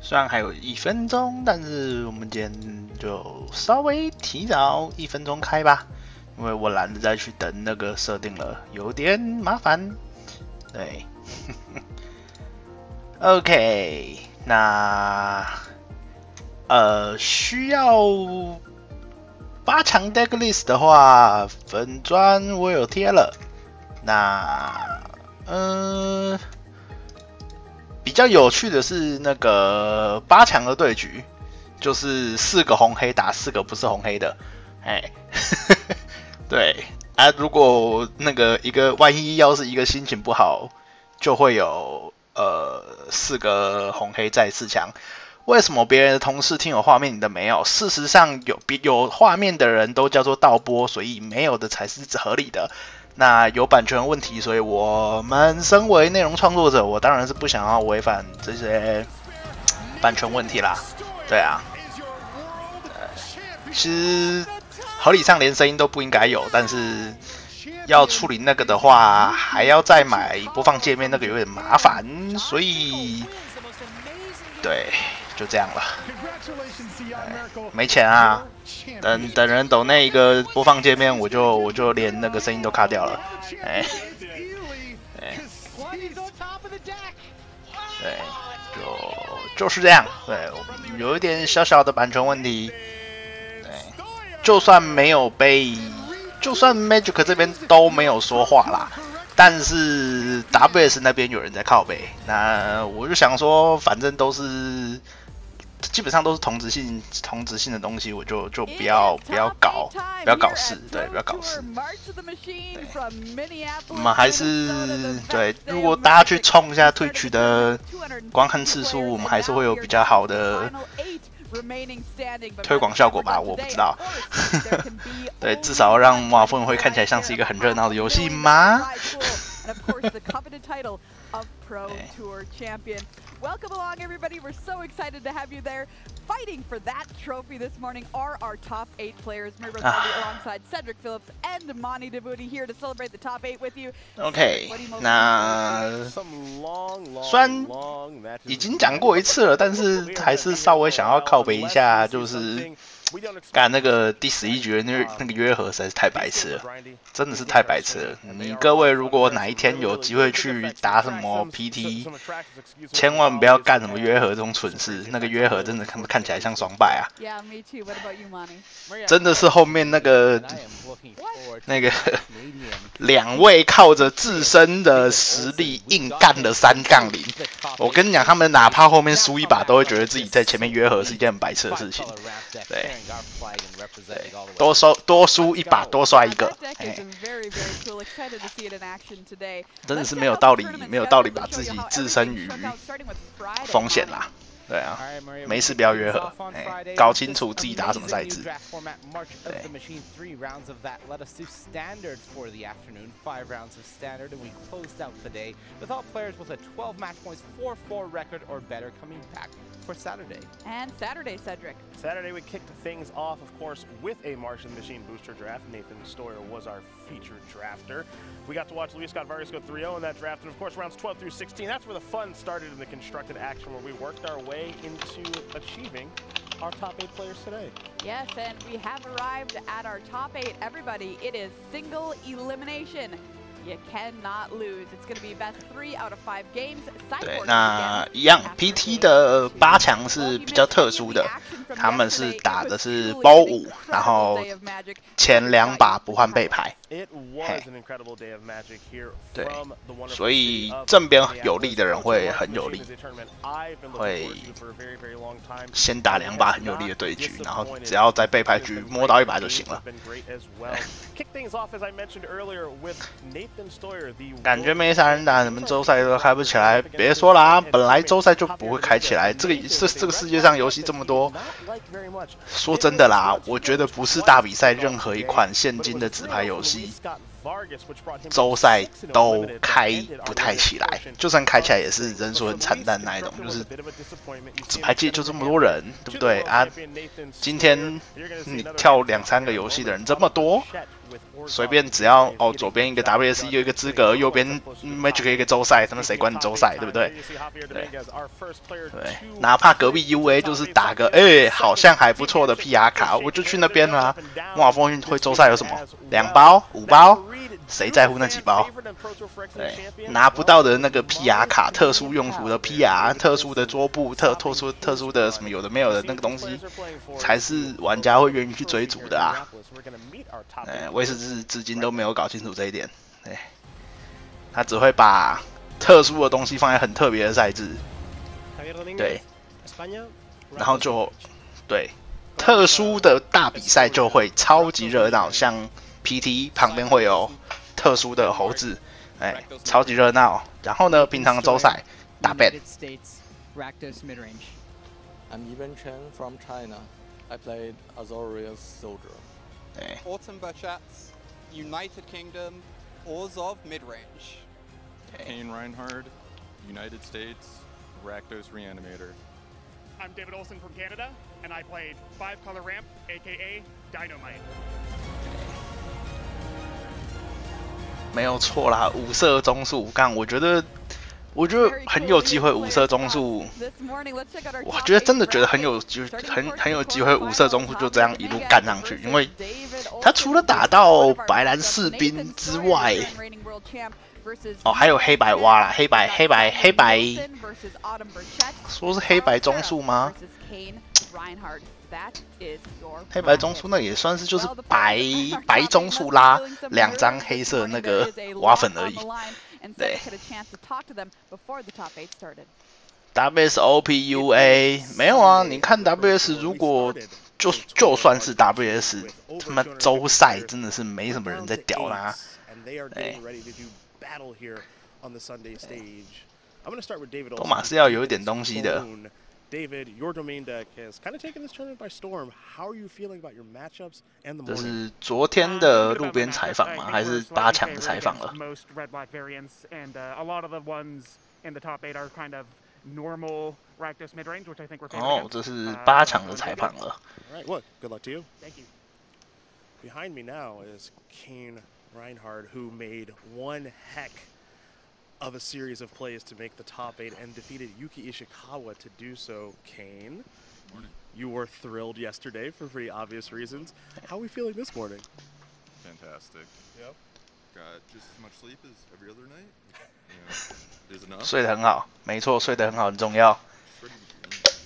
虽然还有1分钟，但是我们今天就稍微提早1分钟开吧，因为我懒得再去等那个设定了，有点麻烦。对，OK， 那需要8强 deck list 的话，粉专我有贴了。那比较有趣的是那个8强的对局，就是4个红黑打4个不是红黑的，哎，对啊，如果那个万一要是一个心情不好，就会有4个红黑在4强。为什么别人的同事听有画面，你的没有？事实上有画面的人都叫做盗播，所以没有的才是合理的。那有版权问题，所以我们身为内容创作者，我当然是不想要违反这些版权问题啦。对啊，其实合理上连声音都不应该有，但是要处理那个的话，还要再买播放界面，那个有点麻烦，所以对，就这样了。没钱啊！等人抖那一个播放界面，我就连那个声音都卡掉了。对，就是这样。对，有一点小小的版权问题。对，就算 Magic 这边都没有说话啦，但是 WS 那边有人在靠北，那我就想说，反正都是。基本上都是同质性的东西，我就不要搞事，对，不要搞事。对，我们还是对，如果大家去冲一下Twitch的观看次数，我们还是会有比较好的推广效果吧，我不知道。对，至少让魔法风云会看起来像是一个很热闹的游戏吗？Of Pro Tour Champion. Welcome along, everybody. We're so excited to have you there. Fighting for that trophy this morning are our top 8 players. Mirror alongside Cedric Phillips and Mani Debuti here to celebrate the top 8 with you. OK， 那虽然已经讲过一次了，但是还是稍微想要靠北一下，就是干那个第11局的那个约合实在是太白痴了，真的是太白痴了。你各位如果哪一天有机会去打什么 PT， 千万不要干什么约合这种蠢事，那个约合真的看起来像双败啊。真的是后面那个2位靠着自身的实力硬干了3-0，我跟你讲，他们哪怕后面输1把，都会觉得自己在前面约合是一件很白痴的事情。对，多输1把多刷1个，真的是没有道理把自己置身于风险啦。对啊，没事不要约合，搞清楚自己打什么赛制。对。For Saturday. And Saturday, Cedric. Saturday, we kicked things off, of course, with a Martian Machine booster draft. Nathan Stoyer was our featured drafter. We got to watch Luis Scott Vargas go 3-0 in that draft, and of course, rounds 12 through 16. That's where the fun started in the constructed action, where we worked our way into achieving our top 8 players today. Yes, and we have arrived at our top 8. Everybody, it is single elimination. You cannot lose. It's going to be best 3 out of 5 games. 对，那一样 PT 的8强是比较特殊的，他们是打的是包5，然后前2把不换背牌。对，所以正边有利的人会很有利，会先打2把很有利的对局，然后只要在背牌局摸到1把就行了。感觉没啥人打，你们周赛都开不起来，别说啦，本来周赛就不会开起来。这个世界上游戏这么多，说真的啦，我觉得不是大比赛任何一款现今的纸牌游戏周赛都开不太起来，就算开起来也是人数很惨淡那一种，就是纸牌界就这么多人，对不对啊？今天你跳2、3个游戏的人这么多，随便只要左边一个 WSC 有一个资格，右边 Magic 一个周赛，他们谁管你周赛，对不对？对，哪怕隔壁 UA 就是打个好像还不错的 PR 卡，我就去那边啦。魔法风云会周赛有什么？2包、5包？谁在乎那几包？对，拿不到的那个 PR 卡，特殊用途的 PR， 特殊的桌布，特殊的什么有的没有的那个东西，才是玩家会愿意去追逐的啊。威士忌至今都没有搞清楚这一点。对，他只会把特殊的东西放在很特别的赛制。对，然后就对特殊的大比赛就会超级热闹，像 PT 旁边会有特殊的猴子，超级热闹。然后呢，平常的周赛打 bad。I'm Ivan Chen from China. I played Azorius Soldier. Autumn Burchats, United Kingdom, Orzhov Midrange. Kane Reinhard, United States, Rakdos Reanimator. I'm David Olson from Canada, and I played 5-color ramp, aka Dynamite. 没有错啦，5色中数，我觉得很有机会5色中数，我真的觉得很有机会5色中数就这样一路干上去，因为他除了打到白蓝士兵之外，还有黑白蛙啦，黑白，说是黑白中数吗？黑白中数那也算是就是白中数拉2张黑色那个蛙粉而已。对 ，WSOPUA 没有啊？你看 WS 如果就算是 WS， 他妈周赛真的是没什么人在屌啦。多马是要有一点东西的。David, your domain deck has kind of taken this tournament by storm. How are you feeling about your matchups and the morning? 这是昨天的路边采访吗？还是8强的采访了？ Most red black variants, and a lot of the ones in the top 8 are kind of normal Rakdos mid range, which I think we're favoring. 这是8强的采访了。All right, well, good luck to you. Thank you. Behind me now is Kane Reinhard, who made one heck of a series of plays to make the top 8 and defeated Yuki Ishikawa to do so. Kane, you were thrilled yesterday for pretty obvious reasons. How are we feeling this morning? Fantastic. Yep. Got just as much sleep as every other night. You know, there's enough. 睡得很好，没错，睡得很好很重要。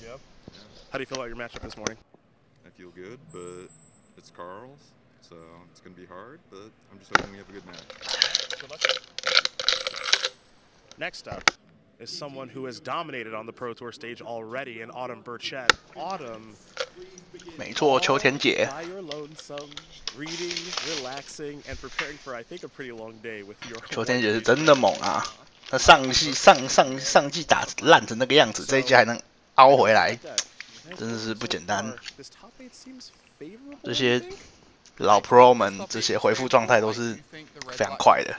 Yep. How do you feel about your matchup this morning? I feel good, but it's Carl's, so it's going to be hard, but I'm just hoping we have a good match. Good luck. Next up is someone who has dominated on the Pro Tour stage already in Autumn Burchett. Autumn, 没错，秋田姐。 by your lonesome, reading, relaxing, and preparing for I think a pretty long day with your. 秋田姐是真的猛啊！她上季打烂成那个样子，这一季还能凹回来，真的是不简单。这些老 Pro 们这些回复状态都是非常快的。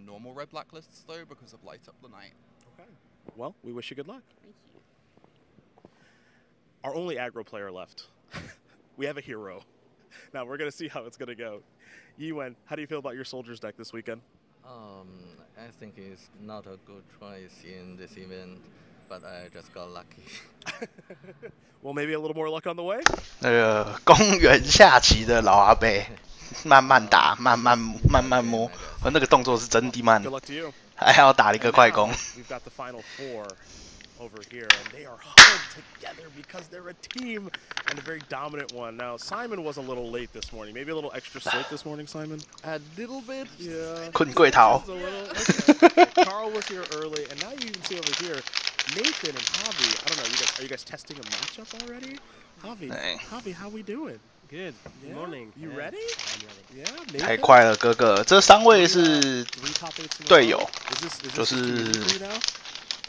Normal red black lists though because of light up the night. Okay. Well, we wish you good luck. Our only aggro player left. We have a hero. Now we're gonna see how it's gonna go. Yiwen, how do you feel about your soldiers deck this weekend? I think it's not a good choice in this event, but I just got lucky. Well, maybe a little more luck on the way. 那个公园下棋的老阿伯，慢慢打，慢慢摸，那个动作是真的慢，还要打一个快攻。 We've got the final 4 over here, and they are huddled together because they're a team and a very dominant one. Now, Simon was a little late this morning. Maybe a little extra sleep this morning, Simon? A little bit. Yeah. 困贵逃。 Okay. Carl was here early, and now you can see over here, Nathan and Javi. I don't know, are you guys testing a matchup already? Javi, how we doing? Good. Good morning. You ready? I'm ready. Yeah. Nathan? 太快了，哥哥，这3位是队友，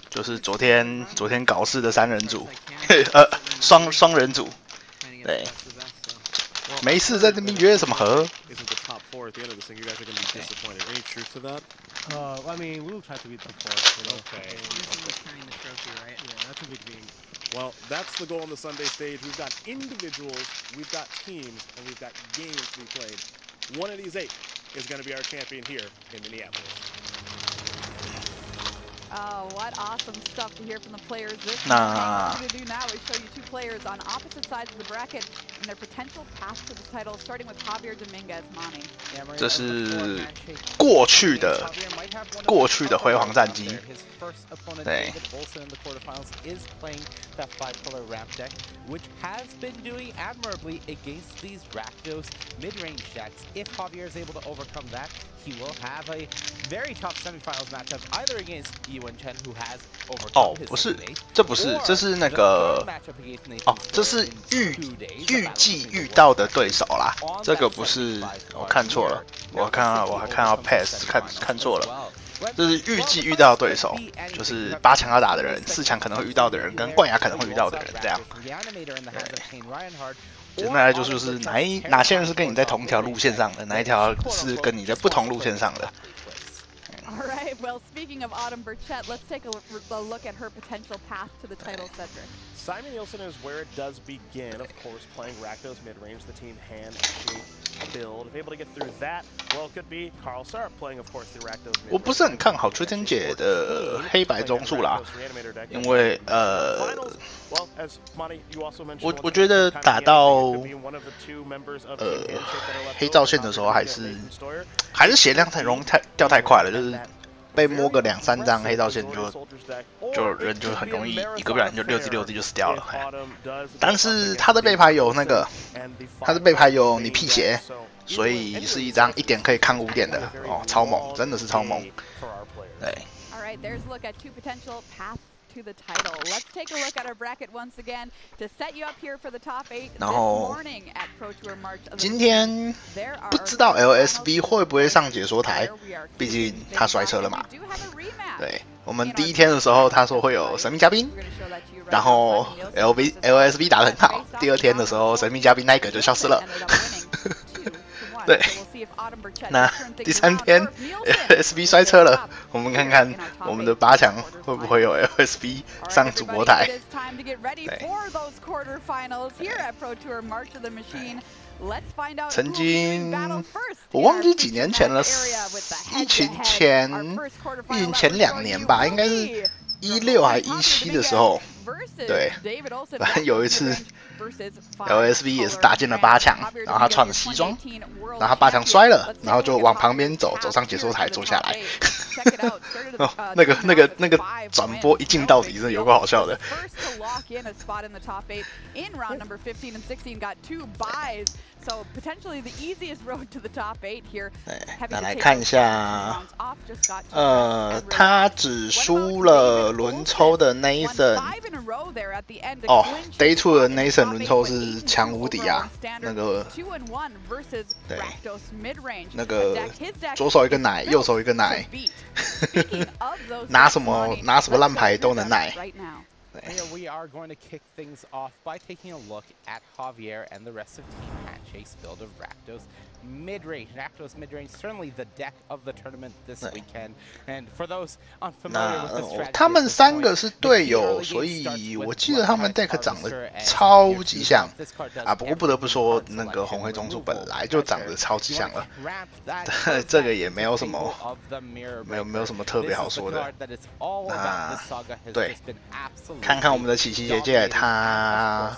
就是昨天搞事的3人组，双人组，对，没事在那边约什么和？ top 4 at the end of this thing, you guys are going to be disappointed. Any truth to that? I mean, we will try to beat the 4. Okay. Usually carrying the trophy, right? Yeah, that's a big thing. Well, that's the goal on the Sunday stage. We've got individuals, we've got teams, and we've got games to be played. One of these 8 is going to be our champion here in Minneapolis. Oh, what awesome stuff to hear from the players this morning. What we're going to do now is show you 2 players on opposite sides of the bracket and their potential path to the title, starting with Javier Dominguez, Mani. 这是过去的辉煌战绩。对。Which has been doing admirably against these Rakdos mid-range decks. If Javier is able to overcome that, he will have a very tough semifinals matchup either against Yuan Chen, who has overcome his 不是，这不是，这是那个这是预计遇到的对手啦。这个不是，我看错了，我还看到 pass 看错了。这是预计遇到的对手，就是8强要打的人，4强可能会遇到的人，跟冠亚可能会遇到的人，这样。简单来说就是哪些人是跟你在同一条路线上的，哪一条是跟你在不同路线上的。All right, well, speaking of Autumn Burchett, let's take a look at her potential path to the title, Cedric. Simon Nielsen is where it does begin, of course, playing Rakdos mid-range, the team hand, shape, build. If able to get through that, well, it could be Carl Sarup playing, of course, the Rakdos mid-range. 我不是很看好吹天姐的黑白中数啦，因为我觉得打到黑照线的时候还是血量掉太快了，就是被摸个2-3张黑照线人就很容易一个不然就6G就死掉了。但是他的背牌有你辟邪，所以是一张1点可以抗5点的哦，超猛，真的是超猛。对。Alright, there's a look at 2 potential paths to the title. Let's take a look at our bracket once again to set you up here for the top 8 this morning at Pro Tour March. 今天不知道 LSB 会不会上解说台，毕竟他摔车了嘛。对，我们第1天的时候他说会有神秘嘉宾，然后 LSB 打得很好，第2天的时候神秘嘉宾那一个就消失了。对，那第3天 LSB 摔车了，我们看看我们的8强会不会有 LSB 上主播台。曾经我忘记几年前了，疫情前2年吧，应该是16还17的时候，对，反正有一次 LSB 也是打进了8强，然后他穿了西装，然后他8强摔了，然后就往旁边走上解说台坐下来。哦，那个转播一镜到底，真的有够好笑的。So potentially the easiest road to the top 8 here. 那来看一下，他只输了轮抽的 Nathan。哦 ，Day 2的 Nathan 轮抽是强无敌啊，那个对，那个左手一个奶，右手一个奶，拿什么烂牌都能奶。We are going to kick things off by taking a look at Javier and the rest of Team Hatchake's build of Rakdos mid-range. Rakdos mid-range, certainly the deck of the tournament this weekend. And for those unfamiliar with this strategy, 他们3个是队友，所以我记得他们 deck 长得超级像啊。不过不得不说，那个红黑中柱本来就长得超级像了，这个也没有什么特别好说的。那对，看看我们的琪琪姐姐，她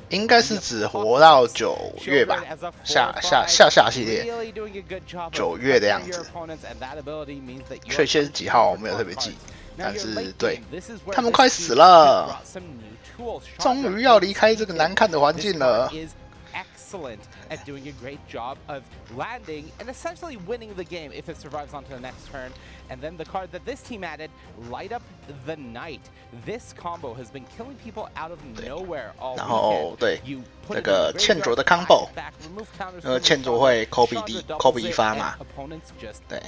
应该是只活到9月吧，下系列9月的样子，确切是几号我没有特别记，但是对，他们快死了，终于要离开这个难看的环境了。Excellent at doing a great job of landing and essentially winning the game if it survives onto the next turn. And then the card that this team added, Light Up the Night. This combo has been killing people out of nowhere all weekend. 然后对，那个欠卓的 combo， 欠卓会 copy 1发嘛，对。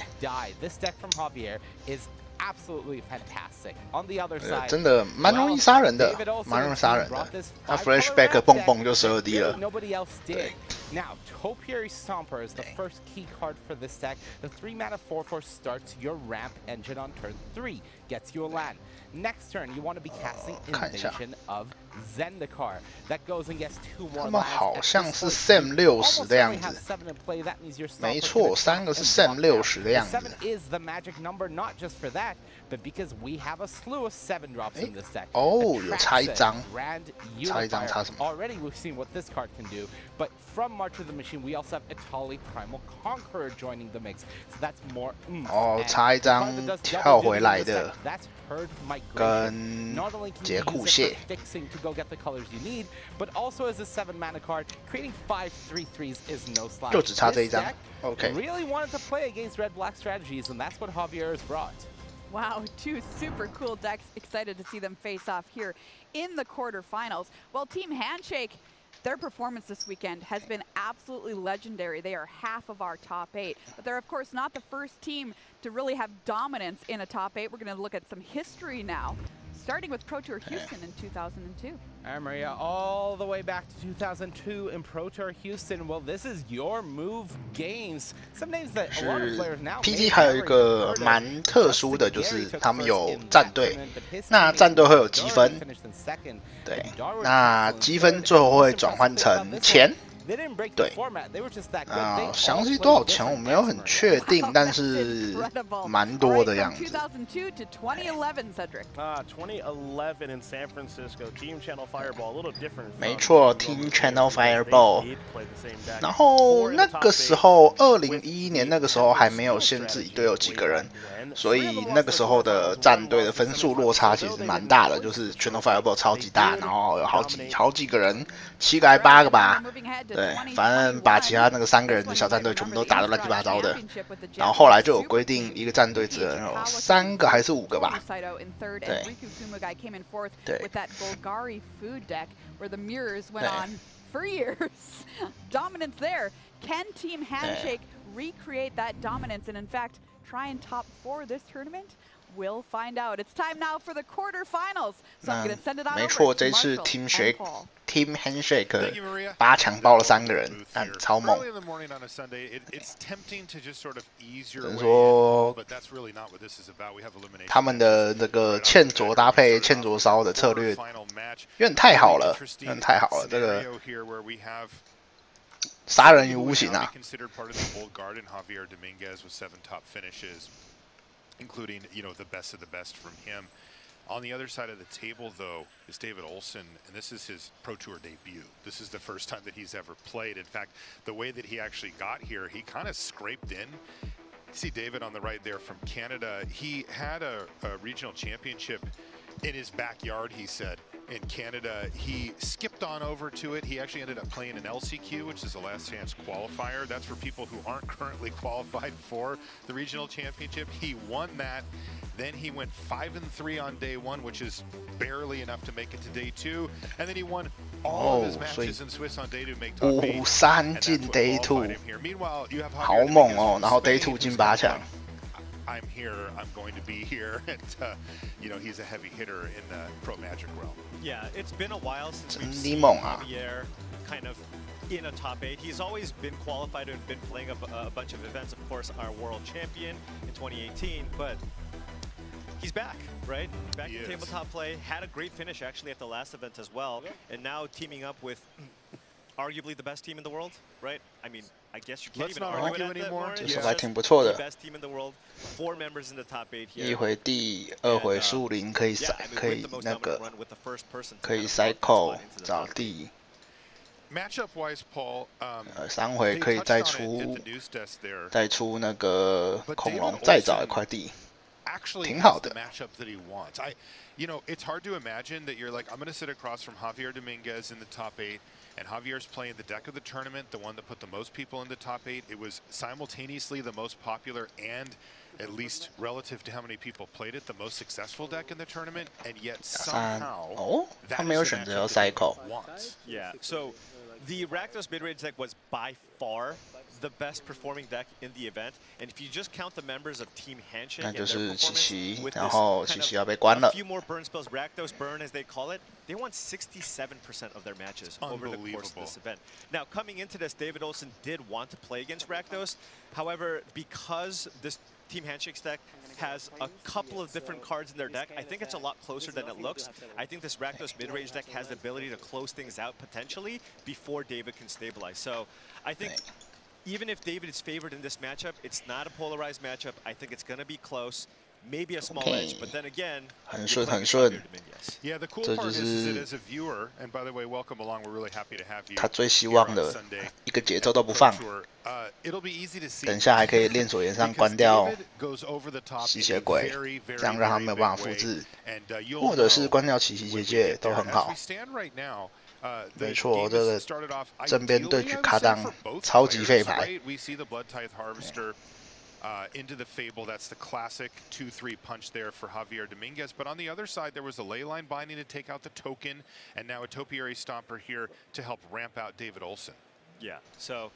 This deck from Javier is absolutely fantastic. On the other side, 真的蛮容易杀人的，蛮容易杀人的。他 flashback 蹦蹦就12滴了。 Nobody else did. Now, Topiary Stomper is the first key card for this deck. The 3-mana 4/4 starts your ramp engine on turn 3, gets you a land. Next turn, you want to be casting Invasion of Zendikar. That goes and gets 2 more lands. 他们好像是 Sam 60的样子。没错，3个是 Sam 60的样子。 7 is the magic number, not just for that, but because we have a slew of 7 drops in this deck. 哦，有差一张， 差一张 Unifier. 差什么？ Already we've seen what this card can do, but from March of the Machine, we also have Itali Primal Conqueror joining the mix, so that's more. 哦，差一张跳回来的， That's Herd Migration. 跟 Not only can 劫 you 库 use it 蟹 for fixing to go get the colors you need, but also as a 7-mana card, creating 5 3/3s is no slouch. 就只差这一张。 This deck OK。 really wanted to play against red-black strategies, and that's what Javier has brought. Wow, 2 super cool decks. Excited to see them face off here in the quarterfinals. Well, Team Handshake, their performance this weekend has been absolutely legendary. They are half of our top 8, but they're of course not the first team to really have dominance in a top 8. We're going to look at some history now, starting with Pro Tour Houston in 2002. Maria, all the way back to 2002 in Pro Tour Houston. Well, this is your move games. Some names that a lot of players now. PT 还有一个蛮特殊的，就是他们有战队，那战队会有积分，对，那积分最后会转换成钱。 对，详细多少钱我没有很确定，但是蛮多的样子。2002 to 2011, Cedric. 2011 in San Francisco, Team Channel Fireball, a little different. 没错 ，Team Channel Fireball。然后那个时候，2011年那个时候还没有限制一队有几个人，所以那个时候的战队的分数落差其实蛮大的，就是 Channel Fireball 超级大，然后有好几个人，7个还8个吧。 对，反正把其他那个3个人的小战队全部都打得乱七八糟的，然后后来就有规定，一个战队只能有3个还是5个吧？对，对。 where the mirrors went on for years. Dominance there. Can Team Handshake recreate that dominance and in fact try and top 4 this tournament? We'll find out. It's time now for the quarterfinals. So I'm going to send it on 没 over 错， to 这次 Marshall and Paul. Team Handshake 8强包了3个人，超猛。只能说他们的那个欠着搭配欠着烧的策略有点太好了，有点太好了，这个杀人于无形啊。 including, you know, the best of the best from him. On the other side of the table, though, is David Olson, and this is his Pro Tour debut. This is the first time that he's ever played. In fact, the way that he actually got here, he kind of scraped in. See David on the right there from Canada. He had a regional championship in his backyard, he said, in Canada. He skipped on over to it. He actually ended up playing an LCQ, which is the last chance qualifier. That's for people who aren't currently qualified for the regional championship. He won that. Then he went 5-3 on day 1, which is barely enough to make it to day 2. And then he won all of his matches in Swiss on day 2 to make top 8. 5-3进 day 2， Meanwhile, you have 好猛哦！然后 day 2进8强。 I'm here, I'm going to be here, and you know, he's a heavy hitter in the Pro Magic realm. Yeah, it's been a while since we've 真 seen 猛啊！ Javier kind of in a top 8. He's always been qualified and been playing a bunch of events, of course, our world champion in 2018, but he's back, right? Back in tabletop play, had a great finish actually at the last event as well, and now teaming up with arguably the best team in the world, right? I mean, I guess you can't even argue it anymore. 这手还挺不错的。 Best team in the world, 4 members in the top 8 here. 1回地，2回树林可以可以那个可以 cycle 找地。 Matchup wise, Paul, 3回可以再出那个恐龙，再找1块地，挺好的。 You know, it's hard to imagine that you're like, I'm going to sit across from Javier Dominguez in the top 8, and Javier's playing the deck of the tournament, the one that put the most people in the top 8. It was simultaneously the most popular and, at least relative to how many people played it, the most successful deck in the tournament, and yet somehow他没有选择cycle. Yeah, so the Rakdos mid-range deck was by far the best performing deck in the event. And if you just count the members of Team Handshake 那 and 就 their 是奇 performance 奇， with 然 this 后 kind 奇奇 of 要被关 a 了。 few more burn spells, Rakdos burn as they call it, they won 67% of their matches over the course of this event. Now, coming into this, David Olson did want to play against Rakdos. However, because this Team Handshake's deck has a couple of different cards in their deck, I think it's a lot closer than it looks. I think this Rakdos mid-range deck has the ability to close things out potentially before David can stabilize. So I think even if David is favored in this matchup, it's not a polarized matchup. I think it's going to be close. Maybe a small edge, but then again, 很顺很顺。 Yeah, the cool 这 part 就 is that 是 as a viewer, and by the way, welcome along. We're really happy to have you. 他最希望的一个节奏都不放。 It'll be easy to see. 等一下还可以练锁岩上关掉吸血鬼，这样让他没有办法复制，或者是关掉奇奇结界都很好。没错，这个正边对局卡档超级废牌。 into the Fable, that's the classic 2-3 punch there for Javier Dominguez. But on the other side, there was a Leyline Binding to take out the token, and now a Topiary Stomper here to help ramp out David Olson. Yeah, so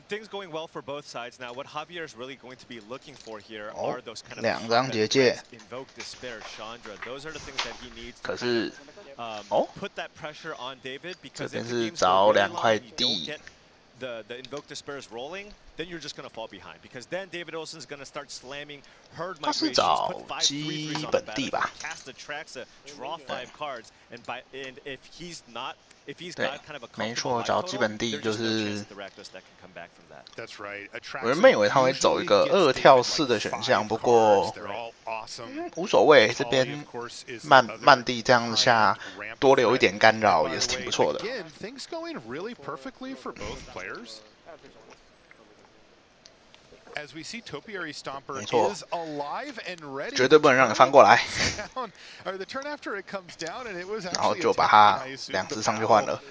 things going well for both sides. Now, what Javier is really going to be looking for here are those kind of 两张结界 invoke despair, Chandra. Those are the things that he needs 可 to 是 put that pressure on David, 这 because 边 if 是 the game's 找 going really 2 long 块 and you don't 地。 get the invoke despair is rolling, then you're just going to fall behind, because then David Olson's going to start slamming herd 他是 migrations, 找 put 5 基 3-3s on the 本地 battlefield, 吧？ cast the Traxa, draw 5 cards, and if he's not, if he's 对 got kind of a 没 comfortable 错， life 找 total, 基本地 there's 就 just no 是 chance the Rakdos deck can come back from that. That's right. 我原本以为他会走一个2跳4的选项，不过无所谓，这边慢地这样下多留一点干扰也是挺不错的。 Again, things going really perfectly for both players. As we see, Topiary Stomper is alive and ready. 绝对不能让你翻过来。The turn after it comes down, and it was 然后就把它2只上去换了。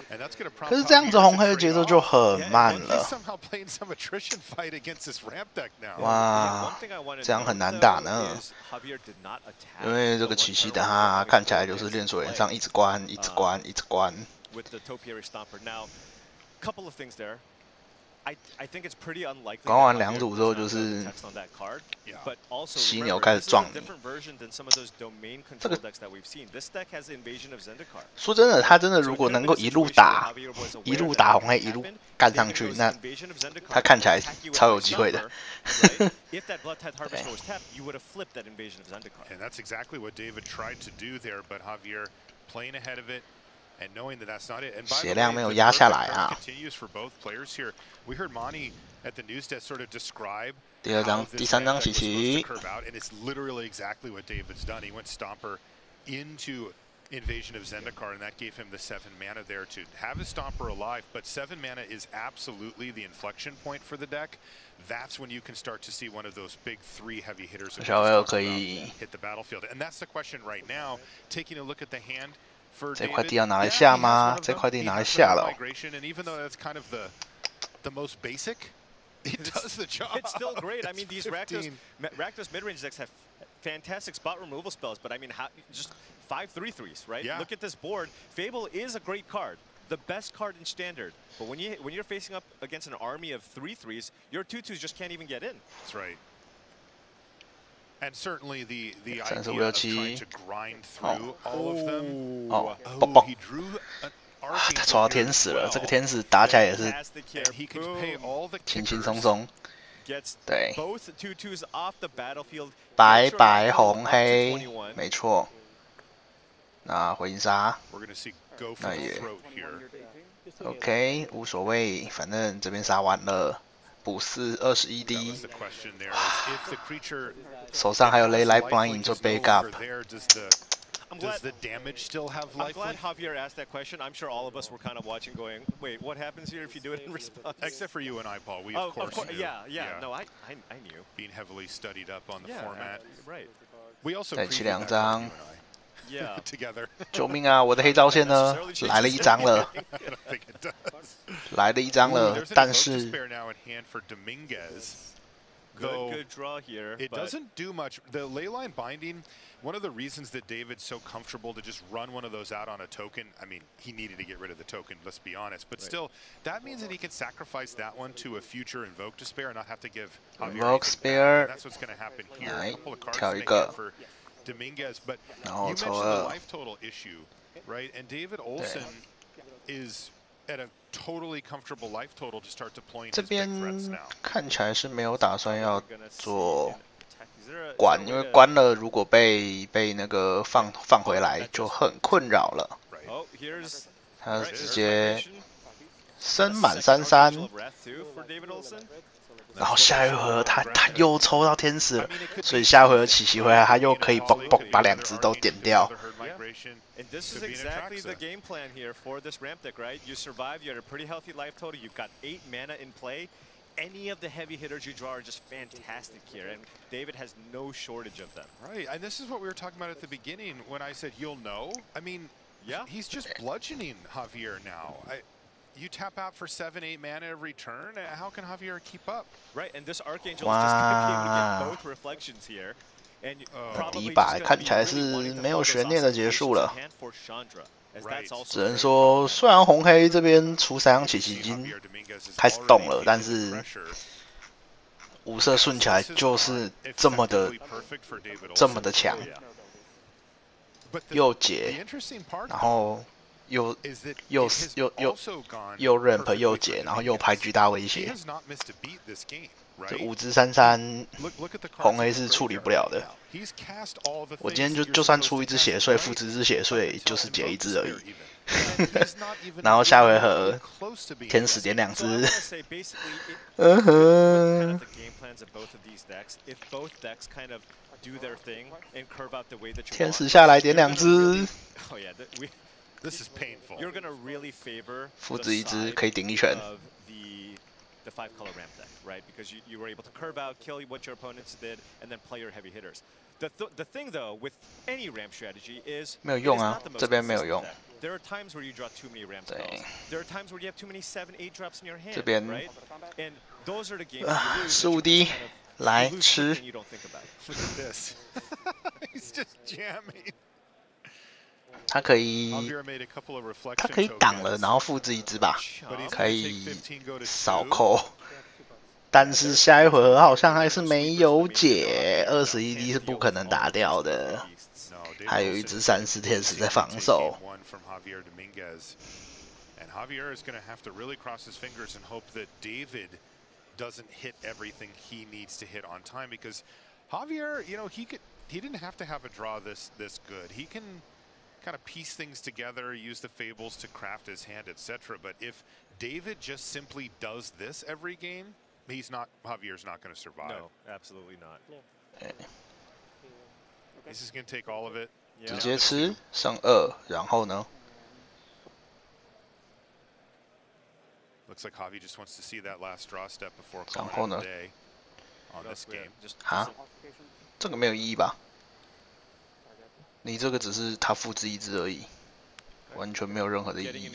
可是这样子红黑的节奏就很慢了。哇，这样很难打呢。因为这个奇奇的他看起来就是练锁岩上一直关，一直关，一直关。 I think it's pretty unlikely. 关完2组之后就是犀牛开始撞你。这个说真的，他真的如果能够一路打红黑，一路干上去，那他看起来超有机会的。If that Blood Tithe Harvester was tapped, you would have flipped that Invasion of Zendikar. And that's exactly what David tried to do there, but Javier playing ahead of it. And knowing that that's not it. And by the way, the perfect continues for both players here. We heard Monty at the news desk sort of describe how this matchup was supposed to curve out, and it's literally exactly what David's done. He went Stomper into Invasion of Zendikar, and that gave him the 7 mana there to have his Stomper alive. But 7 mana is absolutely the inflection point for the deck. That's when you can start to see one of those big 3 heavy hitters hit the battlefield. And that's the question right now. Taking a look at the hand. 这块地要拿来下吗？这块地拿来下了。 And even though that's kind of the most basic, it does the job. It's still great. I mean, these Rakdos mid-range decks have fantastic spot removal spells, but I mean, just 5 3-3s, right? Yeah. Look at this board. Fable is a great card, the best card in Standard. But when you're facing up against an army of 3-3s, your 2-2s just can't even get in. That's right. And certainly the idea of trying to grind through all of them. He drew an 他抽到天使了，这个天使打起来也是轻轻松松。对，白白红黑，没错。那回应杀，那也 OK， 无所谓，反正这边杀完了。 补4 21滴，手上还有雷来帮你做 backup。 Does the damage still have life? I'm glad Javier asked that question. I'm sure all of us were kind of watching, going, "Wait, what happens here if you do it in response?" Except for you and I, Paul. We of course knew. Yeah. No, I knew. Being heavily studied up on the format. Right. We also 再起2张。 Yeah. Together. 救命啊！我的黑招线呢？来了1张了，来了1张了，但是 Good draw here. It doesn't do much. The ley line binding, one of the reasons that David's so comfortable to just run one of those out on a token, I mean, he needed to get rid of the token, let's be honest, but still, that means that he can sacrifice that one to a future Invoke Despair and not have to give Invoke Despair. That's what's going to happen here. A couple of cards 跳一个 for Dominguez, but 然 you 后 mentioned 抽 the 2 life total issue, right? And David Olsen is at a totally comfortable life total to start deploying 这 his big 边 threats now. 看起来是没有打算要做关，因为关了如果被那个放回来就很困扰了。他直接升满33，然后下一回合他又抽到天使了，所以下一回合奇回来他又可以把2只都点掉。And this is exactly the game plan here for this ramp deck, right? You survive, you had a pretty healthy life total, you've got 8 mana in play. Any of the heavy hitters you draw are just fantastic here, and David has no shortage of them. Right, and this is what we were talking about at the beginning when I said you'll know. I mean, he's just bludgeoning Javier now. You tap out for 7-8 mana every turn. How can Javier keep up? Right, and this Archangel is just going to be able to get both reflections here. 第一把看起来是没有悬念的结束了，只能说虽然红黑这边出3张奇奇已经开始动了，但是5色顺起来就是这么的强，又解，然后又 ramp 又解，然后又排巨大威胁。这5只33，红黑是处理不了的。我今天就算出1只血碎，复制1只血碎，就是解1只而已。然后下回合天使点2只，天使下来点2只。复制1只可以顶1拳。The 5-color ramp deck, right? Because you were able to curve out, kill what your opponents did, and then play your heavy hitters. The thing though with any ramp strategy is 没有用啊，这边没有用。There are times where you draw too many ramp spells. There are times where you have too many 7-8 drops in your hand, 这边 right? And those are the games you lose. 15滴，来吃。 Look at this. He's just jamming. 他可以挡了，然后复制1只吧，可以少扣。但是下一回合好像还是没有解，21滴是不可能打掉的。还有1只34天使在防守。And Javier is going to have to really cross his fingers and hope that David doesn't hit everything he needs to hit on time, because Javier, you know, he didn't have to have a draw this good. He can kind of piece things together, use the fables to craft his hand, etc. But if David just simply does this every game, Javier's not going to survive. No, absolutely not. This is going to take all of it. 直接吃剩2，然后呢 ？Looks like Javi just wants to see that last draw step before calling it a day on this game. 啊，这个没有意义吧？ 你这个只是他复制1只而已，完全没有任何的意义。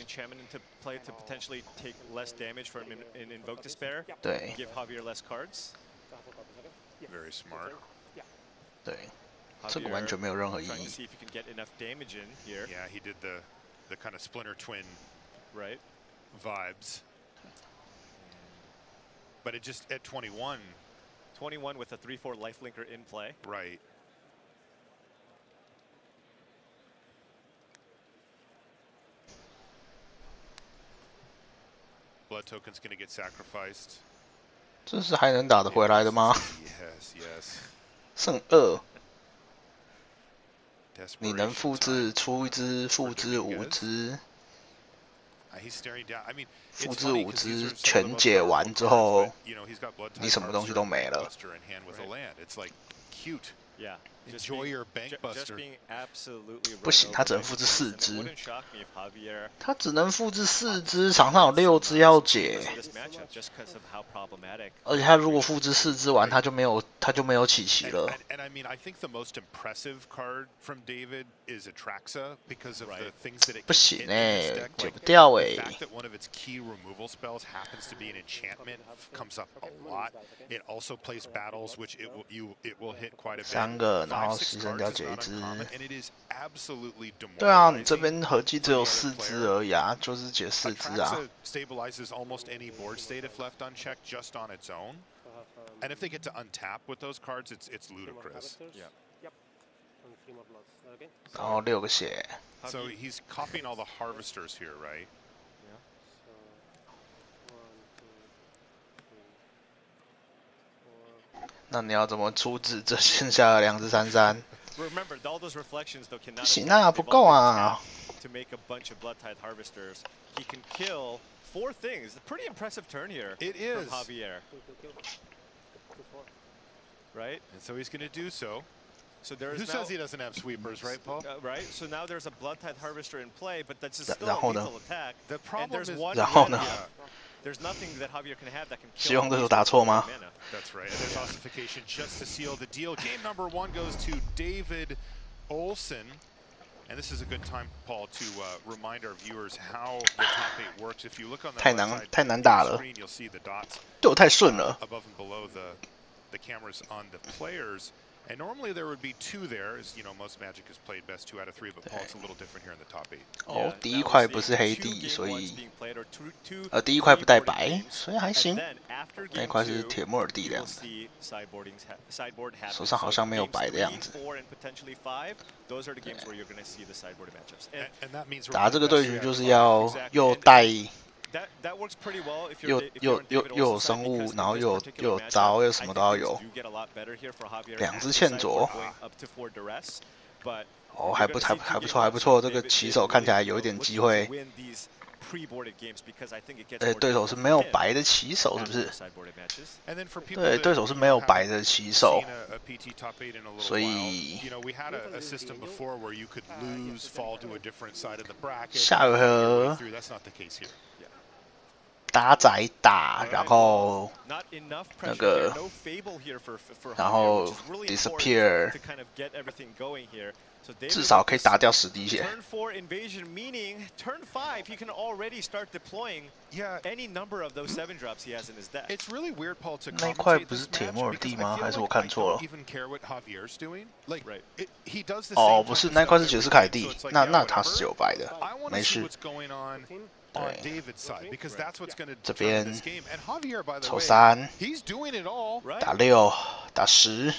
对。Very smart. 对，这个完全没有任何意义。Yeah, he did the kind of Splinter Twin vibes. But it just at 21. 21 with a 3/4 lifelinker in play. Right. Blood token's going to get sacrificed. 这是还能打得回来的吗？ Yes. 剩2，你能复制出1只，复制5只，复制5只全解完之后，你什么东西都没了。Enjoy your bank buster. 不行，他只能复制4只，他只能复制4只，场上有6只要解，而且他如果复制4只完，他就没有起棋了。And I mean, I think the most impressive card from David is Atraxa because of the things that it 不行解不 the 掉 fact that one of its key removal spells happens to be an enchantment comes up a lot. It also plays battles, which it will hit quite a bit. 3个，然后牺牲掉解一只。 And it is absolutely demoralizing. 对啊，你这边合计只有4只而已啊，就是解4只啊。Stabilizes almost any board state if left unchecked just on its own. And if they get to untap with those cards, it's ludicrous. Yeah. 然后6个血。 So he's copying all the harvesters here, right? 那你要怎么处置这剩下的2只33？ Remember, all those reflections though cannot. 不行啊，不够啊。 To make a bunch of blood tithe harvesters, he can kill 4 things. A pretty impressive turn here. It is. From Javier. Right? And so he's going to do so. So there is Who says he doesn't have sweepers, right, Paul? Right. So now there's a blood tithe harvester in play, but that's still a 然后呢？ lethal attack. The problem is. 然后呢？ There's nothing that Javier can have that can 希望对手打错吗？ That's right. And there's ossification just to seal the deal. Game number 1 goes to David Olson. And this is a good time, Paul, to remind our viewers how the top 8 works. If you look on the screen, you'll see the dots 对我太顺了 above and below the cameras on the players. And normally there would be 2 there, as you know, most Magic is played best 2 out of 3, but Paul, it's a little different here in the top 8. 哦，第一块不是黑地，所以第一块不带白，所以还行。那一块是铁木尔地的样子，手上好像没有白的样子。打这个对局就是要又带。 又有生物，然后又有招，又什么都要有。2只欠着。哦，还不错，这个棋手看起来有一点机会。对手是没有白的棋手，是不是？对，对手是没有白的棋手，所以下回合。 打仔打，然后那个，然后 disappear， 至少可以打掉10滴血。那一块不是铁木尔地吗？还是我看错了？哦，不是，那一块是爵士凯蒂，那他是有白的，没事。 对，这边抽3，打6，打10。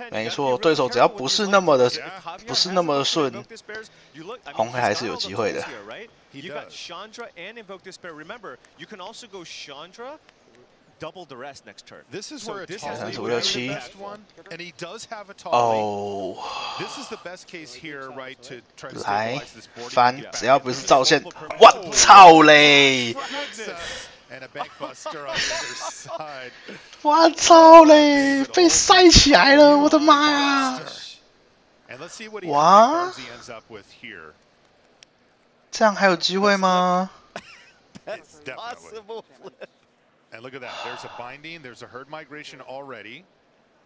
没错，对手只要不是那么的顺，红黑还是有机会的。 Double the rest next turn. This is where it's the best one, and he does have a top 8. This is the best case here, right? To try to 来 stabilize this board. 翻，只要不是照线，我操嘞！ And a bank buster on the other side. 我操嘞！被塞起来了，我的妈呀！ And let's see what he ends up with here. 这样还有机会吗？ That's possible. And look at that. There's a binding. There's a herd migration already.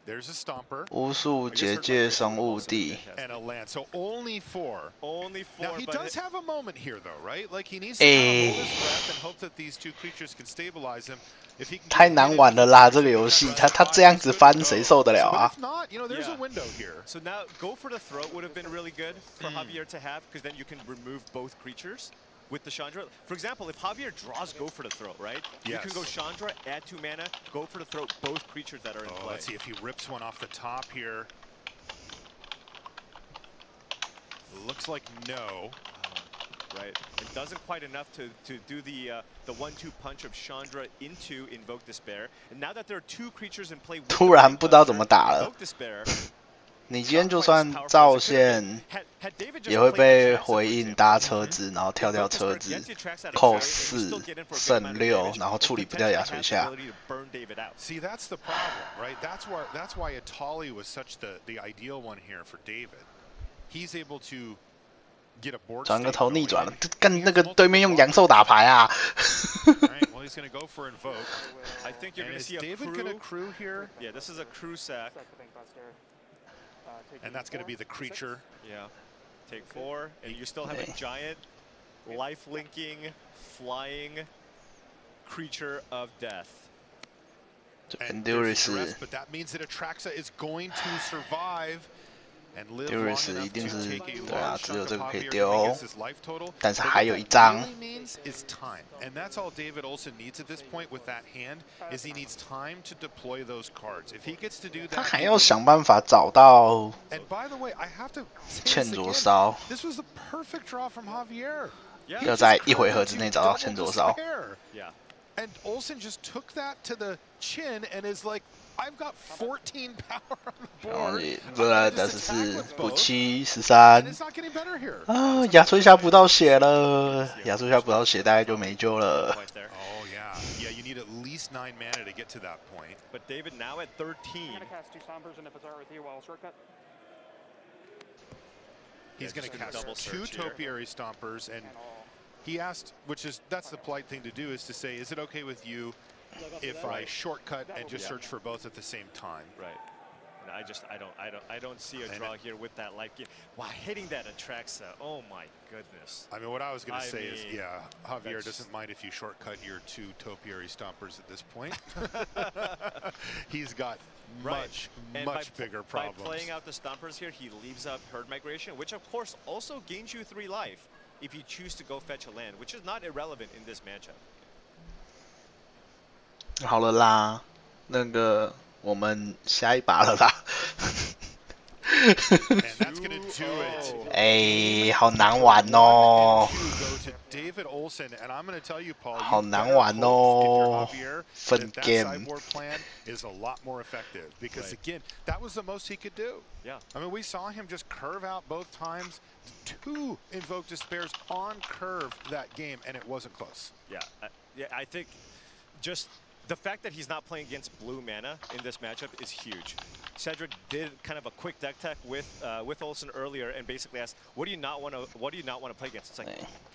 There's a stomper. 巫术结界生物地 And a land. So only 4. Only 4. Now he does have a moment here, though, right? Like he needs to hold his breath and hope that these 2 creatures can stabilize him. If he can 太难玩了啦，这个游戏，他这样子翻，谁受得了啊 If not, you know, there's a window here. So now go for the throat would have been really good for Javier to have, because then you can remove both creatures. With the Chandra, for example, if Javier draws Go for the Throat, right? Yes. You can go Chandra, add 2 mana, Go for the Throat, both creatures that are in play. Let's see if he rips one off the top here. Looks like no. Right. It doesn't quite enough to do the 1-2 punch of Chandra into Invoke Despair. And now that there are 2 creatures in play with 突然不知道怎么打了。 Invoke Despair. 你今天就算照线，也会被回应搭车子，然后跳掉车子，扣4剩6，然后处理不掉压水下。See, that's the problem, right? That's why Atali was such the ideal one here for David. He's able to get a board. 转个头逆转了，跟那个对面用阳寿打牌啊。Well, he's going to go for invoke. I think you're going to see David going to crew here? Yeah, this is a crew sack. And that's going to be the creature. Yeah. Take 4, and you still have a giant, life-linking, flying creature of death. And there's the rest, but that means that Atraxa is going to survive and live long enough to take a large chunk of Javier to get his life total. 但是还有一张。What it really means is time, and that's all David Olsen needs at this point with that hand. Is he needs time to deploy those cards. If he gets to do that, 他还要想办法找到。And by the way, I have to say 欠灼烧。This was a perfect draw from Javier. 要在1回合之内找到欠灼烧。Yeah. And Olsen just took that to the chin and is like, I've got 14 power on the board. 但是是5、7、13。啊，压缩一下补到血了，压缩一下补到血大概就没救了。Oh yeah, yeah. You need at least 9 mana to get to that point. But David now at 13. He's going to cast 2 Topiary Stompers, and he asked, that's the polite thing to do, is to say, is it okay with you if I shortcut and just search for both at the same time? Right. And I don't see a draw here with that life gain. Wow, hitting that Atraxa. Oh my goodness. I mean, what I was going to say is, yeah, Javier doesn't mind if you shortcut your 2 Topiary Stompers at this point. He's got much bigger problems. By playing out the Stompers here, he leaves out Herd Migration, which of course also gains you 3 life if you choose to go fetch a land, which is not irrelevant in this matchup. 好了啦，那个我们下一把了啦。哎，好难玩哦。好难玩哦。分 game。 is a lot more effective because again, that was the most he could do. Yeah. I mean, we saw him just curve out both times, 2 Invoke Despairs on curve that game, and it wasn't close. Yeah, I think just the fact that he's not playing against blue mana in this matchup is huge. Cedric did kind of a quick deck tech with Olsen earlier and basically asked, what do you not want to play against? It's like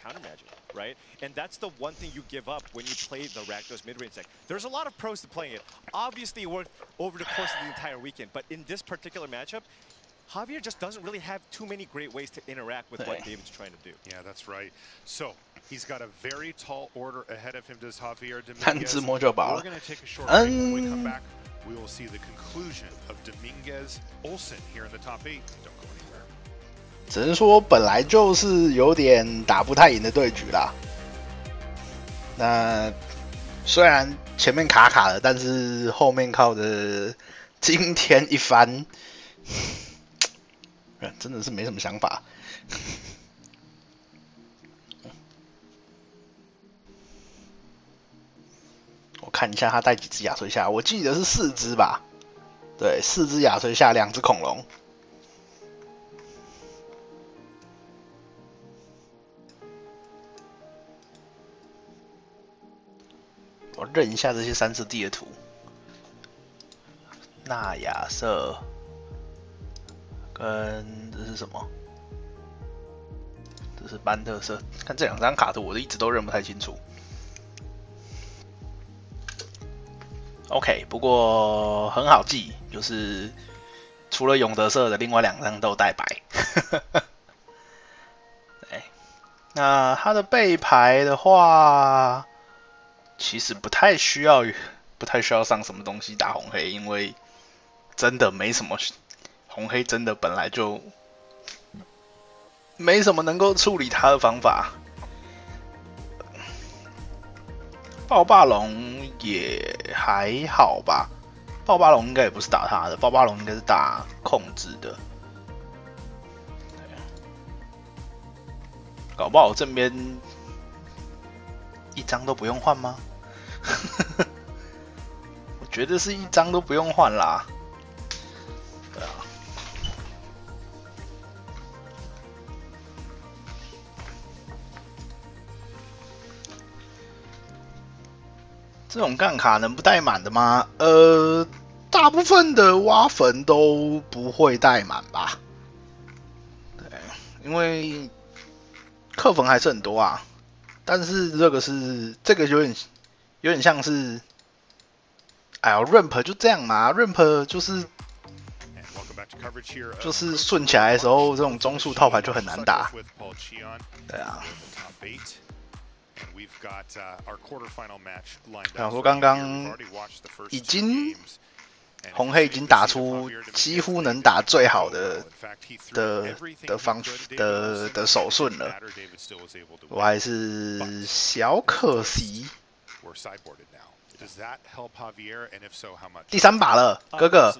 counter magic, right? And that's the one thing you give up when you play the Rakdos mid-range deck. There's a lot of pros to playing it. Obviously, it worked over the course of the entire weekend, but in this particular matchup, Javier just doesn't really have too many great ways to interact with what David's trying to do. Yeah, that's right. So he's got a very tall order ahead of him, does Javier Dominguez. 看字幕就饱了。 We're going to take a short break. When we come back, we will see the conclusion of Dominguez Olsen here in the top 8. Don't go anywhere. 只能说本来就是有点打不太赢的对局啦。那虽然前面卡卡的，但是后面靠的惊天一番。真的是没什么想法。我看一下他带几只亚垂下，我记得是4只吧？对，4只亚垂下，2只恐龙。我认一下这些3次地的图。纳亚瑟。 跟这是什么？这是班特色。看这2张卡图，我一直都认不太清楚。OK， 不过很好记，就是除了永德社的另外2张都带白。对，那他的背牌的话，其实不太需要上什么东西打红黑，因为真的没什么。 红黑真的本来就没什么能够处理他的方法。爆霸龙也还好吧，爆霸龙应该也不是打他的，爆霸龙应该是打控制的。搞不好这边1张都不用换吗？我觉得是1张都不用换啦。对啊。这种干卡能不带满的吗？大部分的挖坟都不会带满吧？对，因为客坟还是很多啊。但是这个有点像是，哎呀 ，ramp 就这样嘛 ，ramp 就是顺起来的时候，这种中速套牌就很难打。对啊。想说刚刚红黑已经打出几乎能打最好的手顺了，我还是小可惜。第3把了，哥哥。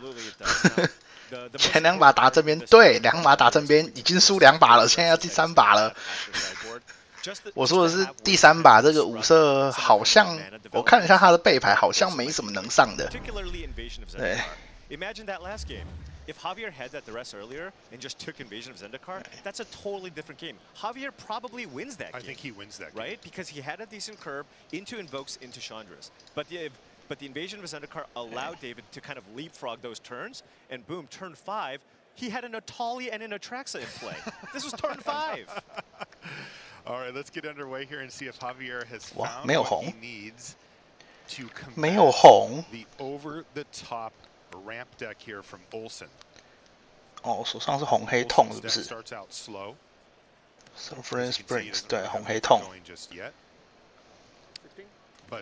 前2把打这边，对，2把打这边已经输2把了，现在要第3把了。我说的是第3把，这个5色好像我看了一下他的背牌，好像没什么能上的。对。Imagine that last game. If Javier had that duress earlier and just took Invasion of Zendikar, that's a totally different game. Javier probably wins that game. I think he wins that game. Right? Because he had a decent curve into Invokes into Chandra's. But the Invasion of Zendikar allowed David to kind of leapfrog those turns, and boom, turn 5, he had an Atali and an Atraxa in play. This was turn 5. All right, let's get underway here and see if Javier has found what he needs to combat the over-the-top ramp deck here from Olsen. 哦，手上是红黑痛是不是 ？Sovereign Springs 对，红黑痛。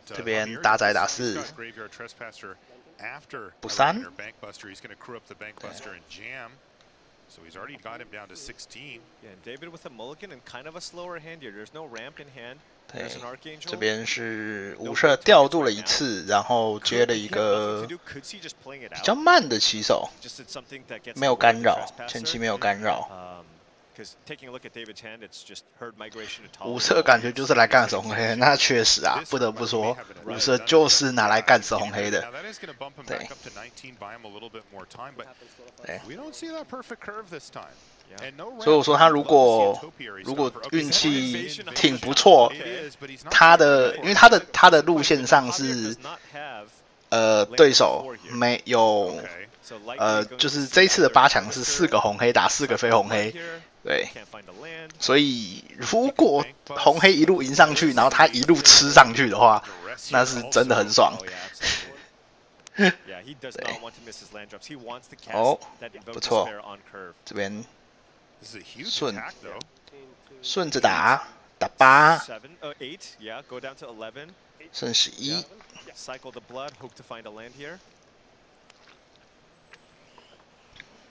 这边打仔打4，补3。So he's already got him down to 16. Yeah, and David with a mulligan and kind of a slower hand here. There's no ramp in hand. 对，这边是5色调度了1次，然后接了一个比较慢的起手，没有干扰，前期没有干扰。5色感觉就是来干死红黑，那确实啊，不得不说，5色就是拿来干死红黑的。对。对。所以我说他如果运气挺不错，因为他的路线上是对手没有就是这一次的8强是4个红黑打4个非红黑，对，所以如果红黑一路赢上去，然后他一路吃上去的话，那是真的很爽。对，哦，不错，这边。顺着打8，剩11。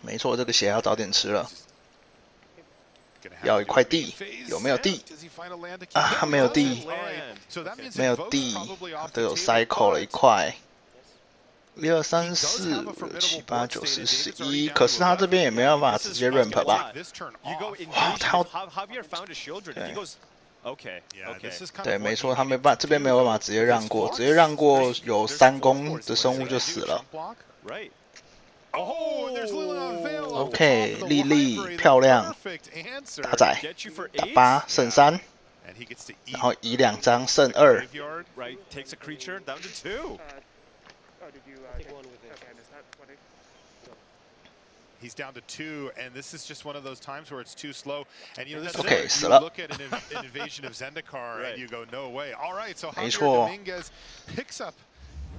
没错，这个血要早点吃了。要一块地，有没有地？啊，没有地，没有地，都有 cycle 了一块。1、2、3、4、5、6、7、8、9、10、11，可是他这边也没办法直接 ramp 吧？哇，他对，没错，他没办法，这边没有办法直接让过，直接让过有3攻的生物就死了。OK， 丽丽漂亮，打仔打8剩3，然后移2张剩2。He's down to 2, and this is just one of those times where it's too slow. And you know, this okay, is where you look at an invasion of Zendikar, and you go, no way. All right, so Javier Dominguez picks up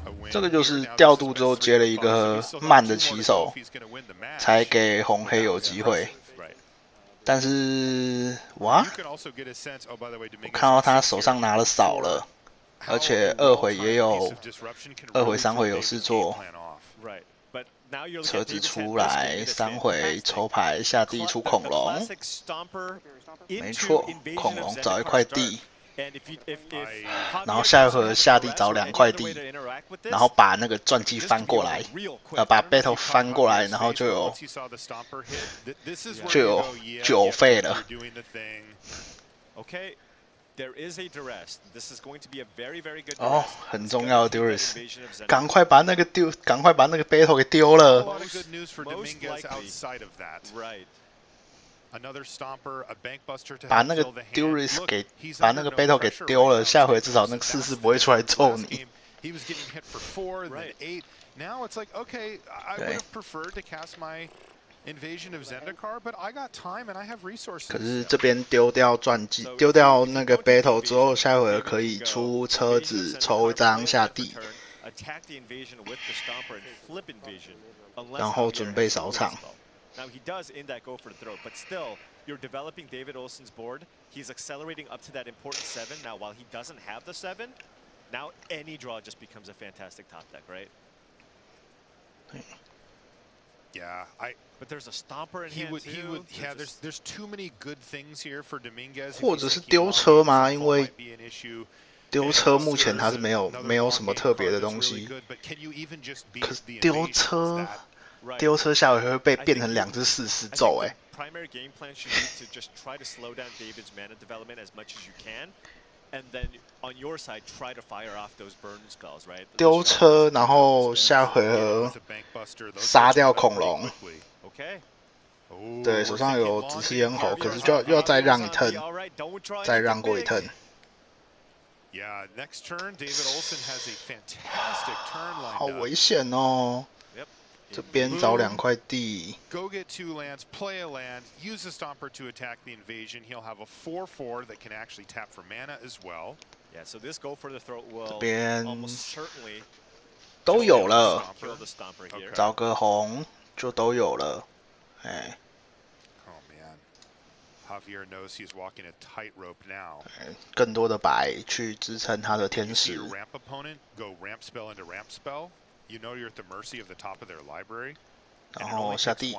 a win. 这个就是调度之后接了一个慢的起手，才给红黑有机会。但是哇，我看到他手上拿了扫了，而且2回也有，2回3回有事做。车子出来，3回抽牌下地出恐龙，没错，恐龙找一块地，然后下一回下地找2块地，然后把那个传记翻过来，把 battle 翻过来，然后就有9费了。哦，很重要的 duress， 赶快把那个 battle 给丢了。把那个 duress 把那个 battle 给丢了，下回至少那个44不会出来揍你。he was getting hit for 4, then 8. Now it's like, okay, I would have preferred to cast my Invasion of Zendikar, but I got time and I have resources. 可是这边丢掉传记，丢掉那个 battle 之后，下一回合可以出车子抽一张下地，然后准备扫场。Now he does in that go for the throw, but still, you're developing David Olsen's board. He's accelerating up to that important 7. Now, while he doesn't have the 7, now any draw just becomes a fantastic top deck, right? Yeah, But there's a stomper in hand too. Yeah, there's too many good things here for Dominguez. 或者是丢车吗？因为丢车目前他是没有什么特别的东西。可是丢车下回会被变成2只4咒哎。Primary game plan should be to just try to slow down David's mana development as much as you can, and then on your side try to fire off those burn spells, right? 丢车，然后下回合杀掉恐龙。对，手上有直视咽喉，可是又要再让一 turn， 再让过一 turn。Yeah, next turn, David Olsen has a fantastic turn lined up. 好危险哦！这边找2块地。Go get 2 lands, play a land, use the Stomper to attack the invasion. He'll have a 4/4 that can actually tap for mana as well. Yeah, so this go for the throat will 这边 almost certainly 都有了， kill the Stomper here. 找个红就都有了，哎。Oh man, Javier knows he's walking a tightrope now. 更多的白去支撑他的天使。 Ramp opponent go ramp spell into ramp spell. You know you're at the mercy of the top of their library. 然后下地，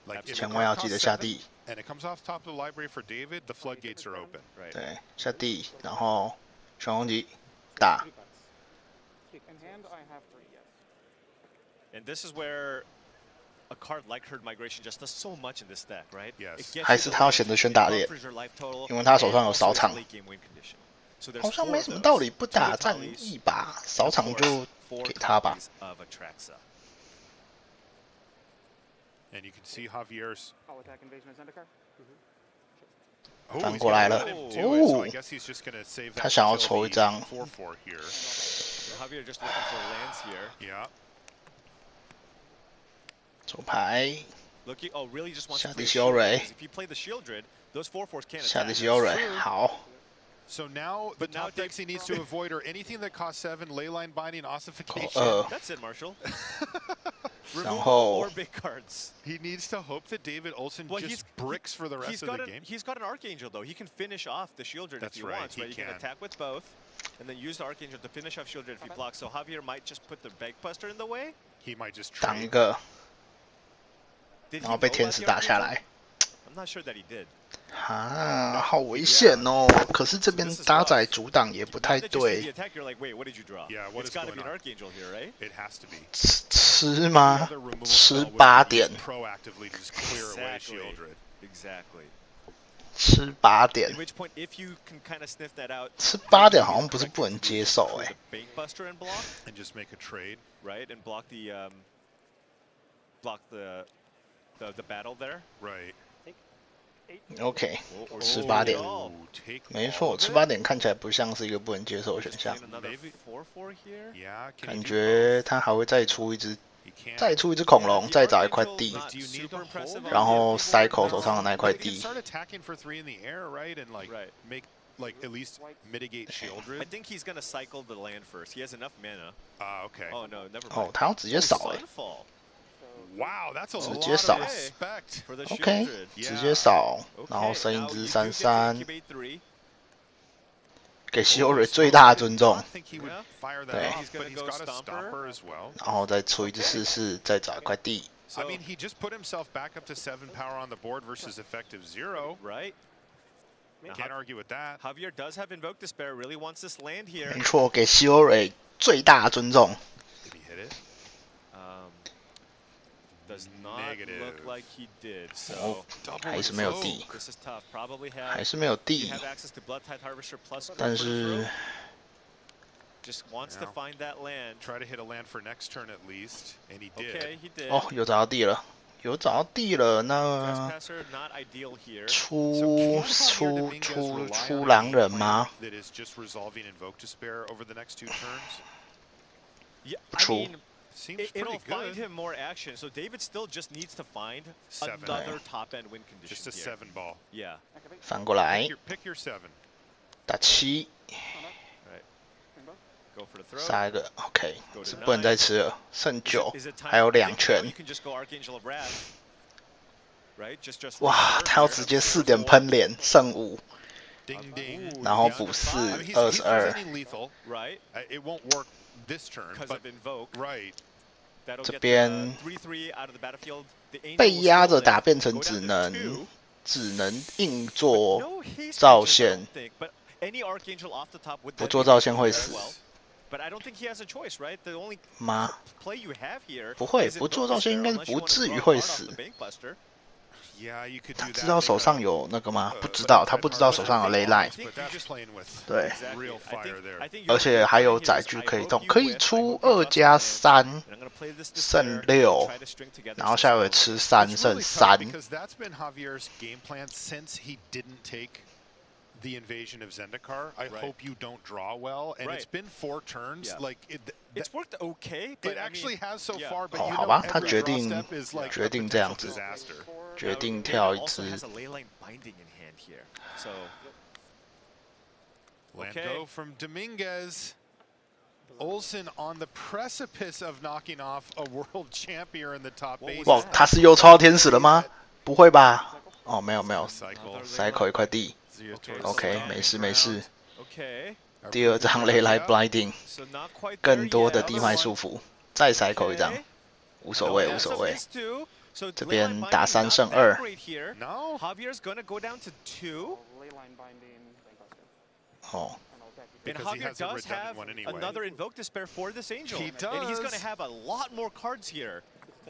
Like 千万要记得下地。 And it comes off top of the library for David. The floodgates are open. 对，下地，然后旋风击打。And this is where a card like Herd Migration just does so much in this deck, right? Yes. 还是他要选择选打猎，因为他手上有扫场。好像没什么道理不打战役吧，扫场就给他吧。 And you can see Javier's 翻过来了，哦，他想要抽一张。抽牌。下地修蕊。下地修蕊，好。 So now the top decks he needs to avoid are anything that costs 7, Leyline Binding, Ossification. That's it, Marshall. Removal or big cards. He needs to hope that David Olsen just bricks for the rest of the game. He's got an Archangel though. He can finish off the Shieldred if he wants, right? He can attack with both, and then use the Archangel to finish off Shieldred if he blocks. So Javier might just put the Bagbuster in the way. He might just 挡一个，然后被天使打下来。 I'm not sure that he did. 啊，好危险哦！可是这边搭载阻挡也不太对。吃吗？吃8点。吃8点。吃8点好像不是不能接受哎。OK， 吃8点，没错，吃8点看起来不像是一个不能接受的选项。感觉他还会再出一只恐龙，再找一块地，然后cycle手上的那块地。 Like at least mitigate Shieldred. I think he's gonna cycle the land first. He has enough mana. Okay. Oh no, never mind. 哦，他要直接扫哎。 Wow, that's a lot of respect for the OK， 直接扫，然后升一只33，给希欧蕊最大的尊重。对，然后再出一只44，再找一块地。 I mean, he just put himself back up to 7 power on the board versus effective 0. Right. Can't argue with that. Javier does have Invoke Despair. Really wants this land here. 没错，给希欧蕊最大的尊重。 Did he hit it? Does not look like he did. So 还是没有地， this is tough. Probably 还是没有地。 have access to Bloodtide Harvester plus. 但是 just wants to find that land. Try to hit a land for next turn at least, and he did. Okay, he did. 哦，有找到地了，有找到地了，那出狼人吗？ That is just resolving Invoke Despair over the next 2 turns. 不出。 It'll find him more action, so David still just needs to find another top-end win condition. Just a 7 ball. Yeah. 反过来， Pick your 7. 打7。 Go for the throw. 杀一个 ，OK， 是不能再吃了，剩9，还有2圈。哇，他要直接4点喷脸，剩5。 然后补4， 22。这边被压着打，变成只能硬做造线，不做造线会死。吗？不会，不做造线应该是不至于会死。 他知道手上有那个吗？不知道，他不知道手上有ley line。对，而且还有载具可以动，可以出2+3，剩6，然后下回吃3，剩3。 The invasion of Zendikar. I hope you don't draw well. And it's been 4 turns. Like it's worked okay, but it actually has so far. But 好吧，他决定这样子，决定跳一只。Lando from Dominguez. Olsen on the precipice of knocking off a world champion in the top 8. 哇，他是又抽到天使了吗？不会吧？哦，没有，cycle 一块地。 OK， 没事。第2张雷来 blinding， 更多的地脉束缚，再cycle 一张，无所谓。这边打3剩2。哦。 And Javier does have another Invoke Despair for this Angel. He does. And he's going to have a lot more cards here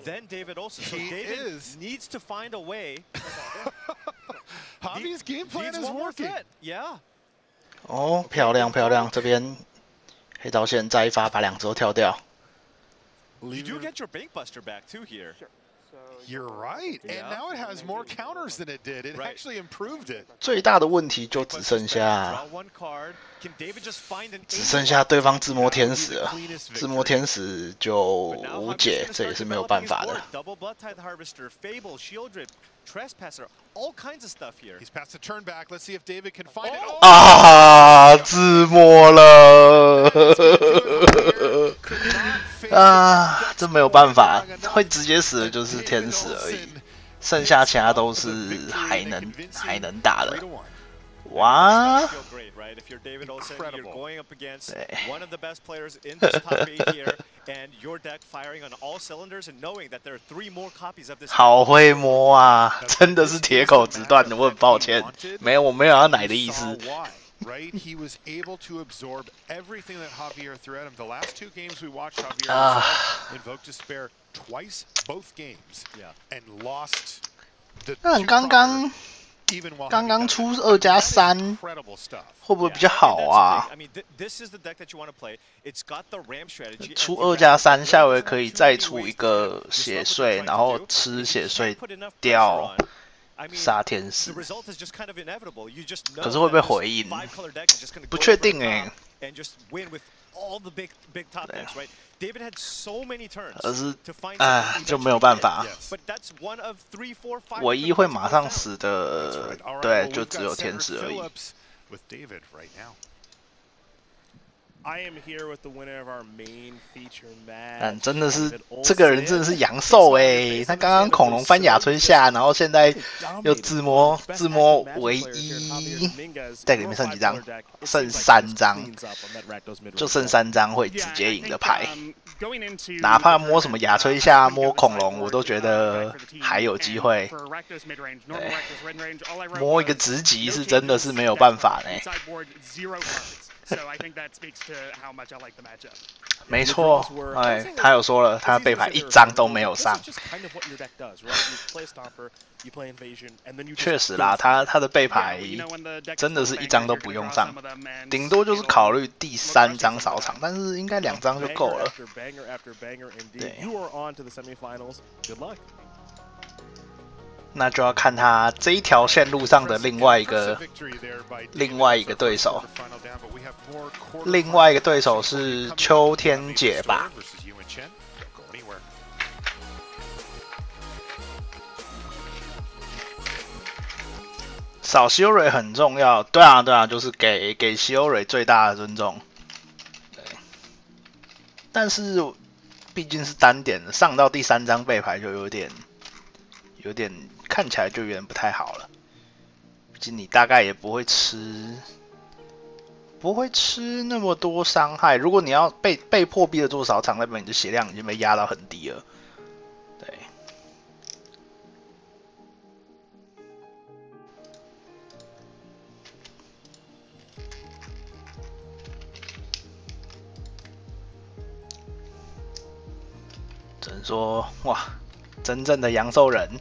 than David Olsen. So David needs to find a way. Javier's game plan is working. Yeah. 哦，漂亮！这边黑道线再一发，把2只都跳掉。 You do get your Bank Buster back too here. You're right, and now it has more counters than it did. It actually improved it. 最大的问题就只剩下对方自摸天使了，自摸天使就无解，这也是没有办法的。 啊，自摸了！啊，这没有办法，会直接死的就是天使而已，剩下其他都是还能打的。哇！好会摸啊，真的是铁口直断的，我很抱歉，我没有要奶的意思。 Right, he was able to absorb everything that Javier threw at him. The last 2 games we watched Javier invoke despair twice, both games, and lost the. 那刚刚出2+3，会不会比较好啊？出2+3，下回可以再出一个血碎，然后吃血碎掉。 杀天使，可是会不会回应？不确定哎。可是就没有办法。唯一会马上死的，对，就只有天使而已。 但真的是这个人真的是阳寿哎！他刚刚恐龙翻亚春夏，然后现在又自摸唯一，在里面剩几张？剩3张，就剩3张会直接赢的牌。哪怕摸什么亚春夏、摸恐龙，我都觉得还有机会。摸一个直击是真的是没有办法呢。 没错，他有说了，他背牌1张都没有上。确实啦，他的背牌真的是1张都不用上，顶多就是考虑第3张少场，但是应该2张就够了。对。 那就要看他这一条线路上的另外一个对手。另外一个对手是秋天姐吧？扫西欧蕊很重要，对啊，就是给西欧蕊最大的尊重。对，但是毕竟是单点，上到第3张背牌就有点看起来就有点不太好了。毕竟你大概也不会吃那么多伤害。如果你要被迫逼着做扫场，那边你的血量已经被压到很低了。对。只能说，哇，真正的阳寿人，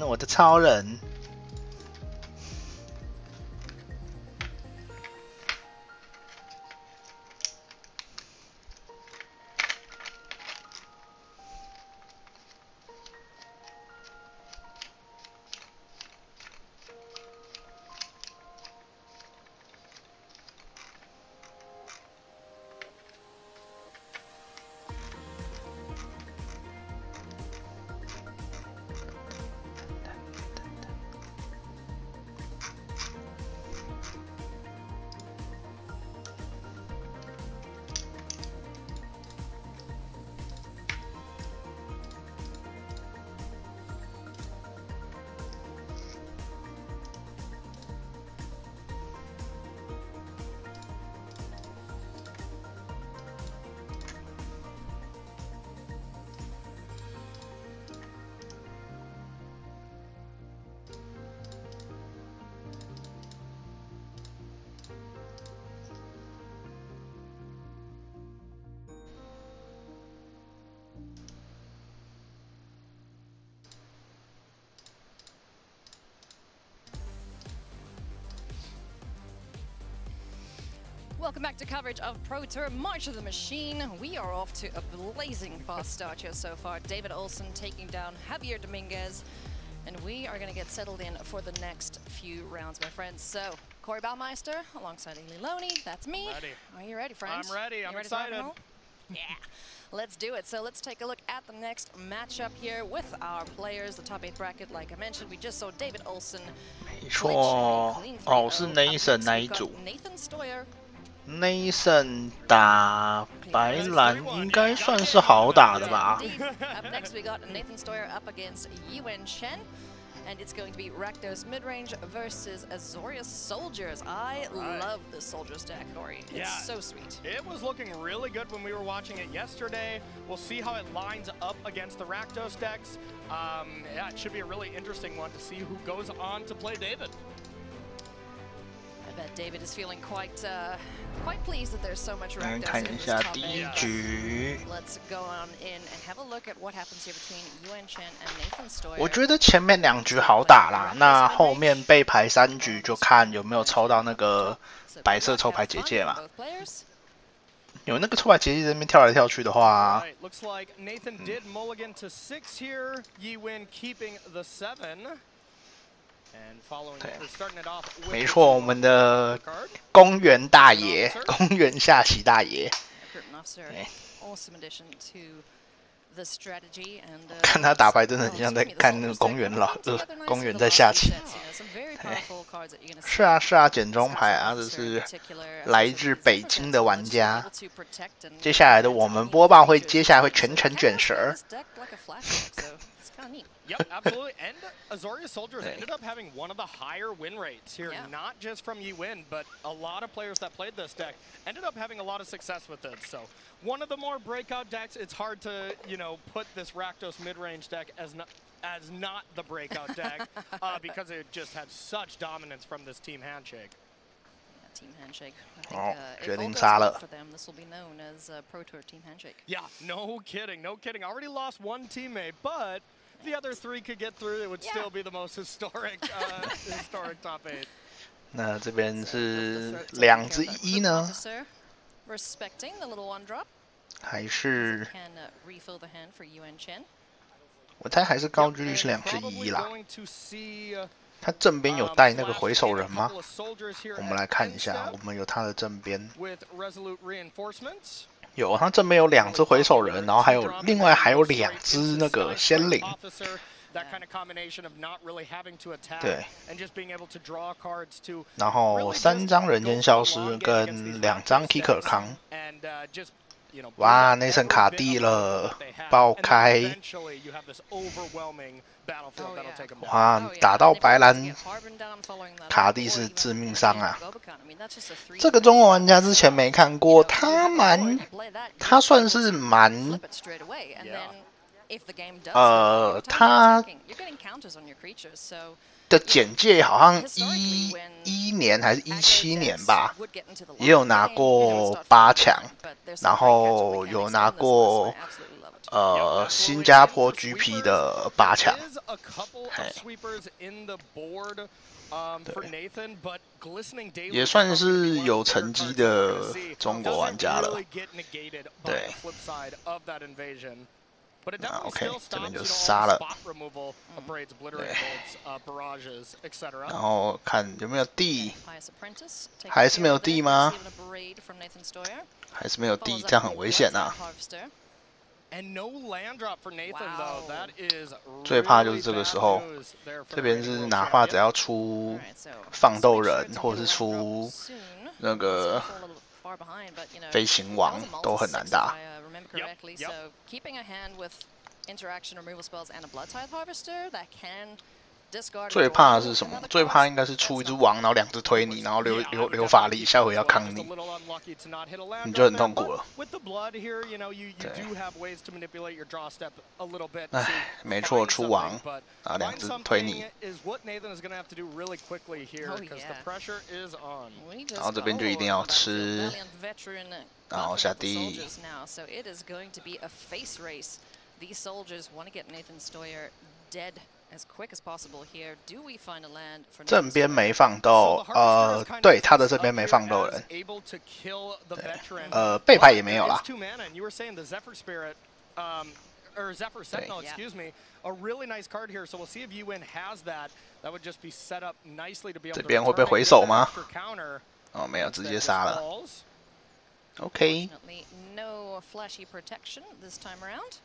我的超人。Welcome back to coverage of Pro Tour March of the Machine. We are off to a blazing fast start here so far. David Olsen taking down Javier Dominguez. And we are going to get settled in for the next few rounds, my friends. So, Corey Baumeister alongside Eli Loney. That's me. Ready. Are you ready, friends? I'm ready. I'm excited. Yeah. Let's do it. So let's take a look at the next matchup here with our players. The top 8 bracket, like I mentioned, we just saw David Olsen. 没错，哦，是 Nathan 那一组。Nathan Stoyer. Nathan 打白蓝应该算是好打的吧。Up next we got Nathan Stoyer up against Yuan Chen. And it's going to be Rakdos Midrange versus Azorius Soldiers. I love this Soldiers deck, Corey. It's so sweet. It was looking really good when we were watching it yesterday. We'll see how it lines up against the Rakdos decks. Yeah, it should be a really interesting one to see who goes on to play David. I bet David is feeling quite pleased that there's so much Rakdos 看 in 一 this 下 top 第一 eight. 局。 Let's go on in and have a look at what happens here between Yuan Chen and Nathan Stoyer. 我觉得前面2局好打啦，那后面被排3局就看有没有抽到那个白色抽牌结界嘛。有那个抽牌结界在那边跳来跳去的话， Looks like Nathan did mulligan to 6 here. Yiwen keeping the 7. And following, we're starting it off with 没错，我们的公园大爷，公园下棋大爷。Awesome addition to the strategy and 看他打牌真的很像在看那个公园公园在下棋。是啊，简中牌啊，这是来自北京的玩家。接下来的我们播报会，接下来会全程卷舌。Yep, absolutely. And Azorius Soldiers ended up having one of the higher win rates here, not just from Yiwen, but a lot of players that played this deck ended up having a lot of success with it. So one of the more breakout decks. It's hard to, put this Rakdos mid-range deck as not the breakout deck because it just had such dominance from this team handshake. Team handshake. I think, 决定杀了。 for them, this will be known as Pro Tour Team handshake. Yeah, no kidding. Already lost one teammate, but the other 3 could get through, it would still be the most historic top 8. 那这边是2只1呢？ Respecting the little one drop. 还是 can refill the hand for Yuan Chen. 我猜还是高几率是2只1啦。他正边有带那个回手人吗？我们来看一下，我们有他的正边。有，他正边有2只回手人，然后另外还有2只那个仙灵。对。然后3张人间消失跟2张 Kicker 康。哇，内森卡地了，爆开！哇，打到白蓝，卡地是致命伤啊！这个中国玩家之前没看过，他算是蛮，他的简介好像11年还是17年吧，也有拿过8强，然后有拿过新加坡 GP 的8强，也算是有成绩的中国玩家了。对。OK， 这边就杀了。对。然后看有没有地，还是没有地吗？还是没有地，这样很危险啊。最怕就是这个时候，这边是哪怕只要出放斗人，或者是出那个飞行王，都很难打。Correctly, so keeping a hand with interaction removal spells and a blood tithe harvester that can discard. 最怕的是什么？最怕应该是出一只王，然后2只推你，然后留法力，下回要扛你，你就很痛苦了。对，哎，没错，出王，然后2只推你，然后这边就一定要吃。然后下地。正边没放斗，对，他的这边没放斗人。背牌也没有啦。or Zephyr Sentinel, excuse me, a really nice card here. So we'll see if Yuin has that. That would just be set up nicely to be able to 这边会被回手吗？哦，没有，直接杀了。OK。 No flashy protection this time around.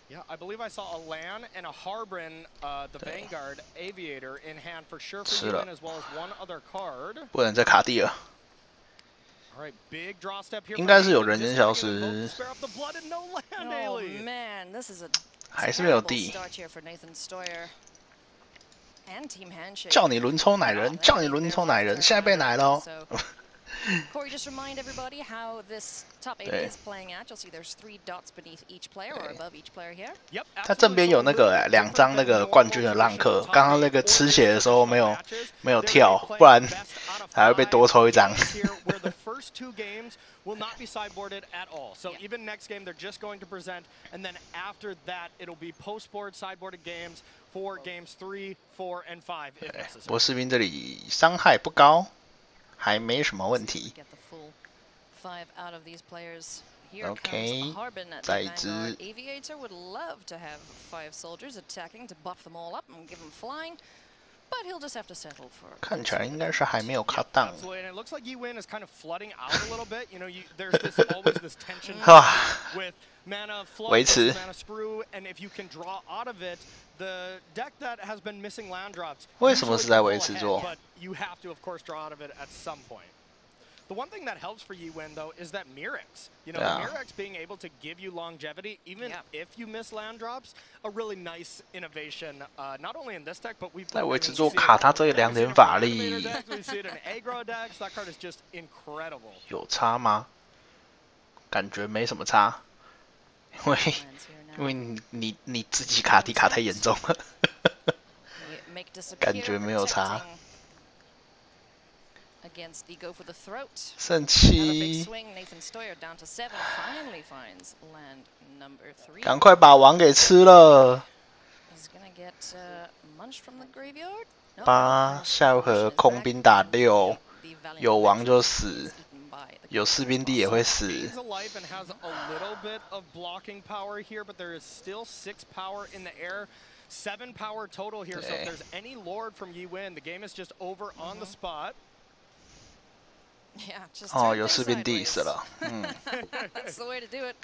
Yeah, I believe I saw a Lan and a Harbin, the Vanguard Aviator in hand for sure for Yuin, as well as one other card. 不能再卡地了。 应该是有人间消失，还是没有地。叫你轮抽奶人，叫你轮抽奶人，现在被奶了哦。Corey, just remind everybody how this top 8 is playing out. You'll see there's 3 dots beneath each player or above each player here. 他正边有那个2张那个冠军的浪客，刚刚那个吃血的时候没有跳，不然还会被多抽一张。Will not be sideboarded at all. So even next game, they're just going to present, and then after that, it'll be post-board sideboarded games for games 3, 4, and 5 if necessary. 波士兵这里伤害不高，还没什么问题。OK， 再一只。Aviator would love to have 5 soldiers attacking to buff them all up and give them flying. But he'll just have to settle for. 看起来应该是还没有 cut down. Absolutely, and it looks like Yuin is kind of flooding out a little bit. You know, there's always this tension with mana flood, mana sprue, and if you can draw out of it, the deck that has been missing land drops. 为什么是在维持住 But you have to, of course, draw out of it at some point. The one thing that helps for Yuin, though, is that Mirrex. You know, Mirrex being able to give you longevity, even if you miss land drops, a really nice innovation, not only in this deck, but we've 在维持住卡他这2点法力， we see it in aggro decks. That card is just incredible. 有差吗？感觉没什么差，因为你自己卡地卡太严重了，感觉没有差。 Against the go for the throat. 圣七，赶快把王给吃了。8下回合空兵打6，有王就死，有士兵地也会死。 So 7 power total here, so if there's any Lord from Yi Win, the game is just over on the spot. Yeah, just 哦，有士兵第一了。That's the way to do it.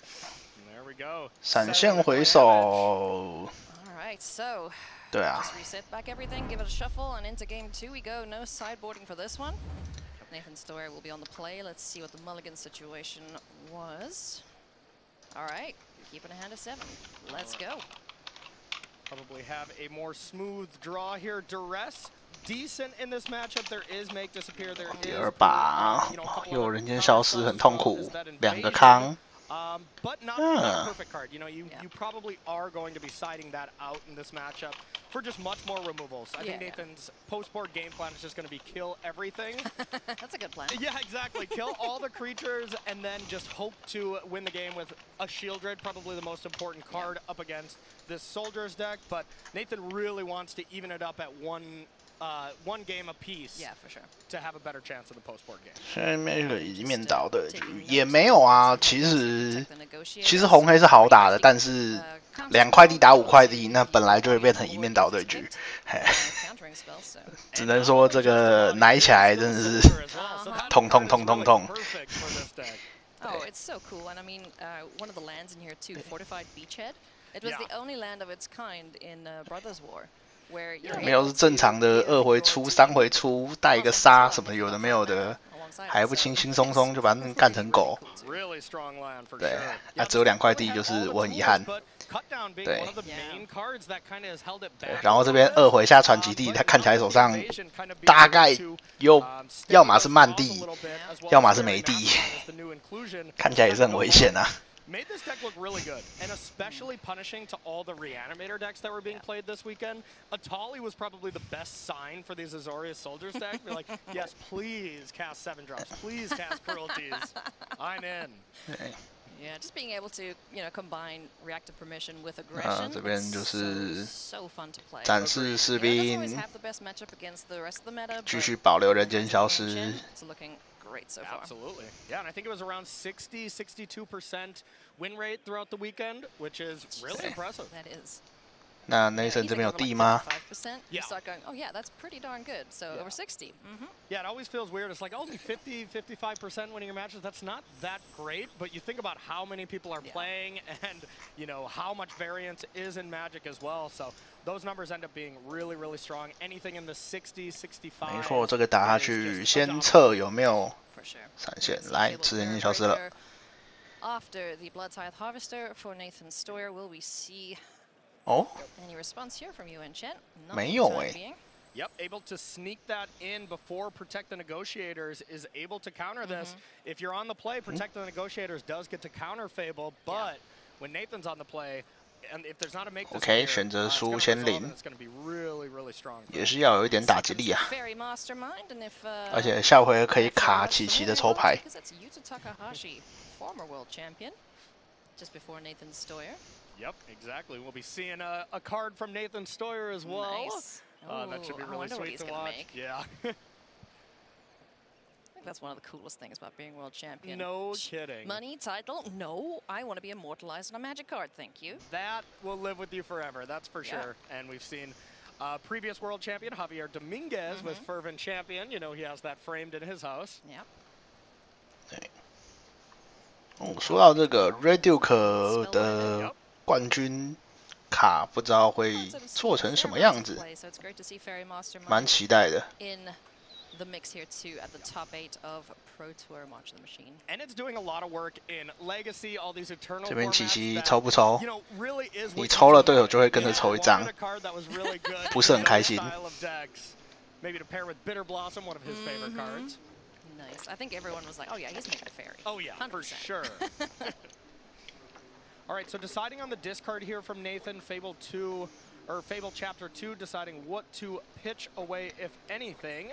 There we go. 闪现回手。All right, so. 对啊。Just reset back everything, give it a shuffle, and into game 2 we go. No sideboarding for this one. Nathan Stoyer will be on the play. Let's see what the mulligan situation was. All right, keeping a hand of 7. Let's go. Probably have a more smooth draw here. Duress, decent in this matchup. There is make disappear. There is 第2把，又有人间消失，很痛苦。2个康。 But not a perfect card. You know, you probably are going to be siding that out in this matchup for just much more removals. I think Nathan's post-board game plan is just going to be kill everything. That's a good plan. Yeah, exactly. Kill all the creatures and then just hope to win the game with a Shieldred, probably the most important card up against this Soldier's deck. But Nathan really wants to even it up at one game apiece. Yeah, for sure. To have a better chance of the post-board game. 下面有一面倒的也没有啊，其实红黑是好打的，但是2块地打5块地，那本来就会变成一面倒对局。只能说这个奶起来真的是痛。Oh, it's so cool, and I mean, one of the lands in here too, Fortified Beachhead. It was the only land of its kind in Brothers War. 没有是正常的2回出3回出带一个杀什么有的没有的，还不轻轻松松就把那干成狗。对，那只有2块地，就是我很遗憾。对，然后这边2回下传奇地，他看起来手上大概又要么是慢地，要么是没地，看起来也是很危险啊。 Made this deck look really good, and especially punishing to all the Reanimator decks that were being played this weekend. Atali was probably the best sign for these Azorius Soldiers deck. Be like, yes, please cast 7 drops, please cast Cruelties. I'm in. Yeah, just being able to, you know, combine reactive permission with aggression. 这边就是 so fun to play. 展示士兵， have the best matchup against the rest of the meta. 继续保留人间消失。 It's looking great so far. Absolutely. Yeah, and I think it was around 62% win rate throughout the weekend, which is really impressive. That is. 那 Nathan 这边有地吗？ You start going, oh yeah, that's pretty darn good. So over 60. Yeah, it always feels weird. It's like only 55% winning your matches. That's not that great, but you think about how many people are playing and, you know, how much variance is in Magic as well. So those numbers end up being really, really strong. Anything in the 60, 65. 没错，这个打下去，先测有没有闪现。来，人间消失了。 After the Blood Tithe Harvester for Nathan Stoyer, will we see any response here from you and Chen? 没有哎。 Yep, able to sneak that in before Protect the Negotiators is able to counter this. If you're on the play, Protect the Negotiators does get to counter Fable, but when Nathan's on the play, and if there's not a make OK， 选择输先领， it's going to be really, really strong. 也是要有一点打击力啊。而且下回可以卡琪琪的抽牌。 Former world champion, just before Nathan Stoyer. Yep, exactly. We'll be seeing a card from Nathan Stoyer as well. Nice. That should be really sweet to watch. Yeah. I think that's one of the coolest things about being world champion. No kidding. Money, title, no. I want to be immortalized on a magic card, thank you. That will live with you forever, that's for sure. And we've seen previous world champion Javier Dominguez was fervent champion. You know, he has that framed in his house. Yep. 说到这个 Red Duke 的冠军卡，不知道会做成什么样子，蛮期待的。 The mix here too at the top 8 of Pro Tour March of the Machine. And it's doing a lot of work in Legacy, all these Eternal 这边琪琪抽不抽？ really 你抽了，队友就会跟着抽一张，不是很开心。 Maybe to pair with Bitter Blossom, one of his favorite cards. Nice. I think everyone was like, oh yeah, he's making a fairy. Oh yeah, 100%. for sure. All right, so deciding on the discard here from Nathan, Fable 2, or Fable Chapter 2, deciding what to pitch away, if anything,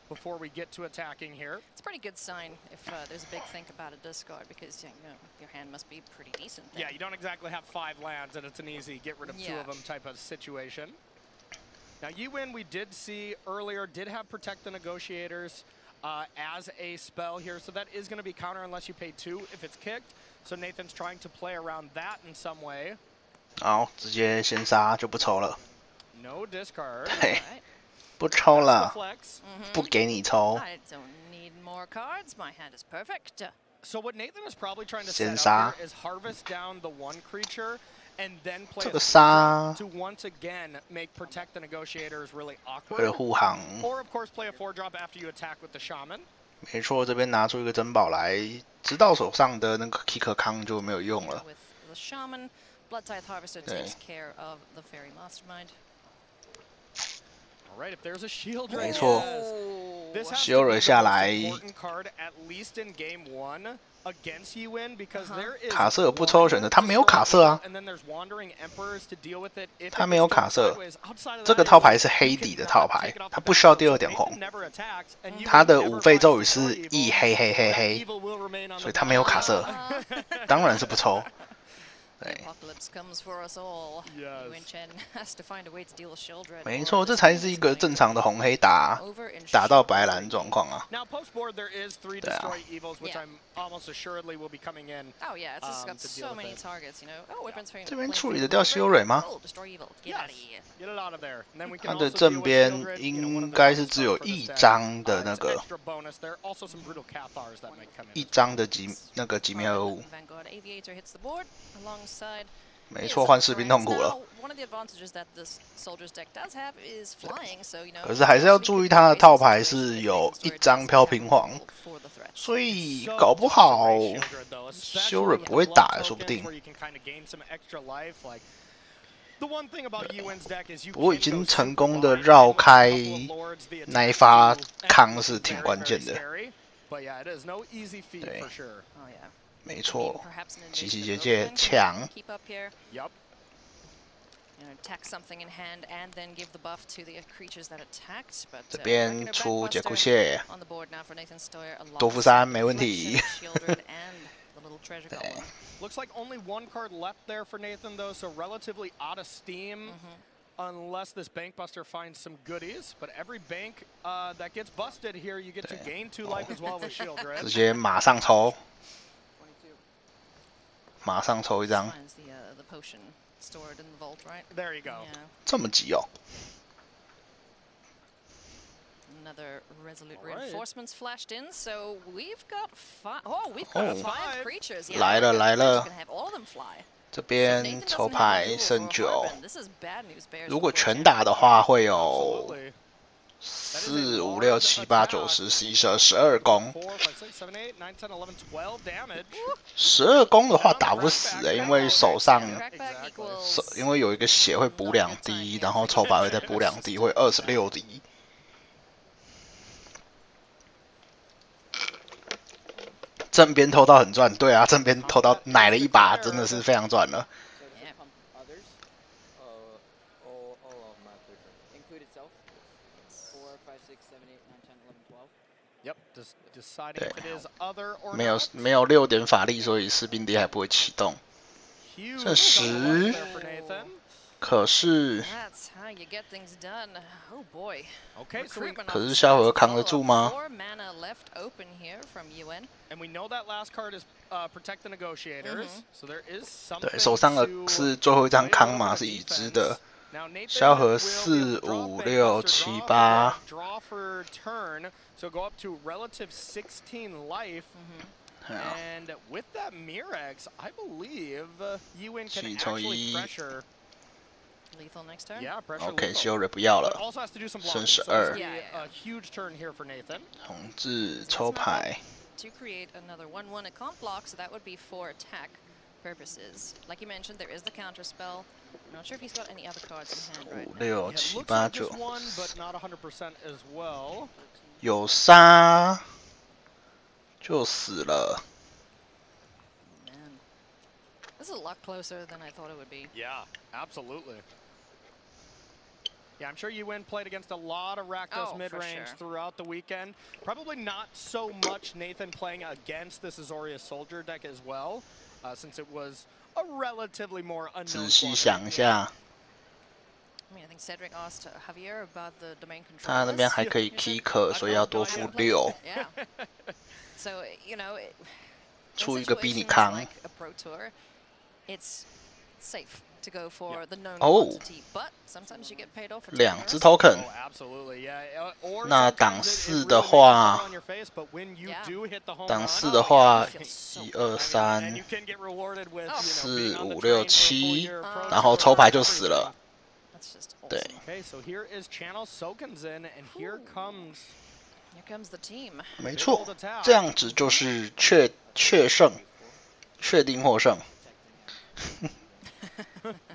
before we get to attacking here. It's a pretty good sign if there's a big think about a discard, because you know, your hand must be pretty decent then. Yeah, you don't exactly have 5 lands and it's an easy get rid of 2 of them type of situation. Now, Yi Win, we did see earlier, did have Protect the Negotiators as a spell here, so that is going to be counter unless you pay 2 if it's kicked. So Nathan's trying to play around that in some way. 好，直接先杀就不抽了。 No discard. 对，不抽了，不给你抽。 I don't need more cards. My hand is perfect. So what Nathan is probably trying to 先 set 杀 up here is harvest down the one creature and then play 这 a 个 three 杀 drop to once again make protect the negotiators really 为了 awkward. 护航， Or of course play a 4 drop after you attack with the shaman. 没错，这边拿出一个珍宝来，直到手上的那个 kick 康就没有用了。 With the shaman, Blood Tithe Harvester takes care of the fairy mastermind. All right, if there's a shield 没 right 错 this has ，shield to be the 下 most 来， important card at least in game 1 against Yuan because there is 卡色不抽选择，他没有卡色啊， and then there's wandering emperors to deal with it. If 他没有卡色 outside， 这个套牌是黑底的套牌，他不需要第2点红，他的5费咒语是一黑黑黑黑，所以他没有卡色，当然是不抽。 对， Apocalypse comes for us all. Yuan Chen has to find a way to deal with children. 没错，这才是一个正常的红黑打到白蓝状况啊。 Now post board there is 3 destroy evils, which I'm almost assuredly will be coming in. Oh yeah, it's just got so many targets, you know. Oh, weapons for 这边处理得掉修蕊吗？ Destroy evil. Get out of here. Get it out of there. And then we 它 can 的 also 正 deal with 边 Shieldred, 应该是只有1张的那 It's 个 extra bonus there. Also some brutal Cathars that might come in. 1张的那个极妙物。 Vanguard Aviator hits the board alongside. 没错，换士兵痛苦了。 One of the advantages that this soldier's deck does have is flying, so you know. 可是还是要注意他的套牌是有1张飘平黄，所以搞不好修蕊不会打，说不定。 不过已经成功的绕开那一发康是挺关键的。对。 没错，奇奇姐姐抢。 这边出杰库谢，多福山没问题。对。 Looks like only 1 card left there for Nathan though, so relatively out of steam. Unless this bank buster finds some goodies, but every bank that gets busted here, you get to gain 2 life as well with Shieldred. 直接马上抽。 马上抽1张。There you go. 这么急哦。 Another resolute reinforcements flashed in, so we've got 5 creatures. 来了来了。 Have all of them fly. 这边抽牌剩9。如果全打的话，会有4、5、6、7、8、9、10、11、12攻。12攻的话打不死因为手上因为有一个血会补2滴，然后抽牌会再补2滴，会26滴。正边偷到很赚，对啊，正边偷到奶了1把，真的是非常赚了。 对，没有6点法力，所以士兵笛还不会启动。这时，可是萧何扛得住吗？ 对，手上的是最后1张康嘛，是已知的。萧何4、5、6、7、8。 So go up to relative 16 life, and with that Mirex, I believe Yuan can actually pressure. Lethal next turn. Yeah, pressure. OK， 修蕊不要了，剩12。 A huge turn here for Nathan. 统治抽牌。 To create another 1/1 account block, so that would be for attack purposes. Like you mentioned, there is the counter spell. I'm not sure if he's got any other cards in hand right now. 5、6、7、8、9。 but not 100% as well. 有杀就死了。 Man, this is a lot closer than I thought it would be. Yeah, absolutely. Yeah, I'm sure Yuan played against a lot of Rakdos mid-range throughout the weekend. Probably not so much Nathan playing against this Azorius Soldier deck as well, since it was a relatively more unknown. 仔细想一下。 I mean, I think Cedric asked Javier about the domain control. 他那边还可以 kick， 所以要多付6。Yeah. So you know, 出一个逼你扛。 Like a Pro Tour, it's safe to go for the known 哦 quantity, but sometimes you get paid off for 2只 token。那档4的话，档4的话，1、2、3、4、5、6、7，然后抽牌就死了。对。Okay, so here is Channel Sokens in, and here comes. Here comes the team. 没错，这样子就是确胜，确定获胜。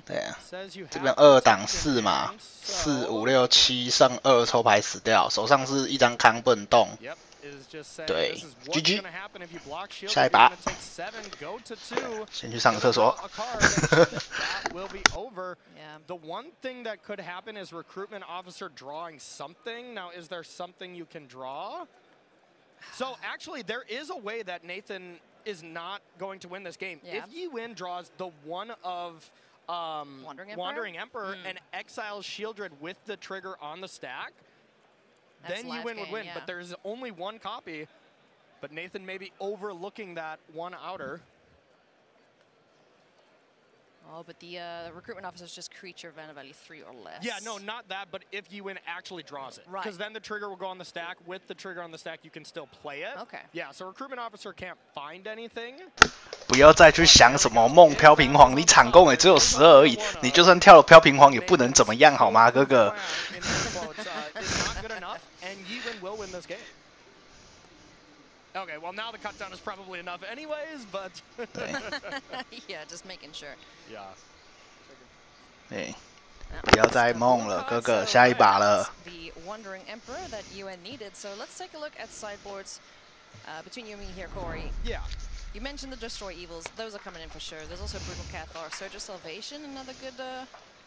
对啊，这边2档4嘛，4、5、6、7上2抽牌死掉，手上是一张康不能动。对 ，GG， 下一把，先去上个厕所。The one thing that could happen is recruitment officer drawing something. Now, is there something you can draw? So actually, there is a way that Nathan is not going to win this game. Yeah. If Yi-Win draws the one of Wandering Emperor and exiles Shieldred with the trigger on the stack, then Yi-Win would win. Yeah. But there's only one copy. But Nathan may be overlooking that one outer. Oh, but the recruitment officer is just creature mana value 3 or less. Yeah, no, not that, but if Yi-Win actually draws it. Right. Because then the trigger will go on the stack. With the trigger on the stack, you can still play it. Okay. Yeah, so recruitment officer can't find anything. 不要再去想什么梦飘平皇，你场攻也只有12而已，你就算跳了飘平皇也不能怎么样，好吗，哥哥？ And Yi-Win will win this game. Okay, well now the cut down is probably enough anyways, but yeah, just making sure. Yeah. 对，不要再梦了，哥哥，下一把了。 The Wandering Emperor that UN needed. So let's take a look at sideboards between you and me here, Corey. Yeah. You mentioned the Destroy Evils. Those are coming in for sure. There's also Brutal Cathar, Surge of Salvation, another good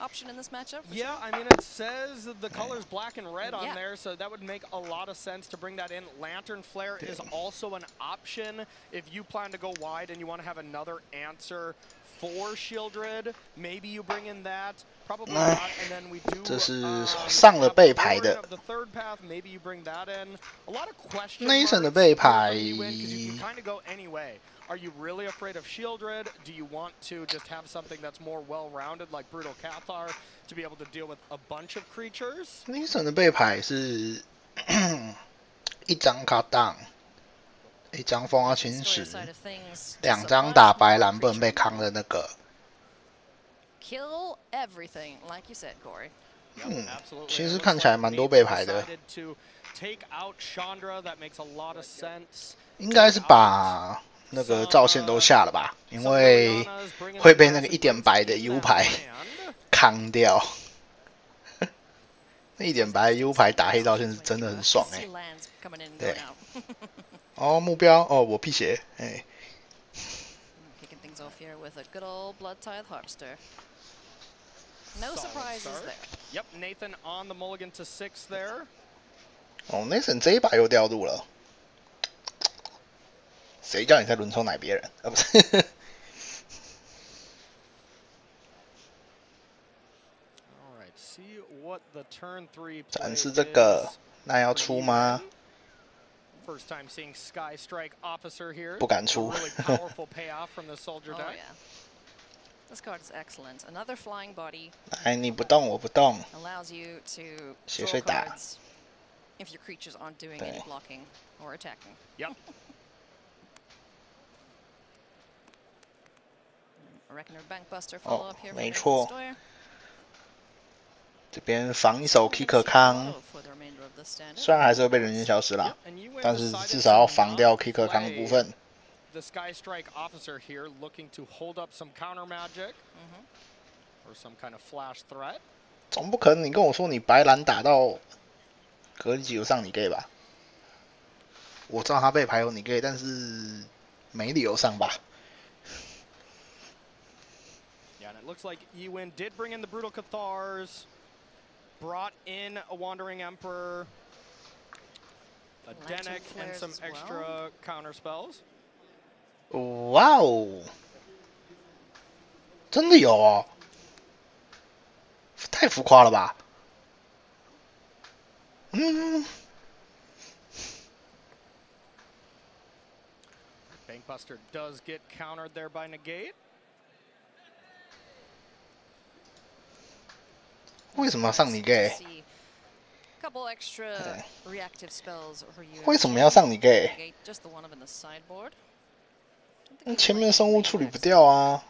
option in this matchup. Yeah, sure. I mean, it says the colors black and red on there, so that would make a lot of sense to bring that in. Lantern Flare is also an option if you plan to go wide and you want to have another answer for Shieldred. Maybe you bring in that. Probably not, and then we do. 这是上了背牌的。 The third path, maybe you bring that in. A lot of questions. Nathan 的背牌。 You can kind of go any way. Are you really afraid of Shieldred? Do you want to just have something that's more well-rounded, like Brutal Cathar, to be able to deal with a bunch of creatures? Nathan 的背牌是一张卡档，一张风花侵蚀，2张打白蓝不能被扛的那个。 Kill everything, like you said, Corey. 其实看起来蛮多背牌的。 应该是把那个照线都下了吧，因为会被那个1点白的 U 牌扛掉。那1点白 U 牌打黑照线是真的很爽哎。对。哦，目标哦，我辟邪哎。Kicking things off here with a good old Blood Tithe Harpster. No surprises there. Yep, Nathan on the mulligan to 6 there. 哦 ，Nathan 这一把又掉路了。谁叫你在轮抽奶别人？啊，不是。展示这个，那要出吗？不敢出。This card is excellent. Another flying body. 哎，你不动，我不动。 Allows you to 血 draw 水打。 cards if your creatures aren't doing any blocking or attacking. Yep. A Reckoner Bankbuster follow up here. 没错。这边防一手 Kicker 康，虽然还是会被人间消失啦，但是至少要防掉 Kicker 康的部分。 The Sky Strike officer here looking to hold up some counter magic or some kind of flash threat. 总不可能你跟我说你白蓝打到隔离级有上你 gay 吧？我知道他被牌有你 gay， 但是没理由上吧？ Yeah, and it looks like Yi-Win did bring in the Brutal Cathars, brought in a Wandering Emperor, a Denic, and some extra counter spells. 哇哦，真的有哦，太浮夸了吧？嗯。Bankbuster does get countered there by Negate. 为什么要上你 gay？ Couple extra reactive spells for you. 为什么要上你 gay？ Just the one up in the sideboard. 前面的生物处理不掉啊。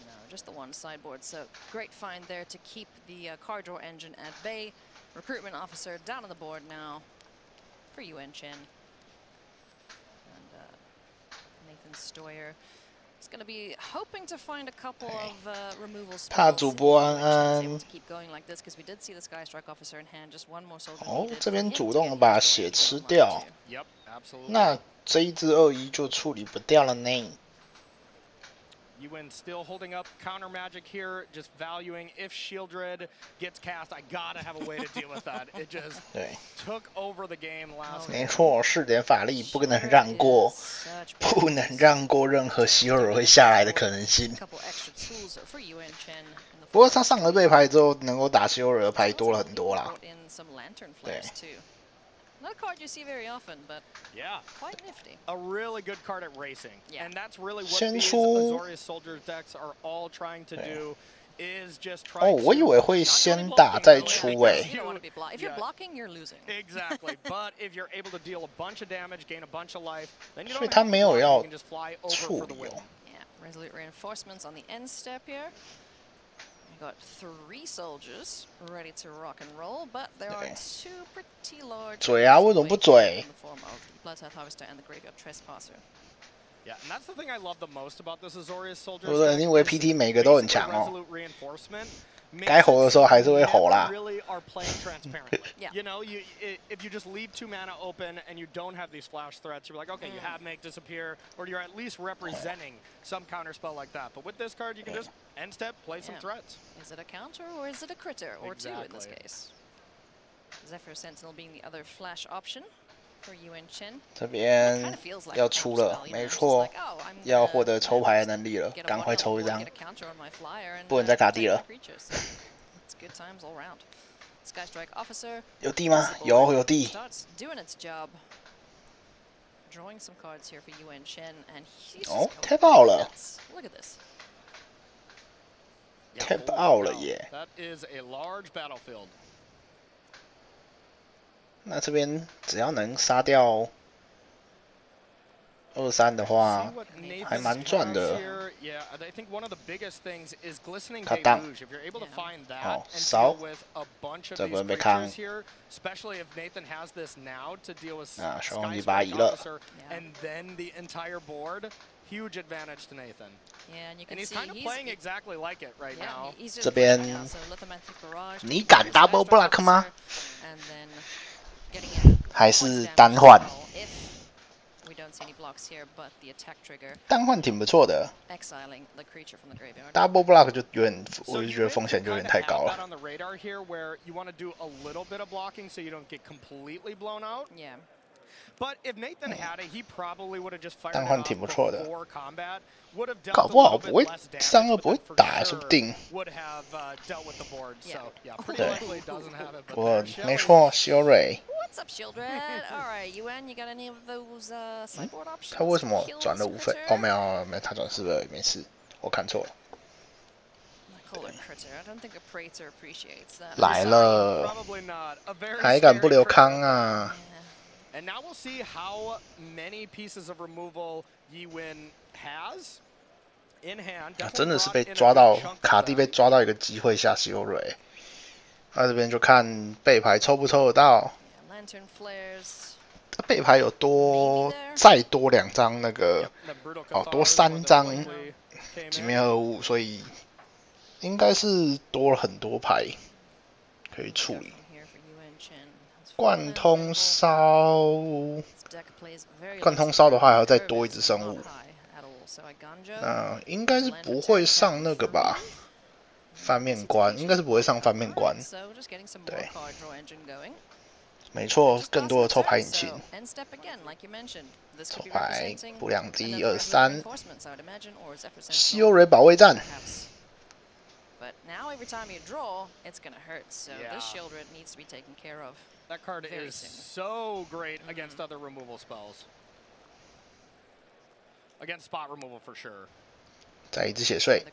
No, just the one sideboard. So great find there to keep the card draw engine at bay. Recruitment officer down on the board now for Yuan Chen. And Nathan Stoyer is going to be hoping to find a couple of removal spells. 怕主播安安。 To keep going like this because we did see the Sky Strike officer in hand. Just one more soldier. 哦，这边主动的把血吃掉。Yep, absolutely. 那这一只2-1就处理不掉了呢。 Yuan still holding up counter magic here, just valuing if Shieldred gets cast, I gotta have a way to deal with that. It just took over the game last. 没错，试点法力不能让过，不能让过任何希尔会下来的可能性。不过他上了背牌之后，能够打希尔的牌多了很多啦。对。 Not a card you see very often, but quite nifty. A really good card at racing, and that's really what 先 these 出 Azorius Soldiers decks are all trying to do. Is just 哦， trying 我以为会先打再出诶。 You don't want to be blocked. If you're blocking, you're losing. Exactly, but if you're able to deal a bunch of damage, gain a bunch of life, then you 所以 don't 他 have 没 to 有 block, 要 you can just fly over 处 for the 理 win. 哦。 Yeah, resolute reinforcements on the end step here. We got 3 soldiers ready to rock and roll, but there are 2 pretty large. 嘴啊，为什么不嘴？ In the form of the Bloodtithe Harvester and the Graveyard Trespasser. Yeah, and that's the thing I love the most about this Azorius Soldiers. 对不对？你以为 PT 每个都很强哦？ Resolute reinforcement. 该吼的时候还是会吼啦。 Really are playing transparently. You know, if you just leave 2 mana open and you don't have these flash threats, you're like, okay, you have make disappear, or you're at least representing some counter spell like that. But with this card, you can just end step, play some threats. Is it a counter or is it a critter or 2 in this case? Zephyr Sentinel being the other flash option for Yuan Chen. 这边要出了，没错，要获得抽牌的能力了，赶快抽一张，不能再卡地了。有地吗？有地。 哦 ，tap out 了 ，tap out 了耶。 That is a large battlefield. 那这边只要能杀掉23的话，还蛮赚的。他当，好烧，这不能被扛。啊，小攻击把他移了。 Huge advantage to Nathan. And he's kind of playing exactly like it right now. 这边你敢 double block 吗？还是单换？单换挺不错的。double block 就有点，我就觉得风险就有点太高了。 But if Nathan had it, he probably would have just fired 单换挺不错的， combat. Would have dealt 搞不好不会3-2不会打，说不定。 Would have dealt with the board. So yeah, pretty likely doesn't have it. 不过没错，修蕊。 What's up, Shieldred? All right, Yuan, you got any of those sideboard options? 他为什么转了5费？哦，没有，他转4费，没事，我看错了。 来了，还敢不留康啊？ And now we'll see how many pieces of removal Yiwen has in hand. 真的是被抓到卡地，被抓到一个机会下修蕊。那这边就看背牌抽不抽得到。他背牌有再多2张那个，哦，多3张极面25，所以应该是多了很多牌可以处理。 贯通烧，贯通烧的话还要再多一只生物，应该是不会上那个吧？翻面关应该是不会上翻面关，对，没错，更多的抽牌引擎，抽牌补2滴2-3，西欧蕊保卫战。 But now every time you draw, it's going to hurt. So this Shieldred needs to be taken care of. That card is so great against other removal spells. Against spot removal for sure. 再一只血税。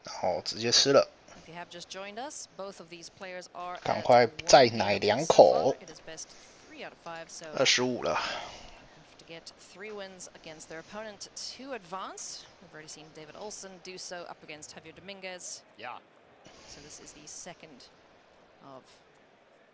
然后直接吃了。 If you have just joined us, both of these players are 赶快再奶2口。 It is best 3 out of 5, so 25了。 have to get 3 wins against their opponent to advance. We've already seen David Olsen do so up against Javier Dominguez. Yeah. So this is the second of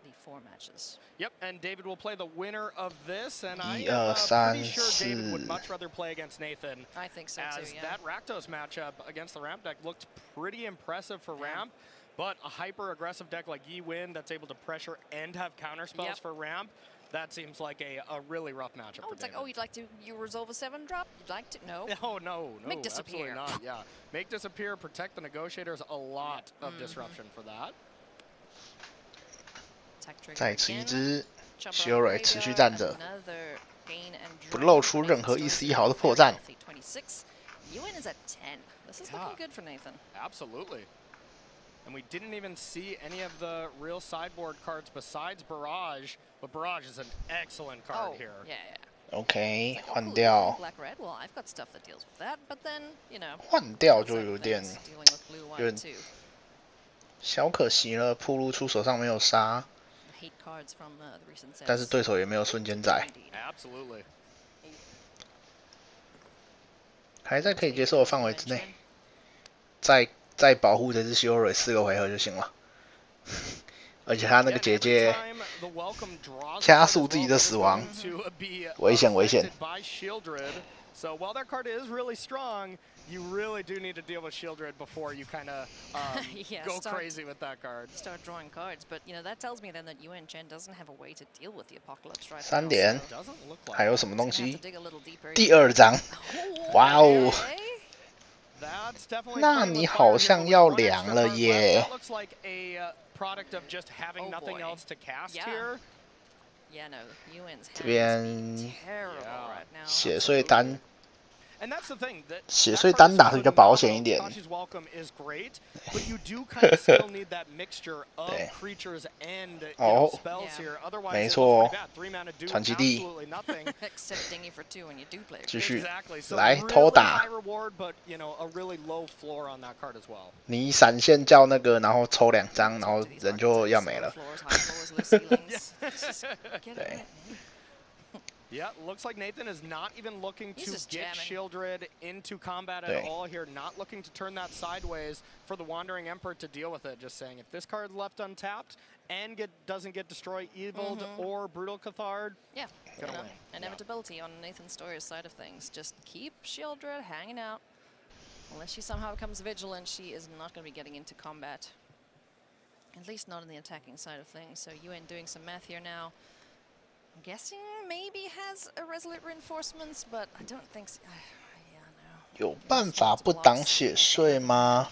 the 4 matches. Yep, and David will play the winner of this, and I'm 1、2、pretty sure 3、David would 4。 much rather play against Nathan. I think so as too, yeah. that Rakdos matchup against the Ramp deck looked pretty impressive for Ramp, but a hyper-aggressive deck like Yi Win that's able to pressure and have counter spells for Ramp, that seems like a really rough matchup for It's David. like, oh, you'd like to resolve a 7-drop? You'd like to? No. Oh, no, Make disappear. absolutely not, yeah. Make disappear, protect the negotiators, a lot of disruption for that. 再吃一只 Shiori 持续站着，不露出任何一丝一毫的破绽。 Ewan is at 10. This is looking good for Nathan. Absolutely. And we didn't even see any of the real sideboard cards besides Barrage, but Barrage is an excellent card here. Yeah. OK， 换掉。 Black red. Well, I've got stuff that deals with that, but then you know. 换掉就有点小可惜了，铺路出手上没有杀。 但是对手也没有瞬间宰，还在可以接受的范围之内。再保护这只希欧瑞4个回合就行了。而且他那个结界加速自己的死亡，危险危险。 So while that card is really strong, you really do need to deal with Shieldred before you kind of go crazy with that card. Start drawing cards, but you know that tells me then that Yuan Chen doesn't have a way to deal with the apocalypse right now. 3点，还有什么东西？第2张，哇哦！那你好像要凉了耶。 That looks like a product of just having nothing else to cast here. Yeah, no, Yuan's 这边血碎单，血碎单打是比较保险一点。哦，没错，传奇地，继续来偷打。你闪现叫那个，然后抽2张，然后人就要没了。对。 Yeah, looks like Nathan is not even looking to get Shieldred into combat at all here, not looking to turn that sideways for the Wandering Emperor to deal with it. Just saying, if this card's left untapped and doesn't get Destroy Eviled or Brutal Cathard, gonna win. Inevitability on Nathan Stoyer's side of things. Just keep Shieldred hanging out. Unless she somehow becomes vigilant, she is not going to be getting into combat. At least not on the attacking side of things. So Yuan doing some math here now. I'm guessing maybe has a Resolute Reinforcements, but I don't think so. Yeah, no. 有办法不挡血碎吗？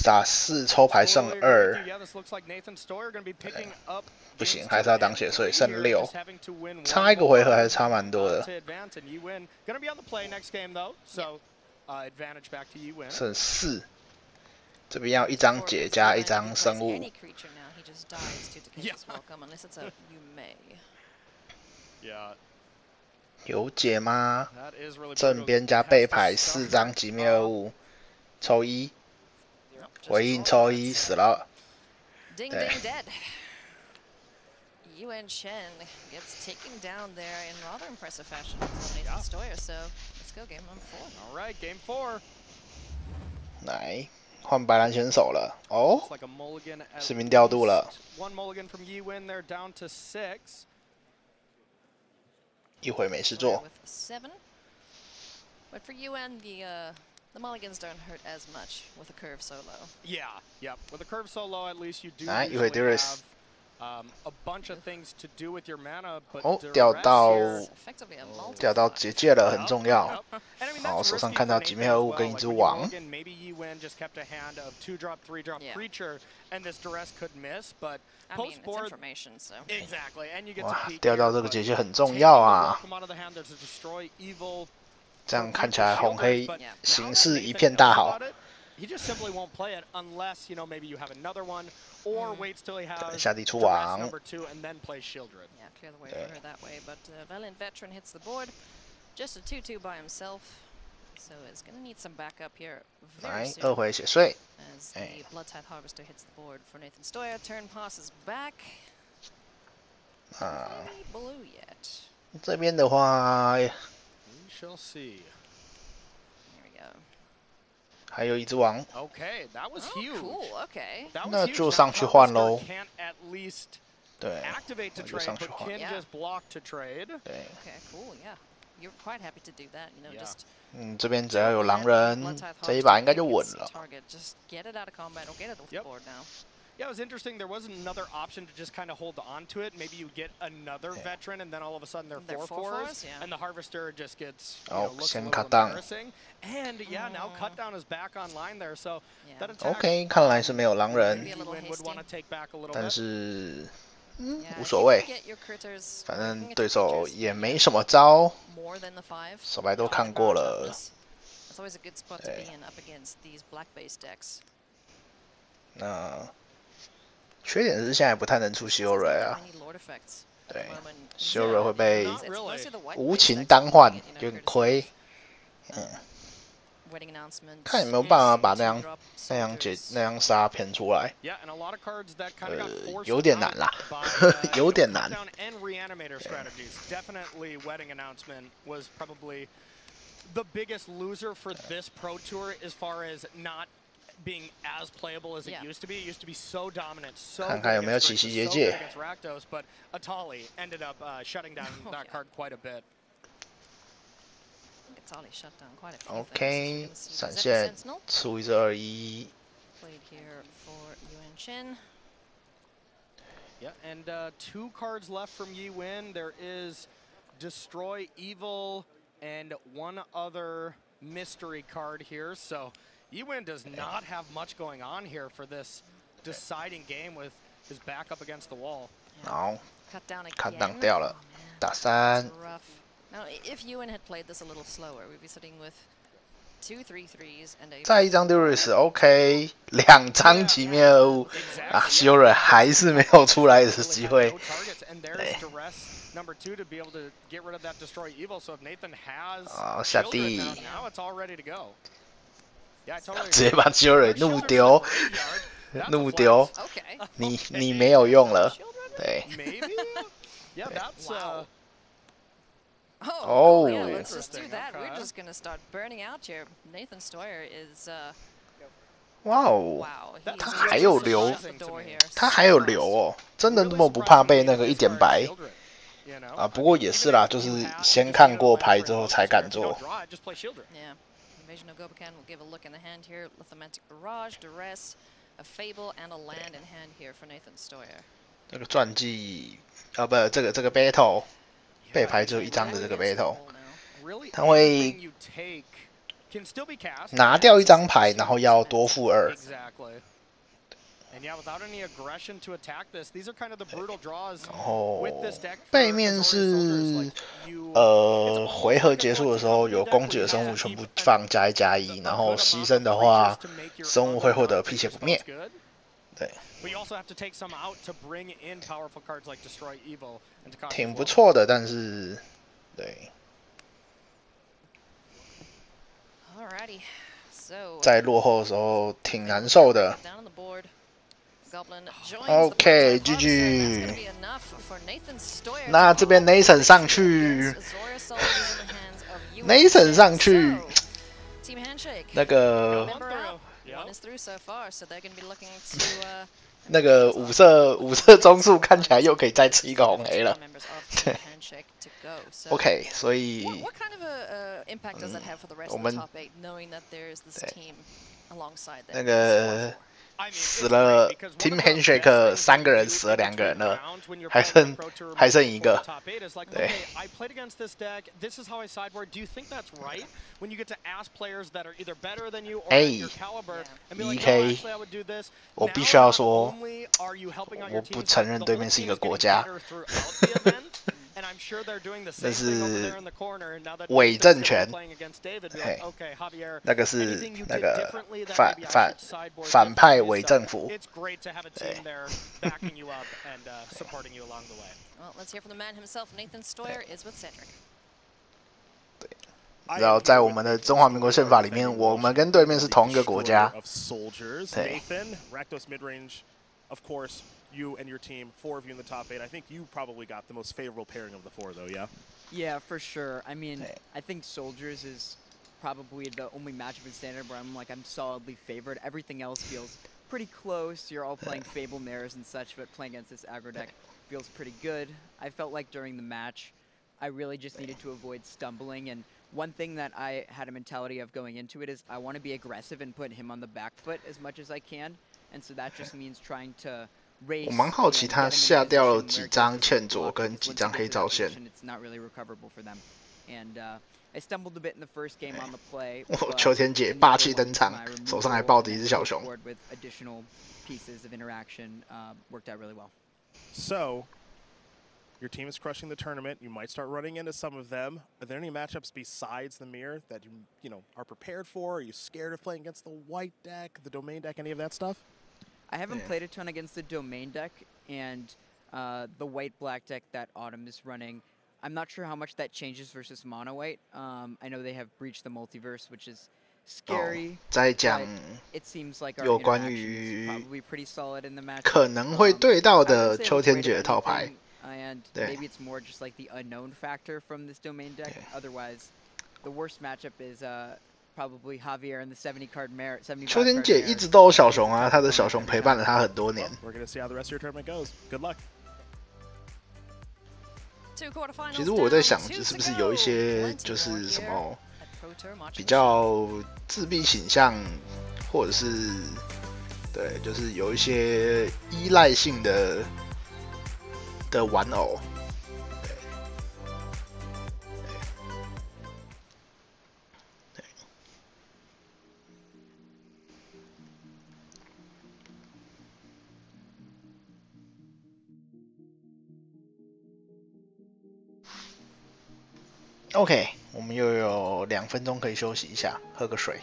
打4抽牌剩2，不行，还是要挡血碎，剩6，差1个回合还是差蛮多的。剩4，这边要1张解加1张生物。 有解吗？正边加背牌4张击灭2物，抽1，回应抽1，死了。对。Yuan Chen gets taken down there in rather impressive fashion from Nathan Stoyer. So let's go game number 4. All right, game 4. 来。 换白蓝选手了哦，士兵调度了。一会没事做。But for Yuan, the mulligans don't hurt as much with a curve solo. Yeah, with a curve solo, at least you do usually have a bunch of things to do with your mana. 哦，掉到结界了，很重要。好，手上看到几面2物跟1只王。 哇，掉到这个结界很重要啊！这样看起来红黑形势一片大好。 He just simply won't play it unless, you know, maybe you have another one, or waits till he has number 2 and then plays Shieldred. Yeah, clear the way for her that way. But Valiant Veteran hits the board. Just a 2/2 by himself. So it's gonna need some backup here 来 very soon. 2回血税， As the Blood-Tide Harvester hits the board for Nathan Stoyer, turn passes back. 啊， Not blue yet. 这边的话 We shall see. Here we go. 还有一只王， Okay, that was huge. Cool. Okay. That was 那 huge. 就 Now 上去换 Harvester 喽。 can't at least 对， activate to 那就 trade, 上去 but 换。 can just block to trade. 对， Okay. Cool. Yeah. You're quite happy to do that. You know, Yeah. just 这边只要有狼人，这一把应该就稳了。 target. Just get it out of combat or get it off the board now. Yeah, it was interesting. There was another option to just kind of hold on to it. Maybe you get another veteran, and then all of a sudden they're 4/4s, yeah. and the Harvester just gets looks a 先 little cut down embarrassing. And yeah, now cut down is back online there, so that attack. OK， 看来是没有狼人， would want to take back a little 但 bit. 是无所谓，反正对手也没什么招， More than the 5. 手牌都看过了。 It's always a good spot to be in up against these black-based decks. 那缺点是现在不太能出希欧瑞啊。 对，希欧瑞会被无情单换，有点亏。看有没有办法把那样杀骗出来。有点难啦，有点难。 The biggest loser for this Pro Tour as far as not being as playable as it used to be. It used to be so dominant, so good against Rakdos, but Atali ended up shutting down that card quite a bit. Atali shut down quite a few OK， 闪现出一只2-1。 Played here for Yuan Chen. Yeah, and 2 cards left from Yi Win. There is Destroy Evil and 1 other mystery card here. So Ewin does not have much going on here for this deciding game with his back up against the wall. 好 ，cut down 掉了，打3。 Now, if Ewan had played this a little slower, we'd be sitting with 2 3/3s and a. 再一张 Durius OK， 2张极灭恶物啊，希欧瑞还是没有出来的机会。对。 Number 2 to be able to get rid of that destroy evil. So if Nathan has 下地 now it's all ready to go. Yeah, totally. 直接把希欧瑞怒丢，怒丢。你没有用了，对。 Maybe. Yeah, that's Oh, yeah, let's just do that. We're just gonna start burning out here. Nathan Stoyer is 哇哦，他还有留，他还有留哦，真的那么不怕被那个1点白？ 啊，不过也是啦，就是先看过牌之后才敢做。Yeah, Invasion of Gobakan will give a look in the hand here. Lithomantic Barrage, Duress, a Fable, and a land in hand here for Nathan Stoyer. 这个传记啊，不，这个 battle 背牌只有1张的这个 battle， 他会拿掉1张牌，然后要多付2。 And yeah, without any aggression to attack this, these are kind of the brutal draws with this deck. 背面是回合结束的时候有攻击的生物全部放+1/+1，然后牺牲的话，生物会获得辟邪不灭。对，挺不错的，但是对，在落后的时候挺难受的。 OK， GG。那这边 Nathan 上去 ，Nathan 上去，那个那个五色中数看起来又可以再吃1个红黑了。OK， 所以我们那个。 死了 Team Handshake 3个人，死了2个人了，还剩1个。对。哎 ，EK， 我必须要说，我不承认对面是一个国家。那是伪政权，那个是那个反派伪政府。对。知道在我们的中华民国宪法里面，我们跟对面是同一个国家。对。Of course, you and your team, 4 of you in the top 8. I think you probably got the most favorable pairing of the 4, though, yeah? Yeah, for sure. I mean, I think Soldiers is probably the only matchup in Standard where I'm solidly favored. Everything else feels pretty close. You're all playing Fable Mares and such, but playing against this aggro deck feels pretty good. I felt like during the match, I really just needed to avoid stumbling. And one thing that I had a mentality of going into it is I want to be aggressive and put him on the back foot as much as I can. And so that just means trying to race. 我蛮好奇他下掉了几张欠左跟几张黑照线。It's not really recoverable for them. And I stumbled a bit in the first game on the play. 秋天姐霸气登场，手上还抱着一只小熊。With additional pieces of interaction worked out really well. So, your team is crushing the tournament. You might start running into some of them. Are there any matchups besides the mirror that you are prepared for? Are you scared of playing against the white deck, the domain deck, any of that stuff? I haven't played a ton against the domain deck and the white-black deck that Autumn is running. I'm not sure how much that changes versus mono white. I know they have breached the multiverse, which is scary. 在讲 it seems like 有 our 关 interaction 于 is probably pretty solid in the match. 可能会对到的秋天姐的套牌。 And maybe it's more just like the unknown factor from this domain deck. Otherwise, the worst matchup is probably Javier and the 70-card Mare. 秋天姐一直都有小熊啊，她的小熊陪伴了她很多年。We're gonna see how the rest of your tournament goes. Good luck. 其实我在想，是不是有一些就是什么比较自闭倾向，或者是对，就是有一些依赖性的玩偶。 OK， 我们又有2分钟可以休息一下，喝个水。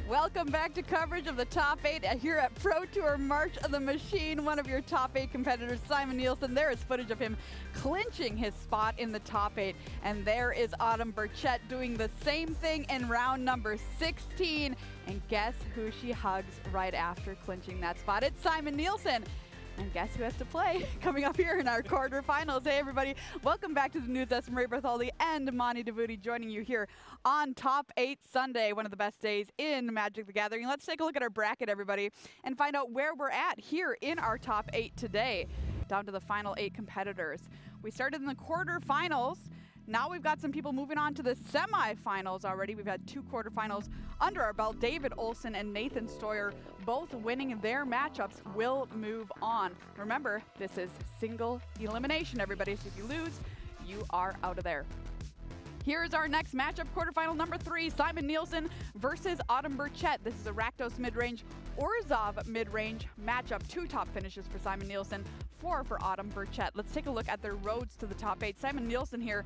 Welcome back to coverage of the top 8 here at Pro Tour March of the Machine. One of your top 8 competitors, Simon Nielsen. There is footage of him clinching his spot in the top 8. And there is Autumn Burchett doing the same thing in round number 16. And guess who she hugs right after clinching that spot? It's Simon Nielsen. And guess who has to play? Coming up here in our quarterfinals. Hey, everybody. Welcome back to the news desk. Marie Bartholdi and Monty DeVuti joining you here on Top 8 Sunday, one of the best days in Magic the Gathering. Let's take a look at our bracket, everybody, and find out where we're at here in our Top 8 today, down to the final 8 competitors. We started in the quarterfinals. Now we've got some people moving on to the semifinals already. We've had 2 quarterfinals under our belt. David Olson and Nathan Stoyer, both winning their matchups, will move on. Remember, this is single elimination, everybody. So if you lose, you are out of there. Here's our next matchup, quarterfinal number 3, Simon Nielsen versus Autumn Burchett. This is a Rakdos mid-range, Orzhov mid-range matchup. 2 top finishes for Simon Nielsen, 4 for Autumn Burchett. Let's take a look at their roads to the top 8. Simon Nielsen here,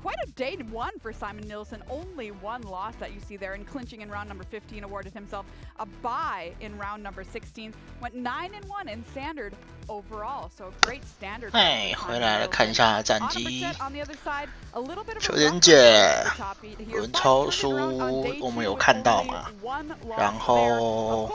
quite a day 1 for Simon Nielsen. Only 1 loss that you see there, and clinching in round number 15, awarded himself a bye in round number 16. Went 9-1 in standard overall, so a great standard. 哎，回来了，看一下战绩。秋田姐轮抽书我们有看到嘛？然后。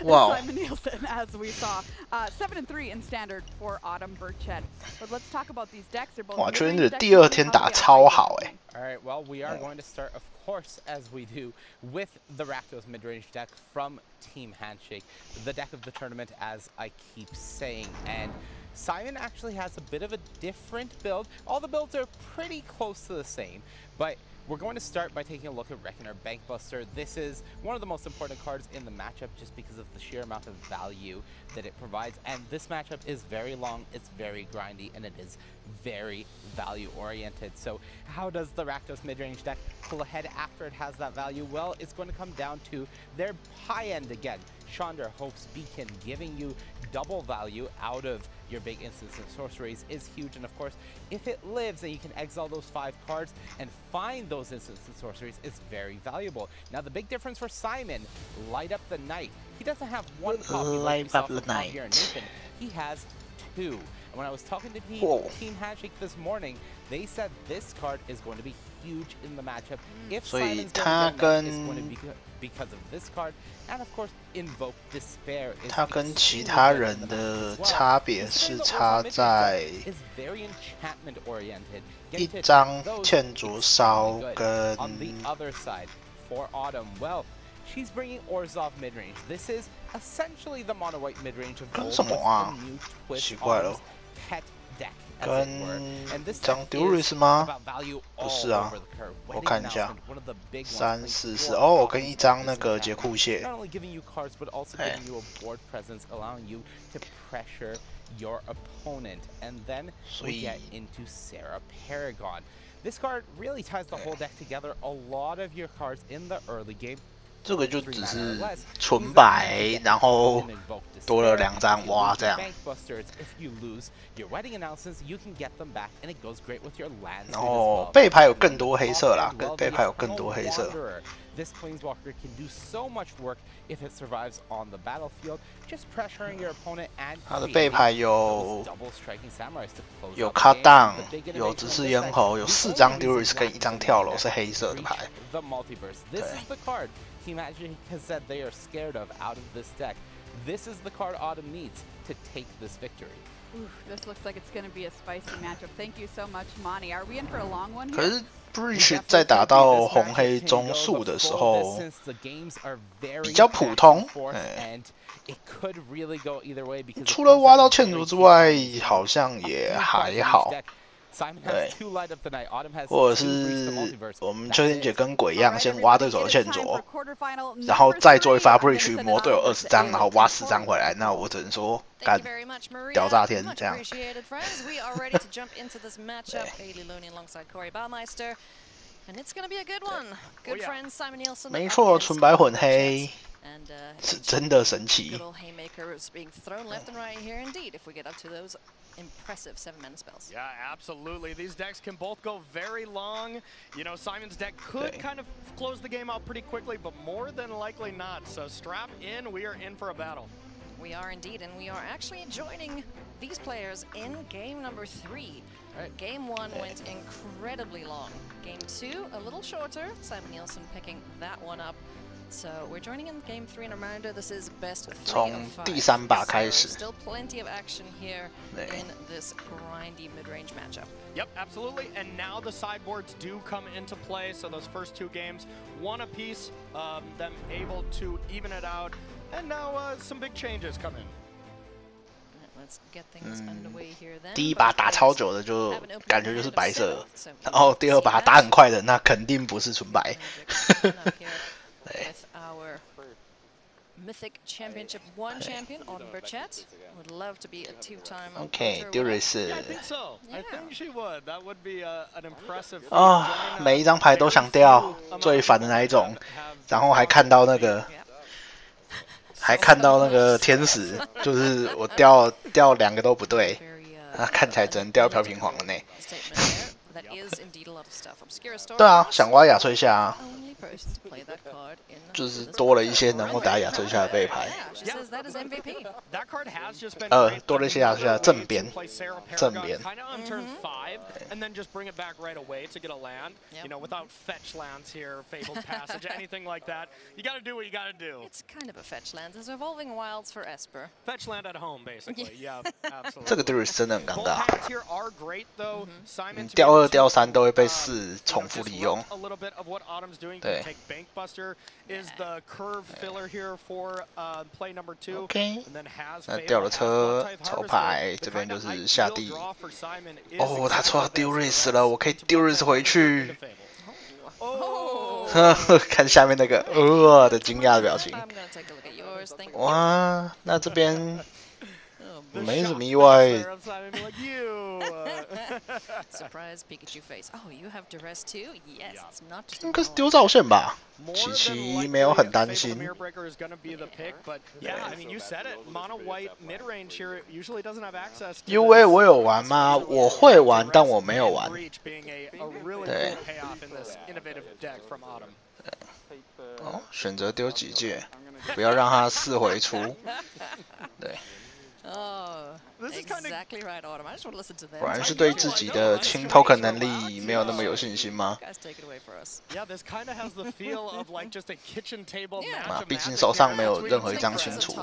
Wow. Simon Nielsen, as we saw, 7-3 in standard for Autumn Burchett. But let's talk about these decks. They're both. 哇，秋田姐第2天打超好哎。All right, well, we are going to start, of course, as we do, with the Rakdos mid-range deck from Team Handshake, the deck of the tournament, as I keep saying. And Simon actually has a bit of a different build. All the builds are pretty close to the same, but we're going to start by taking a look at Reckoner Bankbuster. This is one of the most important cards in the matchup just because of the sheer amount of value that it provides. And this matchup is very long, it's very grindy, and it is very value-oriented. So how does the Rakdos mid-range deck pull ahead after it has that value? Well, it's going to come down to their high end again. Chandra, Hope's Beacon, giving you double value out of your big instants and sorceries is huge. And of course, if it lives and you can exile those 5 cards and find those instants and sorceries, it's very valuable. Now the big difference for Simon, Light Up the Night. He doesn't have 1 copy like we saw from Javier and Nathan. He has 2. And when I was talking to Team Handshake this morning, they said this card is going to be huge in the matchup. If Simon's going to get it's going to be because of this card, and of course, Invoke Despair. 它跟其他人的差别是差在一张建筑烧跟。On the other side, for Autumn, well, she's bringing Orzhov mid-range. This is essentially the mono white mid-range of gold. 什么啊？奇怪了。 pet deck. 跟张丢瑞是吗？不是啊，我看一下，3、4、4哦，跟一张那个杰库蟹。所以 This card really ties the whole deck together. A lot of your cards in the early game. 这个就只是纯白，然后多了2张哇，这样。然后背牌有更多黑色啦，背牌有更多黑色。 This Planeswalker can do so much work if it survives on the battlefield, just pressuring your opponent and 它的背牌有卡档，有直视咽喉，有4张 Duris 跟1张跳楼是黑色的牌。The multiverse. This is the card Team Magic has said they are scared of out of this deck. This is the card Autumn needs to take this victory. Ooh, this looks like it's going to be a spicy matchup. Thank you so much, Monty. Are we in for a long one here? 可是 Breach 在打到红黑中速的时候比较普通，除了挖到欠竹之外，好像也还好。 对，或者是我们秋天姐跟鬼一样，先挖对手的欠卓，然后再做一发 breach 磨队友20张，然后挖4张回来。那我只能说干屌炸天这样。没错，纯白混黑是真的神奇。 Impressive 7-mana spells. Yeah, absolutely. These decks can both go very long. You know, Simon's deck could kind of close the game out pretty quickly, but more than likely not. So strap in, we are in for a battle. We are indeed, and we are actually joining these players in game number 3. Game 1 went incredibly long. Game 2, a little shorter. Simon Nielsen picking that one up. So we're joining in game 3, and reminder, this is best of 3 of 5. 第3把开始 Still plenty of action here in this grindy mid-range matchup. Yep, absolutely. And now the sideboards do come into play. So those first 2 games, 1 apiece, them able to even it out. And now some big changes come in. Let's get things underway here then. 第1把打超久的就感觉就是白色，然后第2把打很快的那肯定不是纯白。With our Mythic Championship 1 champion, Autumn Burchett. Would love to be a 2-time. OK， 丢瑞士。Yeah, I think so. I think she would. That would be an impressive. 啊，每一张牌都想掉，最烦的那一种。然后还看到那个。 还看到那个天使，就是我掉2个都不对，啊，看起来只能掉飘屏黄了呢。对啊，想挖亚翠夏啊，就是多了一些能够打亚翠夏的背牌。多了一些亚翠夏正边，正边。And then just bring it back right away to get a land. You know, without fetch lands here, Fabled Passage, anything like that. You got to do what you got to do. It's kind of a fetch land. There's Evolving Wilds for Esper. Fetch land at home, basically. Yeah, absolutely. 这个 Darius 真的很尴尬。 Here are great though. Simon 掉2、掉3都会被4重复利用。 A little bit of what Autumn's doing. 对。 Take Bankbuster is the curve filler here for play number 2. OK。 And then has 那掉了车，抽牌，这边就是下地。哦，他抽到丢瑞斯了，我可以丢瑞斯回去。看下面那个的惊讶的表情。哇，那这边。 没什么意外。应该是丢照线吧？琪琪没有很担心。UA 我有玩吗？我会玩，但我没有玩。对。哦，选择丢几届，不要让他4回出。对。 Exactly right, Autumn. I just want to listen to them. 果然是对自己的清 token 能力没有那么有信心吗？ Yeah, this kind of has the feel of like just a kitchen table match. 啊，毕竟手上没有任何一张清楚。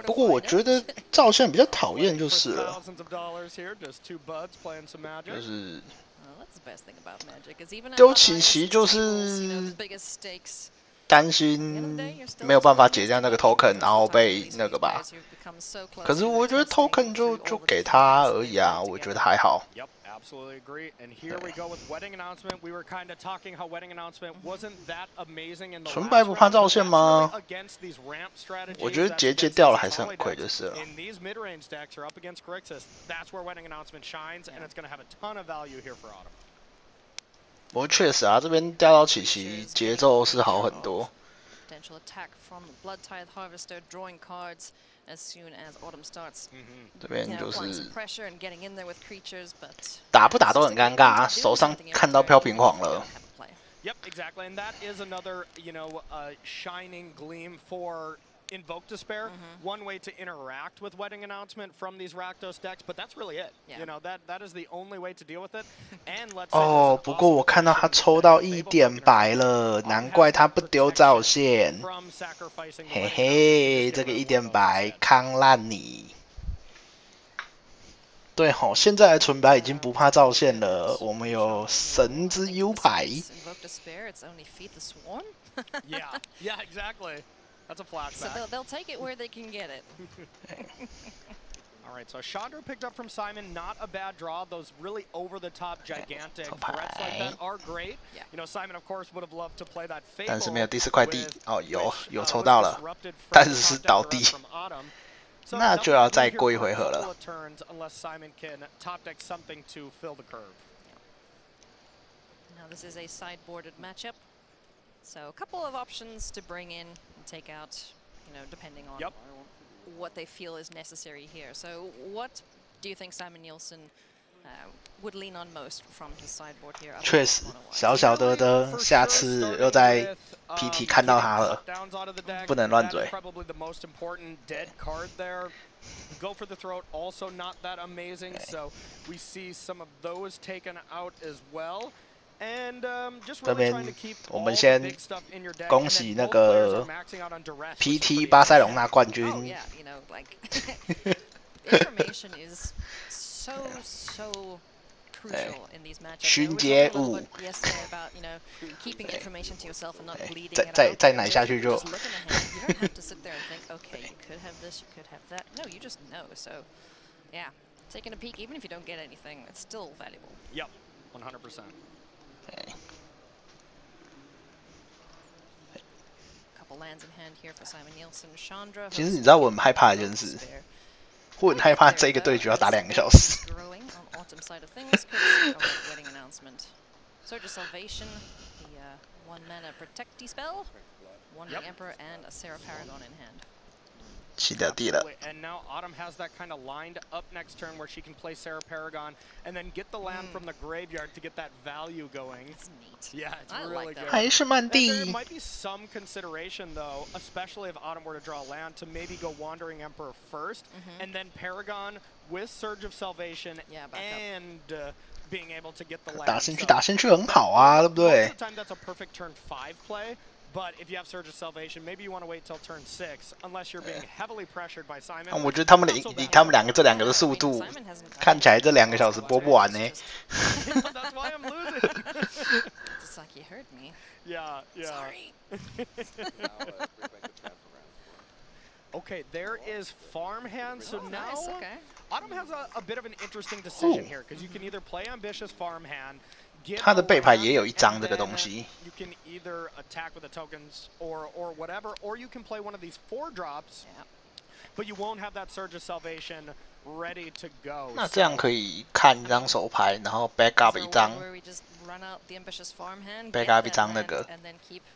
不过我觉得赵线比较讨厌就是了，就是丢琪琪就是。 担心没有办法解掉那个 token， 然后被那个吧。可是我觉得 token 就给他而已啊，我觉得还好。Absolutely agree. And here we go with wedding announcement. We were kind of talking how wedding announcement wasn't that amazing in the 纯白不怕照线吗？我觉得结界掉了还是很亏就是了。In these mid-range decks are up against Grixis. That's where wedding announcement shines, and it's going to have a ton of value here for Autumn. 不过确实啊，这边掉到琪琪节奏是好很多。这边就是打不打都很尴尬，手上看到飘屏黄了。 Yep, exactly, and that is another, you know, shining gleam for Invoke Despair. One way to interact with Wedding Announcement from these Rakdos decks, but that's really it. You know, that is the only way to deal with it. And let's. 哦，不过我看到他抽到1点白了，难怪他不丢照线。嘿嘿，这个1点白康烂你。对吼，现在的纯白已经不怕照线了，我们有神之 U 牌。Yeah, yeah, exactly. That's a flashback. So they'll take it where they can get it. All right, so Chandra picked up from Simon, not a bad draw. Those really over-the-top, gigantic threats like that are great. You know, Simon, of course, would have loved to play that Fable. 但是没有第4块地哦，有抽到了，但是是倒地。那就要再过1回合了。Unless Simon can top deck something to fill the curve. Now this is a sideboarded matchup, so a couple of options to bring in. Take out, you know, depending on what they feel is necessary here. So, what do you think Simon Nielsen would lean on most from his sideboard here? 确实，小小的，下次又在 PT 看到他了，不能乱嘴。 Probably the most important dead card there. Go for the throat, also not that amazing. So we see some of those taken out as well. 这边我们先恭喜那个 PT 巴塞隆纳冠军。勋阶5。再奶下去就。Taking a peek, even if you don't get anything, it's still valuable. Yep, 100%. 其实你知道我很害怕一件事，我很害怕这个对局要打2个小时。Surge of Salvation, the 1-mana Protecty spell, one Emperor and a Sarah Paragon in hand. 起掉地了。 And now Autumn has that kind of lined up next turn where she can play Sarah Paragon and then get the land from the graveyard to get that value going. It's neat. Yeah, it's really good. 还是满地。 There might be some consideration though, especially if Autumn were to draw land, to maybe go Wandering Emperor first, and then Paragon with Surge of Salvation and being able to get the land. 打进去很好啊，对不对？ Most of the time that's a perfect turn 5 play. But if you have Surge of Salvation, maybe you want to wait till turn 6, unless you're being heavily pressured by Simon. 我觉得他们以他们两个这2个的速度，看起来这2个小时播不完呢。That's why I'm losing. It's like you heard me. Yeah, yeah. Sorry. Okay, there is Farmhand. So now nice, okay. Autumn has a bit of an interesting decision here, because you can either play Ambitious Farmhand. 他的背牌也有一张这个东西。 You can either attack with the tokens or whatever, or you can play one of these 4 drops, but you won't have that Surge of Salvation ready to go. 那这样可以看一张手牌，然后 back up 一张 ，back up 一张那个，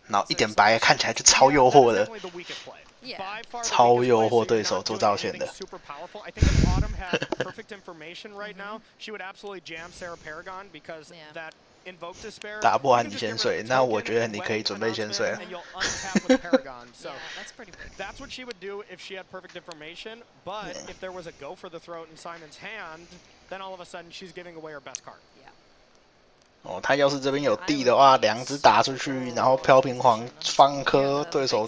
然后一点白看起来就超诱惑的，超诱惑对手做造线的。 Super powerful. I think if Autumn had perfect information right now, she would absolutely jam Sarah Paragon because that invoke despair. 打不完你先睡，那我觉得你可以准备先睡了。 And you'll untap with Paragon. So that's what she would do if she had perfect information. But if there was a go for the throat in Simon's hand, then all of a sudden she's giving away her best card. 哦，他要是这边有地的话，2只打出去，然后飘平黄放颗，对手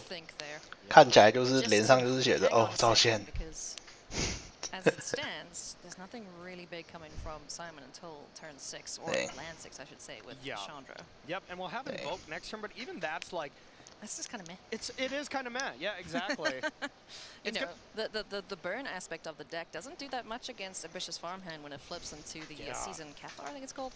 看起来就是脸上就是写着哦造线。 As it stands, there's nothing really big coming from Simon until turn 6, or land 6, I should say, with Chandra. Yep, and we'll have Invoke next turn, but even that's like... That's just kind of meh. It is kind of meh, yeah, exactly. You know, the burn aspect of the deck doesn't do that much against Ambitious Farmhand when it flips into the Seasoned Cathar, I think it's called.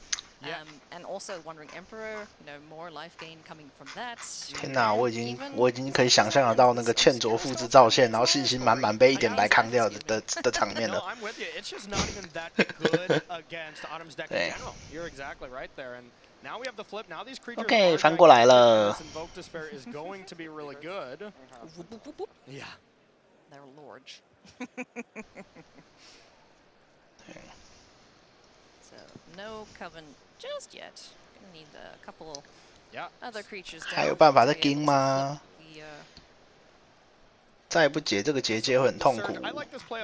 And also Wandering Emperor, you know, more life gain coming from that. 天哪，我已经可以想象得到那个欠卓复制造线，然后信心满满被1点白扛掉的场面了。 No, I'm with you. It's just not even that good against Autumn's deck in general. You're exactly right there. And now we have the flip. Now these creatures. Okay, 翻过来了。 This Invoke Despair is going to be really good. Yeah. They're large. So no Coven just yet. Gonna need a couple other creatures. 还有办法再跟吗？再不解这个结界会很痛苦。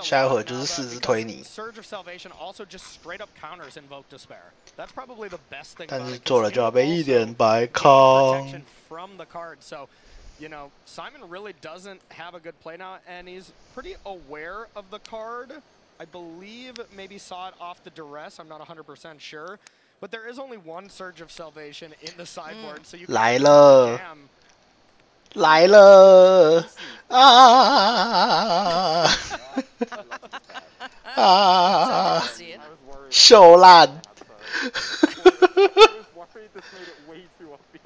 下一回就是4只推你。 Surge of Salvation also just straight up counters Invoke Despair. That's probably the best thing. 但是做了就要被1点白扛。 From the card, so you know Simon really doesn't have a good play now, and he's pretty aware of the card. I believe maybe saw it off the duress. I'm not 100% sure, but there is only 1 Surge of Salvation in the sideboard, so you can 来了。 来了啊！啊！秀烂！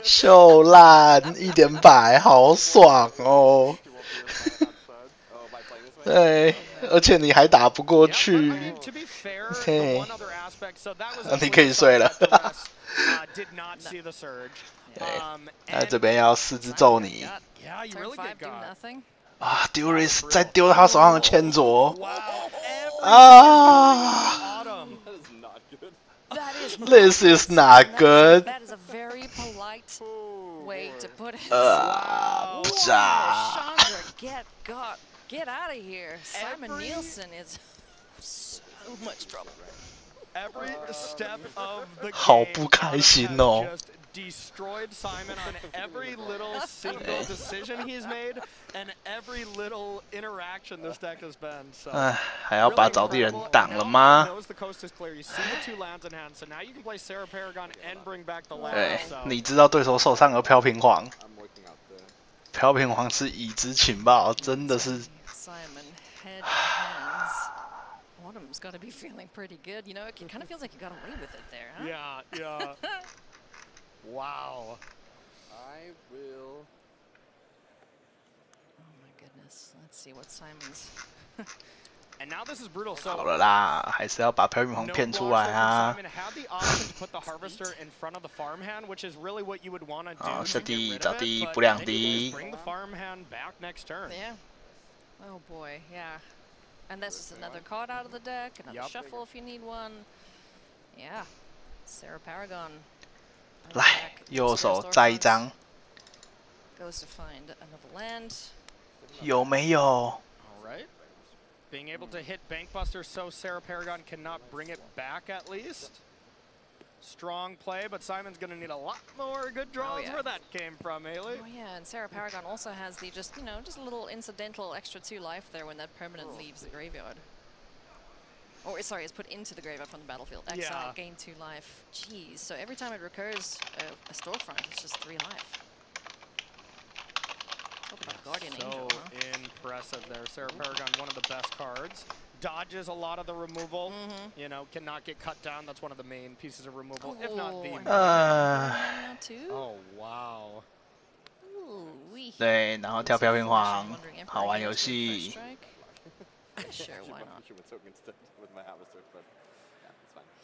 秀烂1点白，好爽哦！对，而且你还打不过去。嘿，你可以睡了。那这边要4只揍你。啊 ，Duris 再丢他手上的千卓。啊 ！This is not good. That is a very polite way to put it. Chandra, get out of here. Simon Nielsen is so much trouble. Every step of the game, 好不开心哦。 destroyed Simon on every little single decision he's made and every little interaction this deck has been. So 还要把早地人挡了吗？ knows the coast is clear. You see the 2 lands in hand, so now you can play Sarah Paragon and bring back the land. 对， So 你知道对手手上有飘平黄，飘平黄是已知情报，真的是。 Simon head hands. Autumn's got to be feeling pretty good. You know, it kind of feels like you got away with it there, huh? Yeah, yeah. Wow. I will this. Let's see what Simon's. And now this is brutal. So 好了啦，还是要把漂明红骗出来啊！ Simon had the option to put the harvester in front of the farmhand, which is really what you would want to do. 啊，下 to 地 get 找 rid of 地 it, 不 but 两 then you 地 just bring the farmhand back next turn. Yeah. Oh boy, yeah. And this is another card out of the deck, another shuffle if you need one. Yeah. Sarah Paragon. 来，右手再一张， Goes to find another land. 有没有？ All right. Being able to hit Bankbuster so Sarah Paragon cannot bring it back at least. Strong play, but Simon's going to need a lot more good draws where that came from, Haley. Oh yeah, and Sarah Paragon also has the just a little incidental extra 2 life there when that permanent leaves the graveyard. Or sorry, it's put into the graveyard from the battlefield. Exile, gain 2 life. Jeez, so every time it recurs a storefront, it's just 3 life. Talk about Guardian Angel, huh? Impressive there. Sarah Paragon, one of the best cards. Dodges a lot of the removal. You know, cannot get cut down. That's one of the main pieces of removal, if not the main. Oh, wow. 对，然后跳飘屏黄，好玩游戏。 Sure, why not?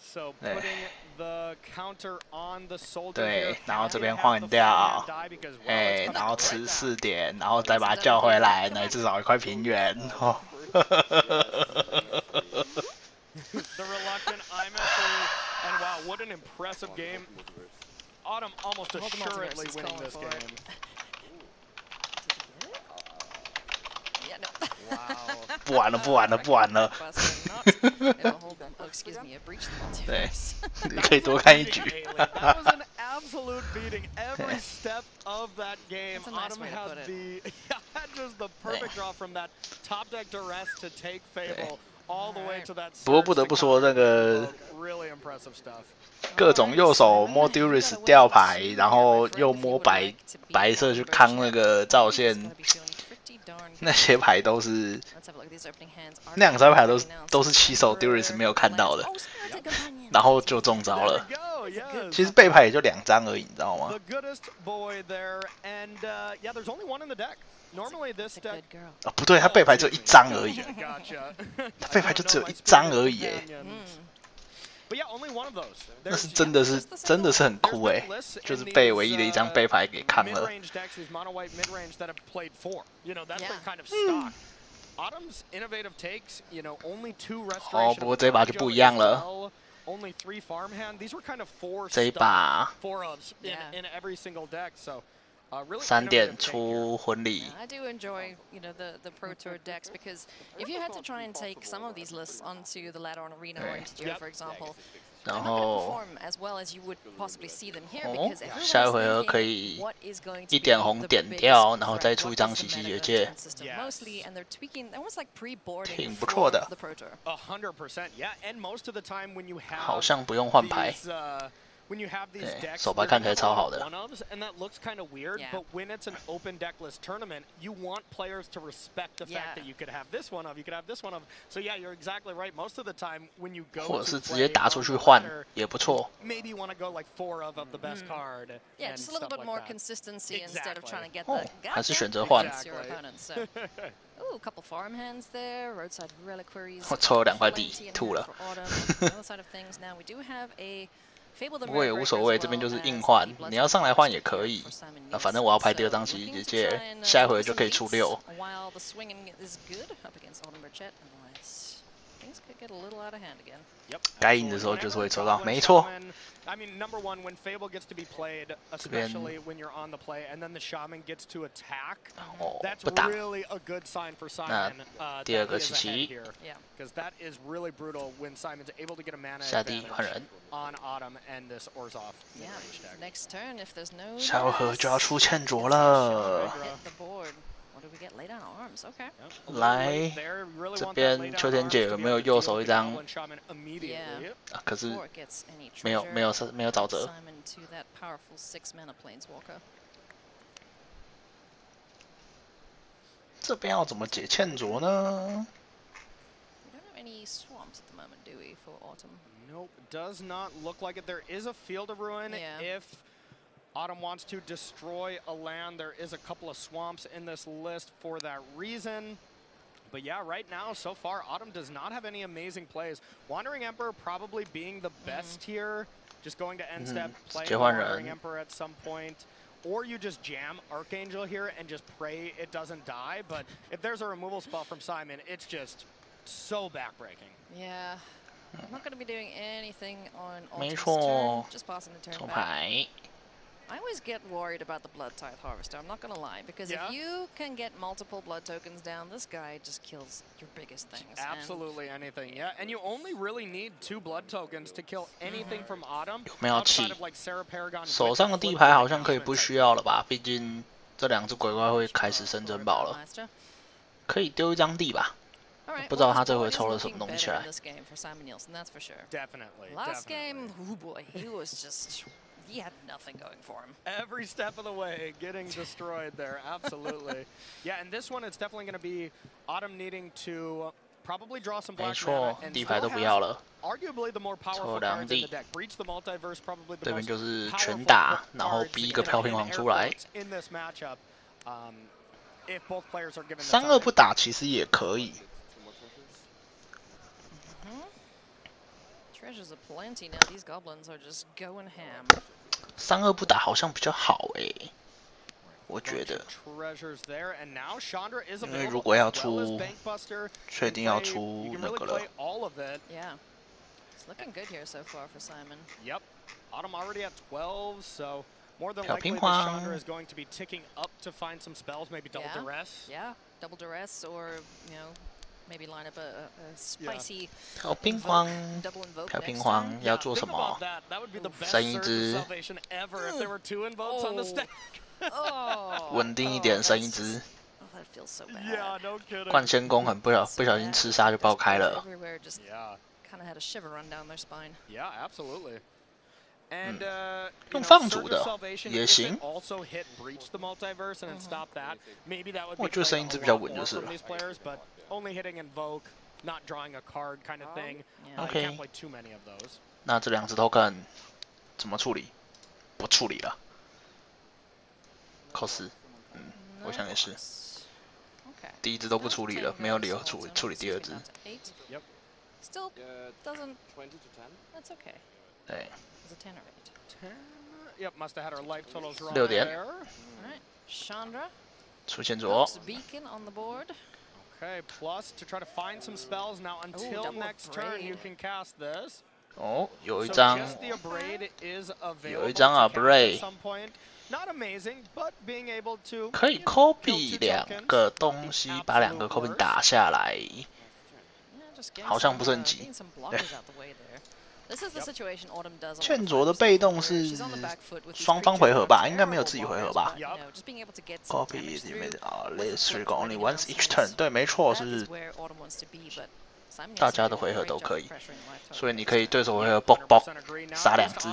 So putting the counter on the soldier. 对，然后这边换掉，哎，然后吃4点，然后再把它叫回来，那至少1块平原哦。The reluctant IMF, and wow, what an impressive game. Autumn almost assuredly winning this game. Wow. 不玩了，不玩了，不玩了。对，你可以多看一局。That was an absolute beating every step of that game. Autumn had just the perfect draw from that top deck duress to take Fable all the way to that. 不过不得不说，那个 really impressive stuff. 各种右手摸 Duris 掉牌，然后又摸白色去扛那个照线。 那些牌都是，那2张牌都是起手 Duris 没有看到的，然后就中招了。其实背牌也就2张而已，你知道吗？啊，不对，他背牌只有1张而已，他背牌就只有1张而已，哎。 那是真的是很酷哎，就是被唯一的1张背牌给扛了。哦，不过这一把就不一样了。这一把3点出婚礼。 I do enjoy, the Pro Tour decks because if you had to try and take some of these lists onto the ladder on Arena or into Geo, for example, 然后，下一回合可以1点红点掉，然后再出1张洗洗结界，挺不错的。好像不用换牌。 对，手牌看起来超好的。And that looks kind of weird, but when it's an open deckless tournament, you want players to respect the fact that you could have this one of, you could have this one of. So yeah, you're exactly right. Most of the time, when you go 或者是直接打出去换也不错。 Maybe you want to go like 4 of the best card. Yeah, just a little bit more consistency instead of trying to get the. 还是选择换。 Ooh, a couple farmhands there, roadside reliquaries. 我抽了2块地，吐了。不过也无所谓，这边就是硬换，你要上来换也可以。那反正我要拍第2张洗洗结界，下一回就可以出6。该赢的时候就是会抽到，没错。 I mean, number one, when Fable gets to be played, especially when you're on the play, and then the Shaman gets to attack, that's really a good sign for Simon. 第2个洗洗， because that is really brutal when Simon's able to get a mana advantage on Autumn and this Orzhov. Yeah. Next turn, if there's no. 下回合就要出欠卓了。 来，这边秋天姐有没有右手1张？啊，可是没有沼泽。这边要怎么解欠卓呢？ Nope, does not look like it. There is a Field of Ruin if Autumn wants to destroy a land. There is a couple of swamps in this list for that reason. But yeah, right now, so far, Autumn does not have any amazing plays. Wandering Emperor probably being the best here. Just going to end step, playing Wandering Emperor at some point. Or you just jam Archangel here and just pray it doesn't die. But if there's a removal spell from Simon, it's just so backbreaking. Yeah. I'm not going to be doing anything on Autumn's turn. Just passing the turn back. I always get worried about the Blood Tithe Harvester, I'm not gonna lie, because if you can get multiple blood tokens down, this guy just kills your biggest things. Absolutely anything, yeah. And you only really need 2 blood tokens to kill anything from Autumn. 有没有气？手上的地牌好像可以不需要了吧？毕竟这2只鬼怪会开始升珍宝了，可以丢一张地吧？不知道他这回抽了什么东西来。Definitely. Last game, oh boy, he was just. He had nothing going for him. Every step of the way, getting destroyed there. Absolutely. Yeah, and this one, it's definitely going to be Autumn needing to probably draw some black mana and still has arguably the more powerful cards in the deck. Breach the Multiverse, probably the most powerful cards in this matchup. If both players are given the time. 3-2不打其实也可以。Treasures aplenty now. These goblins are just going ham. 3-2不打好像比较好我觉得。因为如果要出，确定要出那个了。Yeah, it's looking good here so far for Simon. Yep, Autumn already at 12, so more than likely the Chandra is going to be ticking up to find some spells, maybe double duress. Yeah, double duress, or you know. Maybe line up a spicy 调冰荒，调冰荒要做什么？升一只，稳定一点，升一只。灌仙宫很不小心吃杀就爆开了。用放逐的也行。我觉得升一只比较稳就是了。Only hitting invoke, not drawing a card kind of thing. OK. Can't play too many of those. 那这2只 token 怎么处理？不处理了。cos， 我想也是。第1只都不处理了，没有理由处理第2只。Yep. Still doesn't. That's okay. 对。It's a 10 or 8. 10. Yep, must have had our life totals wrong 6点。 All right, Chandra. 出现左。Beacon on the board. Okay, plus to try to find some spells now until next turn you can cast this. 哦，有一张。有一张Abrade。Not amazing, but being able to 可以 copy 2个东西，把2个 copy 打下来。好像不是很急。劝卓的被动是双方回合吧，应该没有自己回合吧 ？Copy is let's trigger only once each turn。对，没错，是大家的回合都可以，所以你可以对手回合爆杀2只。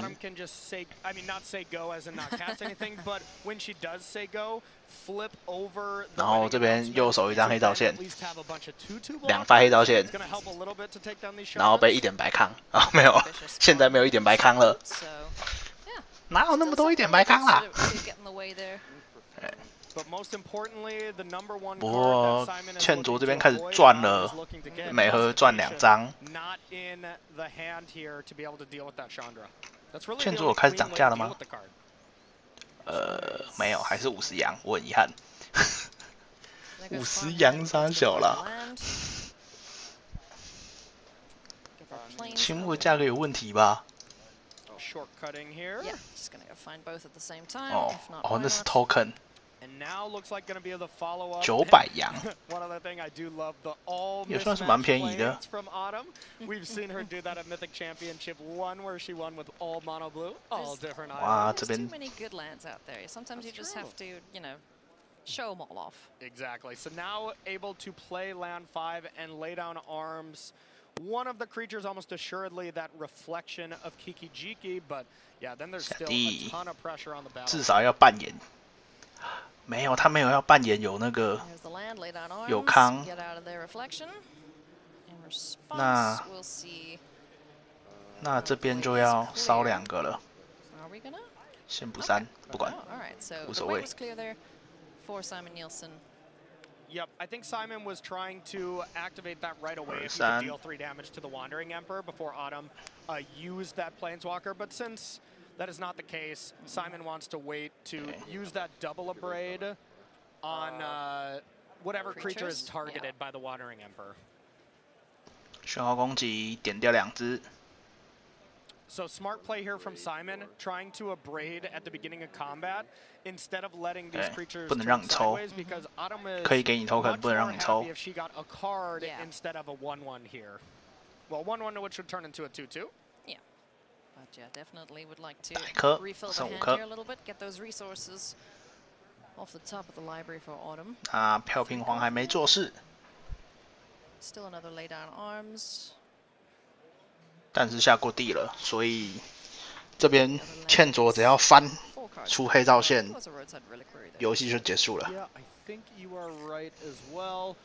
然后这边右手一张黑道线，2发黑道线，然后被1点白康啊，没有，现在没有1点白康了，哪有那么多1点白康啦？不过劝卓这边开始赚了，每盒赚2张。劝卓有开始涨价了吗？没有，还是50阳，我很遗憾。50阳杀小了，青木价格有问题吧？哦，那是 token。900阳，也算是蛮便宜的。哇，这边。Show them all off. Exactly. So now able to play land 5 and lay down arms. One of the creatures almost assuredly that reflection of Kiki Jiki, but yeah, then there's still a ton of pressure on the battle. 至少要扮演。没有，他没有要扮演有那个有康。那这边就要烧2个了。先不删，不管， Alright, so 无 the 所 way 谓。 was clear there for Simon Nielsen. Yep, I think Simon was trying to activate that right away if he could deal 3 damage to the Wandering Emperor before Autumn used that Planeswalker, but since that is not the case, Simon wants to wait to use that double abrade on whatever creature is targeted by the Wandering Emperor. 讯号攻击点掉2只。 So smart play here from Simon, trying to abrade at the beginning of combat instead of letting these creatures turn sideways because Autumn is much more happy if she got a card instead of a 1/1 here. Well, 1/1 which would turn into a 2/2. Yeah, but yeah, definitely would like to refill the hand here a little bit, get those resources off the top of the library for Autumn. 啊，飘屏皇还没做事。 Still another lay down arms. 但是下过地了，所以这边欠卓只要翻出黑照线，游戏就结束了。 Yeah, I think you are right as well.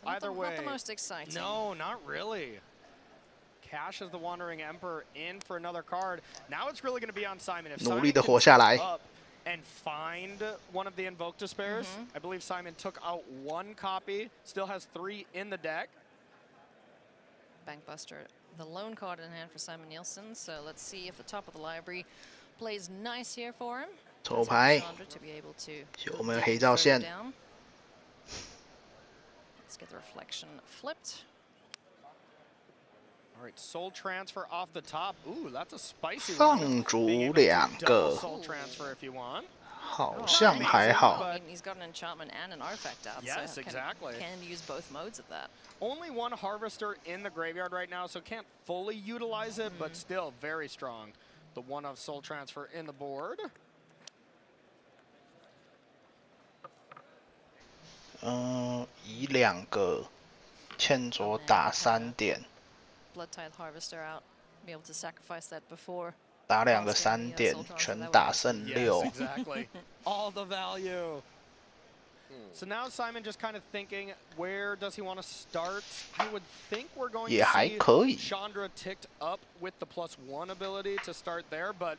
Either way, not the most exciting. No, not really. Cash as the Wandering Emperor in for another card. Now it's really going to be on Simon. If Simon can up and find one of the Invoked Despairs, I believe Simon took out 1 copy, still has 3 in the deck. Bankbuster, the lone card in hand for Simon Nielsen. So let's see if the top of the library plays nice here for him. 抽牌 to be able to 有没有黑照线？ Let's get the reflection flipped. All right, Soul Transfer off the top. Ooh, that's a spicy 放逐2个， Soul Transfer if you want. 好像还好。 He's got an enchantment and an artifact out, yes, so exactly. Can use both modes of that. Only 1 Harvester in the graveyard right now, so can't fully utilize it, but still very strong. The 1 of Soul Transfer in the board. 移2个，欠卓打3点。 Blood Tithe Harvester out, be able to sacrifice that before. 打2个3点，全打剩6。 Yes, exactly. All the value. So now Simon just kind of thinking, where does he want to start? I would think we're going to see Chandra ticked up with the +1 ability to start there, but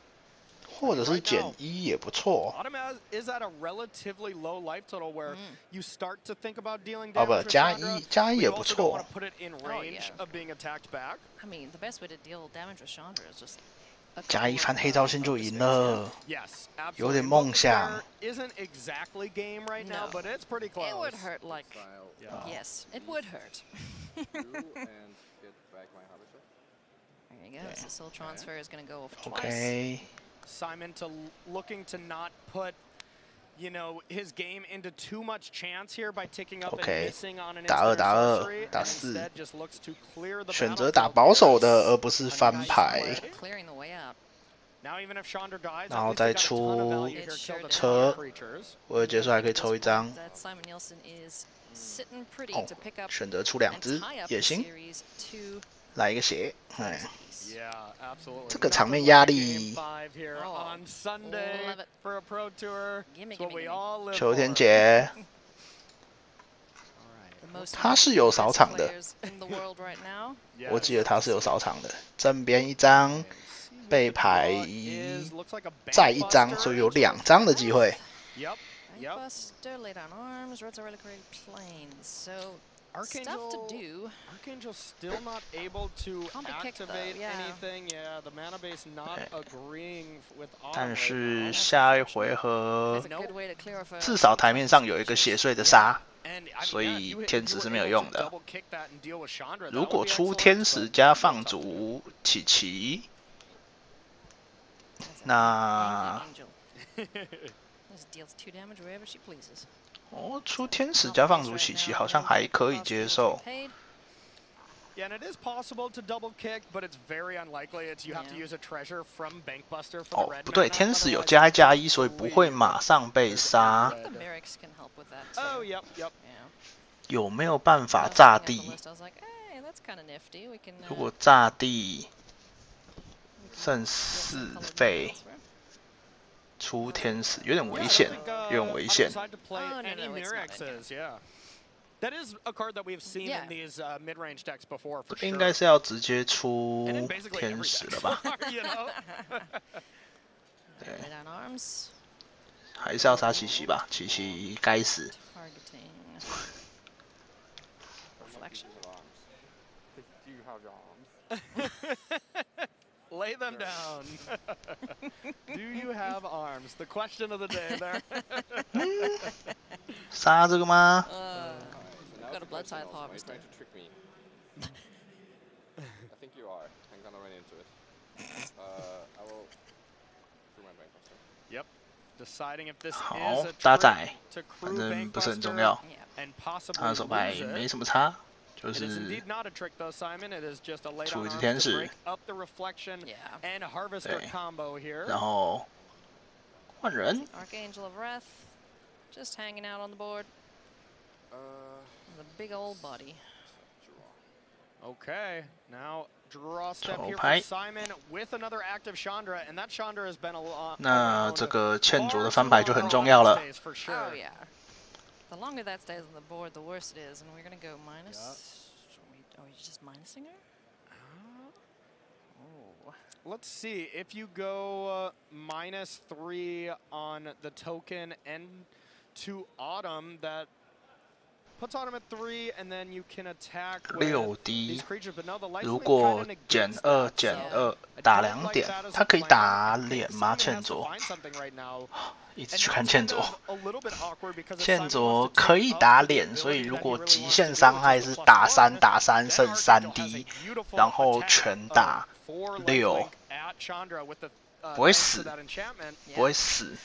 或者是减1也不错。 Autumn is at a relatively low life total where you start to think about dealing 哦 damage 不， with 加 Chandra, 1加1 but 也 you 不 also don't 错 want。to put it in range of being attacked back. I mean, the best way to deal damage with Chandra is just 加1翻黑照线就赢了， Yes, 有点梦想。 Isn't exactly game right now, but it's pretty close. It would hurt like, yes, it would hurt. There you go. So Soul Transfer is going to go off twice. Okay. Simon looking to not put, you know, his game into too much chance here by ticking up and missing on an instant sorcery, and instead just looks to clear the 选择打保守的，而不是翻牌。 Clearing the way out. Now even if Chandra dies, 然后再出车，我的结束还可以抽1张。 Simon Nielsen is sitting pretty 哦 to pick up 选择出2只也行，来一个血，哎。 Yeah, absolutely. 这个场面压力。 On Sunday for a pro tour. What we all live 秋天节， 他是有扫场的，我记得他是有扫场的。正边1张，背牌再1张，所以有2张的机会。 Buster, lay down arms, Roads are Reliquary Plains. So stuff to do. Archangel still not able to activate anything. Yeah, the mana base not agreeing with all. 但是下一回合至少台面上有一个血碎的杀，所以天使是没有用的。如果出天使加放逐琪琪，那哦，出天使加放逐琪琪好像还可以接受。 Yeah, and it is possible to double kick, but it's very unlikely. It's you have to use a treasure from Bankbuster for the red. 不对，天使有加1加1，所以不会马上被杀。 Oh, yep. 有没有办法炸地？如果炸地剩4费，出天使有点危险，有点危险。 That is a card that we've seen in these mid-range decks before. 应该是要直接出天使了吧？对，还是要杀琪琪吧，琪琪该死。Lay them down. Do you have arms? The question of the day there. 杀这个吗？ Got a blood tithe harvester. I think you are. I'm gonna run into it. I will through my bank buster. Yep. Deciding if this 好 is a 搭 trick 载， to 反 crew 正不是很 bankbuster 重要。 and possibly 他的手牌 lose 没 it. 什么差，就 It is 是 indeed not a trick though, Simon. It is just a lay 出 down 一只 arms 天 to 使 break up the reflection and harvester 对 combo here. 然后换人。 Archangel of Wrath, just hanging out on the board. The big old body. Okay, now draw step here 手牌 for Simon with another active Chandra, and that Chandra has been a lot. 那这个欠卓的翻牌就很重要了。 For sure. Oh yeah. The longer that stays on the board, the worse it is, and we're gonna go minus. Are we just minusing her? Oh. Let's see if you go -3 on the token and to Autumn, that puts Autumn at 3, and then you can attack with 6 these 滴， creatures. But no, the life 如 link 果 kinda 减 negates 2 that, 减 so 2打 I don't 2 like 点 that as，a 他可以 plan. 打 I think 脸吗？ Simon 欠 has to 卓 find something right now. 一直 And 去 now 看 it's 欠 kind 卓 of。a little bit awkward because if 欠 Simon 卓 wants to 可以 take 打 up the 脸，所以 ability 如 that 果 he really 极 wants 限 to 伤 do, 害 which 是 is 打 +1, 3打3 then 剩 Archangel 3 has a 滴， beautiful 然后 attack 全 of 打 4 life 6， link at Chandra with the 不会 thanks to 死 that enchantment. 不会死。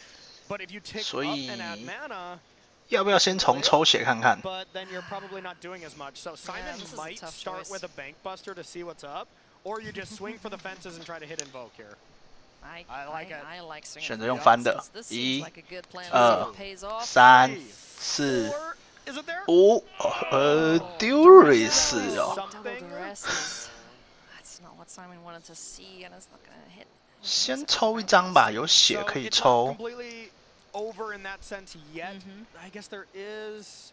But if you tick 所 up 以 and add mana, 要不要先从抽血看看？ but then you're probably not doing as much. So Simon this is a might tough start choice. with a bank buster to see what's up, or you just swing for the fences and try to hit invoke here. I like it. I like swinging 选择 for 用 the 翻的 fences. This seems ，1、 like a good plan. 2、 It pays off. 3、4、Is it there? 5，Duris 哦， Double duress is- That's not what Simon wanted to see, and it's not gonna hit. 先抽一张吧，有血 So 可以 it's not 抽。 completely over in that sense yet. I guess there's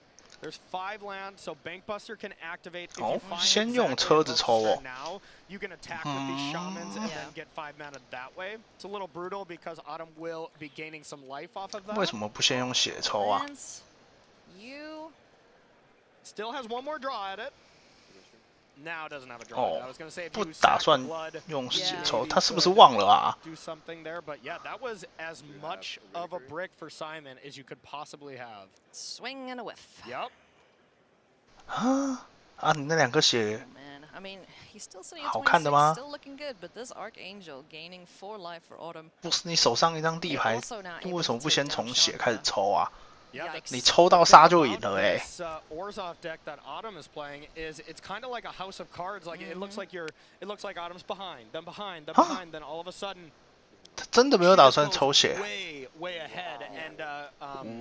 5 lands, so Bank Buster can activate if 哦 you find 先用 exactly 车子 invoke 抽 start 哦。 now. You can attack with these shamans and then get 5 mana that way. It's a little brutal because Autumn will be gaining some life off of that. 为什么不先用血抽啊？ Lands, you Still has 1 more draw at it. Now doesn't have a draw. 哦 I was gonna say if 不 you 打 sack 算 blood, 用血 maybe 抽， you 他是不是 could 忘了啊？ do something there, but yeah, that was as much of a brick for Simon as you could possibly have. swing and a whiff. Yep. 啊，你那2个血 Man, I mean, he's still sitting at 好看的吗 26, still looking good, but this Archangel gaining 4 life for Autumn. 不是你手上一张地牌 Also now，为什么不先从血开始抽啊？ Yeah, 你抽到杀就赢了哎、 This Orzhov deck that Autumn is playing is it's kind of like a house of cards. Like it looks like Autumn's behind, then behind, then behind, then all of a sudden 他真的没有打算抽血。 way ahead and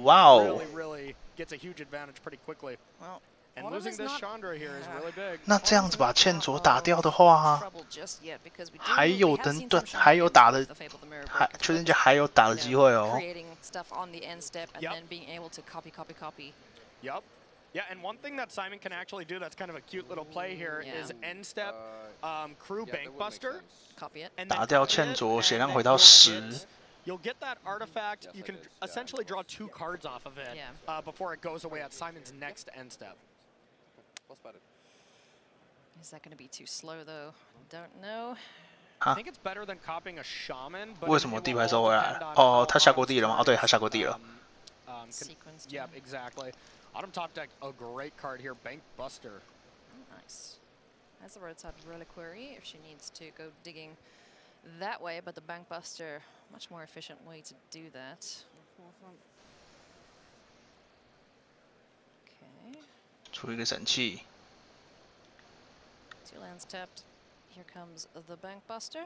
Wow. really gets a huge advantage pretty quickly. Well, and Autumn losing is this not- Chandra here is really big. 那这样子把欠卓打掉的话， trouble just yet because we 还 do- 有 we have 等 seen 对 some 还有 shenanigans 打的 with the Fable the Mirror 还 Break 确定就还有打的机会哦。 creating stuff on the end step and then being able to copy. Yep. Yeah, and one thing that Simon can actually do that's kind of a cute little play here is end step, crew bank buster, copy it, and 打掉欠卓，血量回到10。 You'll get that artifact. You can essentially draw 2 cards off of it before it goes away at Simon's next end step. Is that going to be too slow though? Don't know. I think it's better than copying a shaman. But 为什么地牌收回来了？哦，他下过地了吗？哦，对，他下过地了。 Yeah, exactly. Autumn top deck, a great card here, Bank Buster. Nice. Has the roadside reliquary if she needs to go digging that way, but the Bank Buster, much more efficient way to do that. Okay. 出一个神器。 2 lands tapped. Here comes the Bank Buster.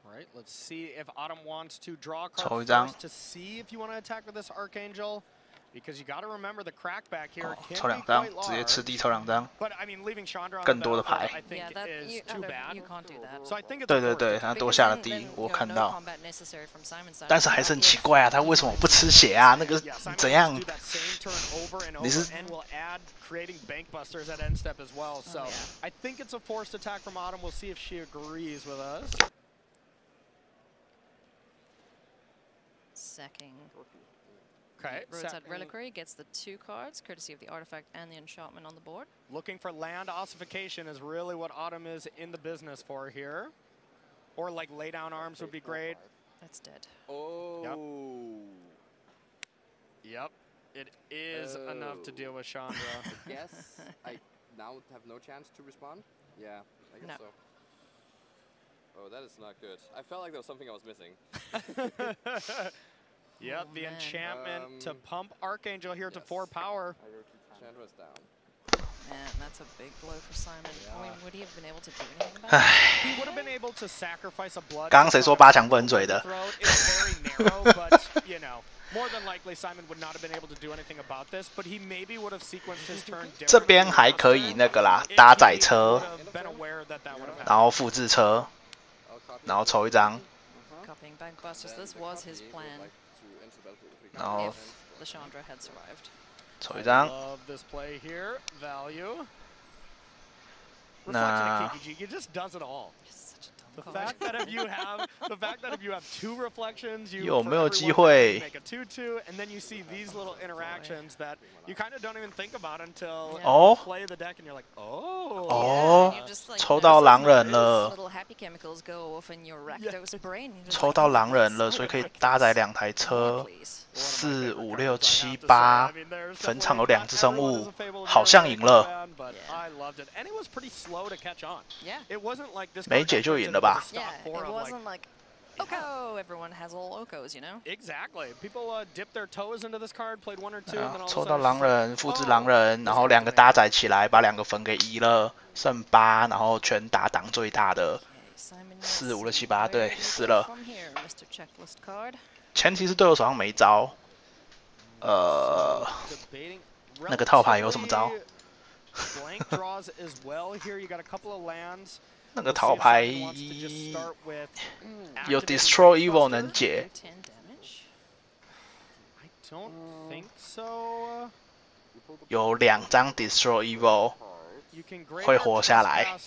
All right, let's see if Autumn wants to draw a 抽一 card 张 first to see if you want to attack with this Archangel. Because you got to remember the crackback here 抽 can 2 be 张， quite 直接 large. 吃地抽2张。 But I mean, leaving Chandra on 更 the 多的 battlefield, 牌 I think is too bad. You can't do that. So I think it's 对 a 对 forced 对， attack. 他多下了地，我 You know, 看 no 到。 combat necessary from Simon's side. 但是还是很奇怪啊，他为什么不吃血啊？那个怎样？ Do that same turn over and 你 over 是 and will add creating bank busters at end step as well. So I think it's a forced attack from Autumn. We'll see if she agrees with us. sacking. Okay. Roadside Reliquary gets the 2 cards, courtesy of the artifact and the enchantment on the board. Looking for land ossification is really what Autumn is in the business for here. Or like lay down arms would be great. That's dead. Oh. Yep. It is enough to deal with Chandra. Yes. I now have no chance to respond? Yeah, I guess so. Oh, that is not good. I felt like there was something I was missing. Yep, the enchantment to pump Archangel here to 4 power. Chandra's down. Man, that's a big blow for Simon. I mean, would he have been able to do anything about it? He would have been able to sacrifice a blood. 刚刚谁说8强不能嘴的？ It's very narrow, but you know, more than likely Simon would not have been able to do anything about this, but he maybe would have sequenced his turn. 这边还可以那个啦，搭载车，然后复制车，然后抽一张。 Copying Bankbusters, this was his plan. 然后 If the Chandra had survived. 抽一张。 Love this play here. Value. 那 He just does it all. The fact that if you have 2 reflections, you 有没有机会 make a 2/2, and then you see these little interactions that you kind of don't even think about until you play the deck, and you're like, oh. 哦，抽到狼人了。 Little happy chemicals go off in your Rakdos brain. 抽到狼人了，所以可以搭载2台车，4、5、6、7、8。坟场有2只生物，好像赢了。没解就赢了吧？ Yeah, it wasn't like Oko. Everyone has all Okos, you know. Exactly. People dip their toes into this card, played 1 or 2, and then all 抽到狼人，复制狼人，然后2个搭载起来，把2个坟给移了，剩8，然后全打挡最大的。4、5、6、7、8，对，死了。前提是队友手上没招。那个套牌有什么招？那个套牌有 Destroy Evil 能解。有2张 Destroy Evil 会活下来。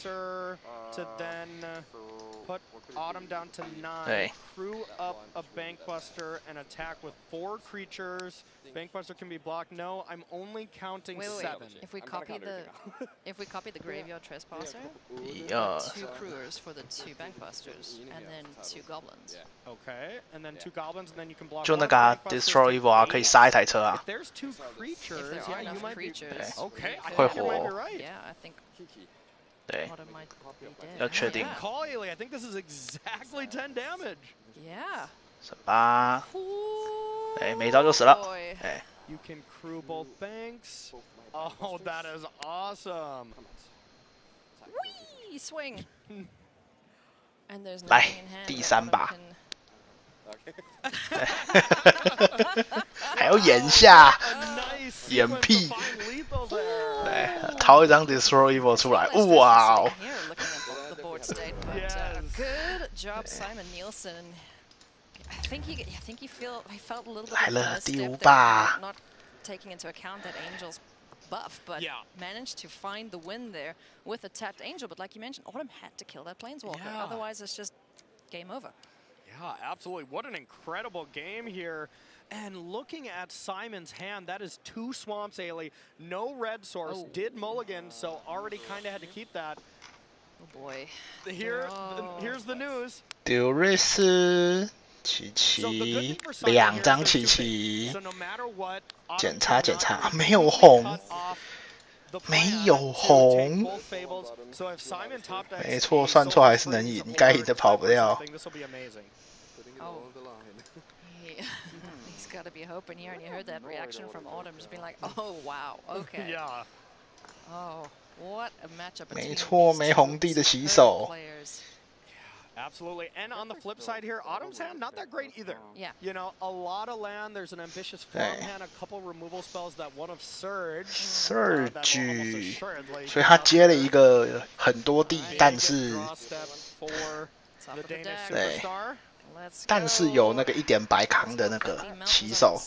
Put Autumn down to 9. 对。 Crew up a Bankbuster and attack with 4 creatures. Bankbuster can be blocked. No, I'm only counting 7. If we copy the Graveyard Trespasser, 2 Crewers for the 2 Bankbusters, and then 2 Goblins. Okay, and then 2 Goblins, and then you can block. 就那个 Destroy Evil 啊，可以杀1台车啊。 If there's 2 creatures, yeah, you might be. Okay, 会活。 Yeah, I think. 对，要确定。 I think this is exactly 10 damage. Yeah. 8，哎，没招就死了。哎。 You can crew both banks. Oh, that is awesome. Whee! Swing. And there's 来 nothing in hand. 第3把。还要演下，演屁。对，掏一张 Destroy Evil 出来，哇哦！ Good job, Simon Nielsen. I think he felt a little bit 来 of 了 a 第 misstep 5 there, 把。 not taking into account that Angel's buff, but managed to find the win there with a tapped Angel. But like you mentioned, Autumn had to kill that Planeswalker. Otherwise, it's just game over. Yeah, absolutely. What an incredible game here. And looking at Simon's hand, that is 2 Swamps, Ailey. No red source. Did mulligan, so already kind of had to keep that. Oh boy. Here's the news. 丢瑞斯琪琪，2张琪琪，检查检查，没有红，没有红，没错，算错还是能赢，该赢的跑不掉。 He's got to be hoping here, and you heard that reaction from Autumn, just being like, "Oh wow, okay." Yeah. Oh, what a matchup! 没错，没红地的棋手。 Absolutely. And on the flip side here, Autumn's hand, not that great either. Yeah. You know, a lot of land. There's an ambitious farm hand, a couple removal spells, that one of Surge. Surge， 所以他接了一个很多地，但是，对，但是有那个1点白扛的那个棋手。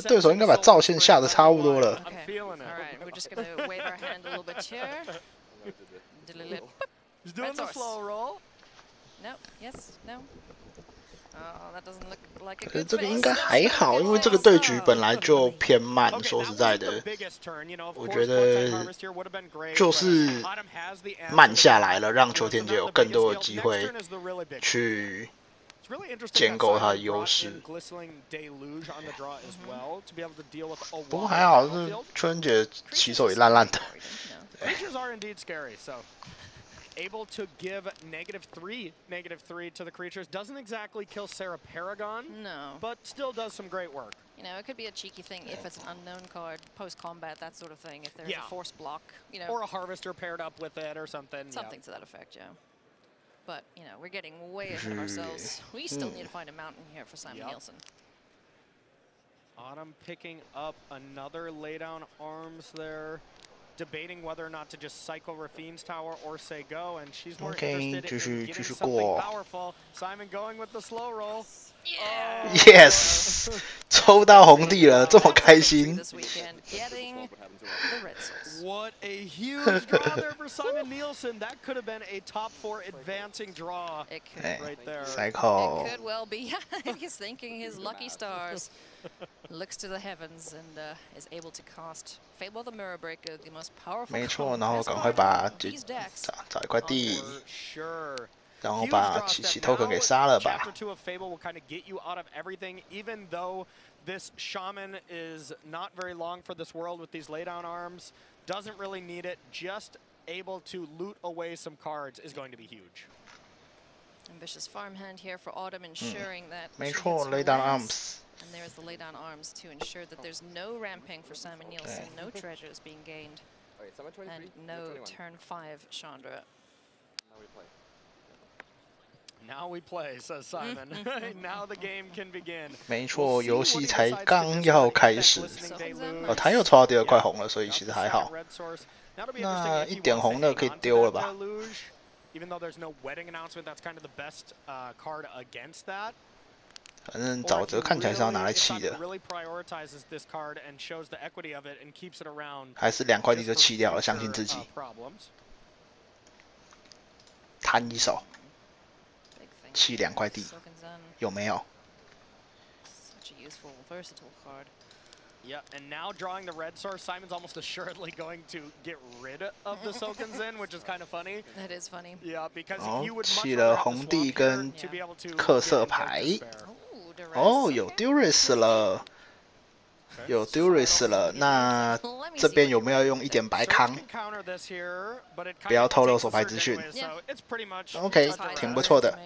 对手应该把造线下的差不多了。 He's doing the slow roll. No, yes, no. 可是这个应该还好，因为这个对局本来就偏慢。说实在的，我觉得就是慢下来了，让秋天姐有更多的机会去建构他的优势。不过还好，是秋天姐起手也烂烂的。Able to give -3 to the creatures. Doesn't exactly kill Sarah Paragon. No. But still does some great work. You know, it could be a cheeky thing if it's an unknown card, post-combat, that sort of thing. If there's a force block, you know. Or a harvester paired up with it or something. Something to that effect, yeah. But, you know, we're getting way ahead of ourselves. We still need to find a mountain here for Simon Nielsen. Autumn picking up another laydown arms there. Debating whether or not to just cycle Rafine's tower or say go, and she's more interested in getting something powerful. Simon going with the slow roll. Yes， 抽到红地了，这么开心。What a huge draw there for Simon Nielsen. That could have been a top 4 advancing draw right there. Cycle. It could well be. He's thinking his lucky stars. Looks to the heavens and is able to cast Fable the Mirror Breaker, the most powerful. 没错，然后赶快把找一块地，然后把奇 token 给杀了吧。Chapter 2 of Fable will kind of get you out of everything, even though this shaman is not very long for this world with these laydown arms. Doesn't really need it. Just able to loot away some cards is going to be huge. Ambitious farmhand here for Autumn, ensuring that. 没错 ，laydown arms. And there's the laydown arms to ensure that there's no ramping for Simon Nielsen, no treasures being gained, and no turn 5 Chandra. Now we play, says Simon. Now the game can begin. 没错，游戏才刚要开始。哦，他又抽到第2块红了，所以其实还好。那1点红的可以丢了吧？ Even though there's no wedding announcement, that's kind of the best card against that. 反正沼泽看起来是要拿来弃的，还是2块地就弃掉了，相信自己。摊一手，弃2块地，有没有？ Yeah, and now drawing the red source, Simon's almost assuredly going to get rid of the Sokens in, which is kind of funny. That is funny. Yeah, because you would 弃了红地跟克色牌。哦，有 Duris 了，有 Duris 了。那这边有没有用1点白康？不要透露手牌资讯。OK， 挺不错的。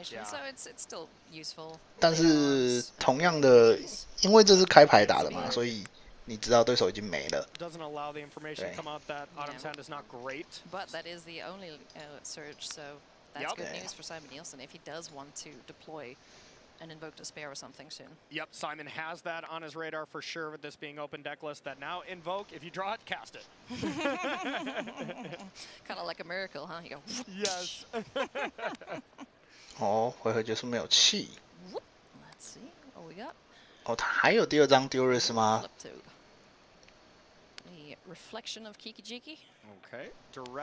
但是同样的，因为这是开牌打的嘛，所以。 你知道对手已经没了。Doesn't allow the information to come out that Autumn's hand is not great. But that is the only surge, so that's good news for Simon Nielsen if he does want to deploy and invoke despair or something soon. Yep, Simon has that on his radar for sure with this being open deck list. That now invoke, if you draw it, cast it. Kind of like a miracle, huh? You go. Yes. 哦，回合结束没有气。Let's see what we got. 哦，他还有第2张 Duris 吗？ Reflection of Kiki Jiki. Okay.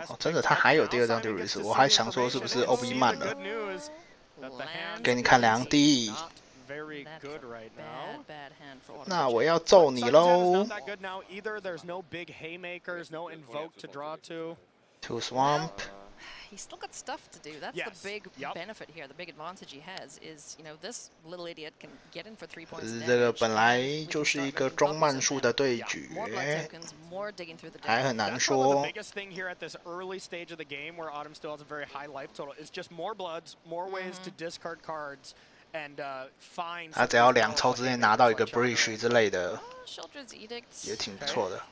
哦，真的，他还有第2张 Duris， 我还想说是不是 OB 慢了。给你看2地。那我要揍你喽。To swamp. He's still got stuff to do. That's the big benefit here. The big advantage he has is, you know, this little idiot can get in for 3 points. 这个本来就是一个中慢速的对局，还很难说。 The biggest thing here at this early stage of the game, where Autumn still has a very high life total, is just more bloods, more ways to discard cards. And find 他只要2抽之内拿到一个 breach 之类的，也挺不错的。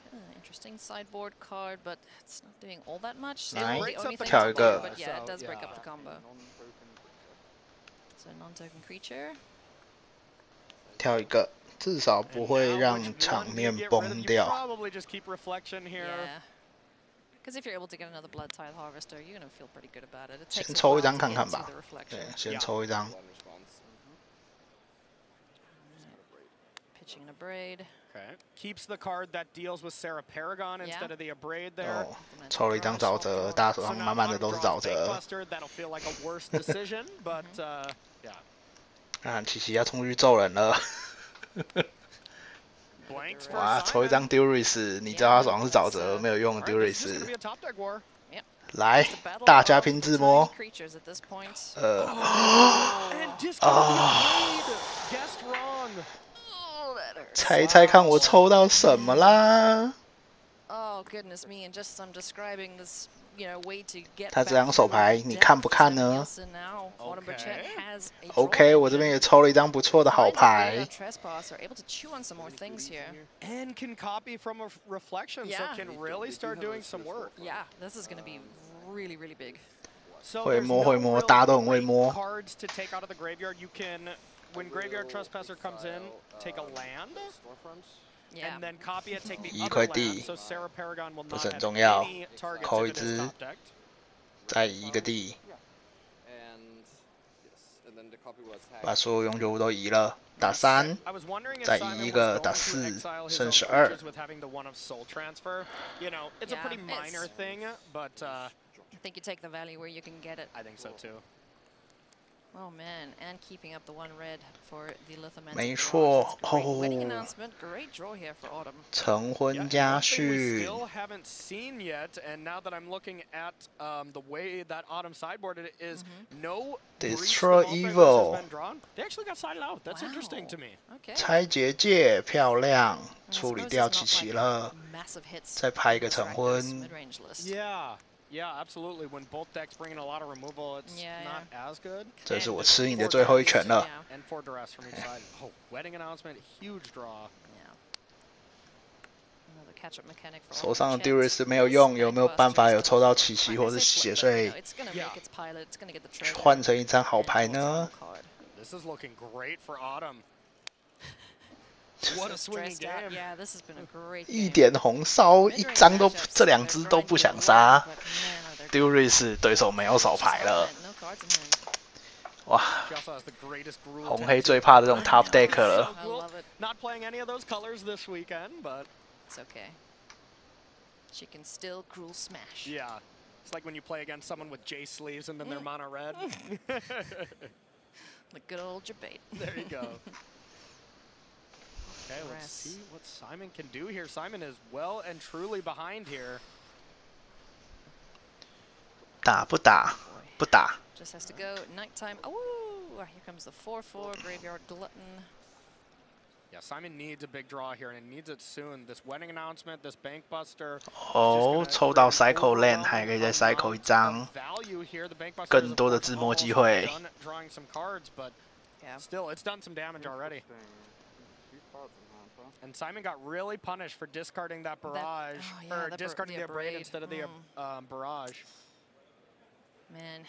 Interesting sideboard card, but it's not doing all that much. 来，跳一个。 But yeah, it does break up the combo. So non-token creature. 跳一个，至少不会让场面崩掉。 Probably just keep reflection here. Yeah. Because if you're able to get another blood tithe harvester, you're gonna feel pretty good about it. 先抽一张看看吧。对，先抽一张。 Pitching an abrade. Okay. Keeps the card that deals with Sarah Paragon instead of the abrade there. 抽了1张沼泽，大家手上满满的都是沼泽。That'll feel like a worse decision, but yeah. 啊，琪琪要冲去揍人了。哇，抽一张 Duris， 你知道他手上是沼泽，没有用的 Duris。来，大家拼自摸。猜猜看我抽到什么啦？他这张手牌你看不看呢 ？OK， 我这边也抽了一张不错的好牌。And can copy from a reflection, so can really start doing some work. Yeah, this is going to be really, really big. 会摸会摸，大家都很会摸。 Cards to take out of the graveyard. You can, when Graveyard Trespasser comes in, take a land. And then copy it, take the other land. So Sarah Paragon will not have any targets in his top deck. 再移一个地，把所有永久物都移了，打3，再移一个，打4，剩12。It's a pretty minor thing, but I think you take the value where you can get it. I think so too. Oh man, and keeping up the 1 red for the Lithomantic. 没错，哦。 Wedding announcement, great draw here for Autumn. 成婚家训。 Still haven't seen yet, and now that I'm looking at the way that Autumn sideboarded it is no Destroy Evil. They actually got sided out. That's interesting to me. 拆结界漂亮，处理掉琪琪了，再拍一个成婚。 Yeah, absolutely. When both decks bring in a lot of removal, it's not as good. 这是我吃你的最后一拳了。 And 4 duress from each side. Oh, wedding announcement, huge draw. Yeah. 手上的 Duris 没有用，有没有办法有抽到琪琪或是血碎，换成一张好牌呢？ This is looking great for Autumn. What a swinging game! Yeah, this has been a great game. 一点红烧，一张都这2只都不想杀。Duris 对手没有手牌了。哇，红黑最怕的这种 top deck 了。 Not playing any of those colors this weekend, but it's okay. She can still cruel smash. Yeah, it's like when you play against someone with J sleeves and then they're mono red. The good old debate. There you go. Okay, let's see what Simon can do here. Simon is well and truly behind here. 打不打？不打。 Just has to go nighttime. Oh, here comes the 4/4 Graveyard Glutton. Yeah, Simon needs a big draw here, and it needs it soon. This wedding announcement, this bank buster. 哦，抽到 Cycle Land 还可以再 Cycle 一张，更多的自摸机会。 Drawing some cards, but still, it's done some damage already. And Simon got really punished for discarding that barrage, or discarding the abrade instead of the barrage. Man,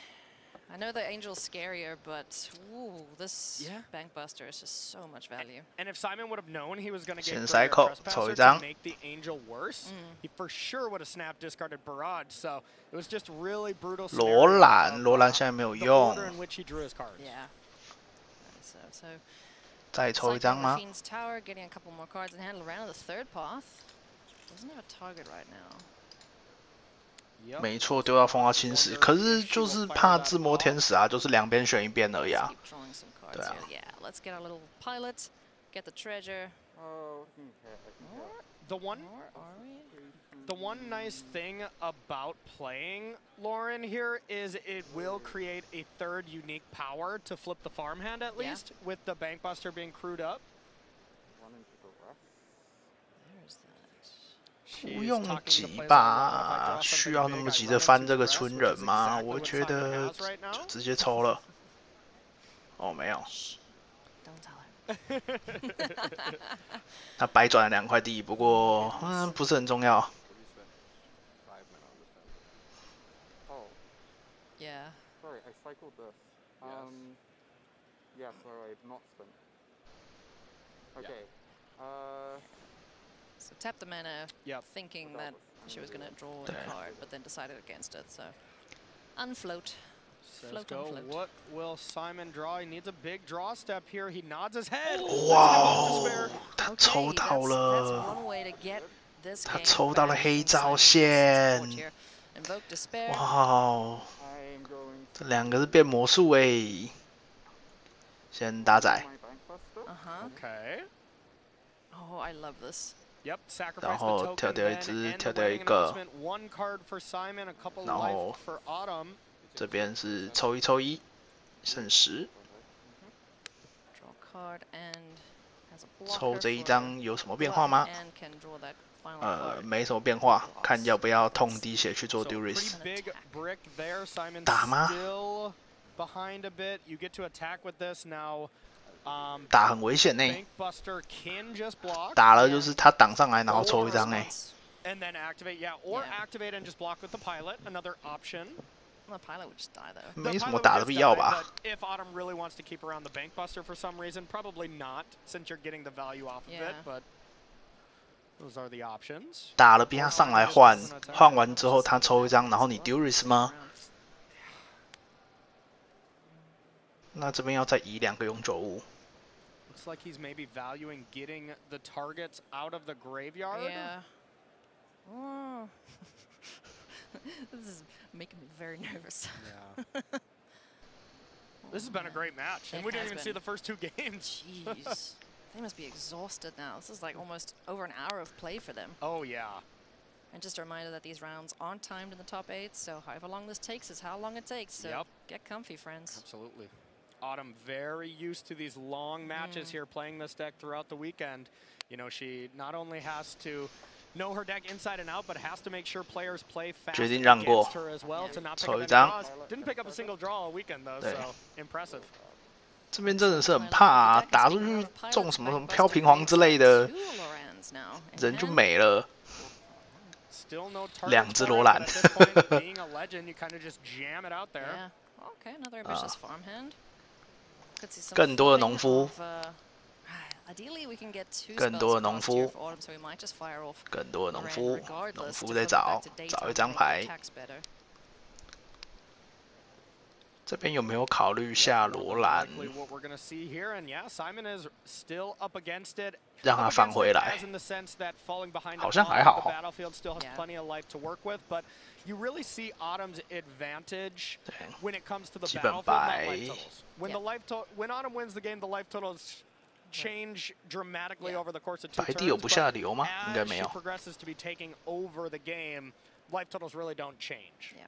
I know the Angel's scarier, but ooh, this bank buster is just so much value. And if Simon would have known he was going to get Cycle to make the Angel worse, he for sure would have snapped discarded barrage. So it was just really brutal. 罗兰现在没有用。 The order in which he drew his cards. Yeah. So. 再抽一张吗？ Fiend's Tower, getting a couple more cards in hand around the 3rd path. Doesn't have a target right now. 没错，丢到风暴侵蚀，可是就是怕自摸天使啊，就是2边选一边而已啊。对啊。 Yeah, let's get our little pilot, get the treasure. The one nice thing about playing Lauren here is it will create a 3rd unique power to flip the farmhand at least, with the bank buster being crewed up. 不用急吧？需要那么急着翻这个村人吗？我觉得就直接抽了。哦，没有。他白转了2块地，不过不是很重要。 Yeah. Sorry, I cycled this. Yeah, sorry, I've not spent. Okay. So tap the mana, thinking that she was going to draw a card, but then decided against it. So unfloat. Let's go. What will Simon draw? He needs a big draw step here. He nods his head. 哇，他抽到了，他抽到了黑照线。哇， 这2个是变魔术诶。 Invoke Despair. 哇， 这2个是变魔术诶。 哇， 这2个是变魔术诶。 哇， 这2个是变魔术诶。 哇， 这2个是变魔术诶。 哇， 这2个是变魔术诶。 哇， 这2个是变魔术诶。 哇， 这2个是变魔术诶。 这2个是变魔术诶。先打仔。Okay. Oh, I love this. Yep, 然 sacrifice 后 the 跳 token 掉一 then 只， and 跳 the 掉一 winning 个， announcement. One card for Simon, a couple 然 life 后 for Autumn. 这边是抽一抽一，剩10。 Draw card and has a 抽 blocker 这一 for 张有什么变化 blood 吗？ and can draw that final card. 没什么变化，看要不要痛滴血去做 So Duris。 pretty big brick there. Simon's 打吗？ still behind a bit. You get to attack with this now. 打很危险呢。 Bankbuster can just block. 打了就是他挡上来，然后抽一张哎。 And then activate, yeah, or activate and just block with the pilot. Another option. Well, the pilot would just die though. 没什么打的必要吧？ If Autumn really wants to keep around the Bankbuster for some reason, probably not, since you're getting the value off of it. But those are the options. 打了逼他上来换，换完之后他抽一张，然后你 Duris 吗？那这边要再移2个永久物。 Looks like he's maybe valuing getting the targets out of the graveyard. Yeah. Oh. This is making me very nervous. Yeah. This has been a great match, and we didn't even see the first 2 games. Jeez. They must be exhausted now. This is like almost over an hour of play for them. Oh, yeah. And just a reminder that these rounds aren't timed in the top 8, so however long this takes is how long it takes. So get comfy, friends. Absolutely. Autumn very used to these long matches here, playing this deck throughout the weekend. You know, she not only has to know her deck inside and out, but has to make sure players play fast against her as well to not pick up any draws. Didn't pick up a single draw all weekend though, so impressive. 这边真的是很怕啊，打出去中什么飘平黄之类的，人就没了。 2只罗兰。 Being a legend, you kind of just jam it out there. Yeah. Okay, another ambitious farmhand. 更多的农夫。 Ideally, we can get 2更多的农夫。 for Autumn, so we might just fire off 更多的农夫， regardless 农夫 to 在 flip it 找 back to 找 daytime 一张 and 牌。 attacks better. 这边有没有考虑下罗兰？ What we're gonna see here, and yeah, Simon is still up against it. 让他放回来。 As in the sense that falling behind 好像还好。 the battlefield still has plenty of life to work with, but you really see Autumn's advantage when it comes to the battlefield, not life totals. When the life when Autumn wins the game, the life totals change dramatically over the course of 2 白地有不下 turns. 流吗？应该 As 没 she 有。 progresses to be taking over the game, life totals really don't change. Yeah.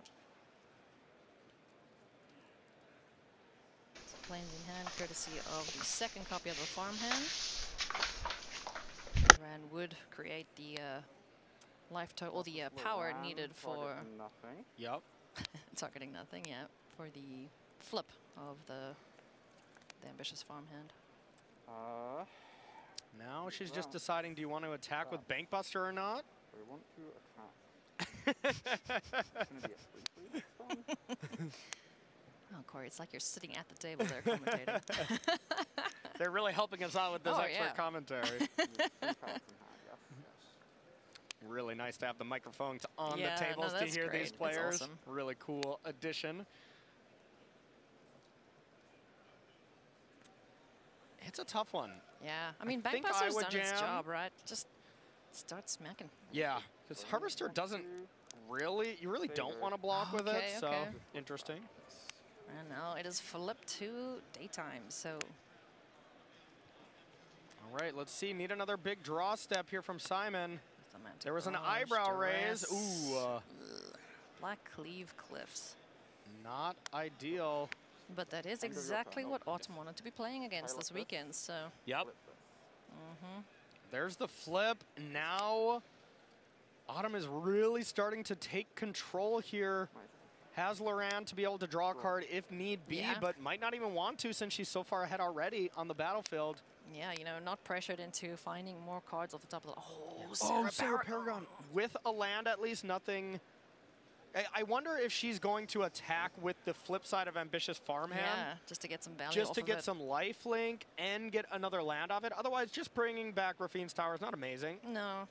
Planes in hand, courtesy of the second copy of the farmhand. Ran would create the life total, or the power needed for nothing. Yep. targeting nothing. Yeah, for the flip of the ambitious farmhand. Now she's just deciding: do you want to attack with Bankbuster or not? We want to attack. It's gonna be a 3-3. Oh, Corey, it's like you're sitting at the table there commentating. They're really helping us out with this expert commentary. Really nice to have the microphones on the tables to hear these players. Awesome. Really cool addition. It's a tough one. Yeah, I mean, Bankbuster's done its job, right? Just start smacking. Yeah, because Harvester doesn't really, you really don't want to block with it, so interesting. And now it is flipped to daytime, so. All right, let's see. Need another big draw step here from Simon. There was an eyebrow raise. Ooh. Black Cleave Cliffs. Not ideal. But that is exactly what Autumn wanted to be playing against this weekend, so. Yep. There's the flip. Now Autumn is really starting to take control here. Has Loran to be able to draw a card if need be, but might not even want to since she's so far ahead already on the battlefield. Yeah, you know, not pressured into finding more cards off the top of the... Sarah Paragon. With a land, at least nothing. I wonder if she's going to attack with the flip side of Ambitious Farmhand. Yeah, just to get some value just off to of get it. some life link and get another land off it. Otherwise, just bringing back Rafine's Tower is not amazing. No.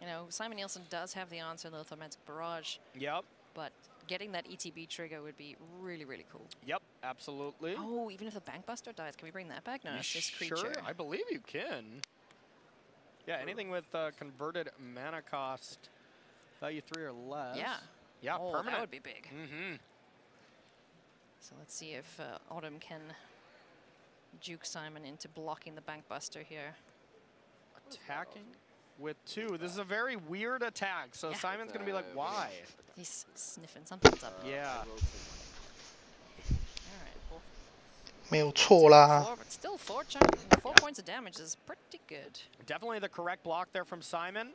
You know, Simon Nielsen does have the answer in the Lithomantic Barrage. Yep. But getting that ETB trigger would be really, really cool. Yep, absolutely. Oh, even if the Bankbuster dies, can we bring that back? No, it's just creature. Sure, I believe you can. Yeah, anything with converted mana cost, value 3 or less. Yeah. Yeah, oh, permanent. that would be big. So let's see if Autumn can juke Simon into blocking the bankbuster here. Attacking with 2. This is a very weird attack, so Simon's going to be like, why? He's sniffing something's up. Yeah.没有错啦。 But still 4 points of damage is pretty good. Definitely the correct block there from Simon.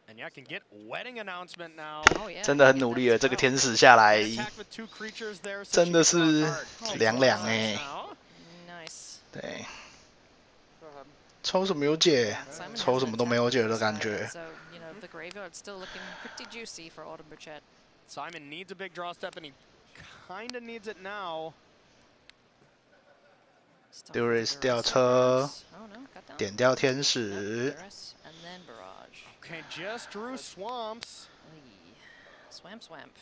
And yeah, can get wedding announcement now. 真的很努力了，这个天使下来，真的是凉凉哎。对。抽什么有解，抽什么都没有解的感觉。 So, you know, the graveyard's still looking pretty juicy for Autumn Burchett. Simon needs a big draw step, and he kind of needs it now. Duress 掉车，点掉天使。 Okay, just drew swamps. Swamp.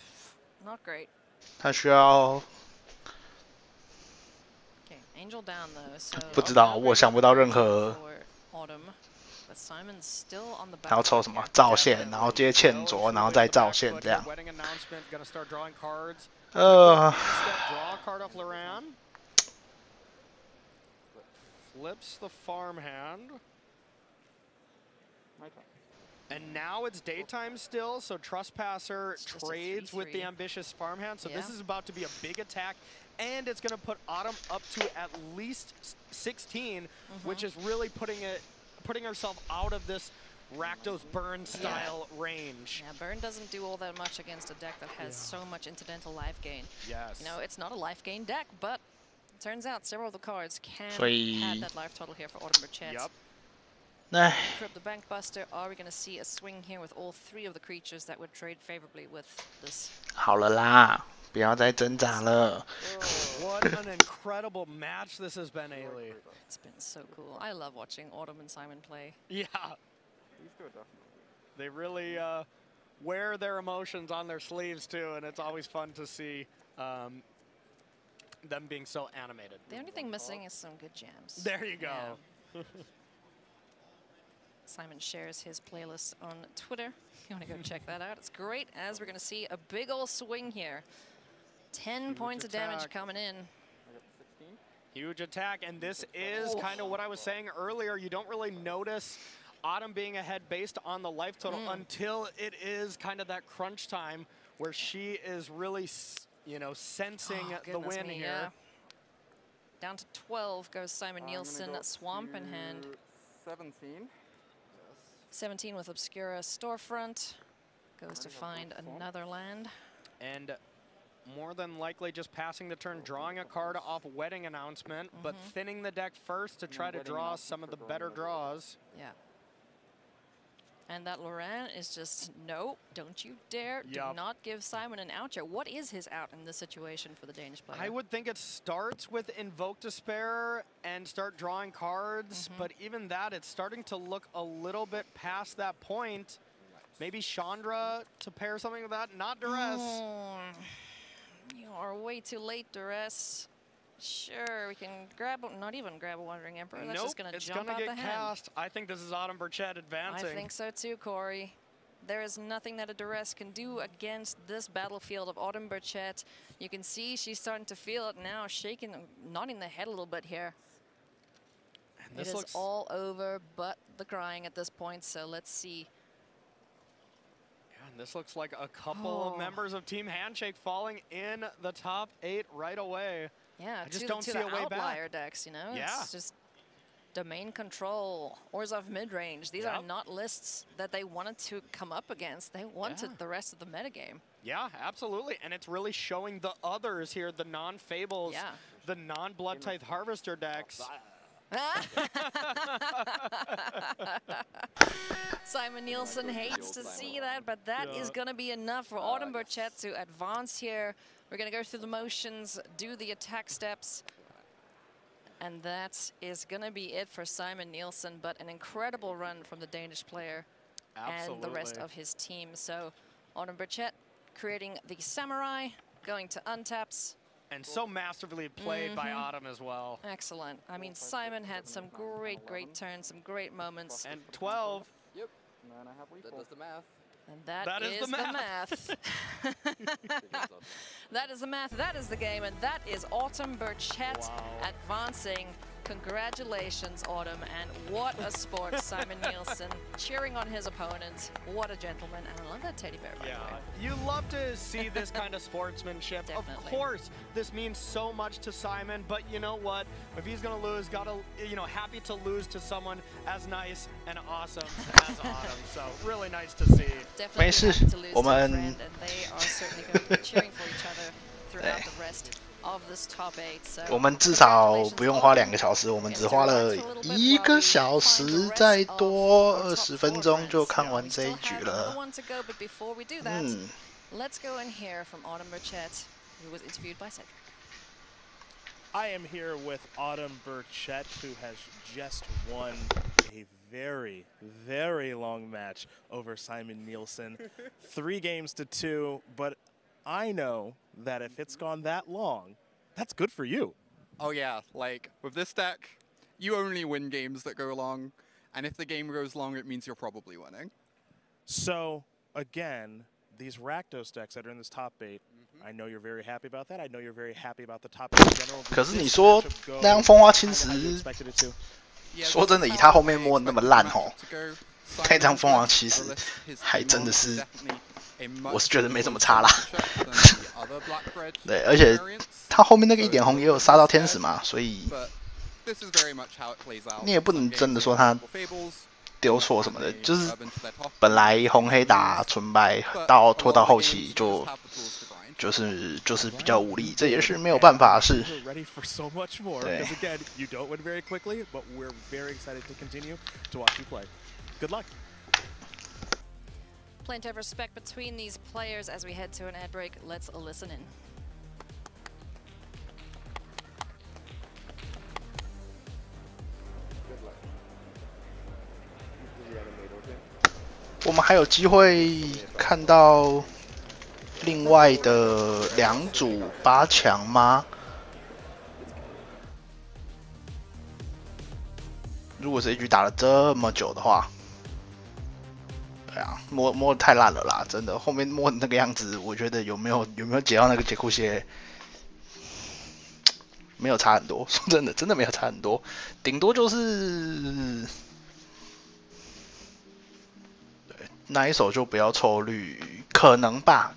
Not great. 他需要。 Okay, Angel down though. So 不知道，我想不到任何。 But Simon's still on the back. 然后抽什么造线，然后接欠着，然后再造线这样。Draw card off Loran. Flips the farmhand. And now it's daytime still, so Trespasser trades with the ambitious farmhand. So this is about to be a big attack, and it's going to put Autumn up to at least 16, which is really putting herself out of this Rakdos Burn style range. Yeah, Burn doesn't do all that much against a deck that has so much incidental life gain. Yes. You know, it's not a life gain deck, but it turns out several of the cards can have that life total here for Autumn Burchett. Yep. Trip the Bankbuster. Are we going to see a swing here with all 3 of the creatures that would trade favorably with this? 好了啦，不要再挣扎了。What an incredible match this has been, Ailey. It's been so cool. I love watching Autumn and Simon play. Yeah. They really wear their emotions on their sleeves too, and it's always fun to see them being so animated. The only thing missing is some good jams. There you go. Yeah. Simon shares his playlist on Twitter. If you want to go check that out, it's great, as we're going to see a big old swing here. 10 points of damage coming in. Huge attack, and this is kind of what I was saying earlier. You don't really notice Autumn being ahead based on the life total until it is kind of that crunch time where she is really, you know, sensing the win here. Yeah. Down to 12 goes Simon Nielsen, Swamp in hand. 17. 17 with Obscura Storefront. Goes to find another land. And more than likely just passing the turn, drawing a card off Wedding Announcement, but thinning the deck first to try to draw some of the better draws. Yeah. And that Loran is just, no, don't you dare. Do not give Simon an out here. What is his out in this situation for the Danish player? I would think it starts with Invoke Despair and start drawing cards, but even that, it's starting to look a little bit past that point. Maybe Chandra to pair something with that, not Duress. You are way too late, Duress. Sure, we can grab, not even grab a Wandering Emperor. That's just going to jump out the hand. It's going to get cast. I think this is Autumn Burchett advancing. I think so too, Corey. There is nothing that a Duress can do against this battlefield of Autumn Burchett. You can see she's starting to feel it now, shaking, nodding the head a little bit here. And it is all over but the crying at this point, so let's see. And this looks like a couple of members of Team Handshake falling in the top 8 right away. Yeah, I just don't see a way outlier back. decks, you know? Yeah. It's just Domain Control, Orzhov Midrange. These are not lists that they wanted to come up against. They wanted the rest of the metagame. Yeah, absolutely. And it's really showing the others here, the non-Fables, the non-Blood Tithe Harvester decks. Simon Nielsen hates to see that, but that is going to be enough for Autumn Burchett to advance here. We're going to go through the motions, do the attack steps, and that is going to be it for Simon Nielsen, but an incredible run from the Danish player and the rest of his team. So Autumn Burchett creating the Samurai, going to untaps. And so masterfully played by Autumn as well. Excellent. I mean, Simon had some great turns, some great moments. And 12. Yep. That does the math. And that is the math. That is the math, that is the game, and that is Autumn Burchett advancing. Congratulations, Autumn, and what a sport. Simon Nielsen cheering on his opponent. What a gentleman, and I love that teddy bear, by the way. You love to see this kind of sportsmanship. Of course, this means so much to Simon, but you know what? If he's going to lose, happy to lose to someone as nice and awesome as Autumn. So really nice to see. Definitely happy to lose to a friend, and they are certainly going to be cheering for each other throughout the rest of this top 8. So 我们至少不用花2个小时，我们只花了1个小时，再多20分钟就看完这一局了。Let's go and hear from Autumn Burchett, who was interviewed by Cedric. I am here with Autumn Burchett, who has just won a very, very long match over Simon Nielsen. 3 games to 2, but I know that if it's gone that long, that's good for you. Oh yeah, like with this deck, you only win games that go long, and if the game goes long, it means you're probably winning. So again, these Rakdos decks that are in this top 8, I know you're very happy about that. I know you're very happy about the top 8 in general. 可是你说那样风花侵蚀，说真的，以他后面摸的那么烂吼，那张风花其实还真的是。我是觉得没怎么差啦，对，而且他后面那个1点红也有杀到天使嘛，所以你也不能真的说他丢错什么的，就是本来红黑打纯白到拖到后期就是比较无力，这也是没有办法的事。对。Plenty of respect between these players as we head to an ad break. Let's listen in. 我们还有机会看到另外的2组8强吗？如果这一局打了这么久的话。对啊，摸得太烂了啦，真的，后面摸的那个样子，我觉得有没有解到那个解库鞋，没有差很多，说真的，真的没有差很多，顶多就是对那一手就不要抽绿，可能吧，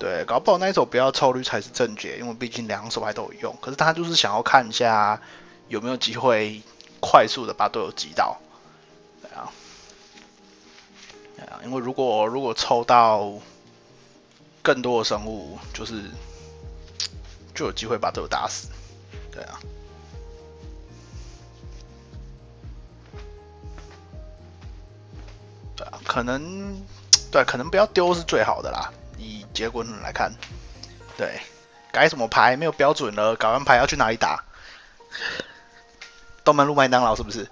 对，搞不好那一手不要抽绿才是正解，因为毕竟2手牌都有用，可是他就是想要看一下有没有机会快速的把队友击倒，对啊。因为如果抽到更多的生物，就有机会把队友打死，对啊，对啊，可能不要丢是最好的啦，以结果论来看，对，改什么牌没有标准了，改完牌要去哪里打？东门路麦当劳是不是？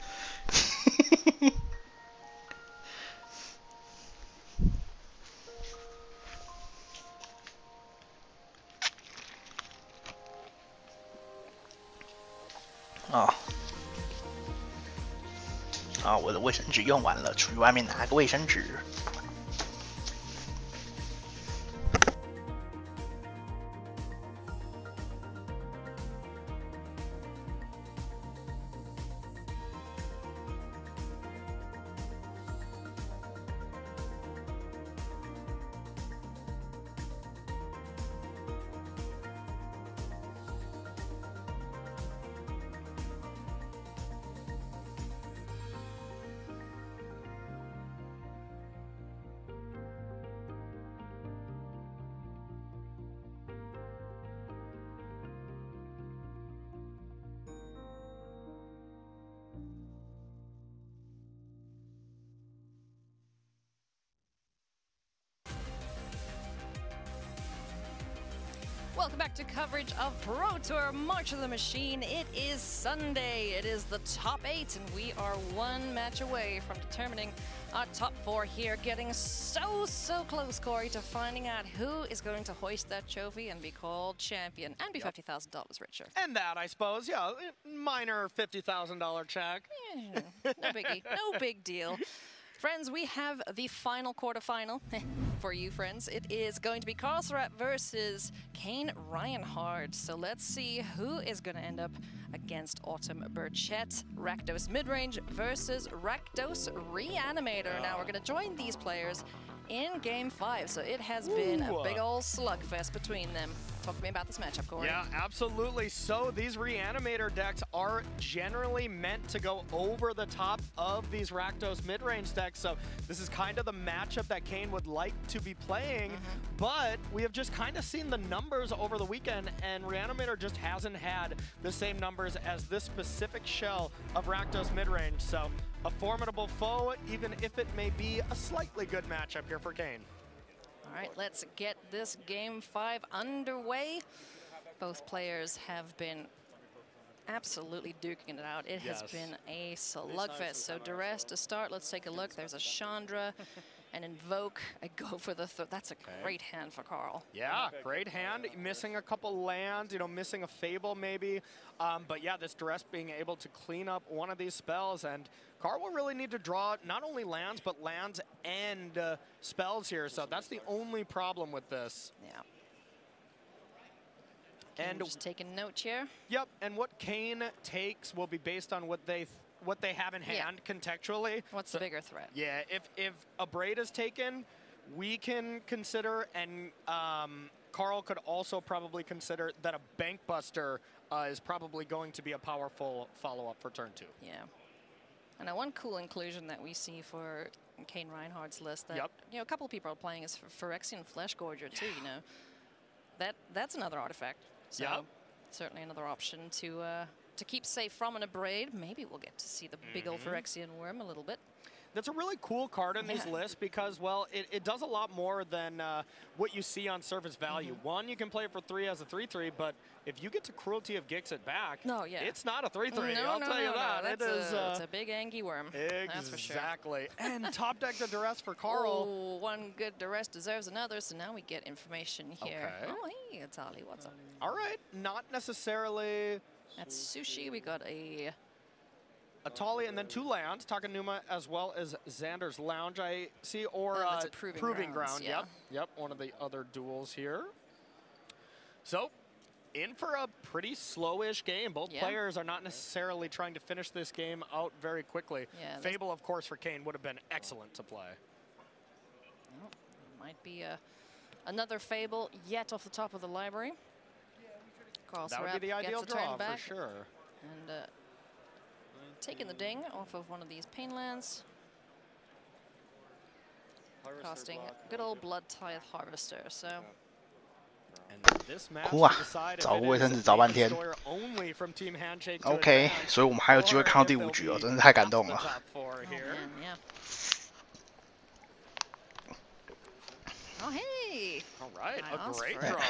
我的卫生纸用完了，出去外面拿个卫生纸。Welcome back to coverage of Pro Tour March of the Machine. It is Sunday. It is the top 8, and we are 1 match away from determining our top 4 here. Getting so close, Corey, to finding out who is going to hoist that trophy and be called champion and be $50,000 richer. And that, I suppose, yeah, minor $50,000 check. No biggie, no big deal. Friends, we have the final quarterfinal for you, friends. It is going to be Karlsruhe versus Kane Reinhardt. So let's see who is going to end up against Autumn Burchett. Rakdos midrange versus Rakdos Reanimator. Now we're going to join these players in Game 5. So it has been a big old slugfest between them. Talk to me about this matchup, Corey. Yeah, absolutely. So these Reanimator decks are generally meant to go over the top of these Rakdos mid-range decks. So this is kind of the matchup that Kane would like to be playing. But we have just kind of seen the numbers over the weekend, and Reanimator just hasn't had the same numbers as this specific shell of Rakdos mid-range. So a formidable foe, even if it may be a slightly good matchup here for Kane. All right, let's get this Game 5 underway. Both players have been absolutely duking it out. It has been a slugfest. So Duress to start, let's take a look. There's a Chandra, an Invoke, a go for the that's a great hand for Carl. Yeah, great hand. Missing a couple lands, you know, missing a Fable maybe. But yeah, this Duress being able to clean up one of these spells, and Carl will really need to draw not only lands, but lands and spells here. So that's the only problem with this. Yeah. And just taking note here. Yep, and what Kane takes will be based on what they have in hand contextually. What's the bigger threat? Yeah, if a Braid is taken, we can consider, and Carl could also probably consider that a Bank Buster is probably going to be a powerful follow-up for turn 2. Yeah. And one cool inclusion that we see for Kane Reinhardt's list that you know a couple of people are playing is Phyrexian Fleshgorger too. You know, that's another artifact. So certainly another option to keep safe from an Abrade. Maybe we'll get to see the big old Phyrexian Worm a little bit. That's a really cool card in these lists because, well, it does a lot more than what you see on surface value. One, you can play it for 3 as a 3/3, but if you get to Cruelty of Gixxit back, it's not a 3/3. I'll tell you that. It's a big Angie Worm. That's for sure. Exactly. And top deck the Duress for Carl. Oh, one good Duress deserves another, so now we get information here. Okay. Oh, hey, Atali, what's up? All right, not necessarily. That's Sushi. We got a Atali and then 2 lands, Takanuma as well as Xander's Lounge, I see, or that's a Proving Grounds, Yep, one of the other duels here. So, in for a pretty slowish game. Both players are not necessarily trying to finish this game out very quickly. Fable, of course, for Kane would have been excellent to play. Oh, might be another Fable yet off the top of the library. That would be the ideal draw for sure. And taking the ding off of one of these pain lands. Casting good old Blood Tithe Harvester. So.哭啊！找个卫生纸找半天。OK， 所以我们还有机会看到第5局哦，真是太感动了。Oh, hey! All right, a great draw.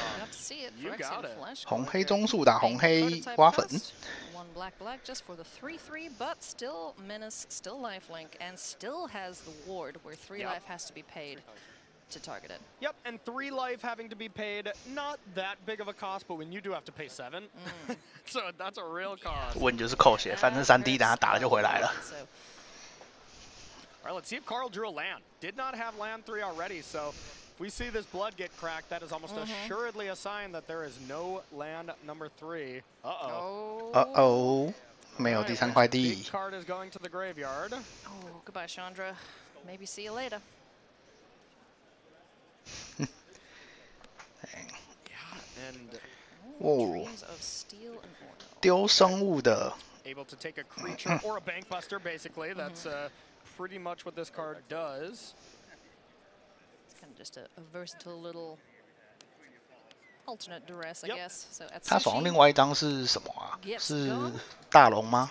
You got it. 红黑中速打红黑挖粉。 One black just for the 3/3, but still Menace, still lifelink, and still has the ward where 3 life has to be paid to target it. Yep, and 3 life having to be paid, not that big of a cost, but when you do have to pay 7, so that's a real cost. 问就是扣血，反正3D 等他打了就回来了。 All right, let's see if Carl drew a land. Did not have land 3 already, so if we see this blood get cracked, that is almost assuredly a sign that there is no land number 3. Uh-oh. 没有第3块地。Big card is going to the graveyard. Oh, goodbye, Chandra. Maybe see you later. And 哦，丢生物的。 Able to take a creature or a bank buster, basically. That's pretty much what this card does. It's kind of just a versatile little alternate Duress, I guess. So 他手上另外一张是什么啊？是大龙吗？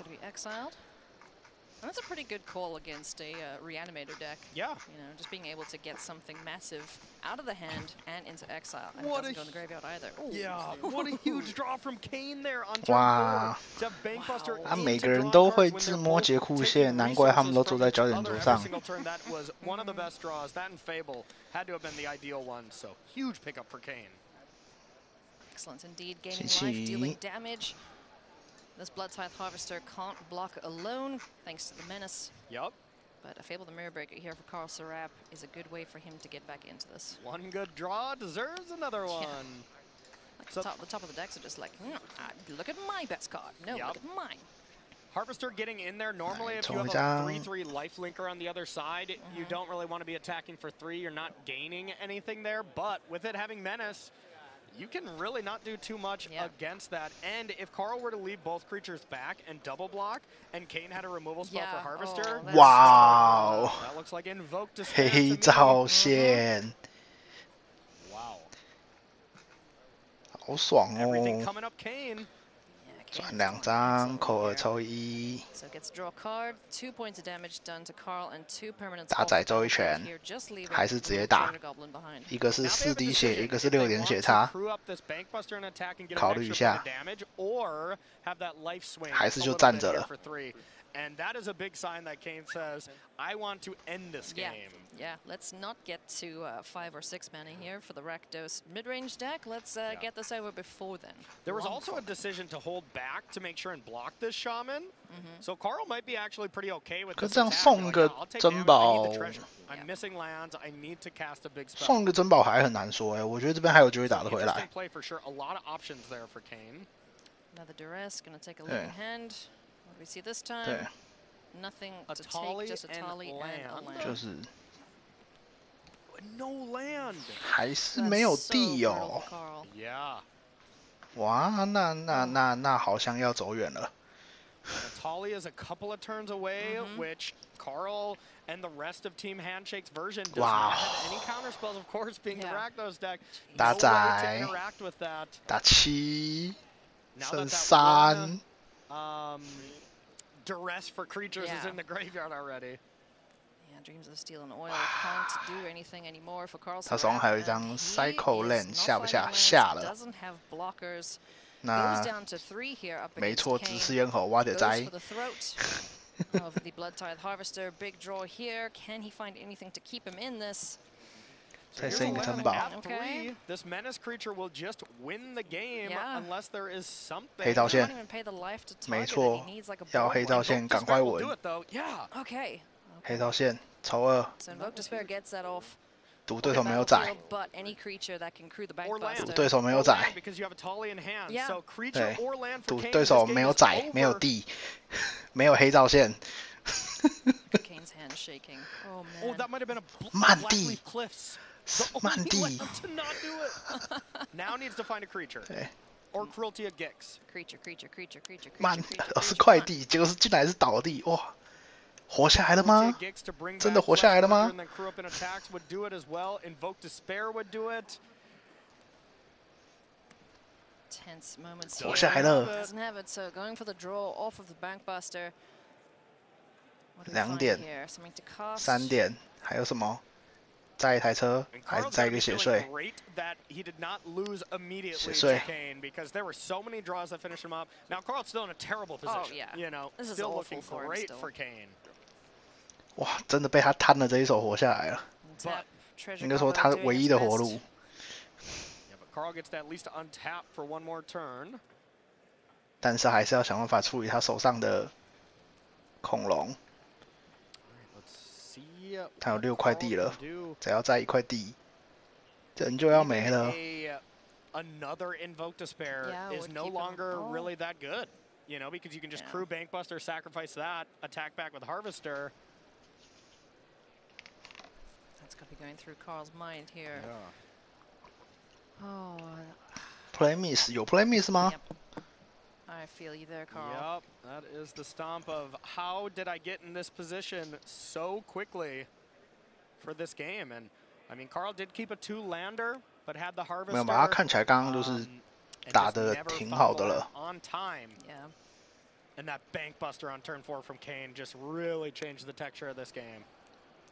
And that's a pretty good call against a Reanimator deck. Yeah. You know, just being able to get something massive out of the hand and into exile. And What it doesn't go in the graveyard either. Ooh. Yeah, what a huge draw from Kane there on turn 哇！ 4. To have Bank Buster 他每个人都会自摸节库线，难怪他们都坐在焦点桌上。 That was one of the best draws. That and Fable had to have been the ideal one. So huge pickup for Kane. Excellent indeed. Gaining life, dealing damage. This Blood Tithe Harvester can't block alone, thanks to the Menace. Yep. But a Fable the Mirror Breaker here for Carl Serap is a good way for him to get back into this. One good draw deserves another one. Like the top of the decks are just like, look at my best card. No, look at mine. Harvester getting in there. Normally, if you have a 3/3 lifelinker on the other side, you don't really want to be attacking for 3. You're not gaining anything there. But with it having Menace, you can really not do too much against that. And if Carl were to leave both creatures back and double block, and Kane had a removal spell for Harvester, wow, that looks like Invoke Despair. 黑照线， Wow， 好爽哦！ Everything coming up, Kane. 转2张，扣2抽1。 So gets to draw a card, 2 points of damage done to Carl and 2 permanents. 打仔周一拳，还是直接打，一个是4滴血，一个是6点血差，考虑一下，还是就站着了。 And that is a big sign that Kane says, I want to end this game. Yeah, let's not get to 5 or 6 mana here for the Rakdos mid-range deck. Let's get this over before then. There was also a decision to hold back to make sure and block this Shaman. So Carl might be actually pretty okay with this attack. 可这样送一个珍宝， I'm missing lands. I need to cast a big spell. 送一个珍宝还很难说哎，我觉得这边还有机会打得回来。 Play for sure. A lot of options there for Kane. Another duress, gonna take a look ahead. What do we see this time? Nothing to take, just a Tali and a land. 就是 no land. 还是没有地哦。 Yeah. 哇，那好像要走远了。 Tali is a couple of turns away, which Carl and the rest of Team Handshake's version does not have any counter spells, of course, being the Rakdos deck. 打仔， interact with that. 打7，剩3。 Duress for creatures is in the graveyard already. Yeah, Dreams of Steel and Oil can't do anything anymore for Carl. 他手上还有一张 Cycle Land， 下不下？下了。 Doesn't have blockers. 那 Goes down to 3 here up 没 against 错， Kane. 直视咽喉，挖点摘。 Goes for the throat of the Blood-Tithe Harvester. Big draw here. Can he find anything to keep him in this? 再剩一个珍宝。 Okay. This menace creature will just win the game unless there is something. 黑道线， Don't even pay the life to target 没错 it. He needs like a 要 bow 黑道线，赶快稳。 Yeah. Okay. 黑道线，抽2。 So Invoke Despair gets that off. 赌对手没有宰。 But any creature that can crew the backbuster. 赌对手没有宰。 Because you have a Tali in hand. Yeah. So creature or land for 赌 Kane. 对手没有宰，没有地，没有黑道线。 Kane's hand shaking. Oh man. Oh, that might have been a 慢地。 cliffs. 慢地。 To not do it. Now needs to find a creature. Or cruelty of Gix. Creature. 慢，是快地，结果是进来是倒地，哇！ 活下来了吗？真的活下来了吗？ Tense moments 活下来了。 Doesn't have it, so going for the draw off of the bankbuster. 2点，3点，还有什么？载一台车，还是载一个血税？血税。 Because there were so many draws that finished him up. Now Carl's still in a terrible position. Oh yeah. You know, this is still awful looking for great him for Kane. 哇，真的被他贪了这一手活下来了。应该说他唯一的活路。 Yeah, but Carl gets to at least untap for one more turn. 但是还是要想办法处理他手上的恐龙。他有6块地了，只要再1块地，人就要没了。 Another Invoke Despair is no longer really that good, you know, because you can just crew Bankbuster, sacrifice that, attack back with Harvester. That's got to be going through Carl's mind here. Oh. Play miss 有 play miss 吗？ I feel you there, Carl. Yep, that is the stomp of how did I get in this position so quickly for this game. And I mean, Carl did keep a 2-lander, but had the Harvester. 没有吧？他看起来刚刚就是打得挺好的了。 On time. Yeah. And that Bankbuster on turn 4 from Kane just really changed the texture of this game.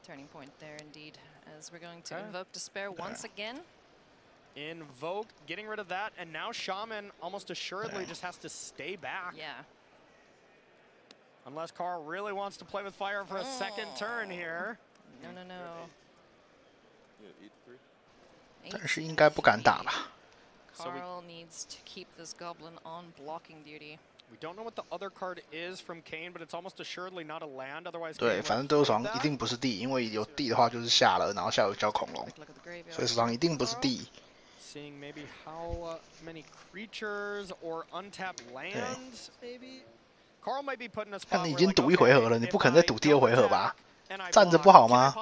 Turning point there, indeed, as we're going to Invoke Despair once again. Invoke, getting rid of that, and now Shaman almost assuredly just has to stay back. Yeah. Unless Carl really wants to play with fire for a second turn here. No. 但是应该不敢打吧？ Carl needs to keep this goblin on blocking duty. We don't know what the other card is from Kane, but it's almost assuredly not a land. Otherwise, 对，反正对手手上一定不是地，因为有地的话就是下了，然后下有交恐龙，所以手上一定不是地。 Seeing maybe how many creatures or untapped lands, maybe. Carl might be put in a spot. 但你已经赌一回合了，你不可能再赌第二回合吧？站着不好吗？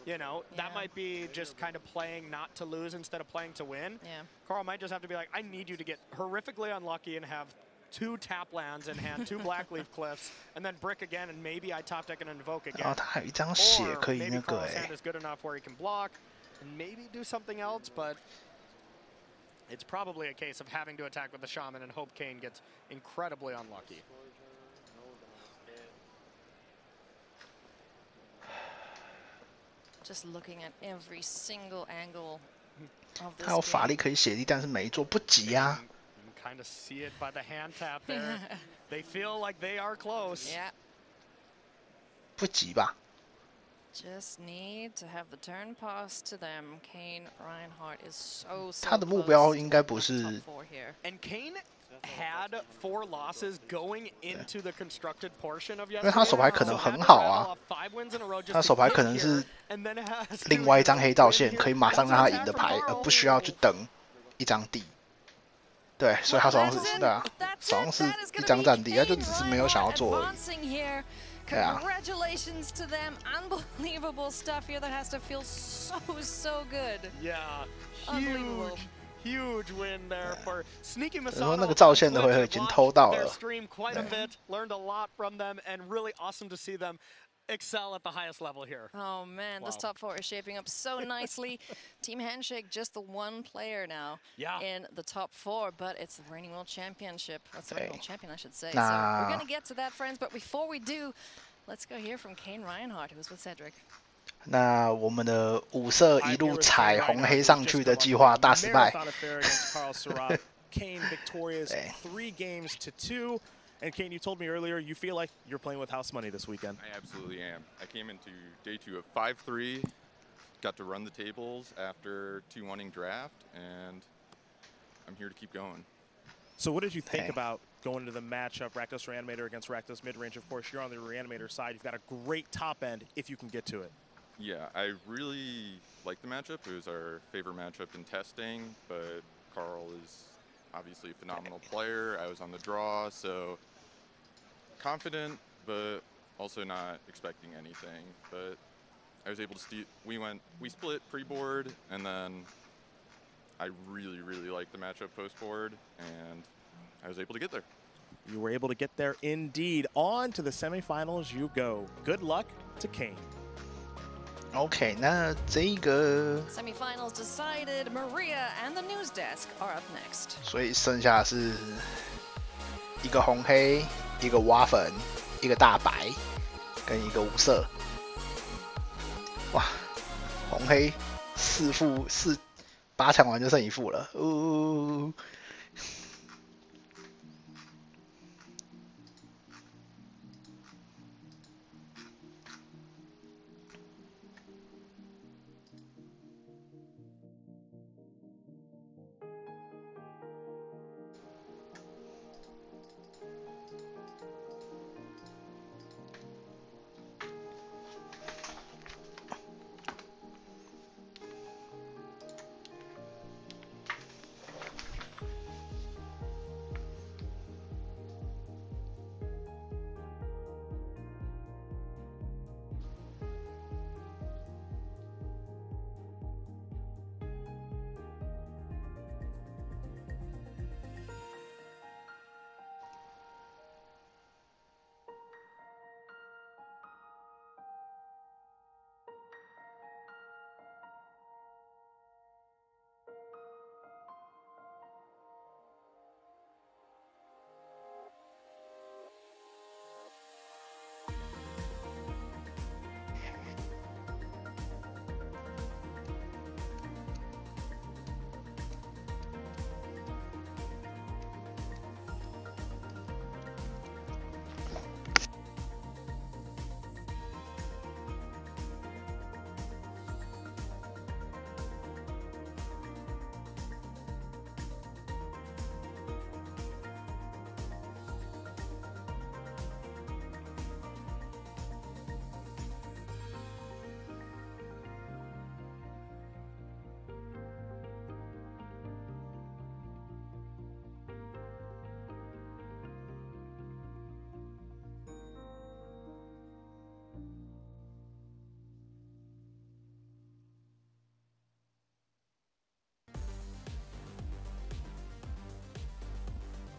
You know, that might be just kind of playing not to lose instead of playing to win. Yeah. Carl might just have to be like, I need you to get horrifically unlucky and have 2 tap lands in hand, 2 Blackleaf Cliffs, and then brick again, and maybe I top deck and invoke again. 然后他还有一张血可以那个 Carl's hand is good enough where he can block and maybe do something else, but it's probably a case of having to attack with the Shaman and hope Kane gets incredibly unlucky. Just looking at every single angle of this 他有法力可以血力，但是没做，不急呀。 You can kind of see it by the hand tap there. They feel like they are close. Yeah. 不急吧？ Just need to have the turn pass to them. Kane Reinhardt is so 他的目标应该不是。 And Kane had 4 losses going into the constructed portion of 因为他手牌可能很好啊，他手牌可能是另外一张黑道线，可以马上让他赢的牌，而不需要去等一张地。对，所以他手上是对啊，手上是一张战地，他就只是没有想要做而已。对啊。 Congratulations to them! Unbelievable stuff here that has to feel so good. Yeah, huge win there for Sneaky Masato. 然后那个造线的回合已经偷到了。 Stream quite a bit, learned a lot from them, and really awesome to see them excel at the highest level here. Oh man, wow. This top 4 is shaping up so nicely. Team Handshake, just the 1 player now in the top 4, but it's the reigning world championship. That's the reigning world champion, I should say. So we're gonna get to that, friends. But before we do, let's go hear from Kane Reinhardt, who was with Cedric. 那我们的五色一路踩红黑上去的计划大失败。Kane victorious 3 games to 2. And Kane, you told me earlier you feel like you're playing with house money this weekend. I absolutely am. I came into day 2 of 5-3, got to run the tables after 2-1ing draft, and I'm here to keep going. So what did you think about going into the matchup, Rakdos Reanimator against Rakdos Midrange? Of course, you're on the Reanimator side. You've got a great top end if you can get to it. Yeah, I really like the matchup. It was our favorite matchup in testing, but Carl is obviously a phenomenal player. I was on the draw, so confident, but also not expecting anything. But I was able to we split pre-board, and then I really liked the matchup post-board, and I was able to get there. You were able to get there indeed. On to the semifinals you go. Good luck to Kane. OK， 那这个 Semifinals decided. Maria and the news desk are up next. 所以剩下是一个红黑，一个挖粉，一个大白，跟一个无色。哇，红黑8强完就剩1副了，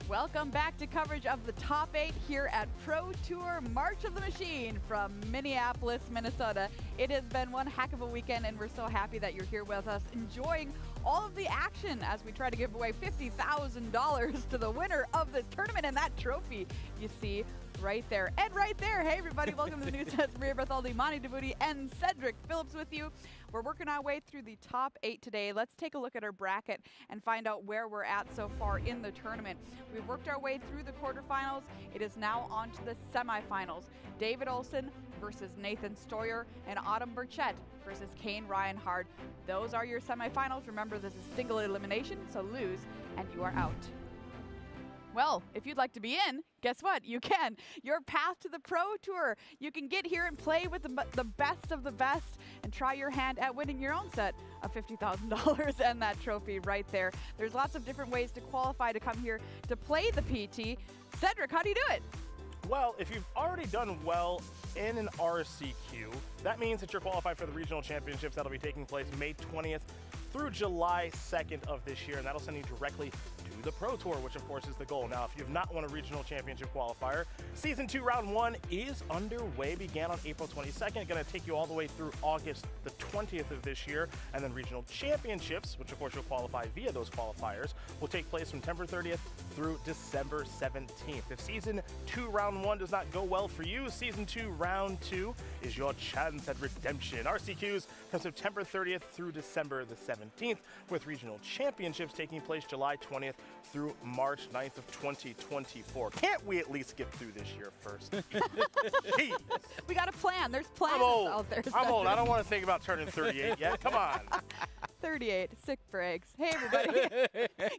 Welcome back to coverage of the top 8 here at Pro Tour March of the Machine from Minneapolis, Minnesota. It has been one heck of a weekend, and we're so happy that you're here with us, enjoying all of the action as we try to give away $50,000 to the winner of this tournament. And that trophy you see right there. And right there, hey everybody, welcome to the news sets. Maria Berthaldi, Mani Debuti, and Cedric Phillips with you. We're working our way through the top 8 today. Let's take a look at our bracket and find out where we're at so far in the tournament. We've worked our way through the quarterfinals. It is now on to the semifinals. David Olson versus Nathan Stoyer, and Autumn Burchett versus Kane Reinhard. Those are your semifinals. Remember, this is single elimination, so lose and you are out. Well, if you'd like to be in, guess what? You can. Your path to the Pro Tour. You can get here and play with the best of the best and try your hand at winning your own set of $50,000 and that trophy right there. There's lots of different ways to qualify to come here to play the PT. Cedric, how do you do it? Well, if you've already done well in an RCQ, that means that you're qualified for the regional championships that'll be taking place May 20th through July 2nd of this year, and that'll send you directly to the Pro Tour, which of course is the goal. Now, if you've not won a regional championship qualifier, Season 2 Round 1 is underway, began on April 22nd, going to take you all the way through August the 20th of this year, and then regional championships, which of course you'll qualify via those qualifiers, will take place from September 30th through December 17th. If Season 2 Round 1 does not go well for you, Season 2 Round 2 is your chance at redemption. RCQs from September 30th through December the 17th, with regional championships taking place July 20th through March 9th of 2024. Can't we at least get through this year first? Jeez. We got a plan. There's plans out there. I'm old. I don't want to think about turning 38 yet. Come on. 38, sick breaks. Hey everybody,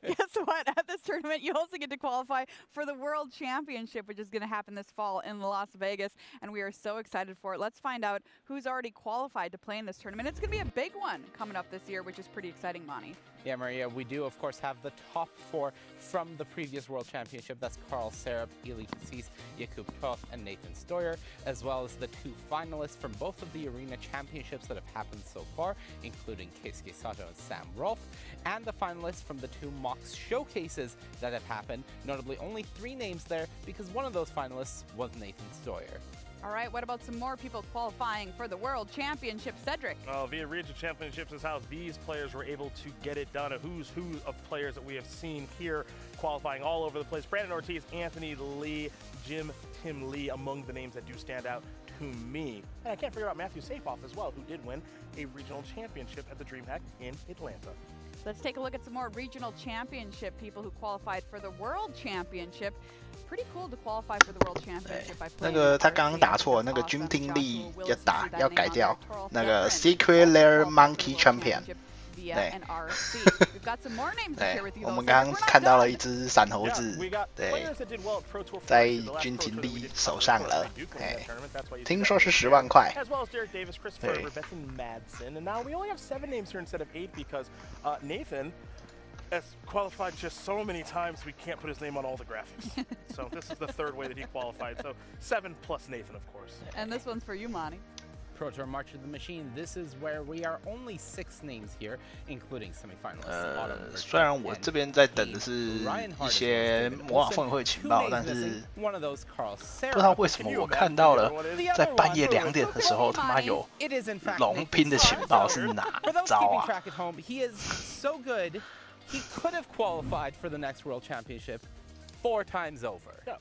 guess what? At this tournament, you also get to qualify for the World Championship, which is going to happen this fall in Las Vegas, and we are so excited for it. Let's find out who's already qualified to play in this tournament. It's going to be a big one coming up this year, which is pretty exciting, Mani. Yeah, Maria, we do, of course, have the top 4 from the previous World Championship. That's Carl Serup, Eli Cassis, Jakub Toth, and Nathan Stoyer, as well as the 2 finalists from both of the Arena Championships that have happened so far, including Keisuke Sato and Sam Rolfe, and the finalists from the 2 MOX showcases that have happened. Notably, only 3 names there because one of those finalists was Nathan Stoyer. All right, what about some more people qualifying for the World Championship, Cedric? Via Regional Championships is how these players were able to get it done. A who's who of players that we have seen here qualifying all over the place. Brandon Ortiz, Anthony Lee, Tim Lee, among the names that do stand out to me. And I can't forget about Matthew Sapoff as well, who did win a regional championship at the DreamHack in Atlanta. Let's take a look at some more regional championship people who qualified for the World Championship. Pretty cool to qualify for the World Championship by playing. 那个他刚刚打错，那个军听力要改掉，那个 Secret Lair Monkey Champion。对，我们刚刚看到了一只闪猴子，对，在军听力手上了，听说是10万块。对。Has qualified just so many times we can't put his name on all the graphics. So this is the 3rd way that he qualified. So 7 plus Nathan, of course. And this one's for you, Mani. Pro Tour March of the Machine. This is where we are only 6 names here, including semifinalists. 虽然我这边在等的是一些魔法峰会情报，但是不知道为什么我看到了在半夜2点的时候，他妈有龙拼的情报是哪招啊？ He could have qualified for the next World Championship 4 times over. Yeah.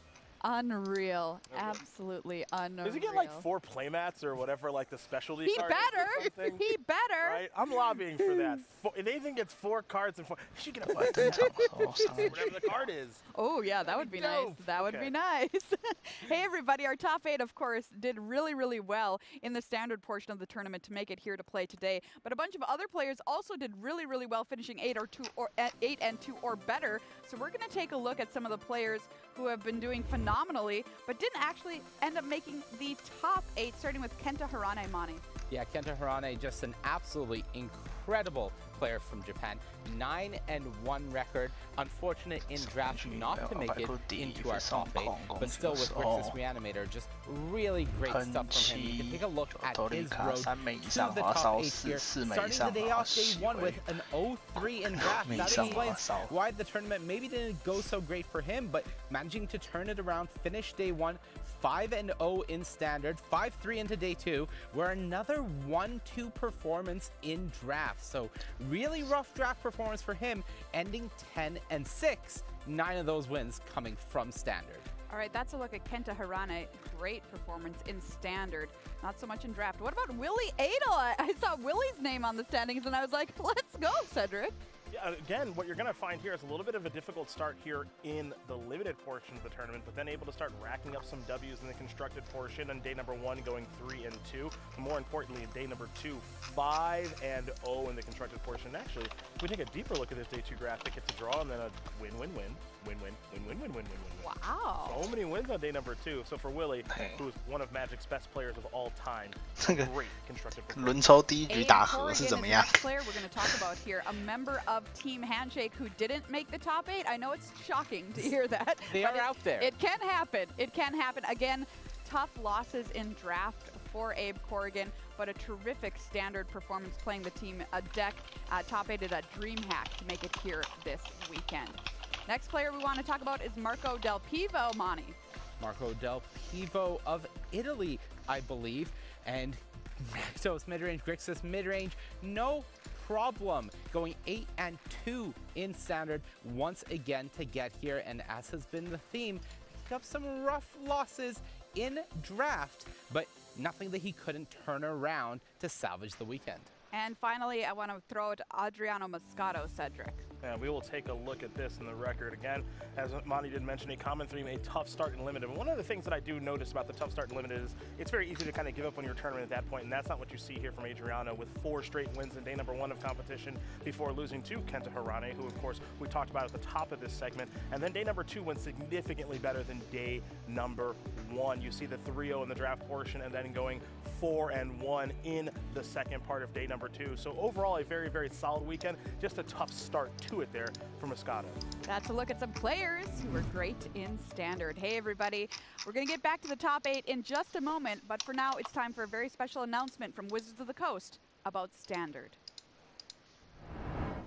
Unreal. Absolutely unreal. Does he get like 4 playmats or whatever, like the specialty he cards? Better. He better. Right? I'm lobbying for that. If Nathan gets 4 cards and 4, he should get a whatever the card is. Oh, yeah, that would be nice. That would be nice. Hey, everybody, our top 8, of course, did really, really well in the standard portion of the tournament to make it here to play today. But a bunch of other players also did really, really well, finishing 8 and 2 or better. So we're going to take a look at some of the players who have been doing phenomenally, but didn't actually end up making the top 8, starting with Kenta Hirane, Mani. Yeah, Kenta Hirane, just an absolutely incredible incredible player from Japan. 9-1 record. Unfortunate in draft not to make it into our top 8, but still with Grixis Reanimator, just really great stuff from him. You can take a look at his road to the top 8 here. Starting the day off, day 1 with an 0-3 in draft. That explains why the tournament maybe didn't go so great for him, but managing to turn it around, finish day 1, 5-0 in standard, 5-3 into day 2, where another 1-2 performance in draft. So really rough draft performance for him, ending 10-6, 9 of those wins coming from standard. All right, that's a look at Kenta Hirane. Great performance in standard, not so much in draft. What about Willie Adel? I saw Willie's name on the standings and I was like, let's go, Cedric. Yeah, again, what you're going to find here is a little bit of a difficult start here in the limited portion of the tournament, but then able to start racking up some W's in the constructed portion. On day number 1, going 3-2. More importantly, in day number 2, 5-0 in the constructed portion. Actually, if we take a deeper look at this day 2 graphic, it's a draw and then a win-win-win. Wow. So many wins on day number 2. So for Willie, who is one of Magic's best players of all time, great constructed performance. 轮抽第一局打和是怎么样？ Player we're going to talk about here, a member of Team Handshake who didn't make the top 8. I know it's shocking to hear that. They are out there. It can happen. It can happen. Again, tough losses in draft for Abe Corrigan, but a terrific standard performance playing the team a deck top 8 at a DreamHack to make it here this weekend. Next player we want to talk about is Marco Del Pivo, Mani. Marco Del Pivo of Italy, I believe. And Rakdos mid-range, Grixis mid-range, no problem. Going 8-2 in standard once again to get here. And as has been the theme, picked up some rough losses in draft, but nothing that he couldn't turn around to salvage the weekend. And finally, I want to throw it to Adriano Moscato, Cedric. And we will take a look at this in the record. Again, as Monty did mention, a common theme, a tough start in limited. And one of the things that I do notice about the tough start in limited is it's very easy to kind of give up on your tournament at that point, and that's not what you see here from Adriano with 4 straight wins in day number 1 of competition before losing to Kenta Hirane, who of course we talked about at the top of this segment. And then day number 2 went significantly better than day number 1. You see the 3-0 in the draft portion and then going 4-1 in the second part of day number 2. So overall, a very, very solid weekend. Just a tough start to it there for Moscato. That's a look at some players who were great in standard. Hey, everybody. We're going to get back to the top 8 in just a moment, but for now, it's time for a very special announcement from Wizards of the Coast about standard.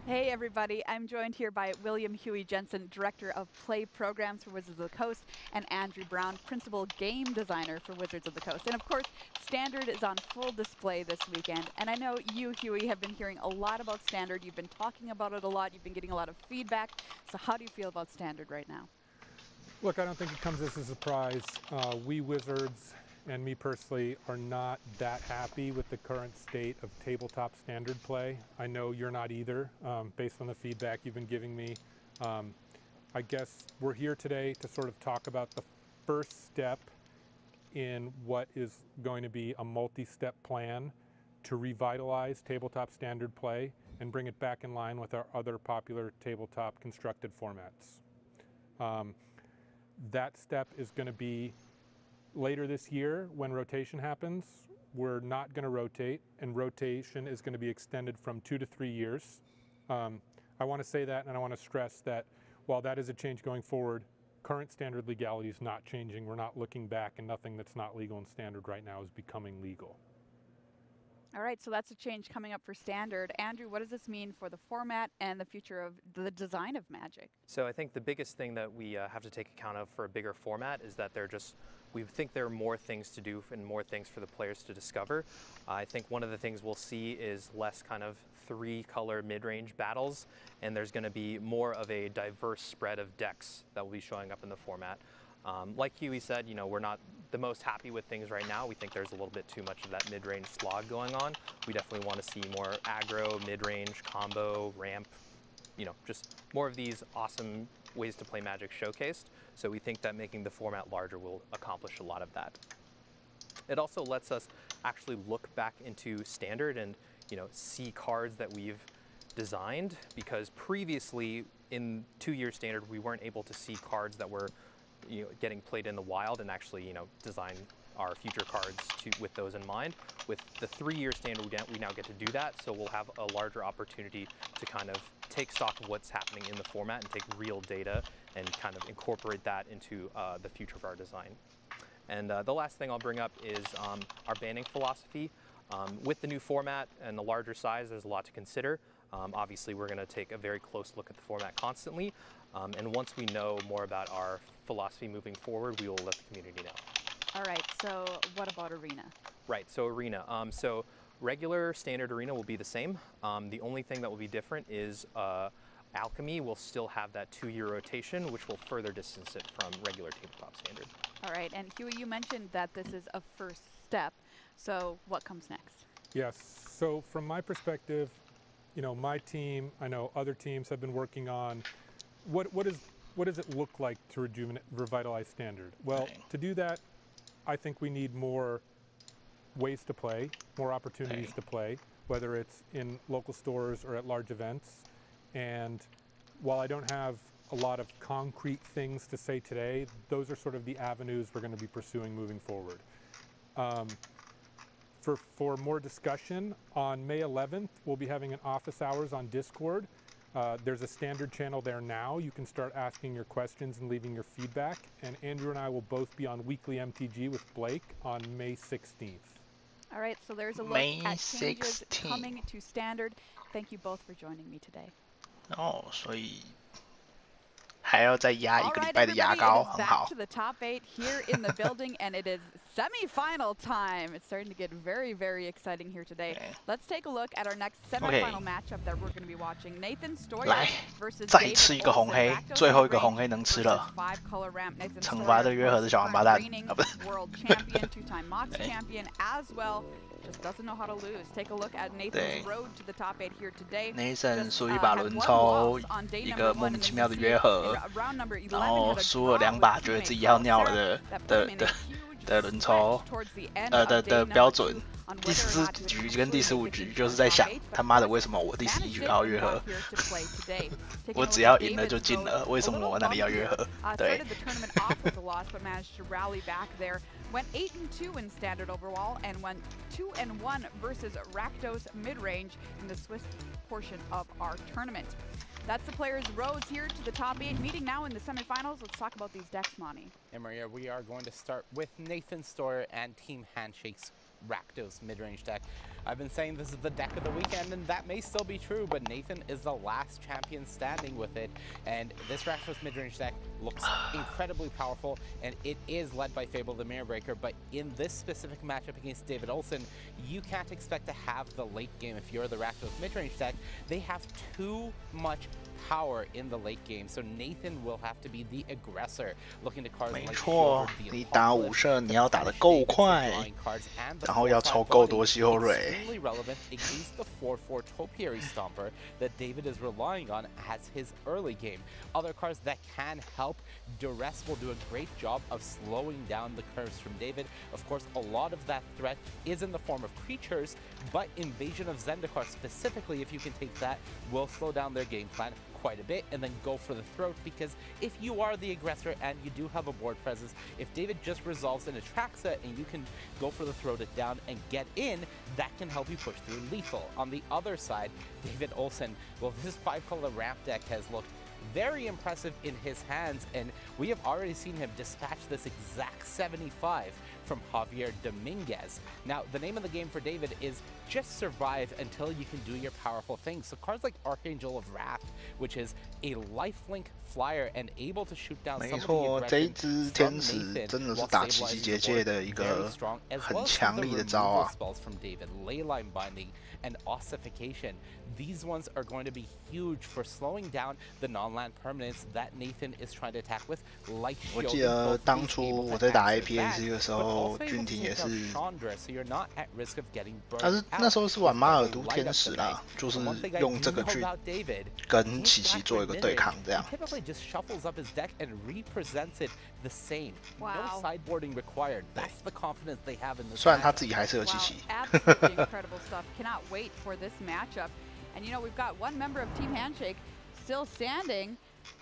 Hey everybody, I'm joined here by William Huey Jensen, Director of Play Programs for Wizards of the Coast, and Andrew Brown, Principal Game Designer for Wizards of the Coast. And of course, Standard is on full display this weekend. And I know you, Huey, have been hearing a lot about Standard. You've been talking about it a lot. You've been getting a lot of feedback. So how do you feel about Standard right now? Look, I don't think it comes as a surprise. We Wizards, and me personally, are not that happy with the current state of tabletop standard play. I know you're not either, based on the feedback you've been giving me. I guess we're here today to sort of talk about the first step in what is going to be a multi-step plan to revitalize tabletop standard play and bring it back in line with our other popular tabletop constructed formats. That step is going to be later this year when rotation happens. We're not going to rotate, and rotation is going to be extended from 2 to 3 years. I want to say that, and I want to stress that while that is a change going forward, current standard legality is not changing. We're not looking back, and nothing that's not legal in standard right now is becoming legal. All right, so that's a change coming up for Standard. Andrew, what does this mean for the format and the future of the design of Magic? So I think the biggest thing that we have to take account of for a bigger format is that we think there are more things to do and more things for the players to discover. I think one of the things we'll see is less kind of 3-color mid-range battles, and there's going to be more of a diverse spread of decks that will be showing up in the format. Like Huey said, you know, we're not the most happy with things right now. We think there's a little bit too much of that mid-range slog going on. We definitely want to see more aggro, mid-range, combo, ramp, you know, just more of these awesome ways to play Magic showcased. So we think that making the format larger will accomplish a lot of that. It also lets us actually look back into Standard and, you know, see cards that we've designed, because previously in 2-year Standard we weren't able to see cards that were, you know, getting played in the wild and actually, you know, design our future cards with those in mind. With the 3-year standard, we now get to do that, so we'll have a larger opportunity to kind of take stock of what's happening in the format and take real data and kind of incorporate that into the future of our design. And the last thing I'll bring up is our banning philosophy. With the new format and the larger size, there's a lot to consider. Obviously, we're going to take a very close look at the format constantly, and once we know more about our philosophy moving forward, we will let the community know. All right, so what about Arena? Right, so Arena. So regular standard Arena will be the same. The only thing that will be different is Alchemy will still have that 2-year rotation, which will further distance it from regular tabletop standard. All right, and Huey, you mentioned that this is a first step, so what comes next? Yes, so from my perspective, you know, my team, I know other teams have been working on what does it look like to revitalize standard? Well, to do that, I think we need more ways to play, more opportunities to play, whether it's in local stores or at large events. And while I don't have a lot of concrete things to say today, those are sort of the avenues we're going to be pursuing moving forward. For more discussion, on May 11th, we'll be having an office hours on Discord. There's a standard channel there now. You can start asking your questions and leaving your feedback. And Andrew and I will both be on Weekly MTG with Blake on May 16th. All right, so there's a look at changes coming to standard. Thank you both for joining me today. 哦，所以还要再压一个礼拜的牙膏，很好。Back to the top 8 here in the building, and it is semi-final time. It's starting to get very, very exciting here today. Let's take a look at our next semi-final matchup that we're going to be watching. Nathan Stoyer versus 再吃一个红黑，最后一个红黑能吃了。惩罚这个约盒的小王八蛋啊，不是。World champion, 2-time Mox champion as well. Just doesn't know how to lose. Take a look at Nathan's road to the top 8 here today. Nathan 输一把轮抽，一个莫名其妙的约盒，然后输了2把，觉得自己要尿了的轮抽，的标准。第14局跟第15局就是在想，他妈的为什么我第11局要约盒？我只要赢了就进了，为什么我那里要约盒？对。Went 8-2 in standard overall and went 2-1 versus Rakdos mid-range in the Swiss portion of our tournament. That's the players' roads here to the top 8. Meeting now in the semifinals. Let's talk about these decks, Monty. And Maria, we are going to start with Nathan Stoyer and Team Handshake's Rakdos mid-range deck. I've been saying this is the deck of the weekend, and that may still be true, but Nathan is the last champion standing with it, and this Rakdos mid-range deck looks incredibly powerful, and it is led by Fable the Mirror Breaker, but in this specific matchup against David Olson, you can't expect to have the late game if you're the Rakdos mid-range deck. They have too much power in the late game, so Nathan will have to be the aggressor, looking to cards like 没错，你打5胜，你要打得够快，然后要抽够多西后瑞。Extremely relevant against the 4/4 Topiary Stomper that David is relying on as his early game. Other cards that can help, Duress will do a great job of slowing down the curves from David. Of course, a lot of that threat is in the form of creatures, but Invasion of Zendikar specifically, if you can take that, will slow down their game plan quite a bit and then go for the throat, because if you are the aggressor and you do have a board presence, if David just resolves an Atraxa and you can go for the throat it down and get in, that can help you push through lethal. On the other side, David Olson, well, this 5-color ramp deck has looked very impressive in his hands, and we have already seen him dispatch this exact 75 from Javier Dominguez. Now, the name of the game for David is just survive until you can do your powerful things. So cards like Archangel of Wrath, which is a lifelink flyer and able to shoot down some of the aggression from Nathan, 这一只天使真的是打奇迹结界的一个很强力的招啊。 spells from David, Leyline Binding and Ossification. These ones are going to be huge for slowing down the non-land permanents that Nathan is trying to attack with, like 我记得当初我在打 APAC 的时候，俊廷也是，但是那时候是玩马尔都天使啦，就是用这个去跟琪琪做一个对抗，这样。 just shuffles up his deck and represents it the same. No sideboarding required. That's the confidence they have in this. 虽然他自己还是有琪琪。 Absolutely incredible stuff. Cannot wait for this matchup. And you know, we've got one member of Team Handshake still standing,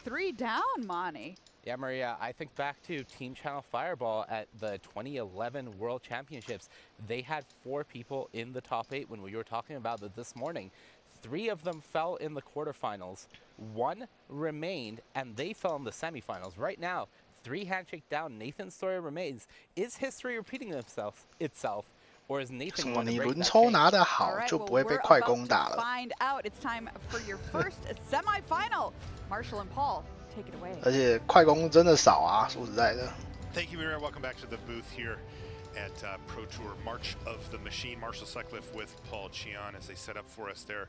3 down, Monty. Yeah, Maria, I think back to Team Channel Fireball at the 2011 World Championships. They had 4 people in the top 8 when we were talking about it this morning. 3 of them fell in the quarterfinals. 1 remained, and they fell in the semifinals. Right now, 3 handshake down, Nathan Sawyer remains. Is history repeating itself? Or is Nathan going to break that chain? 拿得好就不会被快攻打了。 Find out. It's time for your first semifinal. Marshall and Paul, take it away. 而且快攻真的少啊，说实在的。 Thank you, Mira. Welcome back to the booth here at Pro Tour March of the Machine. Marshall Sutcliffe with Paul Chian as they set up for us there.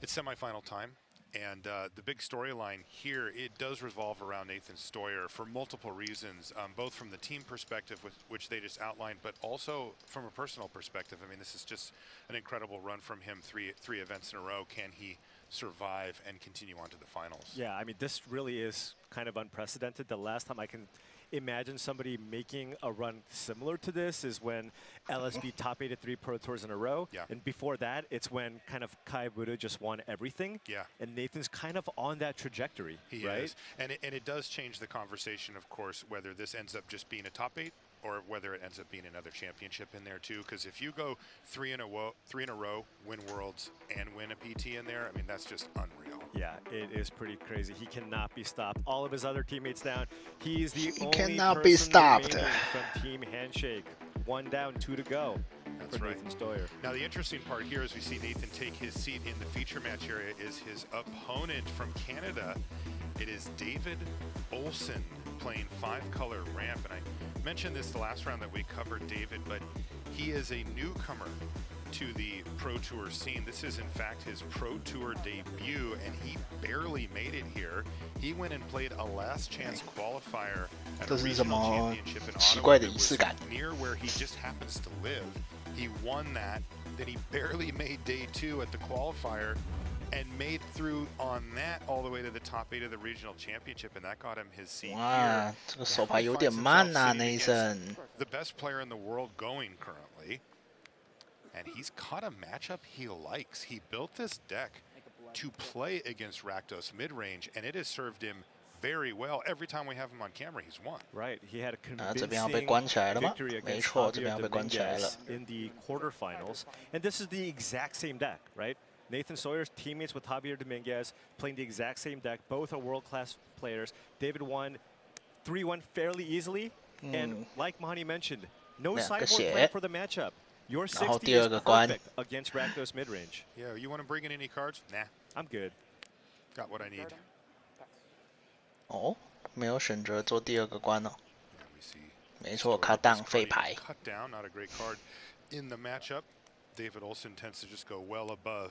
It's semifinal time. And the big storyline here, it does revolve around Nathan Steuer for multiple reasons, both from the team perspective, which they just outlined, but also from a personal perspective. I mean, this is just an incredible run from him, three events in a row. Can he survive and continue on to the finals? Yeah, I mean, this really is kind of unprecedented. The last time I can imagine somebody making a run similar to this is when LSB top 8 at 3 Pro Tours in a row. Yeah. And before that, it's when kind of Kai Buda just won everything. Yeah. And Nathan's kind of on that trajectory, He right? is. And it does change the conversation, of course, whether this ends up just being a top 8 or whether it ends up being another championship in there too. Because if you go 3 in a row, win Worlds and win a PT in there, I mean, that's just unreal. Yeah, it is pretty crazy. He cannot be stopped. All of his other teammates down. He's the only cannot be person stopped remaining from Team Handshake. 1 down, 2 to go. That's for right. Nathan Steuer. Now the interesting part here as we see Nathan take his seat in the feature match area is his opponent from Canada. It is David Olson playing 5-color ramp. And I mentioned this the last round that we covered David, but he is a newcomer to the Pro Tour scene. This is in fact his Pro Tour debut, and he barely made it here. He went and played a last chance qualifier at a regional championship in Ottawa that was near where he just happens to live. He won that, then he barely made day 2 at the qualifier and made through on that all the way to the top 8 of the regional championship, and that got him his seat here. 这个手牌有点慢啊 ，Nathan。 The best player in the world going currently. And he's caught a matchup he likes. He built this deck to play against Rakdos mid-range, and it has served him very well. Every time we have him on camera, he's won. Right, he had a 这边要被 convincing 关起来了吗？ victory 没 against 错，这边要 Javier 被关起来了 Dominguez。in the quarterfinals. And this is the exact same deck, right? Nathan Sawyer's teammates with Javier Dominguez playing the exact same deck. Both are world-class players. David won 3-1 fairly easily. And like Mahani mentioned, no sideboard plan for the matchup. Your 60 is perfect against Rakdos mid-range. Yeah, you want to bring in any cards? Nah. I'm good. Got what I need. 哦，没有选择做第2个关哦。没错，cut down废牌。 Cut down, not a great card. In the matchup, David Olson tends to just go well above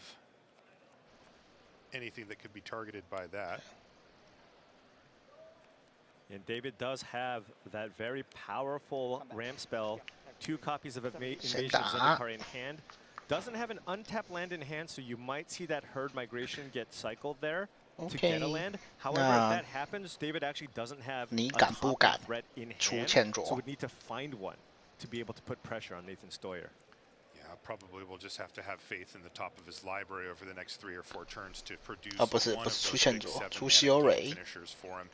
anything that could be targeted by that. And David does have that very powerful ramp spell. 2 copies of Invasion of Zendikar in hand. Doesn't have an untapped land in hand, so you might see that herd migration get cycled there to get a land. However, if that happens, David actually doesn't have a top threat in hand, so would need to find one to be able to put pressure on Nathan Steuer. Yeah, probably we'll just have to have faith in the top of his library over the next 3 or 4 turns to produce one of those big 7-mana finishers for him.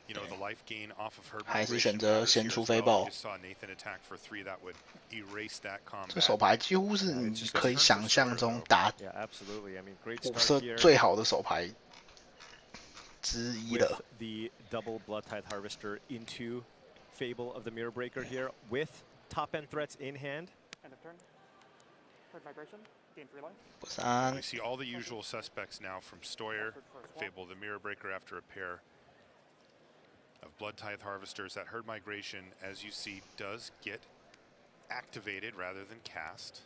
You know, the life gain off of her 还是选择先出飞豹。 saw Nathan attack for 3 that would erase that combat. 这手牌几乎是你可以想象中打 Yeah, absolutely. I mean, great 五 start 色 here 最好的手牌之一 with 了。 the double Blood Tithe Harvester into Fable of the Mirror Breaker here with top end threats in hand. End of turn. Herd migration. Gain 3 life. 不三 We see all the usual suspects now from Steuer, Fable the Mirror Breaker after a pair of Blood Tithe Harvesters. That herd migration, as you see, does get activated rather than cast.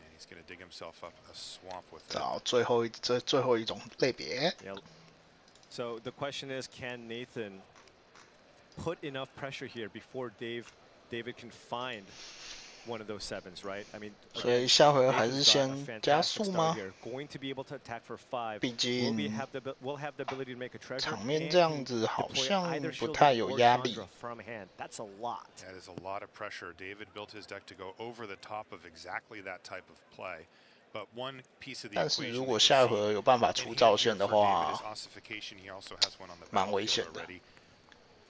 And he's going to dig himself up a swamp with it. 找最后一种类别。 Yep. So the question is, can Nathan put enough pressure here before David can find one of those 7s, right? I mean, 所以下回还是先加速吗？ Going to be able to attack for 5. 毕竟 we'll have the ability to make a treasure. 场面这样子好像不太有压力。 From hand. That's a lot. That is a lot of pressure. David built his deck to go over the top of exactly that type of play. 但是如果下一回合有办法出照线的话，蛮危险的。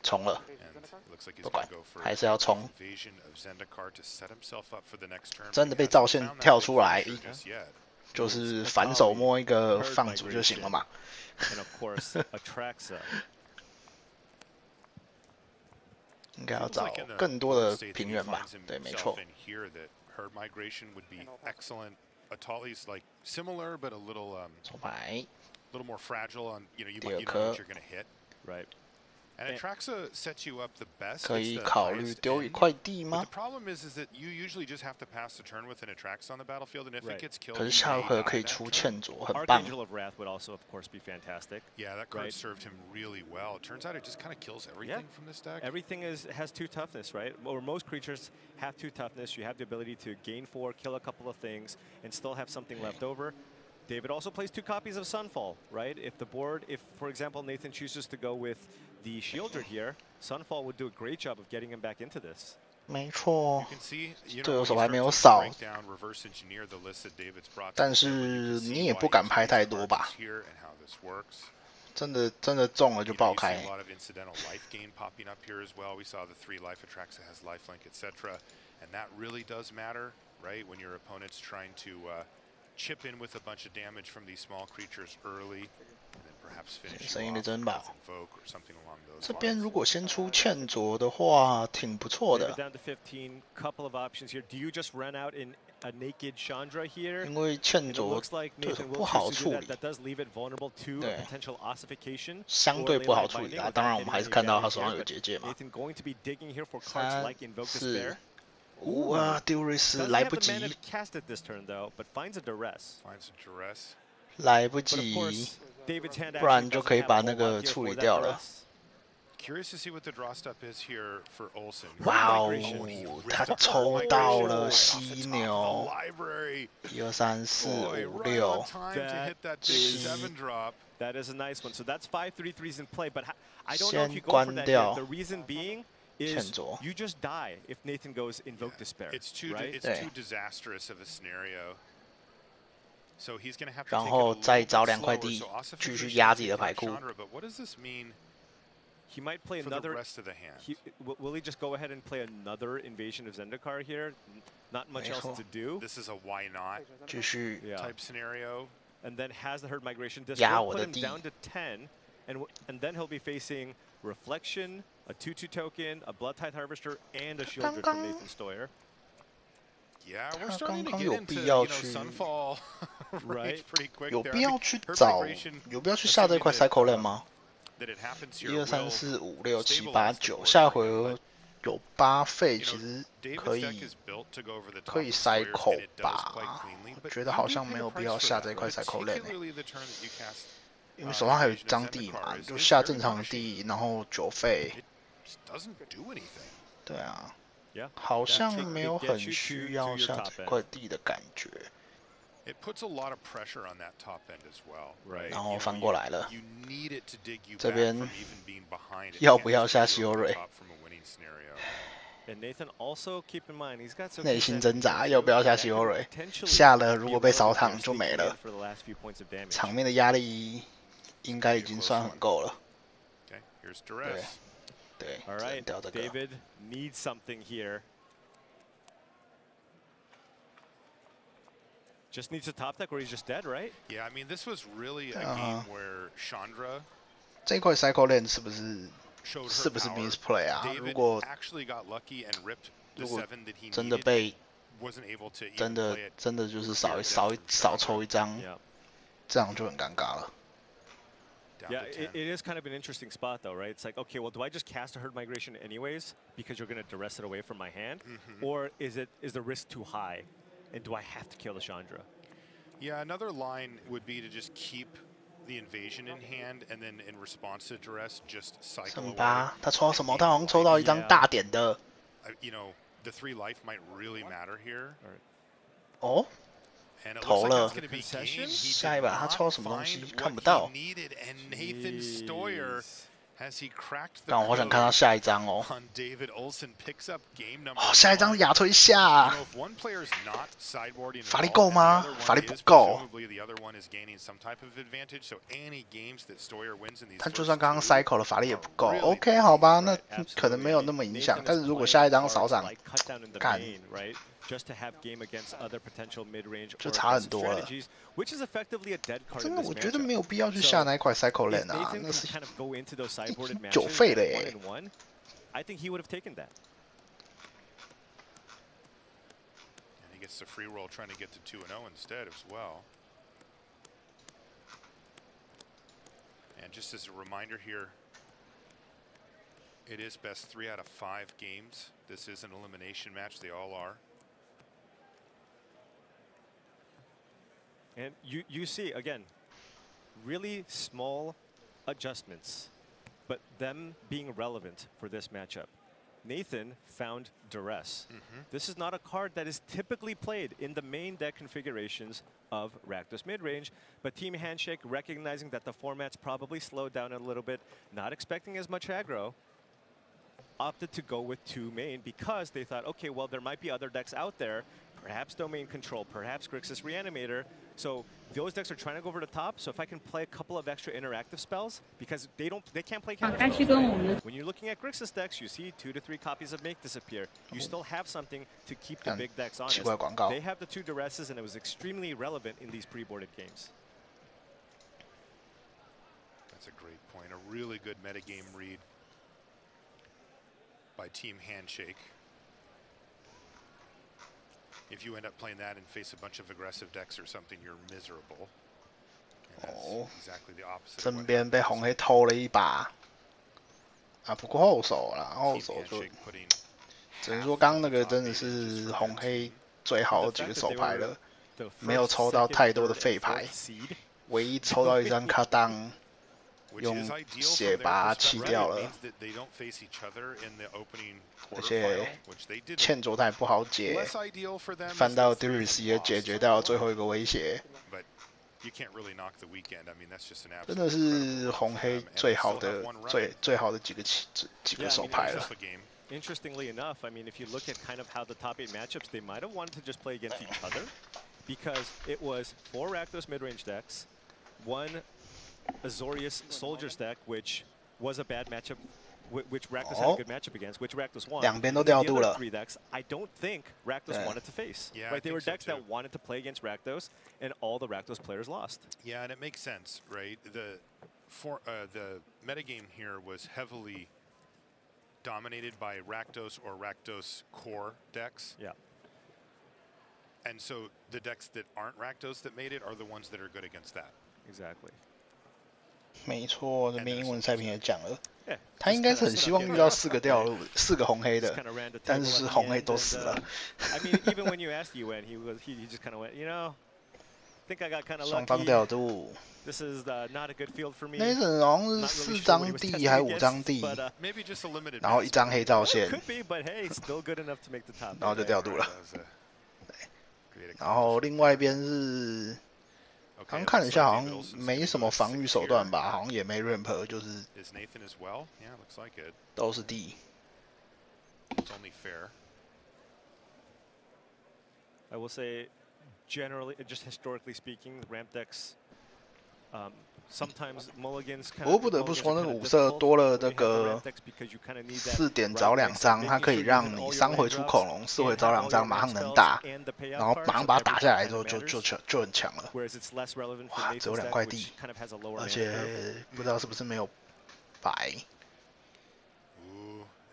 冲了，不管，还是要冲。真的被照线跳出来，就是反手摸一个放逐就行了嘛。应该要找更多的平原吧？对，没错。Atali's like similar, but a little more fragile on you might know what you're going to hit. Right. And Atraxa sets you up the best. 可以考虑丢一块地吗 ？The problem is that you usually just have to pass the turn with an Atraxa on the battlefield, and if it gets killed, 可是下回合可以出欠卓，很棒。Archangel of Wrath would also, of course, be fantastic. Yeah, that card served him really well. It turns out it just kind of kills everything from this deck. Everything has 2 toughness, right? Or most creatures have 2 toughness. You have the ability to gain 4, kill a couple of things, and still have something left over. David also plays 2 copies of Sunfall, right? If for example, Nathan chooses to go with the Shieldred here, Sunfall would do a great job of getting him back into this. 没错，队友手还没有扫，但是你也不敢拍太多吧？真的中了就爆开。Chip in with a bunch of damage from these small creatures early, and then perhaps finish 声音的珍宝。 something along those 这边如果先出欠卓的话，挺不错的。 Down to 15, couple of options here. Do you just run out in a naked Chandra here? 因为欠卓对不好处理， That does leave it vulnerable to a potential ossification. 相对不好处理啊。当然，我们还是看到他手上有结界嘛。Nathan going to be digging here for cards like Invoke Despair. 哇，丢瑞斯来不及，来不及，不然就可以把那个处理掉了。哇哦，他抽到了犀牛，1、2、3、4、5、6、7。 That is a nice one. So that's 5 3/3s in play, but I don't know if you go for that. The reason being is you just die if Nathan goes Invoke Despair. It's too disastrous of a scenario. So he's going to have to 然后再找2块地，继续压自己的牌库。 But what does this mean? He might play another. The rest of the hand. Will he just go ahead and play another Invasion of Zendikar here? Not much else to do. This is a why not 继续 type scenario. And then has the Herd Migration. This will put him down to 10, and then he'll be facing Reflection, a 2/2 token, a Bloodtithe Harvester, and a Shieldred from Nathan Stoyer. Yeah, we're starting to get into Sunfall right? Pretty quick. 有必要去找，有必要去下这块 Cycle Lane 吗？1、2、3、4、5、6、7、8、9，下回合有8费，其实可以 Cycle 吧？我觉得好像没有必要下这块 Cycle Lane，因为手上还有一张地嘛，就下正常的地，然后9费。对啊。 好像没有很需要下这块地的感觉。然后翻过来了，这边要不要下西欧瑞？内心挣扎，要不要下西欧瑞？下了如果被扫躺就没了。场面的压力应该已经算很够了。对。 对， All right, David needs something here. Just needs a top deck, or he's just dead, right? Yeah, I mean, this was really a game where Chandra 这块 Cycle Lane 是不是 misplay 啊？如果真的被真的就是少抽一张，这样就很尴尬了。 Yeah, it is kind of an interesting spot, though, right? It's like, okay, well, do I just cast a Herd Migration anyways because you're going to duress it away from my hand, or is the risk too high, and do I have to kill the Chandra? Yeah, another line would be to just keep the invasion in hand, and then in response to duress, just cycle away. 他抽到什么？他好像抽到一张大点的。You know, the 3 life might really matter here. 哦。 投了，下一把他抽什么东西看不到。但我好想看到下一张哦。 On David Olson picks up game number 哦，下一张是亚推下。 You know, if one player is not sideboarding 法力够吗？法力不够。 presumably the other one is gaining some type of advantage. So any games that Stoyer wins in these 他就算刚刚 cycle 的法力也不够 ，OK 好吧，那可能没有那么影响。但是如果下一张少场，干。 Just to have game against other potential mid-range 就差很多了。 which is effectively a dead card. 真的，我觉得没有必要去下那一块 cycle lane 啊，那是9费了耶。 I think he would have taken that. And he gets the free roll trying to get to 2-0 instead as well. And just as a reminder here, it is best 3 out of 5 games. This is an elimination match. They all are. And you see, again, really small adjustments, but them being relevant for this matchup. Nathan found Duress. This is not a card that is typically played in the main deck configurations of Rakdos midrange, but Team Handshake, recognizing that the format's probably slowed down a little bit, not expecting as much aggro, opted to go with 2 main because they thought, okay, well, there might be other decks out there, perhaps Domain Control, perhaps Grixis Reanimator. So those decks are trying to go over the top. So if I can play a couple of extra interactive spells, because they can't play counter spells. When you're looking at Grixis decks, you see 2 to 3 copies of Make disappear. You still have something to keep the big decks honest. They have the 2 Duresses, and it was extremely relevant in these pre-boarded games. That's a great point. A really good metagame read by Team Handshake. If you end up playing that and face a bunch of aggressive decks or something, you're miserable. And that's exactly the opposite. 身边被红黑偷了一把，啊，不过后手啦，后手就只能说刚刚那个真的是红黑最好的几个手牌了，没有抽到太多的废牌，唯一抽到一张卡当。 用血把它弃掉了，而且欠卓太不好解，翻到 Darius 也解决掉最后一个威胁，真的是红黑最好的最好的几个手牌了。 Interestingly enough, I mean, if you look at kind of how the top 8 matchups, they might have wanted to just play against each other, because it was 4 Rakdos mid-range decks, 1 Azorius Soldiers deck, which was a bad matchup, which Rakdos had a good matchup against, which Rakdos won. 两边都调度了。 3 decks, I don't think Rakdos wanted to face. Right, they were decks that wanted to play against Rakdos, and all the Rakdos players lost. Yeah, and it makes sense, right? The metagame here was heavily dominated by Rakdos or Rakdos core decks. Yeah. And so the decks that aren't Rakdos that made it are the ones that are good against that. Exactly. 没错，这边英文赛评也讲了，他应该是很希望遇到4个红黑的，但是红黑都死了。I mean, even when you asked UN, he just kind of went, you know, I think I got kind of lucky. 双方调度。 This is not a good field for me. 那阵好像是4张地还5张地，然后1张黑照线，然后就调度了。然后另外一边是。 刚看了一下，好像没什么防御手段吧，好像也没 ramp， 就是都是 D。I will say, generally, just historically speaking, ramp decks, sometimes mulligans. 不过不得不说，那个5色多了那个4点找2张，它可以让你3回出恐龙，4回找2张，马上能打，然后马上把它打下来之后就很强了。哇，只有2块地，而且不知道是不是没有白。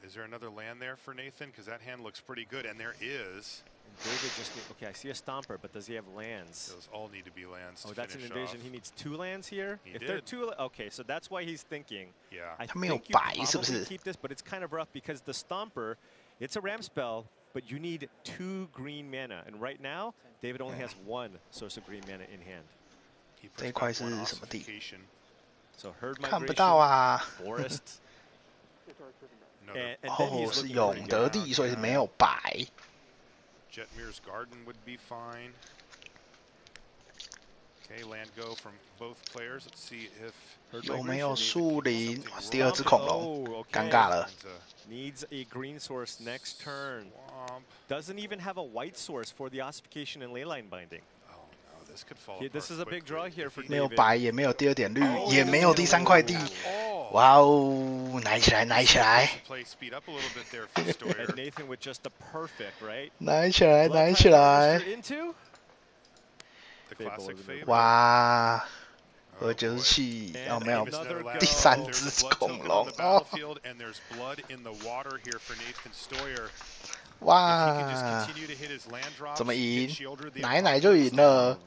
Is there another land there for Nathan? Because that hand looks pretty good, and there is. David just okay. I see a stomper, but does he have lands? Those all need to be lands. Oh, that's an invasion. He needs 2 lands here. If they're 2, okay, so that's why he's thinking. Yeah. I think you probably keep this, but it's kind of rough because the stomper, it's a ram spell, but you need 2 green mana, and right now David only has 1 source of green mana in hand. 这一块是什么地？ So herd migration, 看不到啊。 forest. 哦，是永德地，所以是没有白。 Jetmir's Garden would be fine. 有没有树林？第二只恐龙，尴尬了。 Needs a green source next turn. Doesn't even have a white source for the ossification and leyline binding. This is a big draw here for David. 没有白，也没有第二点绿，也没有第三块地。哇哦，奶起来，奶起来！ Nathan with just the perfect, right? 奶起来，奶起来！哇！ 和解释器哦，没有，第三只恐龙哦。哇！怎么赢？奶奶就赢了。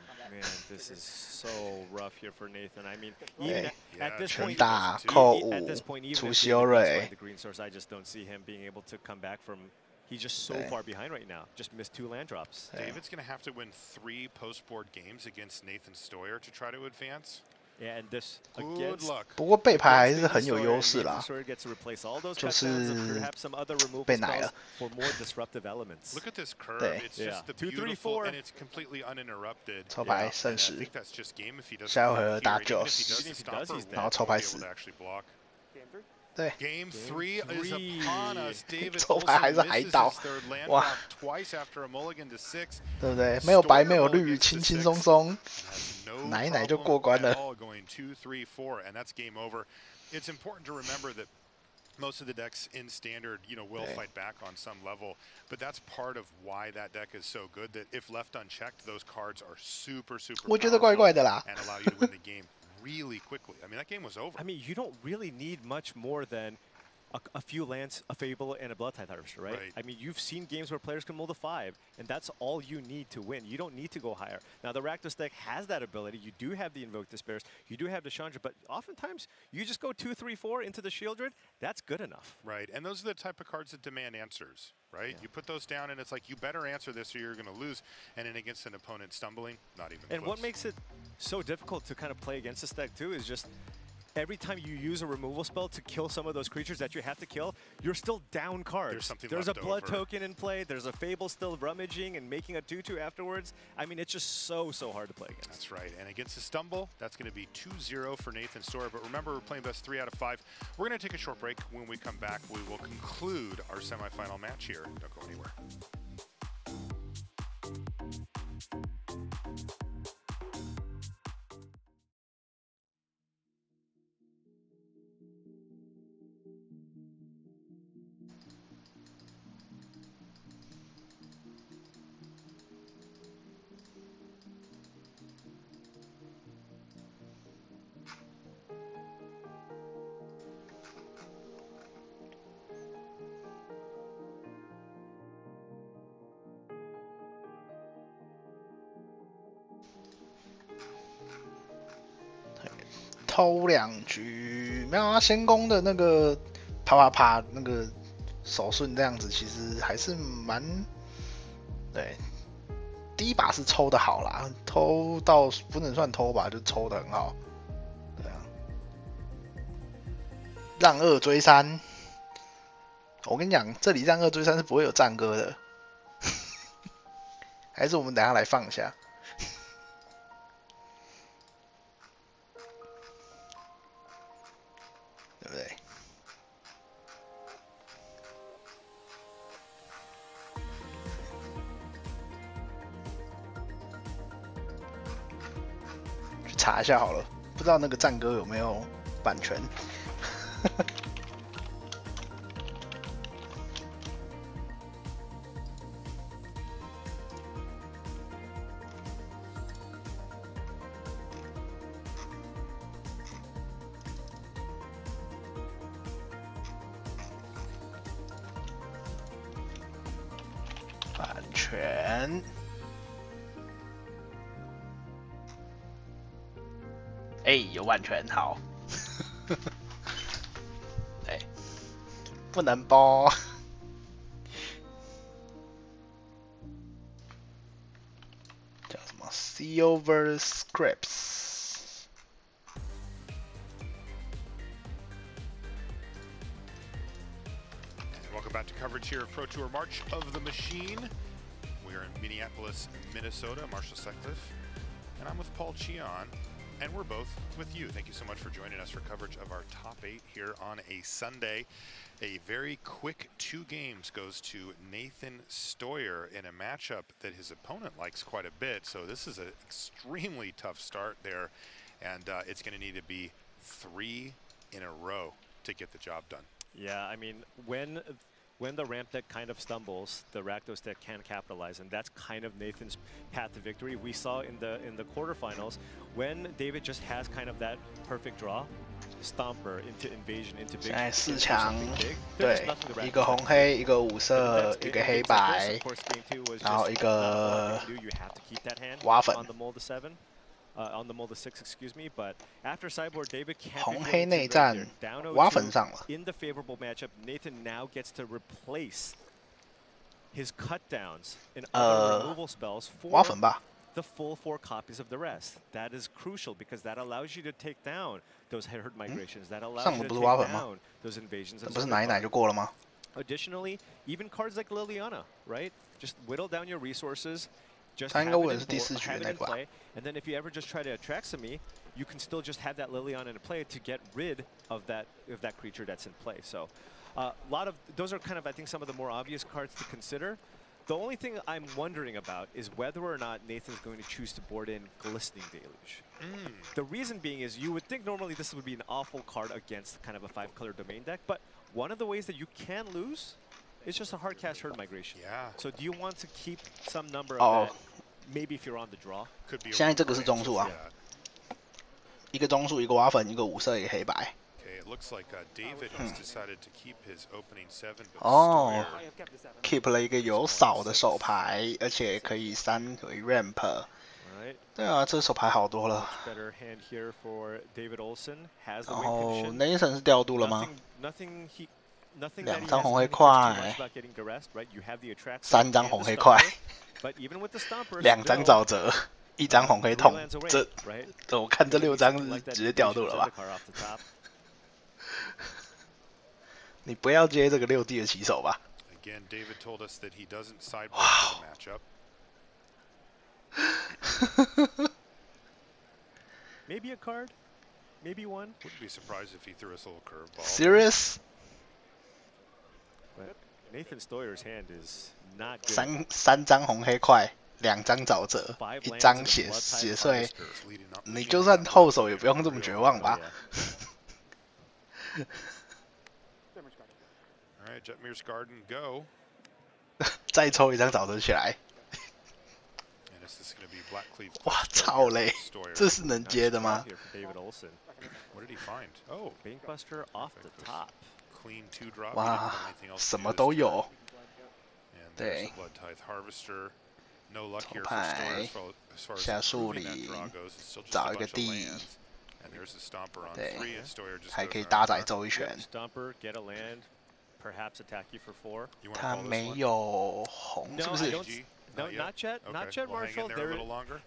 全打扣5，出修瑞。 He's just so far behind right now. Just missed 2 land drops. David's going to have to win 3 post-board games against Nathan Stoyer to try to advance. Yeah, and this Good luck. 不过背牌还是很有优势啦，就是被奶了。 Look at this curve. It's just the beautiful and it's completely uninterrupted. 抽牌剩10，下回合打90，然后抽牌10。对 ，Game 3 is upon us. David 抽牌还是海盗，哇！ twice after a mulligan to 6，对不对？没有白，没有绿，轻轻松松，奶奶就过关了。 Going 2, 3, 4, and that's game over. It's important to remember that most of the decks in standard, will fight back on some level, but that's part of why that deck is so good. That if left unchecked, those cards are super. 我觉得怪怪的啦。 and allow you to win the game really quickly. I mean, that game was over. I mean, you don't really need much more than a few lands, a Fable, and a Blood Tithe Harvester, right? I mean, you've seen games where players can mold a 5, and that's all you need to win. You don't need to go higher. Now, the Rakdos deck has that ability. You do have the Invoke Despairs. You do have the Chandra, but oftentimes, you just go 2, 3, 4 into the Shieldred. That's good enough. Right, and those are the type of cards that demand answers, right? Yeah. You put those down, and it's like, you better answer this or you're going to lose. And then against an opponent stumbling, not even And close. what makes it so difficult to kind of play against this deck, too, is just every time you use a removal spell to kill some of those creatures that you have to kill, you're still down cards. There's a blood token in play. There's a Fable still rummaging and making a 2/2 afterwards. I mean, it's just so hard to play against. That's right. And against a stumble, that's going to be 2-0 for Nathan Stoyer. But remember, we're playing best 3 out of 5. We're going to take a short break. When we come back, we will conclude our semifinal match here. Don't go anywhere.偷2局，没有啊，先攻的那个啪啪啪那个手顺这样子，其实还是蛮对。第一把是抽的好啦，偷到不能算偷吧，就抽的很好。对啊，让2追3，我跟你讲，这里让2追3是不会有战歌的，还是我们等一下来放一下。对不对？去查一下好了，不知道那个战歌有没有版权。版权，哎，有版权，好。哎，不能播。叫什么 ？Silver Scripts。Welcome back to coverage here of Pro Tour March of the Machine. We are in Minneapolis, Minnesota. Marshall Sutcliffe And I'm with Paul Chion, and we're both with you. Thank you so much for joining us for coverage of our top 8 here on a Sunday. A very quick 2 games goes to Nathan Stoyer in a matchup that his opponent likes quite a bit. So this is an extremely tough start there, and it's going to need to be 3 in a row to get the job done. Yeah, I mean, when the ramp deck kind of stumbles, the Rakdos deck can capitalize, and that's kind of Nathan's path to victory. We saw in the quarterfinals when David just has kind of that perfect draw, Stomper into Invasion into big. 现在4强，对，一个红黑，一个5色，一个黑白，然后一个挖粉。On the Molda 6, excuse me, but after Cyborg, David can't 红黑内战挖粉上了。 In the favorable matchup, Nathan now gets to replace his cutdowns and other removal spells for 挖粉吧。 the full 4 copies of the rest. That is crucial because that allows you to take down those herd migrations. That allows you to take down those invasions. 不是奶一奶就过了吗？ Additionally, even cards like Liliana, right? Just whittle down your resources. Just 他应该 have 问 it 的是第4局的那个吧。 and then if you ever just try to attract me, you can still just have that Liliana in play to get rid of that creature that's in play. So, a lot of those are kind of, I think, some of the more obvious cards to consider. The only thing I'm wondering about is whether or not Nathan's going to choose to board in Glistening Deluge. The reason being is you would think normally this would be an awful card against kind of a 5-color domain deck, but one of the ways that you can lose is just a hard cast herd migration. Yeah. So do you want to keep some number of that? Maybe if you're on the draw. 现在这个是中数啊，一个中数，一个挖粉，一个5色，一个黑白。 Okay, it looks like David has decided to keep his opening 7. 哦 ，keep 了一个有扫的手牌，而且可以3回 ramp。对啊，这手牌好多了。Better hand here for David Olsen. Has the 然后 win condition. Nathan 是调度了吗？ Nothing 2张红黑块，3张红黑块，2张沼泽，1张红黑痛，这我看这6张是直接调度了吧？你不要接这个6D 的起手吧。Again, David told us that he doesn't sideboard for the matchup. Maybe a card, maybe one. Wouldn't be surprised if he threw us a little curveball. Serious? But Nathan Stoyer's hand is not good. 3张红黑块，2张沼泽，1张血碎，你就算后手也不用这么绝望吧。Alright, Jetmir's Garden, go. 再抽1张沼泽起来。哇，超累，这是能接的吗？ What did he find? Oh, Bankbuster off the top. Clean 2 drop. 哇，什么都有。对。 Blood Tithe Harvester. No luck here 头牌 as far 下 as 树 improving 里 that draw goes. It's still just 找 a 一个 bunch of 地， lands. And there's the Stomper on 对 3, and Stoyer just 还可以 goes 搭 around 仔走一拳。 Stomper, get a land, perhaps attack you for 4. 他没有红，是不是？ No, not yet. Not yet, Marshall.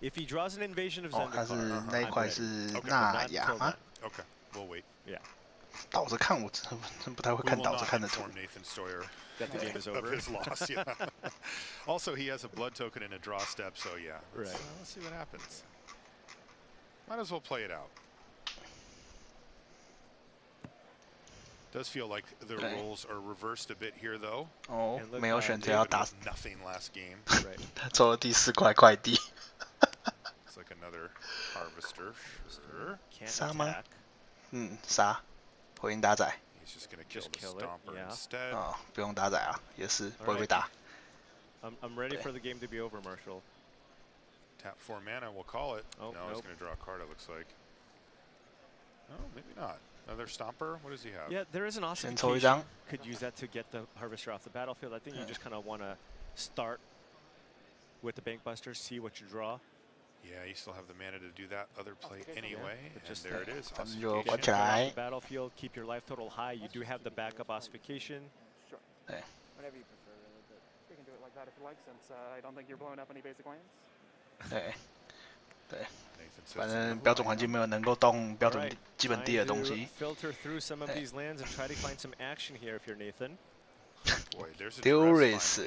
If he draws an invasion of 哦，他 Zendikar, 是那一块是纳雅吗 Okay, we'll wait. Yeah. 倒着看我真不太会看倒着看的图。 Nathan Stoyer that the game is over. Of his loss, yeah. Also, he has a blood token and a draw step, so yeah. Let's see what happens. Might as well play it out. Does feel like the roles are reversed a bit here, though. 哦，没有选择要打。 Nothing last game. 他抽了第4块快递。 It's like another harvester. Sure. 杀吗？杀。回应打仔。 He's just gonna kill the Stomper instead. 哦，不用打仔啊，也是不会被打。 I'm ready for the game to be over, Marshall. Tap 4 mana, we'll call it. Oh, no, he's gonna draw a card. It looks like. Oh, maybe not. Another Stomper? What does he have? Yeah, there is an ossification. Could use that to get the Harvester off the battlefield. I think you just kind of want to start with the Bankbuster, see what you draw. Yeah, you still have the mana to do that other play anyway. And just there it is. Off the battlefield, keep your life total high. You do have the backup ossification. Sure. Whatever you prefer, but we can do it like that if you like, since I don't think you're blowing up any basic lands. 对，对，反正标准环境没有能够动标准基本地的东西。 Filter through some of these lands and try to find some action here if you're Nathan. Boy, there's a Duress.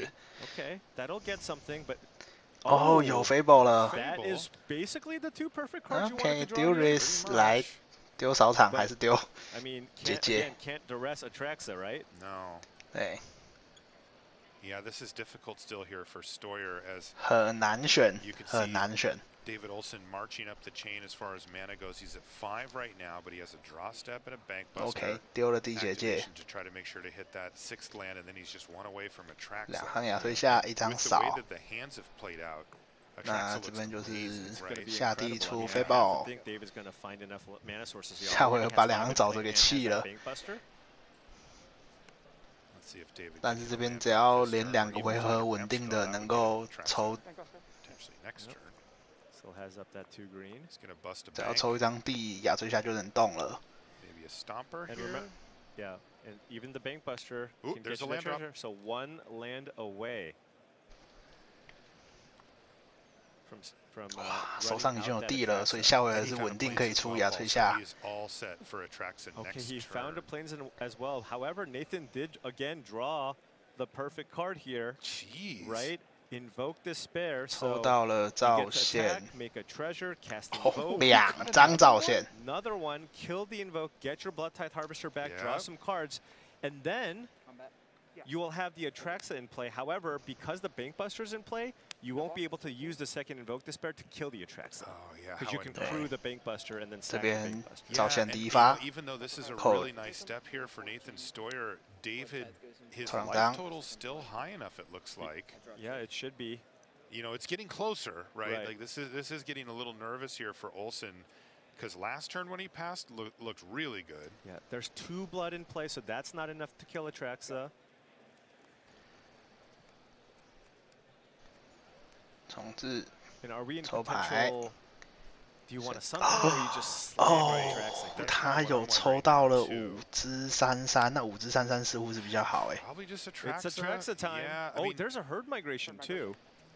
Okay, that'll get something, but 哦，有 Fable 了。 That is basically the two perfect cards you OK， wanted to 丢 draw here. Riz 来丢扫场还是丢 I mean, 姐姐？ can't duress Atraxa, right? No. 对。 Yeah, this is difficult still here for Stoyer as 很难选， you can 很 see 难选。 David Olson marching up the chain as far as mana goes. He's at 5 right now, but he has a draw step and a bank buster. OK， 丢了地结界。 To try to make sure to hit that 6th land, and then he's just one away from Atraxa. 两行亚推下一张扫。 With the way that the hands have played out, 那这边就是下地出飞豹。下回合把两张沼泽给弃了。 但是这边只要连2个回合稳定的能够抽，只要抽一张地，亚追下就能动了。 Maybe a stomper And here. Yeah, and even the bank buster Ooh, can there's get a you the land drop. treasure. So 1 land away. From 手上已经有地了，所以下回合是稳定可以出亚吹下。 Okay, he found a plains as well. However, Nathan did again draw the perfect card here. Jeez. Right? Invoke Despair. 抽到了造线。 Make a treasure, cast invoke. 2张造线。 Another one, kill the invoke, get your Blood Tithe Harvester back, draw some cards, and then you will have the Atraxa in play. However, because the Bank Buster's in play, you won't be able to use the second Invoke Despair to kill the Atraxa. Oh, yeah. Because you can crew the Bank Buster and then stack the Bank Buster. 造线第一发。 Even though this is a really nice step here for Nathan Stoyer, David, his life total's still high enough, it looks like. Yeah, it should be. You know, it's getting closer, right? Like this is getting a little nervous here for Olson. Because last turn when he passed looked really good. Yeah, there's 2 blood in play, so that's not enough to kill Atraxa. 重置。 And are we in 抽牌。 potential? Do you want to sunset or you just slam Atraxa? 他有抽到了5只33，那5只33似乎是比较好哎。 Probably just It's Atraxa time. Yeah, Oh, there's a herd migration too.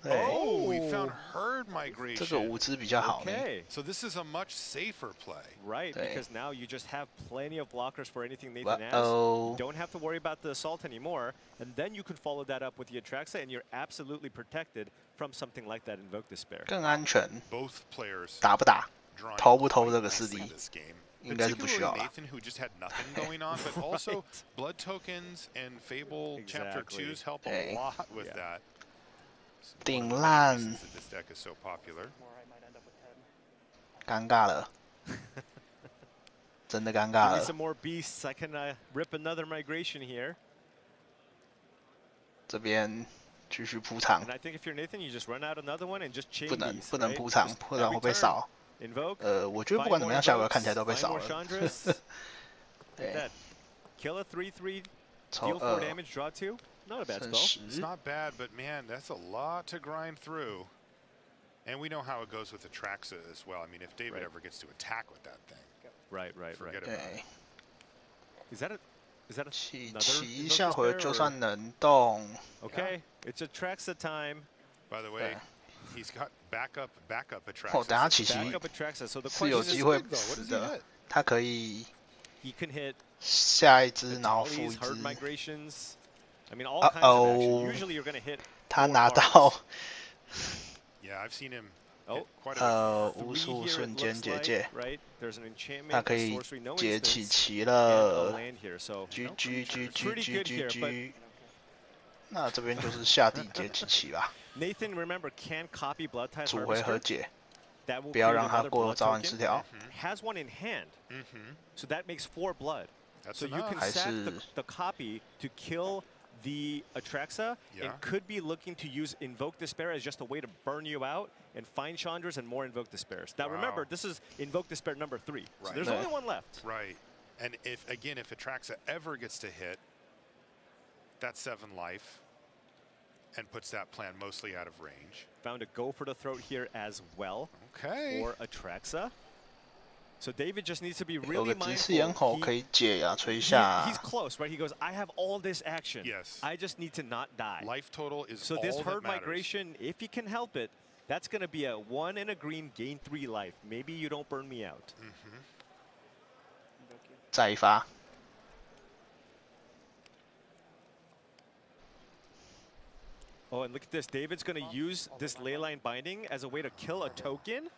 Oh, we found herd migration. 这个5只比较好呢。 Okay. So this is a much safer play. Right, 对。 because now you just have plenty of blockers for anything Nathan has. Uh-oh. You don't have to worry about the assault anymore, and then you can follow that up with the Atraxa, and you're absolutely protected from something like that Invoke Despair. 更安全。 Both players 打不打？偷不偷这个势力？应该是不需要了。 Nathan, who just had nothing going on, but also blood tokens and Fable Chapter 2s help a lot with that. 顶烂。 This deck is so popular. 尴尬了。真的尴尬 Give me 了。 some more beasts. I can rip another migration here. 这边继续铺场。 And I think if you're Nathan, you just run out another one and just chain 不能 these, 不能 right? 铺场， Just 不然会 every 被 turn. 扫。 Invoke. 我觉得不管怎么样，下回合看起来都被扫 Find more 了。 Chandras. Like 对 that. Kill a 3/3. 抽 Deal 4 2。 damage. Draw 2. Not a bad 剩 spell. It's not bad, but man, that's a lot to grind through. And we know how it goes with Atraxa as well. I mean, if David ever gets to attack with that thing, Right. forget about it. Is that another 骑 Invoke 下回 Despair, 就 or- 算能动。 Okay, it's Atraxa time. By the way, he's got backup Atraxa. 哦，等下骑骑 Backup Atraxa. So the 是有 question 机 is, 会 big though. What 死 does he 的 hit?，他可以 he can hit 下一只，然后付一 Dollies, herd 只。 migrations. I mean, all kinds of action. Usually you're going to hit 他 4拿 cards. 到 Yeah, I've seen him. Oh, quite a 无 Three 数 here, it 瞬间 looks 结 like, 界， right? There's an enchantment, 他可 a 以 sorcery, no 解起 instance, 旗 and a 了。 land here. So GG pretty good here, but GG。那这边就是下地解起旗吧， Nathan, remember, can copy Blood Tithe 主回合 Harvester. 解， That will 不要 create 让他 another 过 blood 早晚 token. 失调。 Has one in hand. So that makes 4 blood. That's So you enough. can 还 sack 是 the copy to kill the Atraxa, Yeah. and could be looking to use Invoke Despair as just a way to burn you out and find Chandras and more Invoke Despairs. Now remember, Wow. this is Invoke Despair number 3. So Right. there's only one left. Right. And if Atraxa ever gets to hit, that's 7 life and puts that plan mostly out of range. Found a go for the throat here as well. Okay. For Atraxa. So David just needs to be 有 really 个直视咽喉 mindful. 可以解呀，吹下 He's。close, right? He goes, I have all this action. Yes. I just need to not die. Life total is So all this that herd matters. migration, if you can help it, that's going to be a 1 and a green, gain 3 life. Maybe you don't burn me out. 再一发。Oh, and look at this. David's going to use this leyline binding as a way to kill a token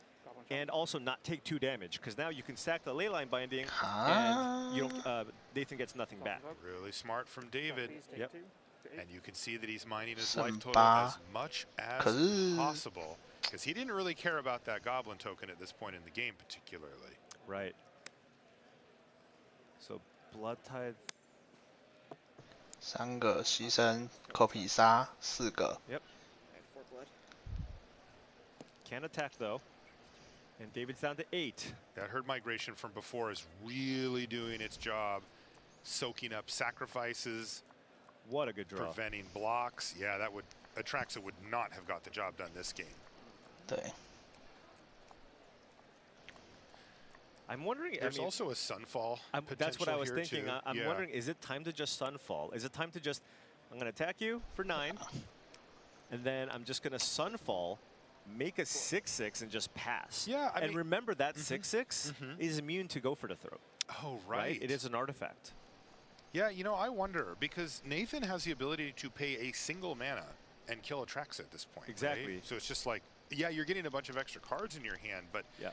and also not take 2 damage, because now you can stack the leyline binding and you don't, Nathan gets nothing back. Really smart from David. Yep. And you can see that he's mining his life total as much as possible, because he didn't really care about that goblin token at this point in the game particularly. Right. So Blood Tithe. 3个牺牲 copy 杀4个。Yep. Can't attack though. And David's down to 8. That herd migration from before is really doing its job, soaking up sacrifices. What a good draw. Preventing blocks. Yeah, that would Atraxa would not have got the job done this game. 对。I'm wondering. There's also a sunfall. That's what I was thinking. Too. I'm wondering, is it time to just sunfall? Is it time to just, I'm going to attack you for 9, and then I'm just going to sunfall, make a 6/6, and just pass. Yeah, I and mean, remember that 6/6 is immune to go for the throat. Oh, right. It is an artifact. Yeah, you know, I wonder, because Nathan has the ability to pay a single mana and kill Atraxa at this point. Exactly. Right? So it's just like, yeah, you're getting a bunch of extra cards in your hand, but yeah.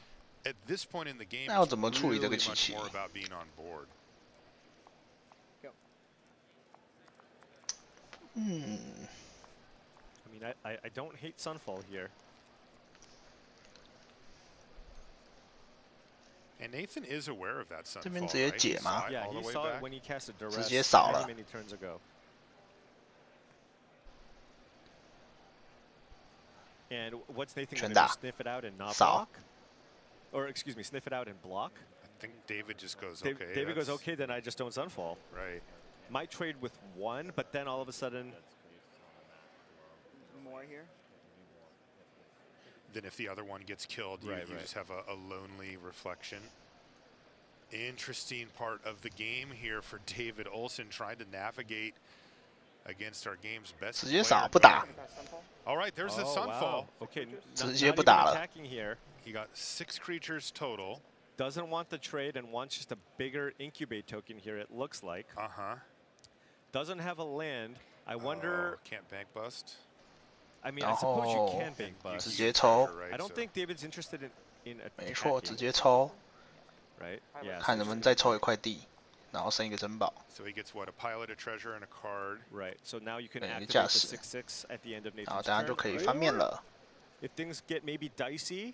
At this point in the game, 那要怎么处理 it's 这个 really 机 much 器？ more about being on board. I mean, I don't hate Sunfall here. And Nathan is aware of that Sunfall, 这边直接 right? 解吗？ Yeah, he saw it when he cast a duress 直接扫了。 many turns ago. And what's Nathan going to do? Sniff it out and not block? Or excuse me, sniff it out and block? I think David just goes, okay. David goes, okay, then I just don't Sunfall. Right. Might trade with 1, but then all of a sudden... More here? Then if the other one gets killed, you just have a lonely reflection. Interesting part of the game here for David Olsen, trying to navigate against our game's best 直接扫 player. 不打。 All right, there's the Sunfall. Wow. Okay, 直接不打了。 attacking here. He got 6 creatures total. Doesn't want the trade and wants just a bigger incubate token here, it looks like. Doesn't have a land. I wonder... Can't bank bust? I mean, I suppose you can bank bust. 直接抽。 I don't think David's interested in 没错， attacking. 直接抽。 Right? Yeah. 看能不能再抽一块地，然后剩一个珍宝。 So he gets what, a pilot, a treasure, and a card. Right. So now you can 对， activate 驾 the 驶。 6/6 at the end of 然后 Nathan's 等下就 turn. 可以翻面了。 If things get maybe dicey,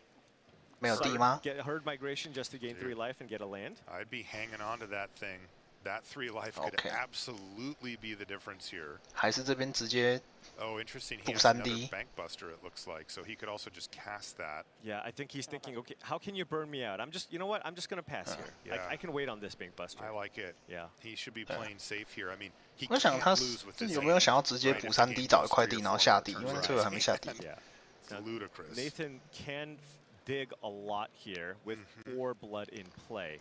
没有地吗？ get herd migration just to gain 3 life and get a land. I'd be hanging on to that thing. That 3 life could absolutely be the difference here. 还是这边直接 Oh, interesting. He 赌 has 3 another D。 bank buster, it looks like, so he could also just cast that. Yeah, I think he's thinking, okay, how can you burn me out? I'm just, you know what? I'm just going to pass here. Yeah. I can wait on this bank buster. I like it. Yeah. He should be playing safe here. I mean, he 我想 can't 他 lose with 这 this 有没有 hand, 想要直接 right? 补 If 3 the D game 找一 goes 块 3 地 or 然后 4 下地， turns 因为 around, 这个还没下地。 Yeah. It's ludicrous. Nathan can dig a lot here with 4 blood in play.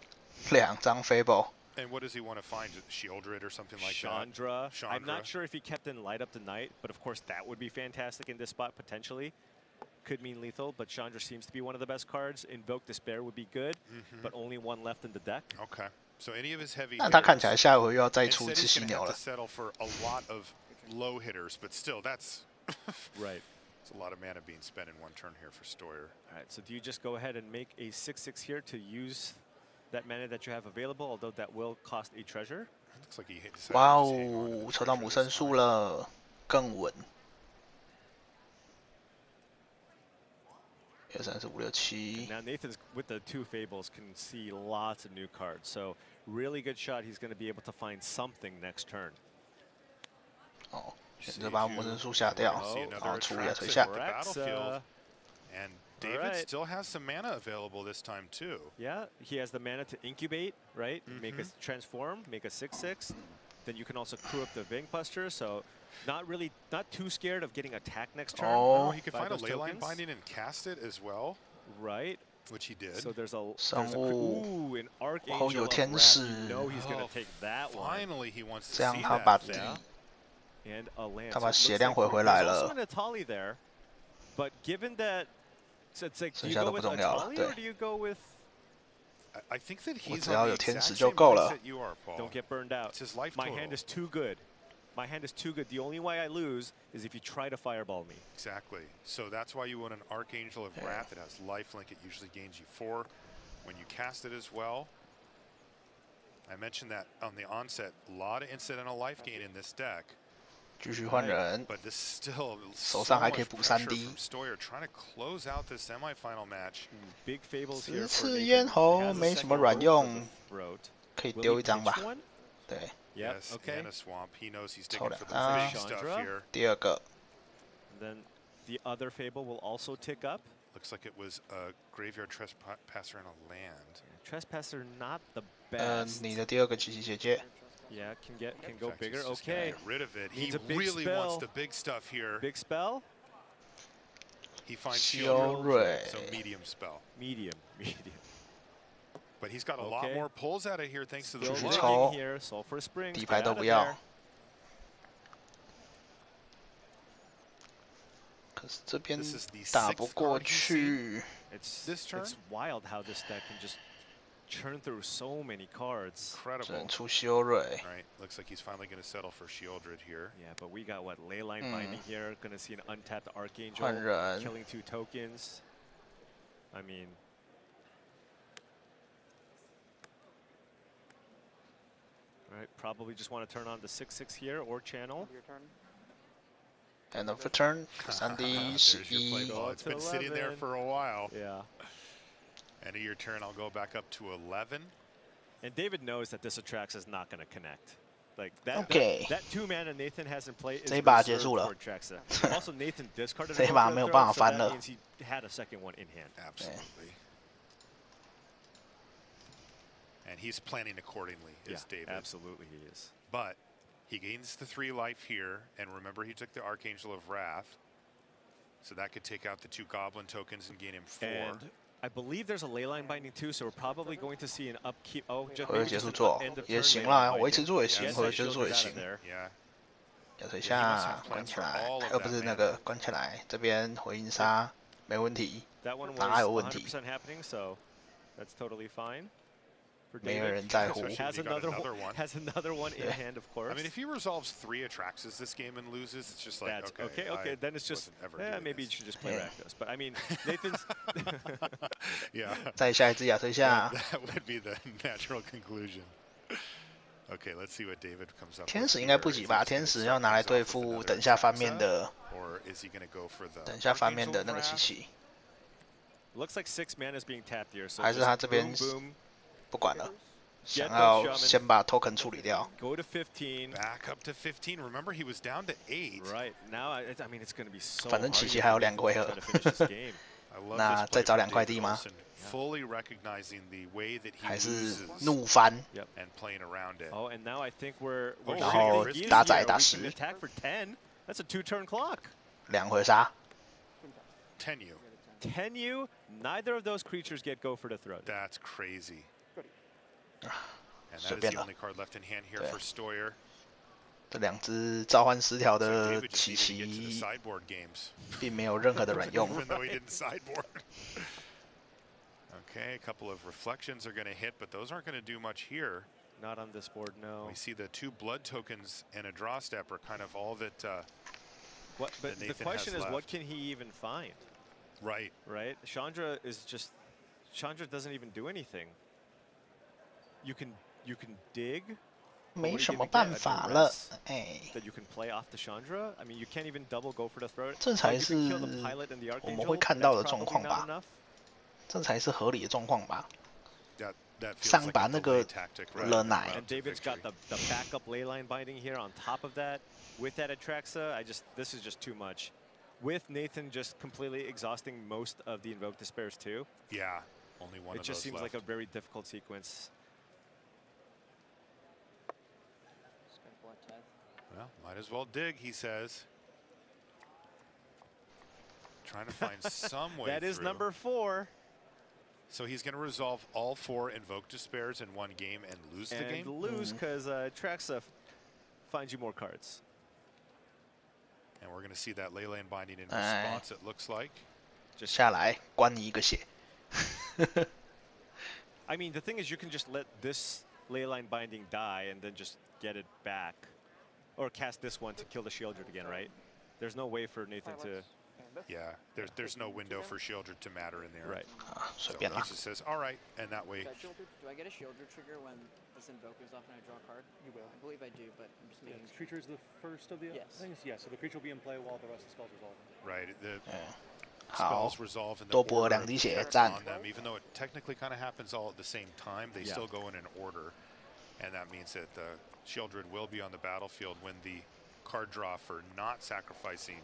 2张 Fable。 And what does he want to find? Shieldred or something like Chandra. that? I'm not sure if he kept in Light Up the Night, but of course that would be fantastic in this spot potentially. Could mean lethal, but Chandra seems to be one of the best cards. Invoke Despair would be good, but only 1 left in the deck. Okay. So any of his heavy 那他看起来 hitters, 下一回又要再出 instead 一次 he's 犀 gonna 牛 have 了 to。settle for a lot of low hitters, but still, that's Right. it's a lot of mana being spent in 1 turn here for Stoyer. All right, so do you just go ahead and make a 6/6 here to use that mana that you have available, although that will cost a treasure? Looks like he hit. 哇哦，抽到母生树了，更稳。1、2、3、4、5、6、7。 Now Nathan's with the 2 Fables can see lots of new cards, so really good shot. He's going to be able to find something next turn. 哦，选择把母生树下掉，然后出野推下。 And David still has some mana available this time too. Yeah, he has the mana to incubate, right? Make a transform, make a 6/6. Then you can also crew up the Bank Buster, so not too scared of getting attacked next turn. Oh, he could find a leyline binding and cast it as well. Right. Which he did. So there's an Oh, Archangel of 有天 Wrath. 使。 You know he's going to take that one. Finally, he wants to 这样 see 他把 that. 地， And a land. 他把 So it 血 looks 量 like 回回来 there's 了 also。an Atali there, but given that, so it's like, do 剩 you 下 go 都不 with 重要了， Atali 对 or do you go with? I think that 我 he's 只要 on 有 the 天 exact 使 same 就够了。 mindset you are, Paul. Don't get burned out. It's his life My total. hand is too good. My hand is too good. The only way I lose is if you try to fireball me. Exactly. So that's why you want an Archangel of Wrath. It has lifelink. It usually gains you 4 when you cast it as well. I mentioned that on the onset. A lot of incidental life gain in this deck. 继续换人， But this still 手上还可以补3滴。 Stoyer trying to close out this semifinal match. Big fables 10次咽喉没什么卵用， 可以丢一张吧？对。 Yes, okay. and a swamp. He knows he's taking for the big stuff here. 第二个。 Then the other fable will also tick up. Looks like it was a graveyard trespasser in a land. Trespasser not the best. 你的第二个奇奇姐姐。 Yeah, can go bigger. Okay. Get rid of it. He Needs a big really spell. wants the big stuff here. Big spell. He finds 修睿 shield, so medium spell. Medium. But he's got a lot more pulls out of here thanks to the Still wood. looking here. Sulfur Springs. 底牌 get 都 out 不 of 要 there.。可是这边 This is the 打不 6th 过 card you 去。 It's wild how this deck can just churn through so many cards. 只能出修睿。 Right, looks like he's finally going to settle for Shieldred here. Yeah, but we got what Leyline Binding here. Going to see an untapped Archangel 换人 killing 2 tokens. I mean, right, probably just want to turn on the 6/6 here or channel. End of the turn， 3D There's your play 11。 ball. It's been sitting there for a while. Yeah. End of your turn, I'll go back up to 11. And David knows that this Atraxa is not going to connect. Like that, Okay. that 2-mana Nathan hasn't played is 这一把 reserved 结束了 for Atraxa. Also, Nathan discarded 这一把没有办法翻了。 so that means he had a second one in hand. Absolutely. And he's planning accordingly, is David. Absolutely he is. But he gains the 3 life here, and remember he took the Archangel of Wrath, so that could take out the 2 Goblin tokens and gain him 4. And I believe there's a Leyline Binding too, so we're probably going to see an upkeep. Oh, just 合约 maybe 结 just 束 an 做 end of 也 turn 行 Leyline 啦， Binding. 维持住也行， Yes, 合约 that 结束 shield 做也 is out 行 of。there. Yeah. 压水下，关起来，不是那个关起来，这边回应杀没问题， That one 哪有 was 问题？ 100% happening, so that's totally fine. For 没有 David. 人在乎。 Has You got another another one. one. Has another one in hand, of course. I mean, if he resolves 3 Atraxas this game and loses, it's just like, That's okay. okay. I Then it's just, wasn't ever doing maybe you this. should just play Rakdos. But I mean, Nathan's. Yeah. 再下一只亚推下。 That would be the natural conclusion. Okay, let's see what David comes up with. 天使应该不急吧？天使要拿来对付等下翻面的， Or is he going to go for the 等下翻面的那个奇奇， Looks like 6 mana is being tapped here. So 还是他这边 boom, boom. 不管了， Get 想 the 要 shaman. 先把 token 处理掉。 Go to 15. Back up to 15. Remember, he was down to 8. Right now, I mean, it's going to be so. 反正 hard 奇奇 to 还有2个回合 try to finish this game. I love 那 this 再 play 找 from 2块 David 地吗？ Olsen, fully recognizing the way that he 还是 loses 怒翻？ Yep. and playing around it. Oh, and now I think we're 然后 shifting gears 打仔 here. 打 We 10 can attack for 10. That's a 2-turn clock. 2回杀。 Tenyu. Tenyu, neither of those creatures get go for the throat. That's crazy. And that 随 is 便 the 了 only card left in hand here 对 for Stoyer. 这2只召唤失调 So 的 David just 奇 needed to get to the 奇 sideboard games. 并没有任何的卵用。 Even though he didn't sideboard. Okay, a couple of reflections are going to hit, but those aren't going to do much here. Not on this board, no. We see the 2 blood tokens and a draw step are kind of all that. What, but that the Nathan question has is, what left. can he even find? Right. Right? Chandra is just. Chandra doesn't even do anything. You can dig. but 没 what are 什 you 么 gonna 办 get? A 法了 duress，哎。 That you can play off the Chandra. I mean, you can't even double go for the throat. 这 Oh, 才 you 是 can kill the pilot and the 我们 Archangel. 会看到的 That's 状 probably 况 not 吧 enough.？这才是合理的状况吧？ That feels 上 like 把 a 那 delay 个 tactic 了 rather than 奶 route And to David's got victory. the backup Leyline Binding here on top of that. With that Atraxa, this is just too much. With Nathan just completely exhausting most of the Invoked Despairs too. Yeah, only one It of just those seems left. like a very difficult sequence. Well, might as well dig, he says. Trying to find some way That is through. number 4. So he's going to resolve all 4 Invoked Despairs in one game and lose the game? And lose because Atraxa finds you more cards. And we're going to see that Leyline Binding in 哎 response, it looks like. 下来关你一个血。 I mean, the thing is, you can just let this Leyline Binding die and then just get it back. or cast this one to kill the Shieldred again, right? There's no way for Nathan to. Yeah, there's no window for Shieldred to matter in there. Right. So he just says, all right, and that way. Do I get a Shieldred trigger when this invoke goes off and I draw a card? You will. I believe I do, but I'm just making This creature is the first of the things? Yeah, so the creature will be in play while the rest of the spells resolve. Right. The 好 spells resolve in the 多补了 order 2滴 of 血 effect 赞 on them, even though it technically kind of happens all at the same time, they Yeah. still go in an order. And that means that the Shieldred will be on the battlefield when the card draw for not sacrificing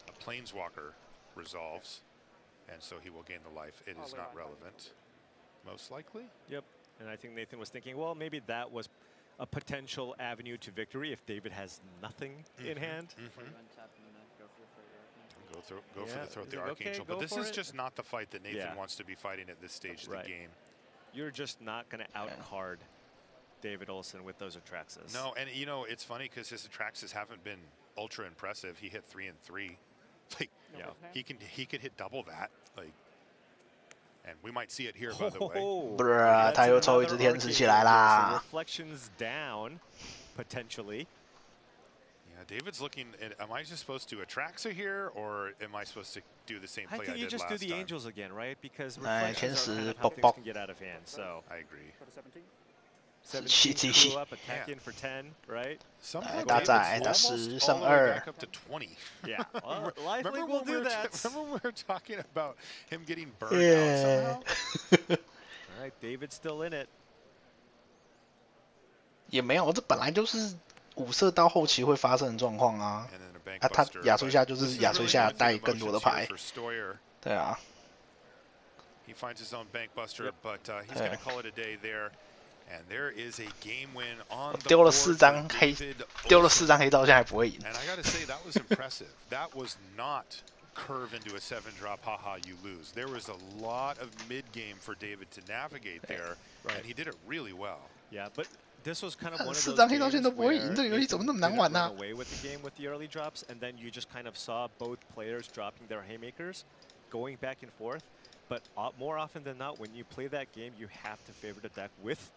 a Planeswalker resolves. And so he will gain the life. It is not relevant, most likely. Yep. And I think Nathan was thinking, well, maybe that was a potential avenue to victory if David has nothing in hand. Go for the throat the Archangel. But this is just not the fight that Nathan wants to be fighting at this stage of the game. You're just not going to outcard David Olson with those Atraxas. No, and you know, it's funny because his Atraxas haven't been ultra impressive. He hit 3 and 3. Like, he could hit double that. Like, and we might see it here, by the way. Bruh, 他又抽一只天使起来啦。 Reflections down, potentially. Yeah, David's looking. Am I just supposed to Atraxa here, or am I supposed to do the same play I did last time? I think you just do the Angels again, right? Because天 reflections are kind 使 of how 啵 things 啵 can get out of hand. So I agree. 17 grew up, attacking for 10, right? Somehow 大战打 David's 10 almost 胜 all the way 2 back up to 20. Yeah, well, Remember likely when we'll we do were that. Remember when we were talking about him getting burned out somehow? All right, David's still in it. 也没有，这本来就是5色到后期会发生的状况啊。他亚瑟夏就是亚瑟夏带更多的牌。对啊。He finds his own bank buster, but he's going to call it a day there. And there is a game win on the 丢了 board 4张黑，丢了4张黑道，现在还不会赢。 And I got to say, that was impressive. That was not curve into a 7-drop, haha, you lose. There was a lot of mid-game for David to navigate there, and he did it really well. Yeah, but this was kind of one of those 4张黑道线 games 都不会赢， where 这个游戏怎么那么难 David 玩 ran 呢？ away with the game with the early drops, and then you just kind of saw both players dropping their haymakers, going back and forth. But more often than not, when you play that game, you have to favor the deck with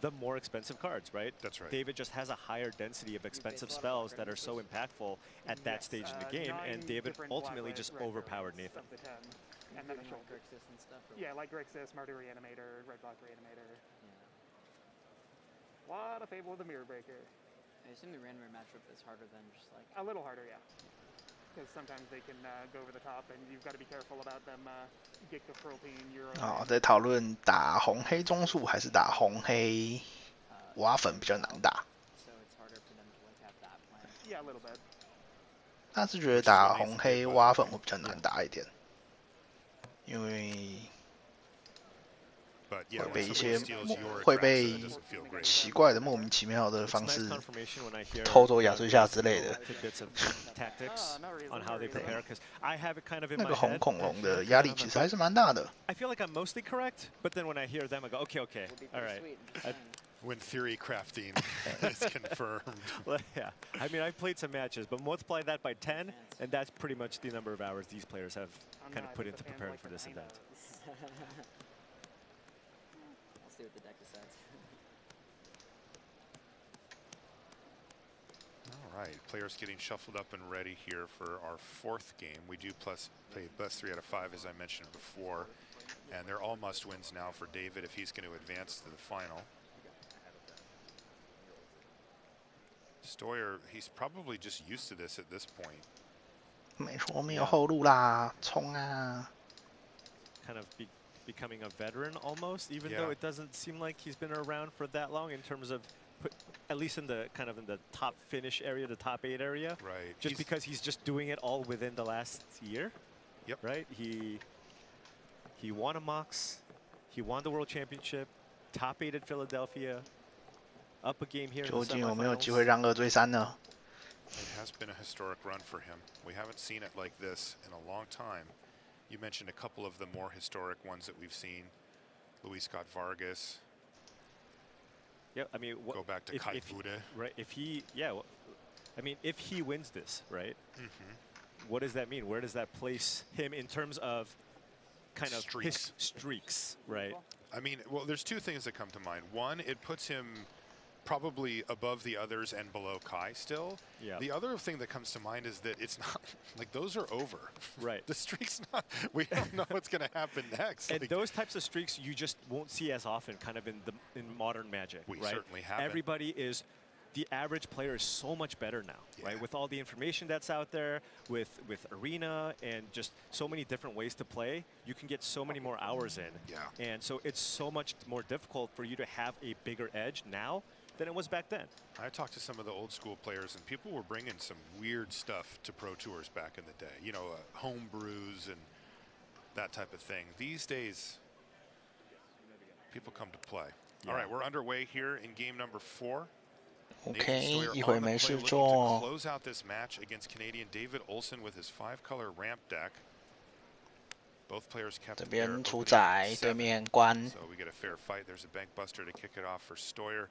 the more expensive cards, right? That's right. David just has a higher density of expensive spells that are so impactful at that stage in the game, and David ultimately just overpowered Nathan. And then yeah, like Grixis, Marty Reanimator, Red Block Reanimator. A lot of Fable of the Mirror Breaker. I assume the Reanimator matchup is harder than just like... A little harder, yeah. Because sometimes they can go over the top, and you've got to be careful about them get the protein, Euro. 哦，在讨论打红黑中速还是打红黑挖粉比较难打。 Yeah, a little bit. 但是觉得打红黑挖粉会比较难打一点，因为会被一些会被奇怪的莫名其妙的方式偷走亚瑟夏之类的。那个红恐龙的压力其实还是蛮大的。 I feel like I'm mostly correct, but then when I hear them, I go, okay, all right. When theory crafting is confirmed. Well, yeah, I mean, I've played some matches, but multiply that by 10, and that's pretty much the number of hours these players have kind of put into preparing for this event. I'll see what the deck decides. All right, players getting shuffled up and ready here for our 4th game. We do play best 3 out of 5, as I mentioned before, and they're all must-wins now for David if he's going to advance to the final. Stoyer, he's probably just used to this at this point. 没错，没有后路啦，冲啊！ Kind of becoming a veteran almost, even though it doesn't seem like he's been around for that long in terms of, at least in the kind of in the top finish area, the top 8 area. Right. Just because he's just doing it all within the last year. Yep. Right. He won a Mox, he won the World Championship, top 8 at Philadelphia. Up a game here. 究竟有没有机会让2追3呢？ It has been a historic run for him. We haven't seen it like this in a long time. You mentioned a couple of the more historic ones that we've seen. Luis Scott Vargas. Yeah, I mean, go back to Kai Buda. Right. If he, I mean, if he wins this, right? What does that mean? Where does that place him in terms of kind of his streaks, right? I mean, well, there's 2 things that come to mind. One, it puts him probably above the others and below Kai still. Yeah. The other thing that comes to mind is that it's not like those are over. Right. The streak's not. We don't know what's going to happen next. And like, those types of streaks you just won't see as often, kind of in modern Magic. We right? certainly haven't. Everybody is. The average player is so much better now, right? With all the information that's out there, with Arena and just so many different ways to play, you can get so many more hours in. Yeah. And so it's so much more difficult for you to have a bigger edge now than it was back then. I talked to some of the old school players, and people were bringing some weird stuff to Pro Tours back in the day. You know, home brews and that type of thing. These days, people come to play. Yeah. All right, we're underway here in game number 4. OK， 一会没事做。 Close out this match against Canadian David Olson with his 5-color ramp deck. Both players kept 这边出仔，对面关。 So we get a fair fight. There's a bank buster to kick it off for Stoyer.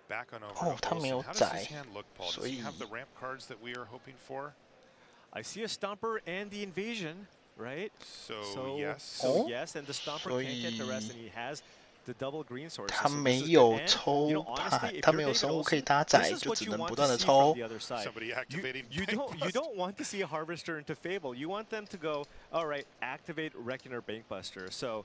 Back on over. 哦，他没有 How does 仔 his hand look, Paul? Does he have the ramp cards that we are hoping for? I see a Stomper and the Invasion, right? So yes. So yes, and the Stomper can't get the rest, and he has the double green source. 他没有抽牌，他没有生物可以搭载，就只能不断的抽。 Somebody activating. You don't want to see a Harvester into Fable. You want them to go, all right, activate Reckoner Bankbuster. So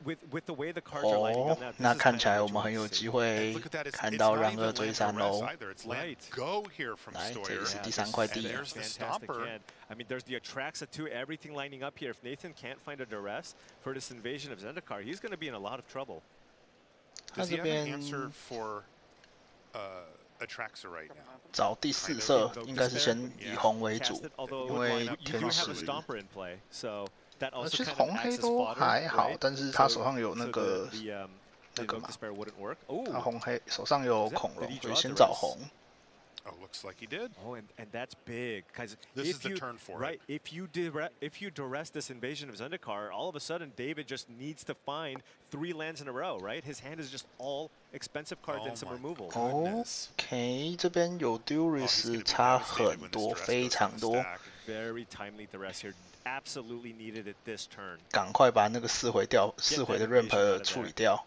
with the way the cards are lining up now, 那看起来我们很有机会看到让2追3喽。 Right. Go here from 来， Stoyer. 这里是第3块地。 There's the Stomper. I mean, there's the Atraxa too, everything lining up here. If Nathan can't find a duress for this invasion of Zendikar, he's going to be in a lot of trouble. Does he have an answer for Atraxa right now? 找第4色应该是先以红为主，因为天使。 其实红黑都还好，但是他手上有那个嘛，他红黑手上有恐龙，所以先找红。 Oh, looks like he did. Oh, and that's big because this is the turn for it. If you duress this invasion of Zendikar, all of a sudden David just needs to find 3 lands in a row, right? His hand is just all expensive cards and some removal. OK， 这边有 Duris 差很多，非常多。 Very timely duress here. Absolutely needed it this turn. 赶快把那个4回的 ramp 处理掉。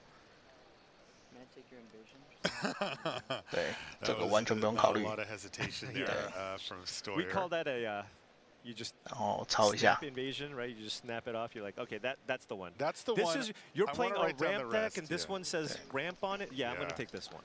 对，这个完全不用考虑。 We call that a you just 然后抄一下。 invasion, right? You just snap it off. You're like, okay, that's the one. That's the this one. Is, you're playing a ramp deck, and this yeah. one says ramp on it. Yeah, I'm going to take this one.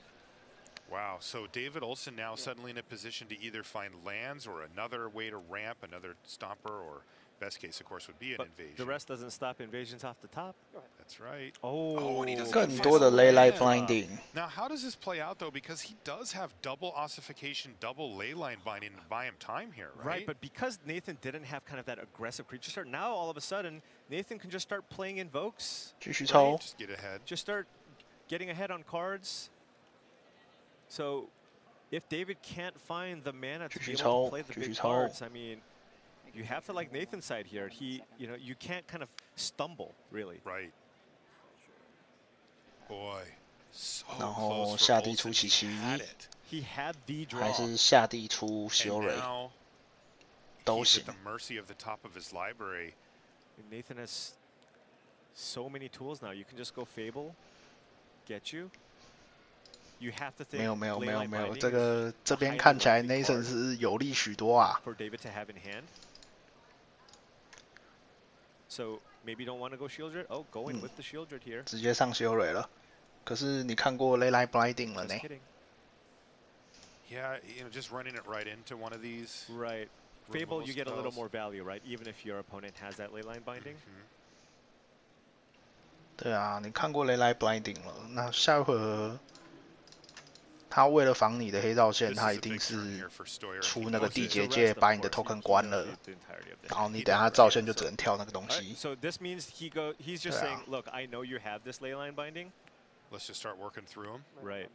Wow, so David Olson now suddenly in a position to either find lands or another way to ramp, another Stomper, or best case, of course, would be an invasion. The rest doesn't stop invasions off the top. That's right. Oh, and he doesn't 更多的 Leyline Blinding. Now, how does this play out, though? Because he does have double ossification, double Leyline Binding to buy him time here, right? Right, but because Nathan didn't have kind of that aggressive creature start, now all of a sudden, Nathan can just start playing Invokes. 继续抽。 Just get ahead. Just start getting ahead on cards. So, if David can't find the mana to be able to play the big cards, I mean, you have to like Nathan's side here. You can't kind of stumble, really. Right. Boy, so 然后 close 下 for 地出 Olson. 奇奇， He had the draw. 还是下地出修蕊， Now 都 he's 行 at。the mercy of the top of his library. Nathan has so many tools now. You can just go Fable, get you. You have to think 没有没有没有 Leyline 没有， Binding 这个 is 这边 highly 看起来 likely Nathan card 是有利许多啊。 for David to have in hand. So maybe you don't want to go Shieldred. Oh, going with the Shieldred here. 直接上修蕊了。可是你看过 Leyline Blinding 了呢？ Just kidding. Yeah, just running it right into one of these. Right. Fable, removal you get a little spells. more value, right? Even if your opponent has that Leyline Binding. 对啊，你看过 Leyline Blinding 了，那下一回合他为了防你的黑道线，他一定是出那个地结界把你的 token 关了，然后你等下造线就只能跳那个东西。 So this means he's just saying, look, I know you have this Leyline Binding. Let's just start working through them. Right.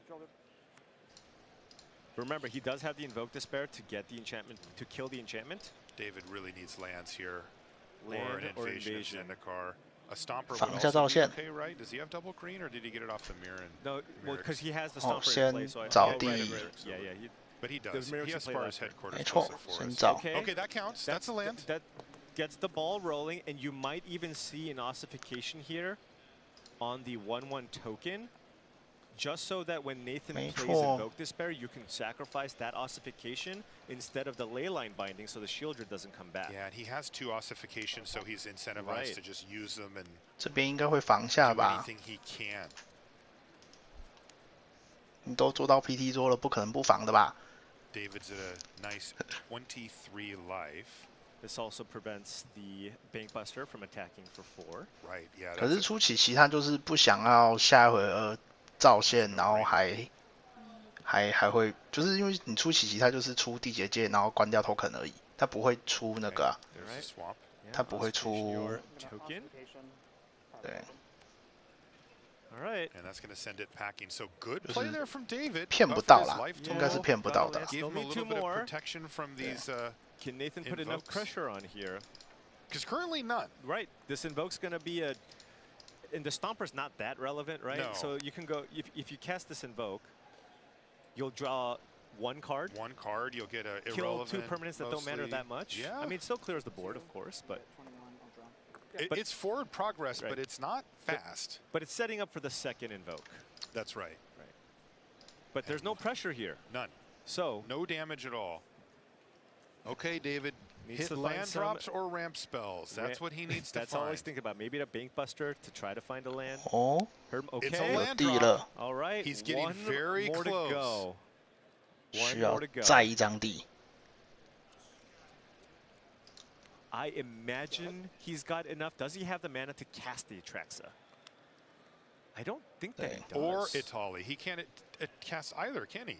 Remember, he does have the Invoke Despair to get the enchantment, to kill the enchantment. David really needs lands here. Land or an or invasion, invasion. of Zendikar. A Stomper 防 would 一下 also 造 be 线。 okay, right? Does he have double green, or did he get it off the mirror? No, well, because he has the 哦， Stomper 先 in play, so I 找 right, 地。 Yeah, yeah. But he The does. mirror He should has play Spar's left here. headquarters 没错 closer，for 先 us. 找。 Okay, that counts. That's a land. That gets the ball rolling, and you might even see an ossification here on the 1/1 token. just so that when Nathan 没 plays 错。 Invoke Despair, you can sacrifice that ossification instead of the leyline binding, so the Shieldred doesn't come back. Yeah, and he has 2 ossifications, so he's incentivized to just use them and 这边应该会防下 do 吧？ anything he can. 你都做到 PT 桌了，不可能不防的吧？ David's at a nice 23 life. This also prevents the Bankbuster from attacking for 4. Right, yeah. 可是初期其他就是不想要下一回造线，然后还会，就是因为你出奇他就是出地结界，然后关掉 token 而已，他不会出那个啊，他不会出。对。 All right. And that's going to send it packing. So good play there from David. 骗不到啦，应该是骗不到的。 Give him a little bit of protection from these. Can Nathan put enough pressure on here? Because currently none. Right. This Invoke's going to be a. And the Stomper's not that relevant, right? No. So you can go if you cast this Invoke, you'll draw 1 card. 1 card. You'll get a kill irrelevant. 2 permanents that don't matter that much. Yeah. I mean, it still clears the board, of course, but. It's forward progress, right. but it's not fast. But it's setting up for the 2nd Invoke. That's right. Right. But there's no pressure here. None. So. No damage at all. Okay, David. Needs Hit to land find some drops or ramp spells. That's what he needs to That's find. all he's thinking about. Maybe a Bankbuster to try to find a land. Oh. Okay. It's a land drop. All right. He's getting one very more close. To go. 需 One 要 more to go. 再一张地。 I imagine he's got enough. Does he have the mana to cast the Atraxa? I don't think that he does. Or Itali. He can't cast either, can he?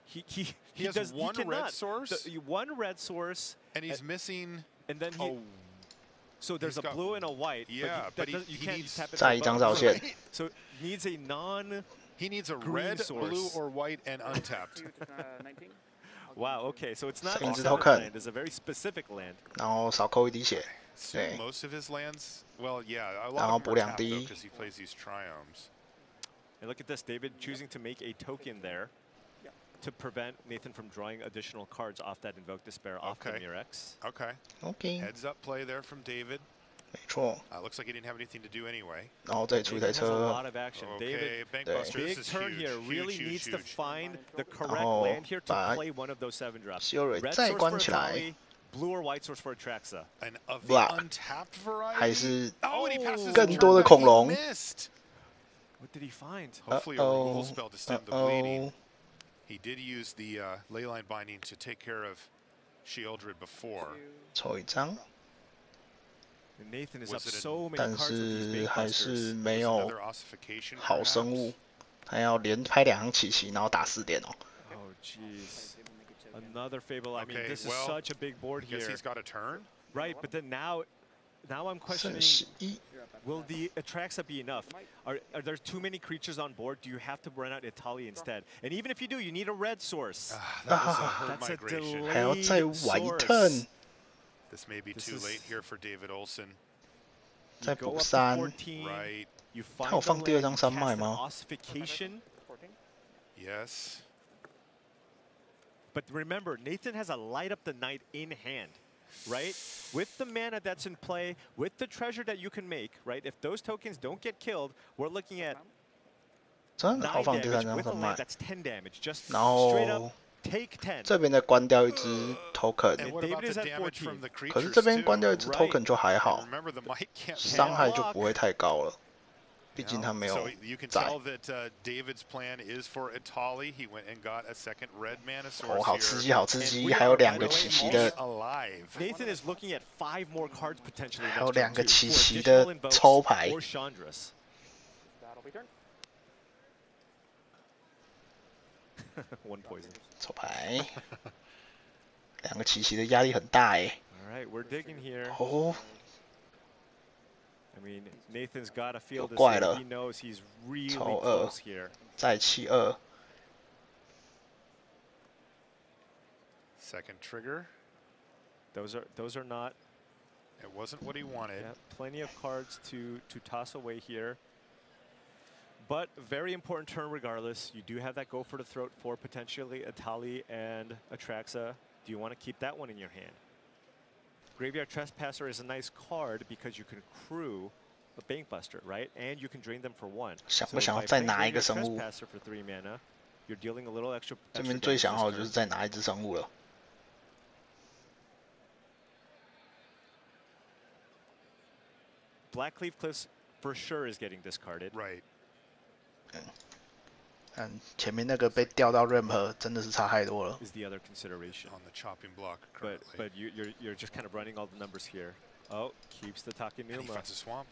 He has does, one he red source. One red source. And he's missing. And then he. So there's a blue and a white. Yeah, but you can't needs tap it. 再一张照线。 So needs a non. He needs a green red, source. blue, or white, and untapped. Wow. Okay. So it's not 1只 all token land. It's a very specific land. 然后少扣1滴血。对。 Most of his lands, well, yeah, a 然后 lot of 补 them are 2 tapped 滴。 because he plays these triomes. And look at this, David choosing to make a token there to prevent Nathan from drawing additional cards off that Invoke Despair off the Murex. Okay. Okay. Heads up play there from David. 没错。 Looks like he didn't have anything to do anyway. 然后再出一台 David has a 车 lot。of action. Okay, David, Bankbuster, this big is turn huge, here. huge, Really huge, needs huge. to find the correct 然后 land here to 把 play one of those 7 drops. Shieldred Red 再 source 关 for 起来。 Itali, blue or white source for Atraxa. And of the Block untapped variety. 还是 Oh, and he passes 更 the 多的 turn, but 恐 he 龙。 missed. What did he find? Hopefully a removal spell to stem the bleeding. He did use the leyline binding to take care of Shieldred before. 抽一张。 Nathan is up Was it a- so many 但 cards with 是 these 还是 Bankbusters. 没有 Another ossification, 好生物，他要连拍2张奇袭，然后打4点哦。 Oh, jeez. Another Fable. I mean, Okay, this is well, such a big board Guess here. he's got a turn. Right, but then now I'm questioning, 剩11。 will the Atraxa be enough? Are there too many creatures on board? Do you have to run out Itali instead? And even if you do, you need a red source. That was a herd That's a migration. 还要再 delayed 玩一 source. turn， This may be This too is- late here for David Olson. 再 Go 补 up to 3。 14, Right. You 他 find 有 the 放第2 land, 张 you 山 cast 脉 an 吗？ ossification. Yes. But remember, Nathan has a light up the night in hand, right? With the mana that's in play, with the treasure that you can make, right? If those tokens don't get killed, we're looking at 真的好 9放第3 damage 张 with a 山 land 脉， that's 10 damage. Just 然 straight 后 up take 10. 这边再关掉1只 token， And what about David is the at damage 14. from the 可是 creatures 这边 too? 关掉1只 token 就还好， Remember the mic can't 伤害就不会太高了，毕竟他没有 So you can 在。 tell that David's plan is for Itali. He went and got a second red mana 哦， source 好刺激， here. 好刺激，还有2个奇袭的， Alive. Nathan is looking at 5 more cards potentially. 还有 next 2个 turn, 奇 too, 袭 for 的 additional invokes 抽牌。 or Chandras. One poison. 抽牌，2个奇袭的压力很大哎。 All right, we're digging here. 哦， I mean, Nathan's got to feel this. 怪了 He knows he's really 抽 close here. 再弃2。 Second trigger. Those are not. It wasn't what he wanted. Yeah, plenty of cards to toss away here. But very important turn regardless. You do have that go for the throat for potentially Itali and Atraxa. Do you want to keep that one in your hand? Graveyard Trespasser is a nice card because you can crew a Bankbuster, right? And you can drain them for 1. 想不想要再拿一个生物？ Trespasser for 3 mana, you're dealing a little extra. 这边最想要的就是再拿一只生物了。 Blackcleave Cliffs for sure is getting discarded. Right. 嗯，前面那个被调到 ramp 真的是差太多了。 Is the other consideration on the chopping block currently. But you're just kind of running all the numbers here. Oh, keeps the Takenuma. And he finds a swamp.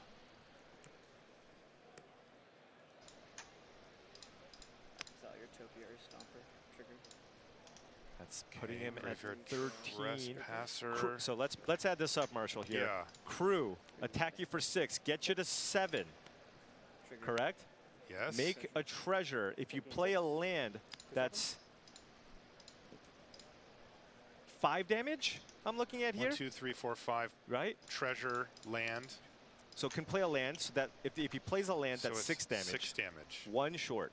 That's putting him at 13. Trespasser. So let's add this up, Marshall. Here. Yeah. Crew, attack you for 6, get you to 7. Correct? Yes. Make a treasure. If you play a land, that's 5 damage. I'm looking at here. 1, 2, 3, 4, 5. Right. Treasure, land. So can play a land. So that if he plays a land, so that's 6 damage. 6 damage. 1 short.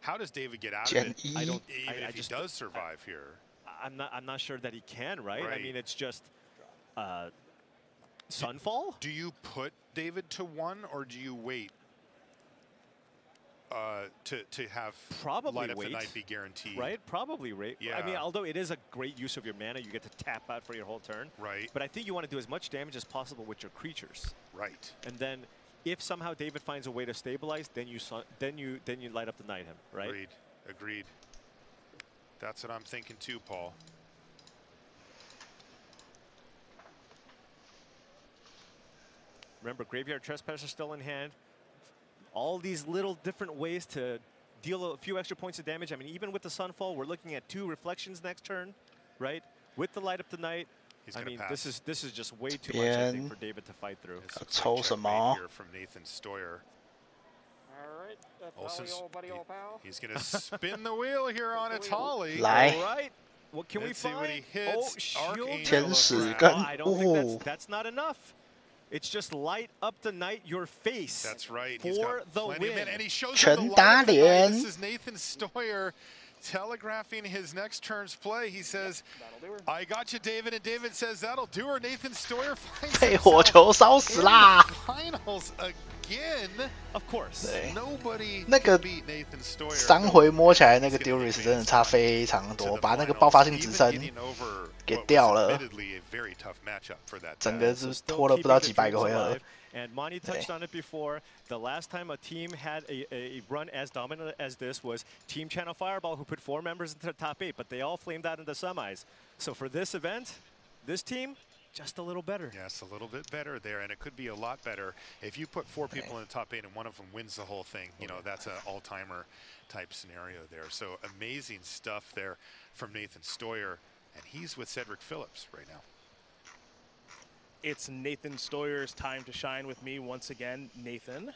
How does David get out of it? I don't. Even if he does survive here. I'm not sure that he can. Right? I mean, it's just Sunfall. Do you put David to 1 or do you wait? To have probably light up wait. the night be guaranteed. Right? Probably wait. Yeah. I mean, although it is a great use of your mana, you get to tap out for your whole turn. Right. But I think you want to do as much damage as possible with your creatures. Right. And then, if somehow David finds a way to stabilize, then you light up the night him. Right. Agreed. Agreed. That's what I'm thinking too, Paul. Remember, Graveyard Trespasser still in hand. All these little different ways to deal a few extra points of damage. I mean, even with the Sunfall, we're looking at 2 reflections next turn, right? With the Light Up the Night, I mean, this is just way too much, I think, for David to fight through.抽什么 here from Nathan Stoyer. All right, Olsen's, he's going to spin the wheel here on its Holly. 来 All right. What can we Let's see find? what he hits. Archangel 天使 of 跟 I don't think that's not enough. It's just light up the night your face. That's right. For He's got the plenty of win. men, and he shows 全 up the 打 light of the night. 脸 This is Nathan Stoyer telegraphing his next turn's play. He says, I got you, David. And David says, that'll do her. Nathan Stoyer finds 被火球烧死啦！ finals again. Of course. 对， Nobody 那个 can beat Nathan Stoyer. 3回摸起来那个 Duris 真的差非常多，把那个爆发性直升给掉了， Admittedly, a very tough matchup for that. 整个是拖了不到几百个回合。 And Monty touched on it before. The last time a team had a run as dominant as this was Team Channel Fireball, who put 4 members into the top 8, but they all flamed out in the semis. So for this event, this team, just a little better. Yes, a little bit better there, and it could be a lot better if you put 4 people in the top 8 and one of them wins the whole thing. You know, that's an all-timer type scenario there. So amazing stuff there from Nathan Stoyer, and he's with Cedric Phillips right now. It's Nathan Stoyer's time to shine with me once again. Nathan,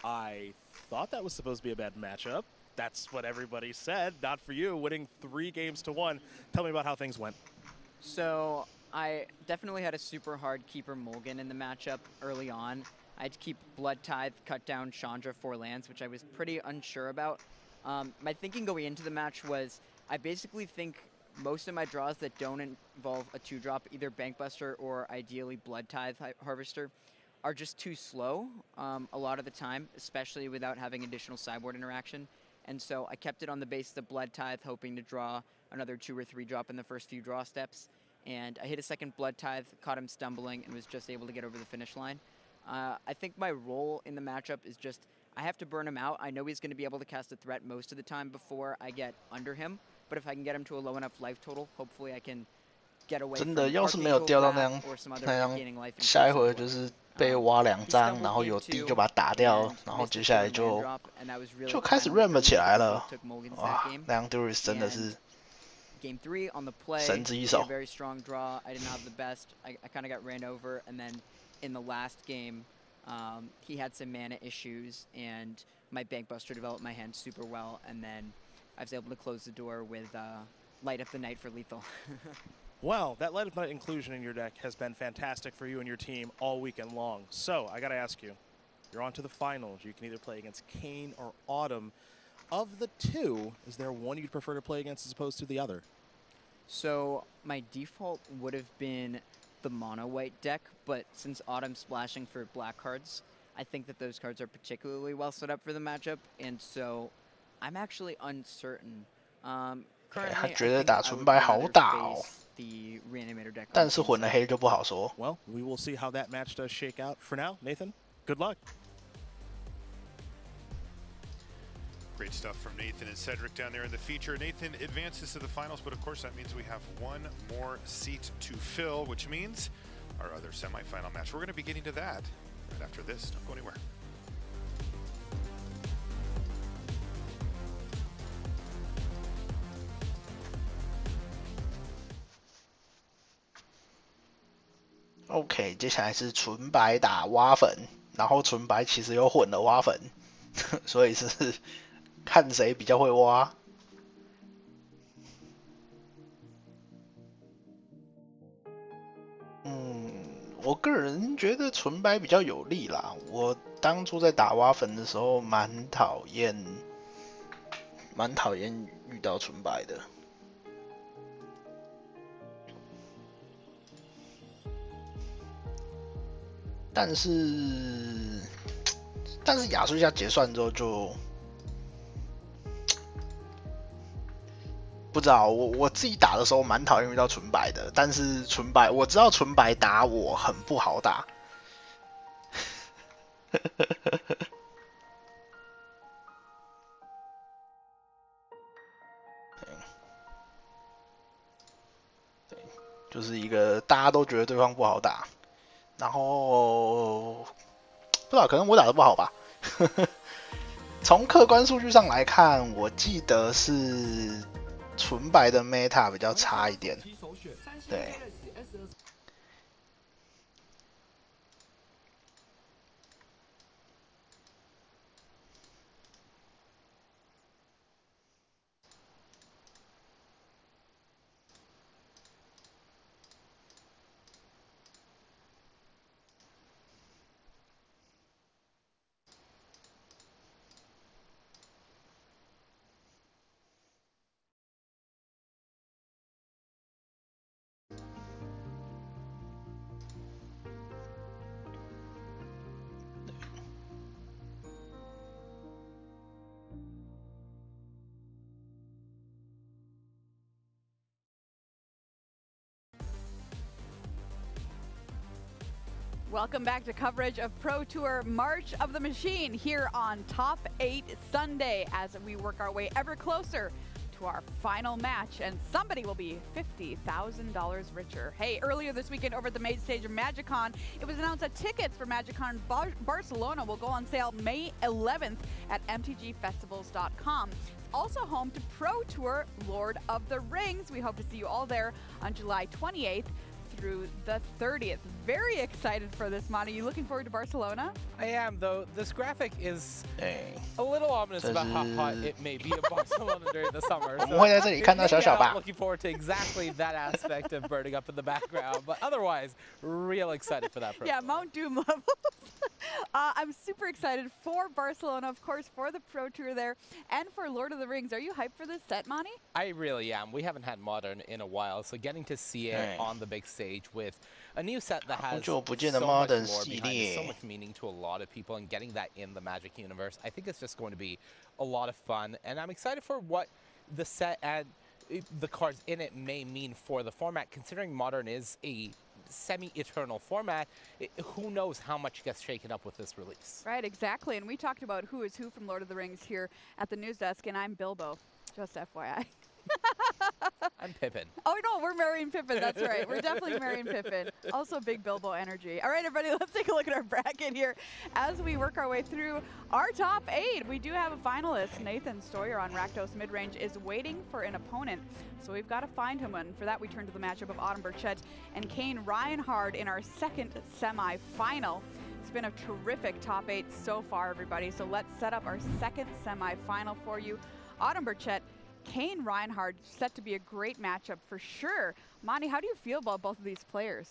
I thought that was supposed to be a bad matchup. That's what everybody said. Not for you, winning 3 games to 1. Tell me about how things went. So I definitely had a super hard keeper Mulligan in the matchup early on. I had to keep Blood Tithe, cut down Chandra 4 lands, which I was pretty unsure about. My thinking going into the match was I basically think most of my draws that don't involve a 2-drop, either Bankbuster or ideally Blood Tithe Harvester, are just too slow a lot of the time, especially without having additional sideboard interaction. And so I kept it on the basis of Blood Tithe, hoping to draw another 2 or 3 drop in the first few draw steps. And I hit a second Blood Tithe, caught him stumbling, and was just able to get over the finish line. I think my role in the matchup is just I have to burn him out. I know he's going to be able to cast a threat most of the time before I get under him. But if I can get him to a low enough life total, hopefully I can get away from 真的，要是没有掉到那样 下一回就是被挖2张，然后有地就把它打掉，然后接下来就开始 ramp 起来了。哇，那样 Duris 真的是 Game 3 on the play, 神之一手。 very strong draw. I didn't have the best. I kind of got ran over, and then in the last game, he had some mana issues, and my Bankbuster developed my hand super well, and then I was able to close the door with Light Up the Night for lethal. Well, that Light Up the Night inclusion in your deck has been fantastic for you and your team all weekend long. So I got to ask you, you're on to the finals. You can either play against Kane or Autumn. Of the 2, is there one you'd prefer to play against as opposed to the other? So my default would have been the mono white deck, but since Autumn's splashing for black cards, I think that those cards are particularly well set up for the matchup, and so I'm actually uncertain. Currently, 他觉得打纯白好打哦， the reanimator deck 但是混了黑就不好说。Well, we will see how that match does shake out. For now, Nathan, good luck. Great stuff from Nathan and Cedric down there in the feature. Nathan advances to the finals, but of course that means we have one more seat to fill, which means our other semifinal match. We're going to be getting to that right after this. Don't go anywhere. OK， 接下来是纯白打蛙粉，然后纯白其实又混了蛙粉，所以是看谁比较会挖。我个人觉得纯白比较有利啦。我当初在打蛙粉的时候，蛮讨厌遇到纯白的。但是亚述一下结算之后就不知道，我自己打的时候蛮讨厌遇到纯白的，但是纯白我知道纯白打我很不好打。对，就是一个大家都觉得对方不好打。然后不知道，可能我打的不好吧。从客观数据上来看，我记得是纯白的 meta 比较差一点。对。Welcome back to coverage of Pro Tour March of the Machine here on Top 8 Sunday as we work our way ever closer to our final match, and somebody will be $50,000 richer. Hey, earlier this weekend over at the main stage of MagicCon, it was announced that tickets for MagicCon Barcelona will go on sale May 11th at mtgfestivals.com. Also home to Pro Tour Lord of the Rings. We hope to see you all there on July 28th through the 30th. Very excited for this, Monty. You looking forward to Barcelona? I am, though. This graphic is a little ominous about how hot it may be in Barcelona during the summer. So I'm looking forward to exactly that aspect of burning up in the background. But otherwise, real excited for that program. Yeah, Mount Doom levels. I'm super excited for Barcelona, of course, for the Pro Tour there, and for Lord of the Rings. Are you hyped for this set, Monty? I really am. We haven't had Modern in a while, so getting to see it on the big stage with a new set that has so much lore behind it, so much meaning to a lot of people, and getting that in the Magic universe, I think it's just going to be a lot of fun. And I'm excited for what the set and the cards in it may mean for the format, considering Modern is a semi-eternal format. Who knows how much gets shaken up with this release. Right, exactly. And we talked about who is who from Lord of the Rings here at the news desk, and I'm Bilbo, just FYI. I'm Pippin. Oh, no, we're marrying Pippin. That's right. We're definitely marrying Pippin. Also big Bilbo energy. All right, everybody, let's take a look at our bracket here as we work our way through our top 8. We do have a finalist. Nathan Stoyer on Rakdos Midrange is waiting for an opponent, so we've got to find him. And for that, we turn to the matchup of Autumn Burchett and Kane Reinhard in our second semi-final. It's been a terrific top 8 so far, everybody. So let's set up our second semi-final for you. Autumn Burchett, Kane Reinhard, set to be a great matchup for sure. Monty, how do you feel about both of these players?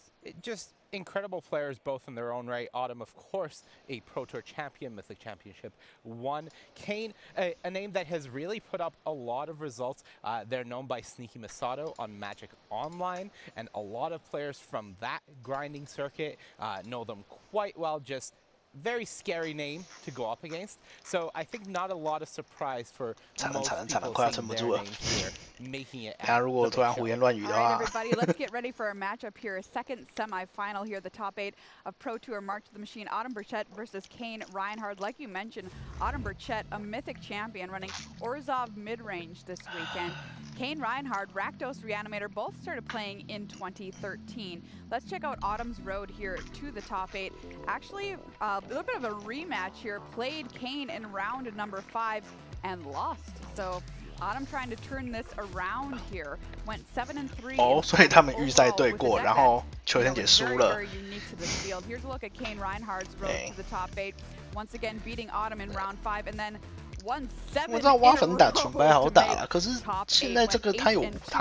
incredible players both in their own right. Autumn, of course, a Pro Tour champion, Mythic Championship 1. Kane, a name that has really put up a lot of results. They're known by Sneaky Masato on Magic Online, and a lot of players from that grinding circuit know them quite well. Just very scary name to go up against. So I think not a lot of surprise for most people seeing their name here, making it out. All right, everybody, let's get ready for a matchup here. A second semifinal here, the top 8 of Pro Tour March of the Machine. Autumn Burchett versus Kane Reinhardt. Like you mentioned, Autumn Burchett, a Mythic champion, running Orzhov mid-range this weekend. Kane Reinhardt, Rakdos Reanimator, both started playing in 2013. Let's check out Autumn's road here to the top 8. Actually, a little bit of a rematch here. Played Kane in round number 5 and lost. So Autumn trying to turn this around here. Went 7-3. 哦，所以他们预赛对过，然后秋天姐输了。 Very unique to this field. Here's a look at Kane Reinhardt's road to the top 8. Once again, beating Autumn in round 5, and then 1-7. 我知道挖粉打纯白好打了，可是现在这个他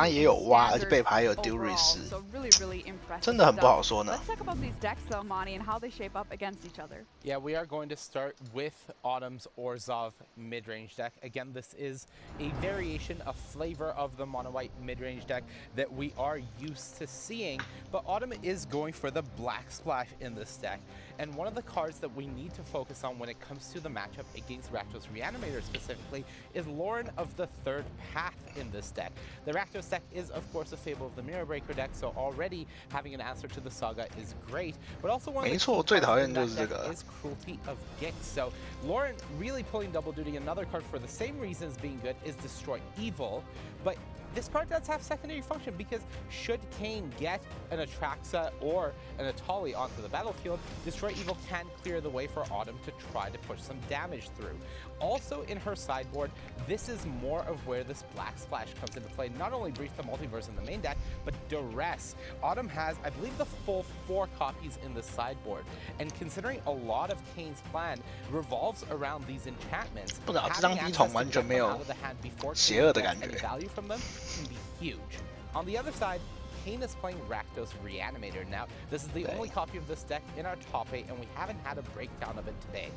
也有挖，而且背牌有丢瑞斯，真的很不好说呢。 Let's talk about these decks though, Monty, and how they shape up against each other. Yeah, we are going to start with Autumn's Orzhov mid-range deck. Again, this is a variation, a flavor of the mono-white mid-range deck that we are used to seeing, but Autumn is going for the Black Splash in this deck. And one of the cards that we need to focus on when it comes to the matchup against Rakdos Reanimator specifically is Lauren of the Third Path in this deck. The Rakdos deck is, of course, a Fable of the Mirror Breaker deck, so already having an answer to the saga is great. But also one of the key cards in that deck is Cruelty of Gix. So Lauren really pulling double duty. Another card for the same reasons being good is Destroy Evil, but this card does have secondary function because should Kane get an Atraxa or an Atali onto the battlefield, Destroy Evil can clear the way for Autumn to try to push some damage through. Also in her sideboard, this is more of where this Black Splash comes into play. Not only Breach the Multiverse in the main deck, but Duress. Autumn has, I believe, the full 4 copies in the sideboard. And considering a lot of Kane's plan revolves around these enchantments, having access to get them out of the hand before Kane gets any value from them can be huge. On the other side, Kane is playing Rakdos Reanimator. Now, this is the only copy of this deck in our top 8, and we haven't had a breakdown of it today.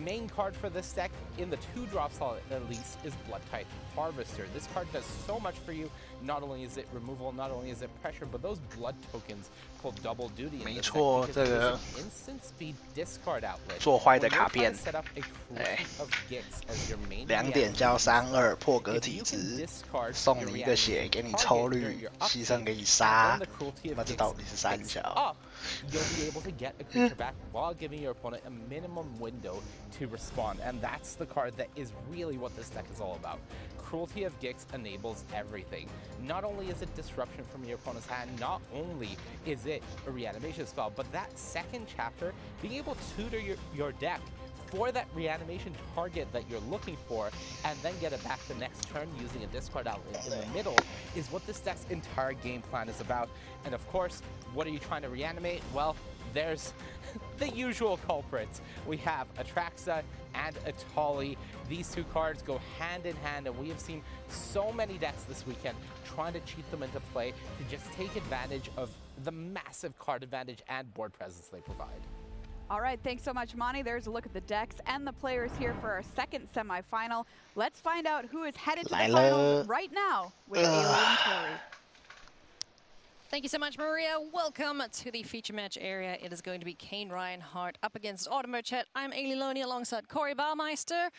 Main card for this deck, in the 2-drop slot at least, is Bloodtithe Harvester. This card does so much for you. Not only is it removal, not only is it pressure, but those blood tokens pull double duty in this deck because there's an instant speed discard outlet. 做坏的卡片， 2点交32破格体质，送你一个血，给你抽绿，牺牲给你杀，那这到底是三小？ You'll be able to get a creature back while giving your opponent a minimum window to respond, and that's the card that is really what this deck is all about. Cruelty of Gix enables everything. Not only is it disruption from your opponent's hand, not only is it a reanimation spell, but that second chapter, being able to tutor your deck for that reanimation target that you're looking for, and then get it back the next turn using a discard outlet in the middle, is what this deck's entire game plan is about. And of course, what are you trying to reanimate? Well, there's the usual culprits. We have Atraxa and Atali. These 2 cards go hand in hand, and we have seen so many decks this weekend trying to cheat them into play to just take advantage of the massive card advantage and board presence they provide. All right, thanks so much, Monty. There's a look at the decks and the players here for our second semifinal. Let's find out who is headed to the finals right now with Ayla and Corey. Thank you so much, Maria. Welcome to the feature match area. It is going to be Kane Reinhardt up against Autumn Burchett. I'm Ailey Loney alongside Corey Baumeister.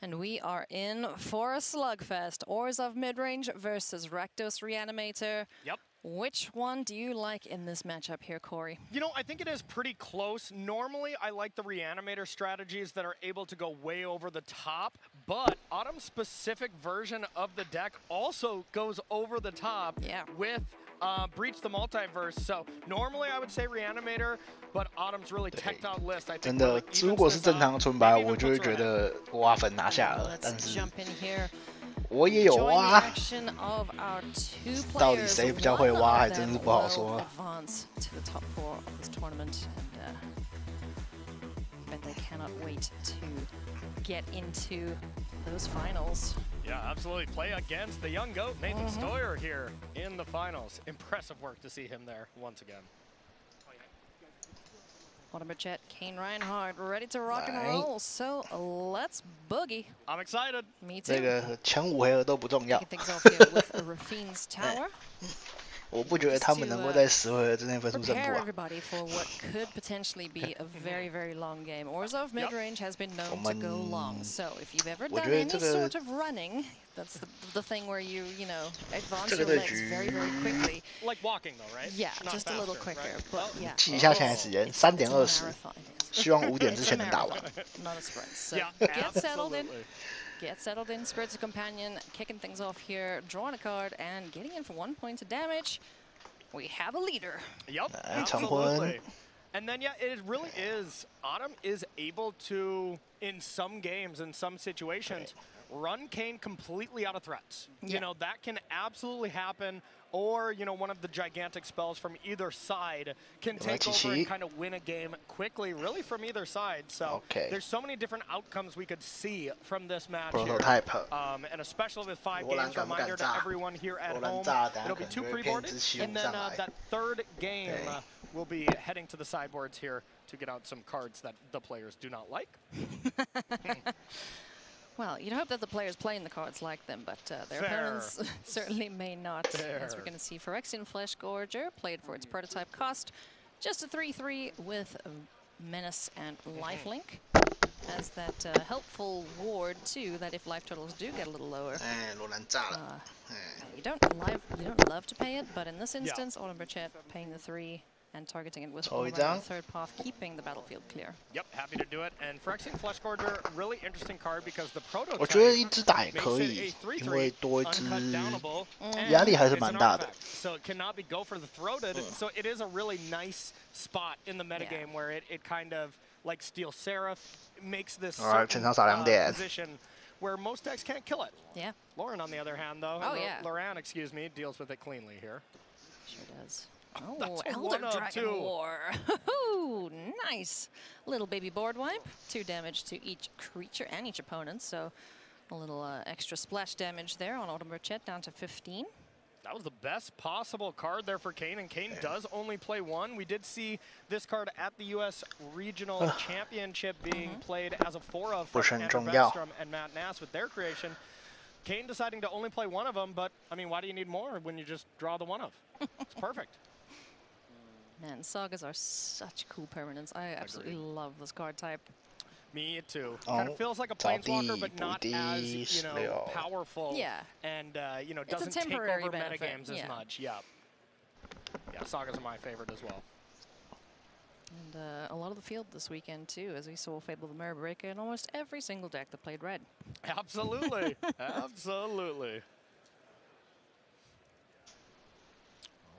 And we are in for a slugfest. Orzhov midrange versus Rakdos Reanimator. Yep. Which one do you like in this matchup here, Corey? You know, I think it is pretty close. Normally, I like the Reanimator strategies that are able to go way over the top, but Autumn's specific version of the deck also goes over the top with Breach the Multiverse. So normally I would say Reanimator, but Autumn's really teched out list. I think 真的，如果是正常纯白，我就会觉得挖粉拿下了，但是我也有挖，到底谁比较会挖，还真是不好说。Get into those finals. Yeah, absolutely. Play against the young goat, Nathan Stoyer, here in the finals. Impressive work to see him there once again. Autumn Jet, Kane Reinhardt, ready to rock and roll. So let's boogie. I'm excited. Me too. 这个前5回合都不重要。 Kicking things off here with Rafine's tower. 我不觉得他们能够在10回合之内分出胜负 Prepare 啊。 everybody for what could potentially be a very, very long game. Orzhov mid-range has been known to go long. So if you've ever done any sort of running, that's the thing where you know, advance your legs very, very quickly. Like walking though, right? Yeah, just a little quicker. But yeah. 记一下现在时间3:20，希望5点之前能打完。 Not a sprint. So get settled in. Get settled in, Spirits of Companion, kicking things off here, drawing a card, and getting in for 1 point of damage. We have a leader. Yep, absolutely. And then, yeah, it really is. Autumn is able to, in some games, in some situations, run Kane completely out of threats. You know, that can absolutely happen. Or, you know, one of the gigantic spells from either side can take over and kind of win a game quickly, really from either side. So there's so many different outcomes we could see from this match here. And especially with 5 games, reminder to everyone here at home, it'll be 2 pre-boarded. And then that third game will be heading to the sideboards here to get out some cards that the players do not like. Well, you'd hope that the players playing the cards like them, but their opponents certainly may not. As we're going to see Phyrexian Flesh Gorger, played for its prototype cost. Just a 3/3 with Menace and Lifelink. As that helpful ward, too, that if life totals do get a little lower. You don't love to pay it, but in this instance, Autumn Burchett paying the 3. And targeting it with the third path, keeping the battlefield clear. Yep, happy to do it. And Phyrexian Flesh Gorger, really interesting card because the prototype 我觉得一只打也可以，因为多一只压力还是蛮大的。 So it cannot be go for the throated. So it is a really nice spot in the metagame where it kind of like Steel Seraph makes this position where most decks can't kill it. Yeah. Lauren, on the other hand, though, Loran, excuse me, deals with it cleanly here. Sure does. Oh, Elder Dragon War. Ooh, nice. Little baby board wipe. 2 damage to each creature and each opponent. So a little extra splash damage there on Autumn Burchett down to 15. That was the best possible card there for Kane, and Kane does only play 1. We did see this card at the U.S. Regional Championship being played as a 4-of for Andrew Beckstrom and Matt Nass with their creation. Kane deciding to only play 1 of them, but, I mean, why do you need more when you just draw the 1-of? It's perfect. Man, sagas are such cool permanents. I absolutely love this card type. Me too. Kind of feels like a planeswalker, but not as, you know, powerful. Yeah. And, you know, doesn't take over metagames as much. Yeah. Yeah, sagas are my favorite as well. And a lot of the field this weekend, too, as we saw Fable the Mirror Breaker in almost every single deck that played red. Absolutely. Absolutely.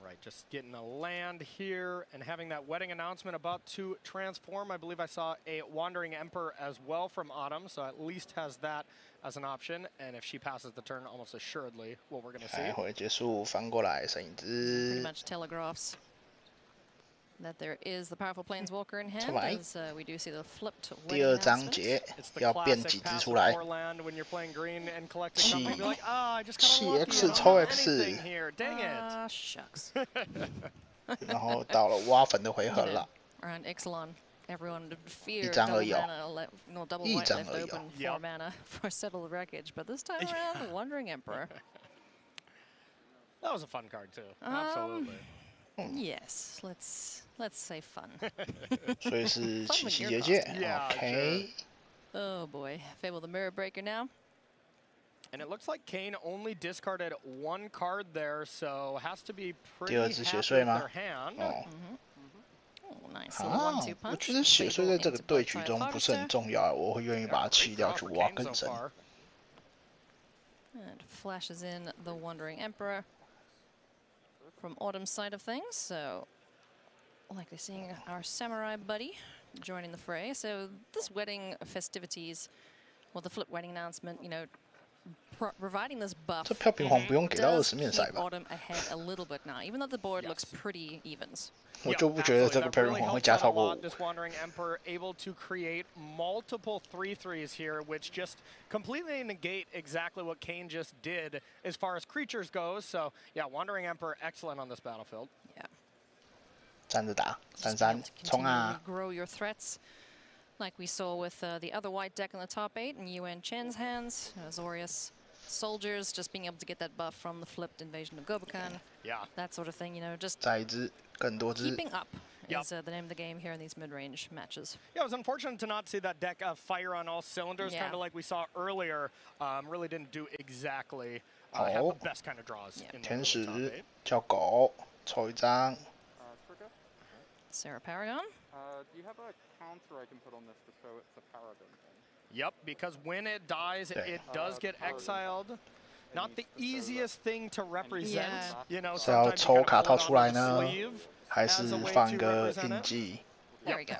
Right, just getting a land here and having that wedding announcement about to transform. I believe I saw a Wandering Emperor as well from Autumn, so at least has that as an option. And if she passes the turn, almost assuredly, what we're going to see. 会结束，翻过来剩一只。 Pretty much telegraphs that there is the powerful planeswalker in hand, as we do see the flipped wedding announcement. 第2章节要变几只出来？ When you're playing green and collecting something, be like, I just got X 抽 X here. Dang it. Shucks. 然后到了挖坟的回合了。 Around Ixalan, everyone feared 一张而 double 已 mana, no double white left open 4 mana for Settle the Wreckage, but this time around, the Wandering Emperor. That was a fun card too. Absolutely. Yes, let's say fun. 所以是奇袭结界 ，OK。 Oh boy, Fable the Mirror Breaker now. And it looks like Kane only discarded 1 card there, so has to be pretty 第2只血碎吗？ Oh, nice 啊， little 1-2 我 punch. 觉得血碎在这个对局中不是很重要，我会愿意把它弃掉去挖更深。 And flashes in the Wandering Emperor from Autumn's side of things, so likely seeing our samurai buddy joining the fray. So this wedding festivities, well, the flip wedding announcement, you know, providing this buff 这票平黄不用给到20面骰吧？ Autumn ahead a little bit now, even though the board looks pretty evens. 我就不觉得这个票平黄会加超过5。 This Wandering Emperor able to create multiple 3/3s here, which just completely negate exactly what Kane just did as far as creatures goes. So yeah, Wandering Emperor excellent on this battlefield. Yeah. 站着打，33冲啊！ Grow your threats, like we saw with the other white deck in the top 8 in Yuan Chen's hands. Azorius soldiers just being able to get that buff from the flipped invasion of Gobokan. Yeah. That sort of thing, you know, just 再一只，更多只。 keeping up is the name of the game here in these mid-range matches. Yeah, it was unfortunate to not see that deck fire on all cylinders, kind of like we saw earlier. Really didn't do exactly have the best kind of draws. In 天使叫狗，抽一张。 Sarah Paragon. Do you have a counter I can put on this to show it's a Paragon thing? Yep, because when it dies, it does get exiled. Not the easiest thing to represent. You know, 是要 sometimes 抽 you 卡 gotta 套 hold it 出来 on the 呢， sleeve 还 as 是 a way 放 to 个 represent 印 it. 记？ There we go.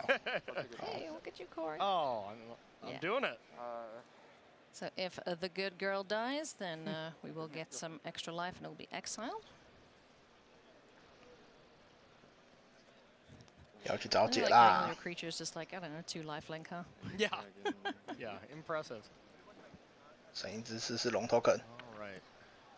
Hey, look at you, Corey. Oh, I'm doing it. So if the good girl dies, then we will get some extra life and it will be exiled. 要去找解 Like 啦 getting your creatures just like, I don't know, 2 lifelink, huh? Yeah. Yeah, impressive. 剩一只是龙头梗。 All right.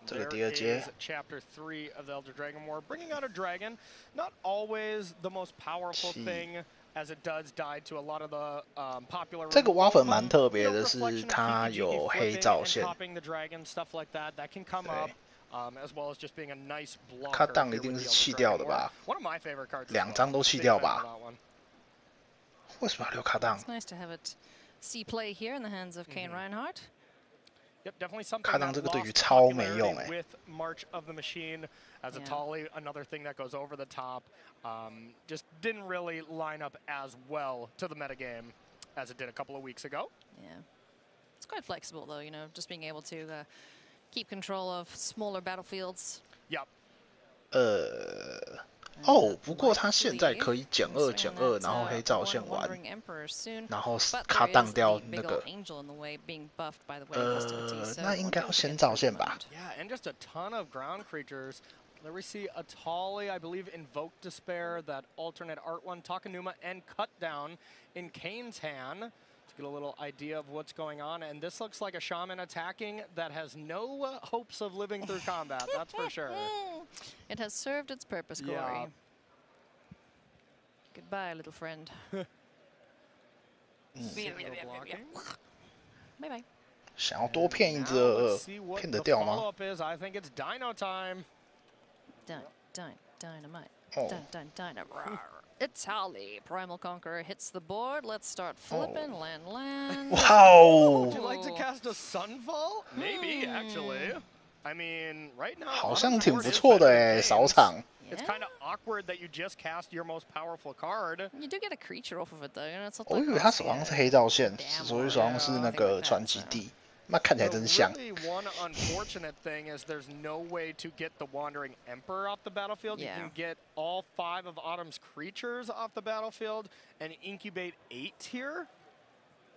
这个 There 第二阶 is Chapter 3 of the Elder Dragon War, bringing out a dragon. Not always the most powerful thing, as it does die to a lot of the popular. 这个挖粉蛮特别的是，它有黑照线。 Topping the dragon, stuff like that, that can come up. As well as just being a nice blocker. 卡档一定是弃掉的吧？ One of my favorite cards. 2张都弃掉吧？为什么要留卡档？ It's nice to have it see play here in the hands of Kane Reinhardt. Yep, definitely something 卡档 that 这个对于 lost 超没用 popularity with March of the Machine as a Tolly, another thing that goes over the top. Just didn't really line up as well to the metagame as it did a couple of weeks ago. Yeah. It's quite flexible though, you know, just being able to keep control of smaller battlefields. Yep. 不过他现在可以减2，然后黑照线玩，然后卡档掉那个。那应该要先照线吧？ Yeah, and just a ton of ground creatures. There we see a Tolly, I believe, Invoke Despair, that alternate art one, Takanuma, and Cut Down in Kane's hand. To get a little idea of what's going on, and this looks like a shaman attacking that has no hopes of living through combat, that's for sure. It has served its purpose, Corey. Yeah. Goodbye, little friend. Bye-bye. 想要多骗一只，骗得掉吗？ Follow-up is, I think it's Dino time. Dynamite. Dynamite. It's Holly. Primal Conqueror hits the board. Let's start flipping. Land. Wow. Would you like to cast a Sunfall? Maybe, actually. I mean, right now. 好像挺不错的哎，少场。 It's kind of awkward that you just cast your most powerful card. You do get a creature off of it though, and it's not 我以为他手上是黑照线，所以手上是那个传奇地，那看起来真像。 The really one unfortunate thing is there's no way to get the Wandering Emperor off the battlefield. You can get all 5 of Autumn's creatures off the battlefield and incubate 8 here.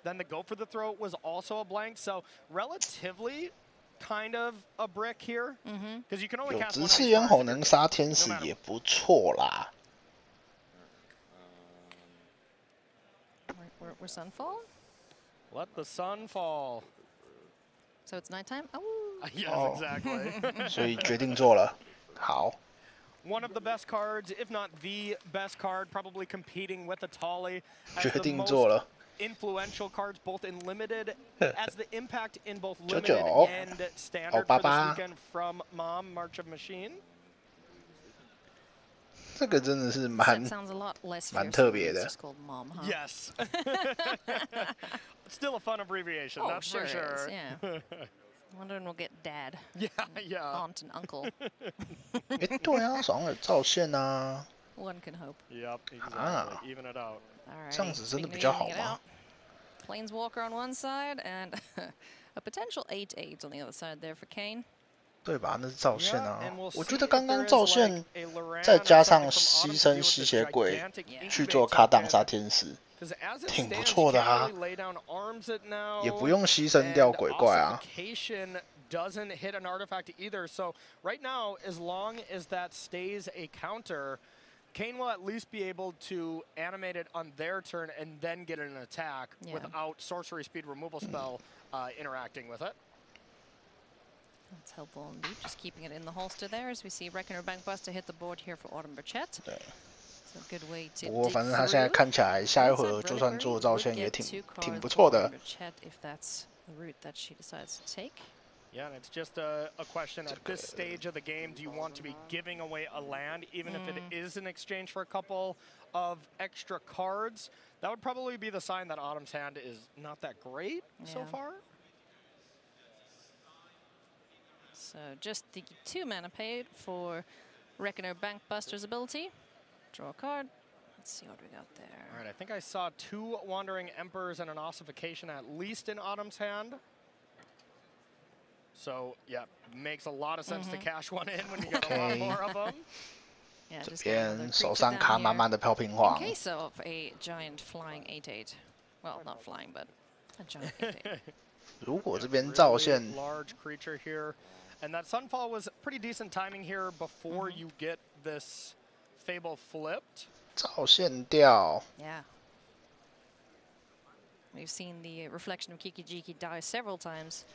Then the Go for the Throat was also a blank, so relatively kind of a brick here. Because you can only 有 cast 直 one 刺咽喉能杀天使也不错啦。 We're Sunfall? Let the sun fall. So it's nighttime? Oh. Yes, exactly. 所以决定做了，好。 One of the best cards, if not the best card, probably competing with a Tolly. 决定做了。 Influential cards, both in limited, as the impact in both limited and standard for this weekend from MOM, March of Machine. 这个真的是蛮特别的。 Yes. Still a fun abbreviation, that's for sure. Yeah. Wondering we'll get dad. Yeah. Aunt and uncle. 对啊，手上有照线啊。 One can hope. Yep, exactly. Even it out. 这样子真的比较好吗？ Planeswalker on one side and a potential 8/8 on the other side there for Kane. 对吧？那是照线啊。我觉得刚刚照线，再加上牺牲吸血鬼去做卡挡杀天使，挺不错的啊。也不用牺牲掉鬼怪啊。 Doesn't hit an artifact either. So right now, as long as that stays a counter, Kane will at least be able to animate it on their turn and then get an attack without sorcery speed removal spell interacting with it. That's helpful indeed. Just keeping it in the holster there as we see Reckoner Bankbuster hit the board here for Autumn Burchett. 不过反正他现在看起来下一回合就算做造线也挺不错的。 Yeah, and it's just a question at this stage of the game, do you want to be giving away a land, even if it is in exchange for a couple of extra cards? That would probably be the sign that Autumn's hand is not that great so far. So just the 2 mana paid for Reckoner Bankbuster's ability. Draw a card. Let's see what we got there. All right, I think I saw 2 Wandering Emperors and an Ossification at least in Autumn's hand. So, yeah, makes a lot of sense to cash one in when you get a lot more of them. Yeah, 这边手上卡满满的飘屏黄。 In case of a giant flying 8/8, well, not flying, but a giant 8/8. 如果这边造线 large creature here, and that Sunfall was pretty decent timing here before you get this Fable flipped. 造线掉。 Yeah. We've seen the reflection of Kiki-Jiki die several times.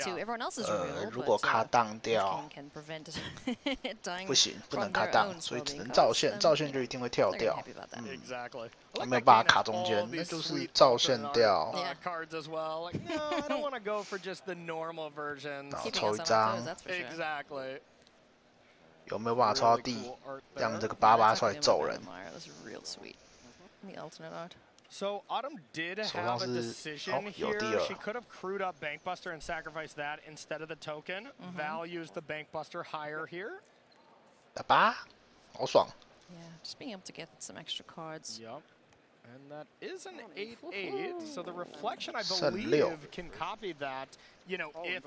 To everyone else's reveal, 如果卡档掉， can prevent it dying 不行，不能 from 卡 their 档， own 所以只 spell 能 being 造 cast, 线， then 造线就一定会跳 they're 掉 happy about that. Exactly. 他没有办法卡中间，那就是造线掉。 Cards as well. Like, no, I don't want to go for just the normal version. 然后抽一张， Exactly. 有没有办法抽到地，让这个88出来揍人？ That's real sweet. The alternate art. So Autumn did have a decision here. She could have crewed up Bankbuster and sacrificed that instead of the token. Values the Bankbuster higher here. 88，好爽。 Yeah, just being able to get some extra cards. Yep. And that is an 8/8. So the reflection, I believe, can copy that. You know, if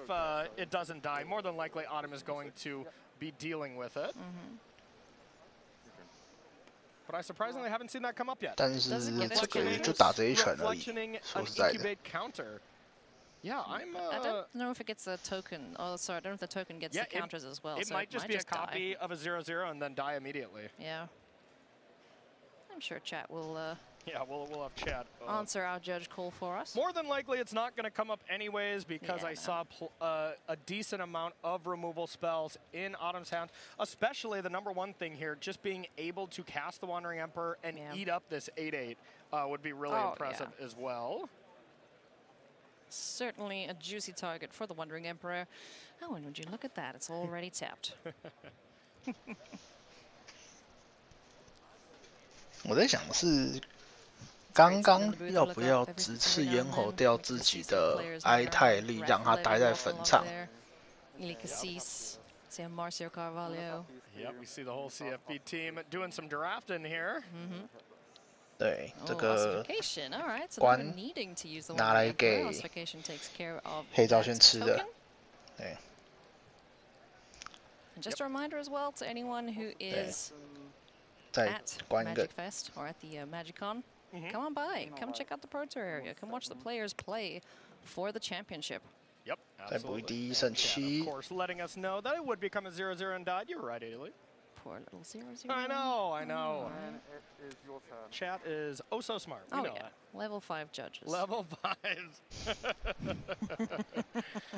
it doesn't die, more than likely Autumn is going to be dealing with it. But I surprisingly haven't seen that come up yet. 但是这个就打这一拳而已，说实在的。 Yeah, I don't know if it gets a token. Oh, sorry, I don't know if the token gets the counters as well. It might just be a copy of a 0/0 and then die immediately. Yeah. I'm sure chat will. Yeah, we'll have chat answer our judge call for us. More than likely, it's not going to come up anyways because I saw a decent amount of removal spells in Autumn's hand. Especially the #1 thing here, just being able to cast the Wandering Emperor and eat up this 8/8 would be really impressive as well. Certainly a juicy target for the Wandering Emperor. Oh, and would you look at that? It's already tapped. 我在想的是，刚刚要不要直刺咽喉掉自己的哀泰力，让他待在坟场？ Sam Marcio Carvalho. Yep, we see the whole CFB team doing some drafting here. 对，这个关拿来给黑造线吃的。对。Just a reminder as well to anyone who is at Magic Fest or at the MagicCon, come on by, come check out the Pro Tour area, come watch the players play for the championship. Yep, absolutely. Of course, letting us know that it would become a 0/0 and died. You're right, Ailey. Poor little 0/0. I know, I know. And it is your turn. Chat is oh so smart. We know that. Level 5 judges. Level 5.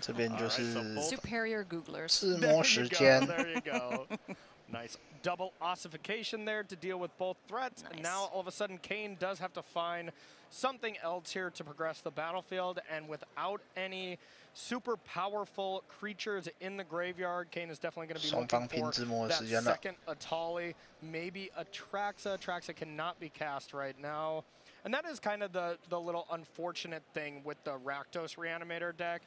这边就是 superior Googlers. 自摸时间。 There you go. Nice double ossification there to deal with both threats. Nice. And now all of a sudden Kane does have to find something else here to progress the battlefield, and without any super powerful creatures in the graveyard, Kane is definitely going to be looking for that second Atali, maybe a Traxa. Traxa cannot be cast right now. And that is kind of the little unfortunate thing with the Rakdos Reanimator deck.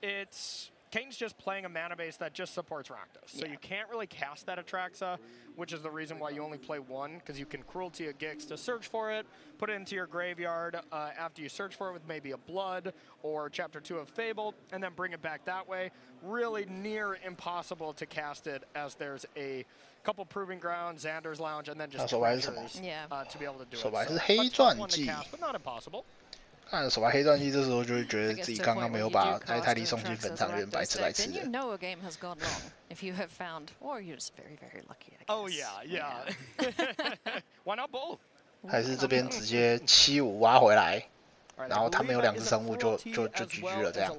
It's Kane's just playing a mana base that just supports Rakdos. So you can't really cast that Atraxa, which is the reason why you only play one, because you can Cruelty a Gix to search for it, put it into your graveyard after you search for it with maybe a Blood or Chapter 2 of Fable, and then bring it back that way. Really near impossible to cast it, as there's a couple Proving Grounds, Xander's Lounge, and then just treasures to be able to do it. So that's tough one to cast, but not impossible. 看手牌黑钻机，这时候就会觉得自己刚刚没有把埃泰利送进坟场，有点白痴白痴的。 You know a game has gone wrong if you have found, or you're just very, very lucky. I guess. Oh yeah, yeah. Why not both? 还是这边直接7-5挖回来，然后他们有2只生物就GG了这样。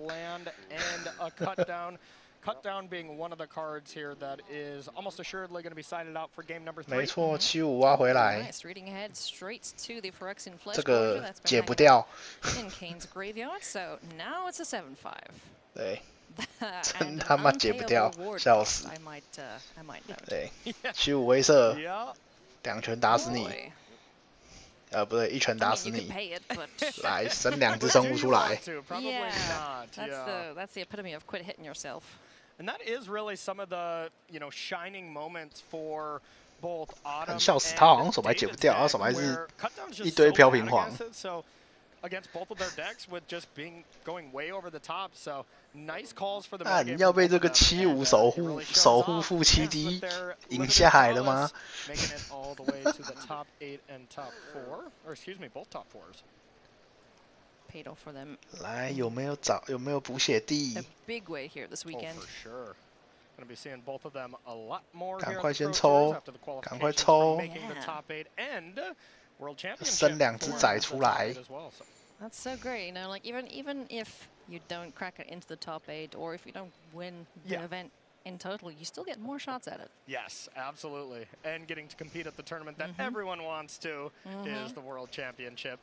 Cut down being one of the cards here that is almost assuredly going to be sided out for game number 3. 没错，75挖回来。 Nice, reading ahead straight to the Phyrexian Flesh 这 Gorger 个 that's been 解不 hanging 掉。 in Kane's graveyard, so now it's a 7-5. 对，真他妈解不掉，笑死。 I might note. 对，75威慑，2拳打死你。不对，1拳打死你。来，生2只生物出来。Yeah, that's the epitome of quit hitting yourself. And that is really some of the, shining moments for both Autumn 笑死，他好像手牌解不掉，他手牌是一堆飘屏皇。 Against both of their decks with just going way over the top, so nice calls for the 你要被这个75守护负7D 赢下来了吗？ Making it all the way to the top 8 and top 4, or excuse me, both top 4s. Paid off for them. 来，有没有补血地 A big way here this weekend. Oh, for sure. Going to be seeing both of them a lot more 赶 here 快 at the 先 Pro 抽 Tours after the 赶快 qualifications 抽 for making the top 8 and World Championship. 生2只仔出来。 That's so great, like even if you don't crack it into the top 8, or if you don't win the event in total, you still get more shots at it. Yes, absolutely. And getting to compete at the tournament that everyone wants to is the World Championship.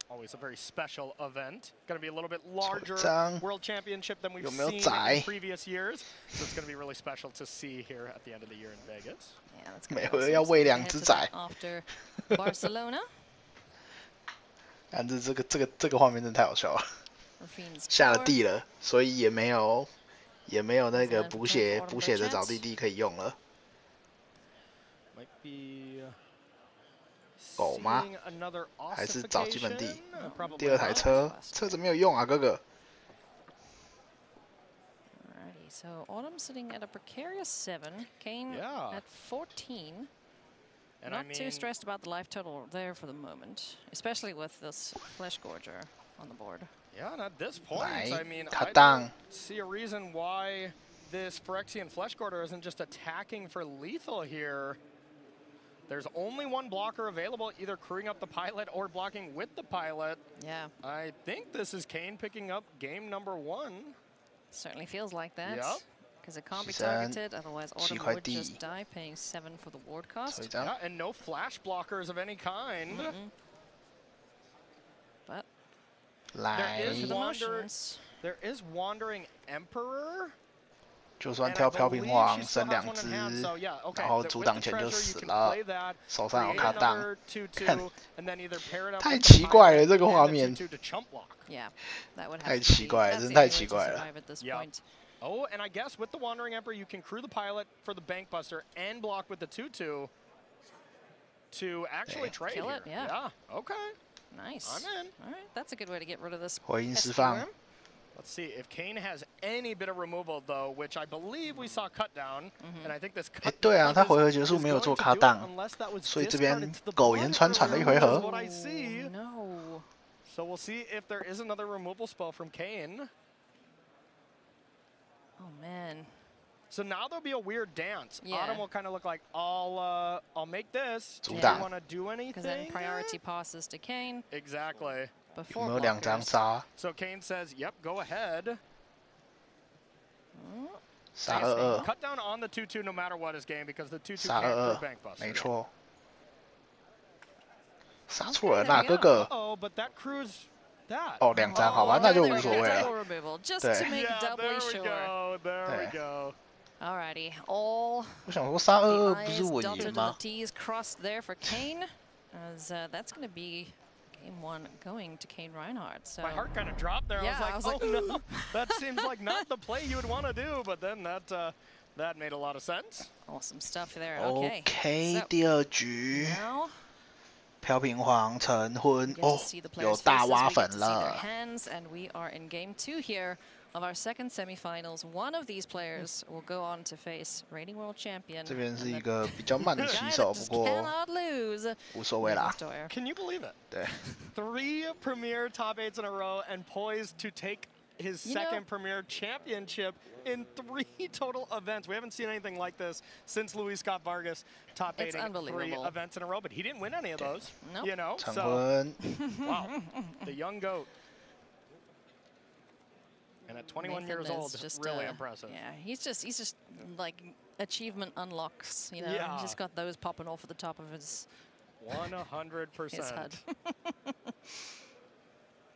Always a very special event. Going to be a little bit larger World Championship than we've seen in previous years. So it's going to be really special to see here at the end of the year in Vegas. Yeah, that's 每回要喂2只仔。 After Barcelona. 但是这个画面真的太好笑了，下了地了，所以也没有那个补血的找地可以用了。狗吗？还是找基本地？第2台车子没有用啊，哥哥。 Alrighty, so Autumn sitting at a precarious 7, Kane at 14. And Not too stressed about the life total there for the moment, especially with this Flesh Gorger on the board. Yeah, and at this point, I mean, I don't see a reason why this Phyrexian Flesh Gorger isn't just attacking for lethal here. There's only one blocker available, either crewing up the pilot or blocking with the pilot. Yeah. I think this is Kane picking up game number 1. Certainly feels like that. Yep. Because it can't be targeted, otherwise Autumn would just die, paying 7 for the ward cost. Yeah, and no flash blockers of any kind. But there is Wandering Emperor. 就算跳飘屏皇生2只，然后阻挡前就死了，手上有卡档，看，太奇怪了这个画面，太奇怪了，真太奇怪了。 Oh, and I guess with the Wandering Emperor, you can crew the pilot for the Bankbuster and block with the 2-2 to actually trade Kill here. It, yeah. Okay. Nice. I'm in. All right, that's a good way to get rid of this. 回音释放。 Let's see if Kane has any bit of removal though, which I believe we saw cut down, and I think this cut 对啊，他回合结束没有做卡档，所以这边苟延残喘了一回合。 What I see. No. So we'll see if there is another removal spell from Kane. Oh man. So now there'll be a weird dance. Yeah. Autumn will kind of look like, I'll make this. Do you want to do anything? Because then priority passes to Kane. Exactly. Before 有没有2张杀？ So Kane says, "Yep, go ahead." 杀22。 Cut down on the 2-2 no matter what is game because the 2-2 杀 can't 22， bank bust. 没错。杀错人啦，哥哥。 Oh, but that crews that. 哦，2张，好吧，那就无所谓了。 Just to make doubly sure. There we go. Alrighty, all 我想说杀22不是 I's 稳 dotted 赢 to the 吗？ T's crossed there for Kane, as that's going to be game 1 going to Kane Reinhardt. So my heart kind of dropped there. Yeah, I was like, oh no, that seems like not the play you would want to do. But then that made a lot of sense. Awesome stuff there. Okay. OK， 第2局。 Now 飘屏皇成婚 get 哦 to see the，players' 有大 faces, 挖 we get 粉 to see their 了。 hands, and we are in game 2 here of our second semifinals. One of these players will go on to face reigning world champion. 这边是一个比较慢的起手，不过 Cannot lose. 无所谓啦。 Can you believe it? 对。 3 Premier top 8s in a row and poised to take his second Premier Championship in 3 total events. We haven't seen anything like this since Luis Scott Vargas top 8 in 3 events in a row, but he didn't win any of those. Nope. You know, 成 so 婚。 wow, the young goat. And And at 21 Nathan years old, just, really impressive. Yeah, he's just like achievement unlocks. You know, Yeah. he's just got those popping off at the top of his 100%. his HUD.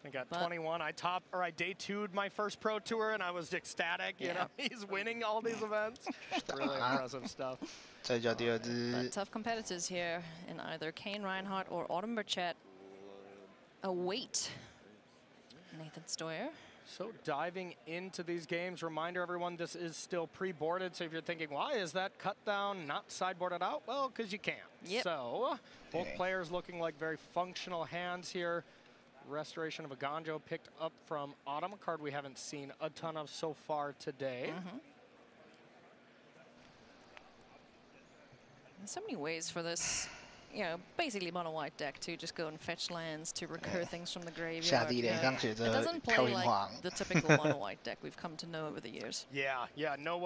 I got 21. I day 2'd my first pro tour, and I was ecstatic. You know, he's winning all these events. Really impressive stuff. But tough competitors here in either Kane Reinhardt or Autumn Burchett await Nathan Stoyer. So diving into these games, reminder everyone, this is still pre-boarded. So if you're thinking, why is that cut down not sideboarded out? Well, because you can't. Yep. So both players looking like very functional hands here. Restoration of a Ganjo picked up from Autumn, a card we haven't seen a ton of so far today. There's so many ways for this, you know, basically mono white deck to just go and fetch lands to recur things from the graveyard. It doesn't play like the typical mono white deck we've come to know over the years. Yeah, no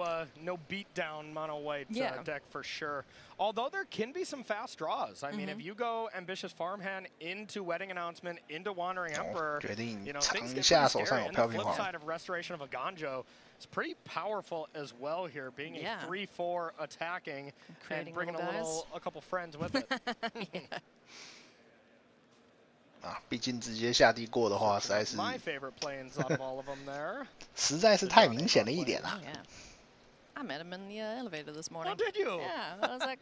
beatdown mono white deck for sure. Although there can be some fast draws. I mean, if you go Ambitious Farmhand into Wedding Announcement, into Wandering Emperor, you know, things get pretty scary. And the flip side of Restoration of a Ganjo is pretty powerful as well here, being a 3/4 attacking and bringing a couple friends with it. 毕竟直接下地过的话，实在是 My favorite planes out of all of them there. 实在是太明显了一点啦。I met him in the elevator this morning. Oh, did you? Yeah, I was like,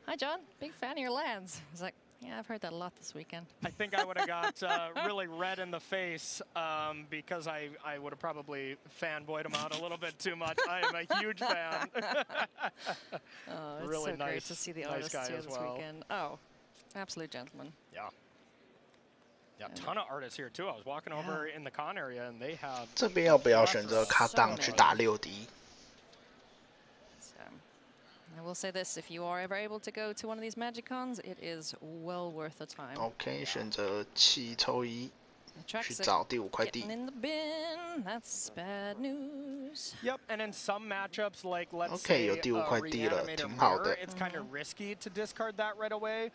hi, John. Big fan of your lands. He's like, yeah, I've heard that a lot this weekend. I think I would have got really red in the face because I would have probably fanboyed him out a little bit too much. I am a huge fan. Oh, it's really so nice, great to see the artists guy here as this well. weekend. Oh, absolute gentleman. Yeah. Yeah, a ton of artists here too. I was walking over in the con area and they have. 这边要不要选择卡档去打6D？ I will say this, if you are ever able to go to one of these Magic Cons, it is well worth the time. OK， 选择7抽1，去找第5块地。 In the bin, that's bad news. Yep, and in some matchups, like let's OK， 有say 第5块地了， Reanimator 挺好的。 it's kind of risky to discard that right away,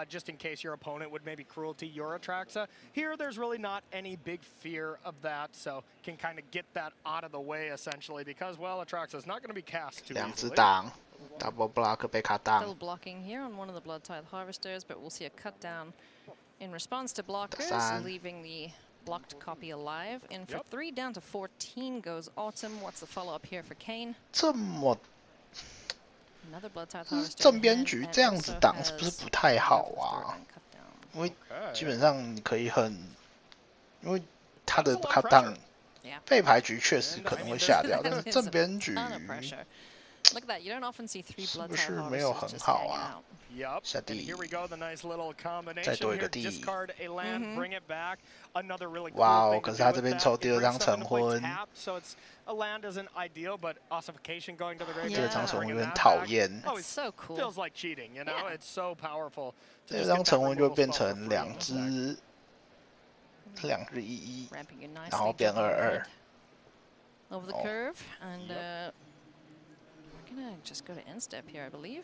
just in case your opponent would maybe cruelty your Atraxa. Here, there's really not any big fear of that, so can kind of get that out of the way essentially, because well, Atraxa is not going to be cast too 2只 easily. 档 ，double block 被卡档。 Still blocking here on one of the Blood Tithe Harvesters, but we'll see a cut down in response to blockers, leaving the blocked copy alive. And for 3 down to 14 goes Autumn. What's the follow-up here for Kane? 这么 Another Blood Tithe Harvester. 正边局这样子挡是不是不太好啊？因为基本上你可以很，因为他的卡档废牌局确实可能会下掉，但是正边局。 Look at that! You don't often see 3 blood 是 type 没有很 harvesters just 好 hanging 啊 out. Yep. 下 And 地 here we go, the nice little 再 combination 多一 here. 个地 Discard a land, bring it back. Another really cool 哇哦！ thing 可 to 是 do 他 with 这边 that. 抽 It 第2 brings 张 something 成 to play 婚， tap, so it's a land isn't ideal, but ossification going to the 第 graveyard. 2张成婚 bringing 有点 that 讨 back. 厌。 Oh, it so cool. Feels like cheating, you know? It's so powerful. 第2张成婚就变成2只2日1， 然后变22。 Over the curve, and we're gonna just go to end step here, I believe.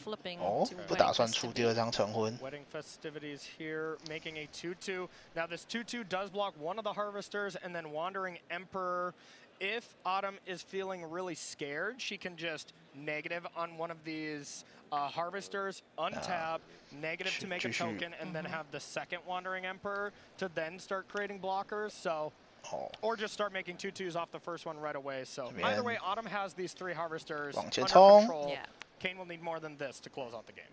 Flipping 哦， to 不 Wedding 打算出 Festivity. 第2张成婚。 Wedding festivities here, making a 2/2. Now this 2/2 does block one of the harvesters, and then Wandering Emperor. If Autumn is feeling really scared, she can just negative on one of these harvesters, untap, negative to make a token, and then have the second Wandering Emperor to then start creating blockers. So. Or just start making 2/2s off the first one right away. So either way, Autumn has these 3 harvesters under control. Kane will need more than this to close out the game.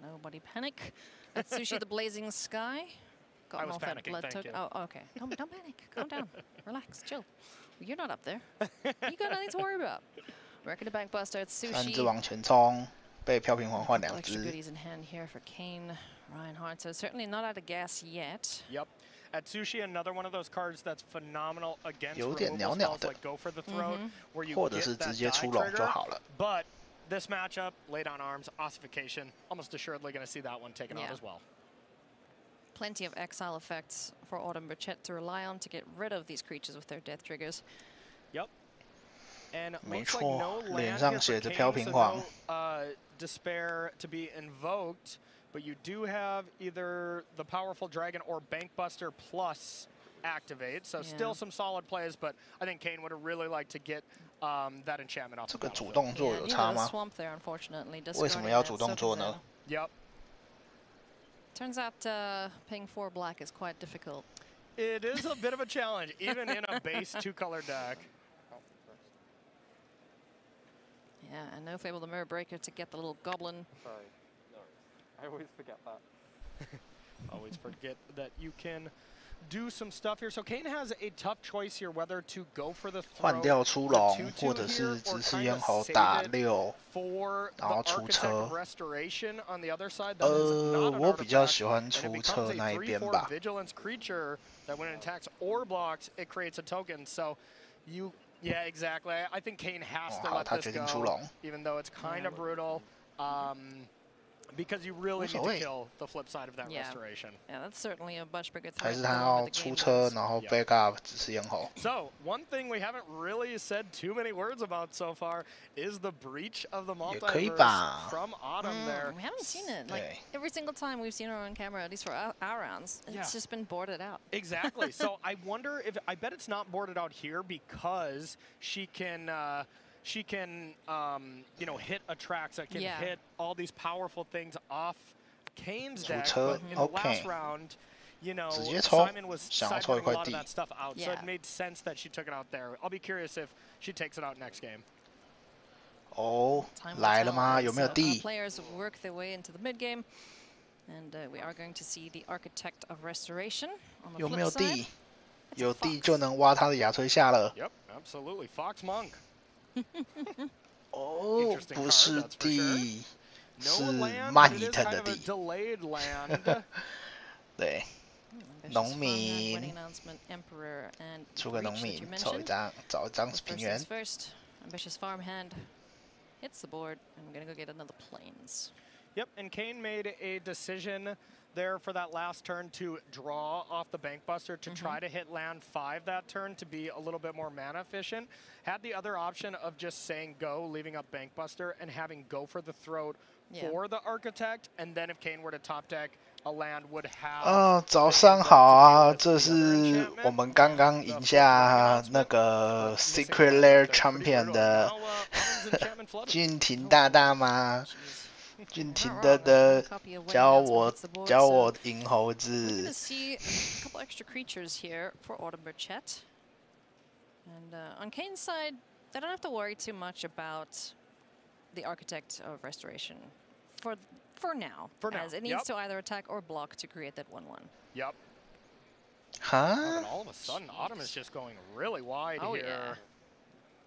Nobody panic. Atsushi the Blazing Sky. Got I was off that panicking, blood thank token. you. Oh, okay. Don't panic. Calm down. Relax. Chill. You're not up there. You got nothing to worry about. Record to Bankbuster. It's 3只 Sushi. 往前冲，被飘屏皇换2 Extra 只。 goodies in hand here for Kane Reinhardt. So certainly not out of gas yet. Yep. Atsushi, another one of those cards that's phenomenal against 有点 removal 袅袅 spells 的 like Go for the Throat, where you 或者 get 是 that 直接 die 出笼就 trigger. 好了。 But this matchup, lay down arms, ossification, almost assuredly going to see that one taken out Yeah. as well. Plenty of exile effects for Autumn Burchett to rely on to get rid of these creatures with their death triggers. Yep. And 没 looks like 错 no， 脸 land 上 here 写 for 着 Kane, 飘 so 屏皇。 no despair to be invoked, but you do have either the powerful dragon or Bankbuster plus activate. So still some solid plays, but I think Kane would have really liked to get that enchantment off. 这个主动做有差吗？为什么要主动做呢？ Yep. Turns out paying 4 black is quite difficult. It is a bit of a challenge, even in a base 2-color deck. Yeah, and no Fable the Mirror Breaker to get the little goblin. Sorry. No. I always forget that. Always forget that you can do some stuff here. So Kane has a tough choice here whether to go for the 换掉出龙，或者是直视咽喉打6，然后出车。我比较喜欢出车那一边吧。Vigilance creature that when it attacks or blocks, it creates a token. So you, yeah, exactly. I think Kane has to let this go, even though it's kind of brutal. Because you really need to kill the flip side of that restoration. Yeah, that's certainly a much bigger threat. 还是他要出车，然后 back up 直视咽喉。 So one thing we haven't really said too many words about so far is the breach of the multiverse from Autumn. There, we haven't seen it. Like every single time we've seen her on camera, at least for our rounds, it's just been boarded out. Exactly. So I wonder if I bet it's not boarded out here because she can. You know, hit attracts that can hit all these powerful things off Kane's deck. But in the last round, you know, Simon was sideboarding a lot of that stuff out, so it made sense that she took it out there. I'll be curious if she takes it out next game. 哦，来了吗？有没有地 ？Players work their way into the mid game, and we are going to see the Architect of Restoration on the flip side. 有没有地？有地就能挖他的亚垂下了。 Yep, absolutely. Fox Monk. 哦，不是地，是慢一腾的地。对，农民，出个农民，找一张平原。Ambitious farmhand hits the board, and I'm gonna go get another plains. Yep, and Kane made a decision there for that last turn to draw off the Bankbuster to try to hit land 5 that turn to be a little bit more mana efficient. Had the other option of just saying go, leaving up Bankbuster, and having go for the throat for the Architect, and then if Kane were to top deck, a land would have. 早上好啊，这是我们刚刚赢下那个 Secret Lair Champion 的俊廷大大吗？ 俊廷的教我赢猴子。 See a couple extra creatures here for Autumn Burchett. And on Kane's side, they don't have to worry too much about the Architect of Restoration for now. As it needs to either attack or block to create that 1/1. Yep. Huh? And all of a sudden, Autumn is just going really wide here. Yeah.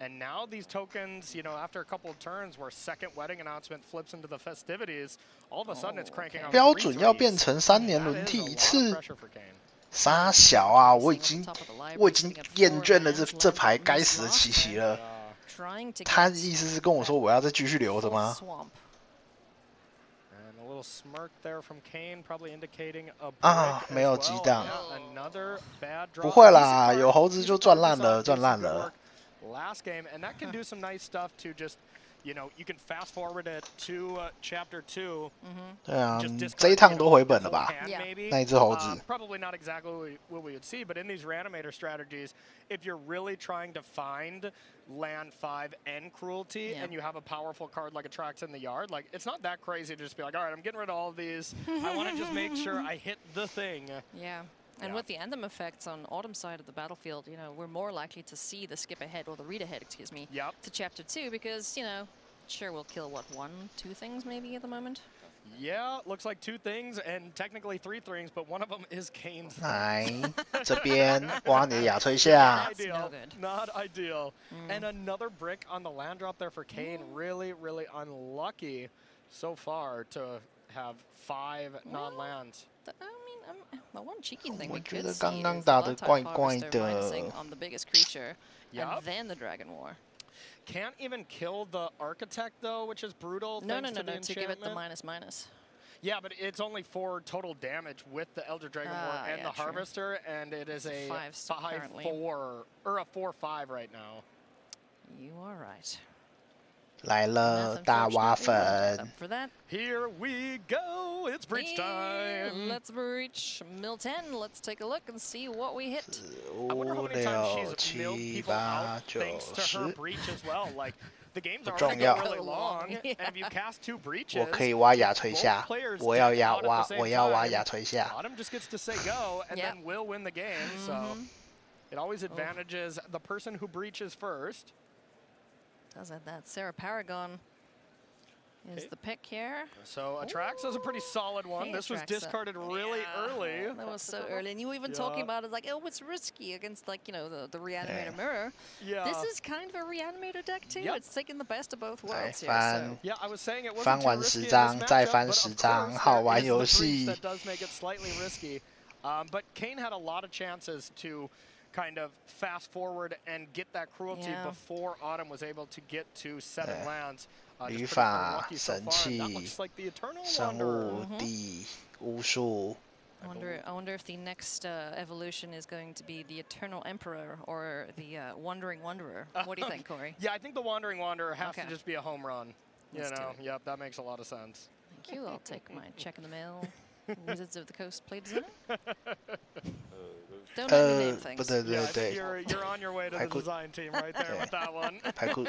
And now these tokens, you know, after a couple of turns where second wedding announcement flips into the festivities, all of a sudden it's cranking out. 标准要变成3年轮替一次。傻小啊！我已经厌倦了这排该死的奇奇了。他的意思是跟我说我要再继续留着吗？ 啊，没有激荡。不会啦，有猴子就赚烂了，赚烂了。 Last game, and that can do some nice stuff to just, you know, you can fast forward it to chapter 2. 对啊，这一趟都回本了吧？那一只猴子。Probably not exactly what we would see, but in these Reanimator strategies, if you're really trying to find land 5 and Cruelty, and you have a powerful card like Attracts in the yard, like it's not that crazy to just be like, all right, I'm getting rid of all of these. I want to just make sure I hit the thing. Yeah. And with the Anthem effects on Autumn's side of the battlefield, you know, we're more likely to see the skip ahead, or the read ahead, excuse me, to Chapter 2, because, you know, sure, we'll kill, what, 1, 2 things maybe at the moment? Yeah, looks like 2 things, and technically 3 things, but one of them is Kane's. 来，这边挖你的亚垂下。 Not ideal. And another brick on the land drop there for Kane. Really, really unlucky so far to have 5 non-lands. The one cheeky thing 我 we 觉 could 得 see 刚刚 is 打 the 得 Blood 怪 Type 怪 Harvester 的。 minusing on the biggest creature, and then the Dragon War. Can't even kill the Architect though, which is brutal. No, to give it the -/-. Yeah, but it's only 4 total damage with the Elder Dragon War and the Harvester, and it is a 5/4 or a 4/5 right now. You are right. 来了，大挖粉。 Here we go. It's breach time. Let's breach mill 10. Let's take a look and see what we hit. I wonder how many times she's milled people out thanks to her breach as well. Like the game's already really long, and if you cast 2 breaches, 我可以挖牙锤下，我要挖牙锤下。 Autumn just gets to say go, and then will win the game. So it always advantages the person who breaches first. Does it that Sarah Paragon is the pick here. So Atraxa's a pretty solid one. This was discarded really early. That was so early. And you were even talking about it like, oh, it's risky against like, you know, the Reanimator mirror. Yeah. This is kind of a Reanimator deck too. It's taking the best of both worlds here. So. Yeah, I was saying it wasn't 翻完10张，再翻10张，好玩游戏。 That does make it slightly risky. But Kane had a lot of chances to kind of fast forward and get that cruelty before Autumn was able to get to 7 lands. 语法、神器、生物、地、巫术。 I wonder if the next evolution is going to be the Eternal Emperor or the Wandering Wanderer. What do you think, Corey? Yeah, I think the Wandering Wanderer has to just be a home run. You know, yep, that makes a lot of sense. Thank you. I'll take my check in the mail. Wizards of the Coast play design. Don't let me name things. You're on your way to the design team right there with that one. 排骨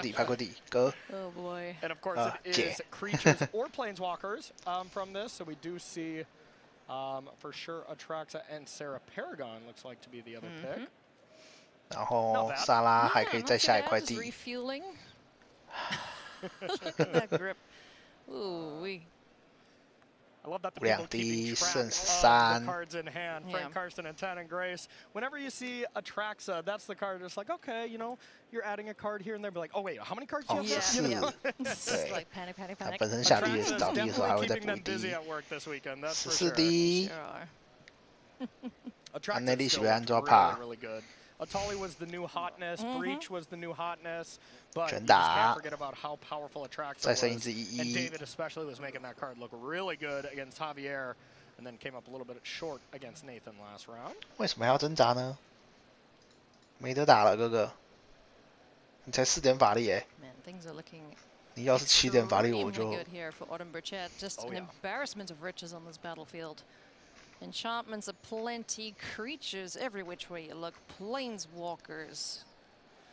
底，哥。 Oh boy. And of course it is creatures or planeswalkers from this, so we do see for sure Atraxa and Sarah Paragon looks like to be the other pick. 然后莎拉还可以再下一块地。 Refueling. Look at that grip. Ooh, I love that the people keeping track of the cards in hand. Frank Karsten and Tan and Grace. Whenever you see Atraxa, that's the card. It's like, okay, you know, you're adding a card here and there. Be like, oh wait, how many cards do you have? Yeah. It's like panic. 他本身下地也是找地的时候还会再补地。14滴。安内利喜欢抓怕。 Atali was the new hotness, Breach was the new hotness, but you 全 just 打 can't forget about how powerful Atraxa 再 was. 升一只1-1 And David especially was making that card look really good against Javier, and then came up a little bit short against Nathan last round. 为什么还要挣扎呢？没得打了，哥哥。你才4点法力耶。 Man, things are looking 你要是7点法力，我 extremely 就 good here for Autumn Burchett. Just an embarrassment of riches on this battlefield. Enchantments aplenty, creatures every which way you look, planeswalkers.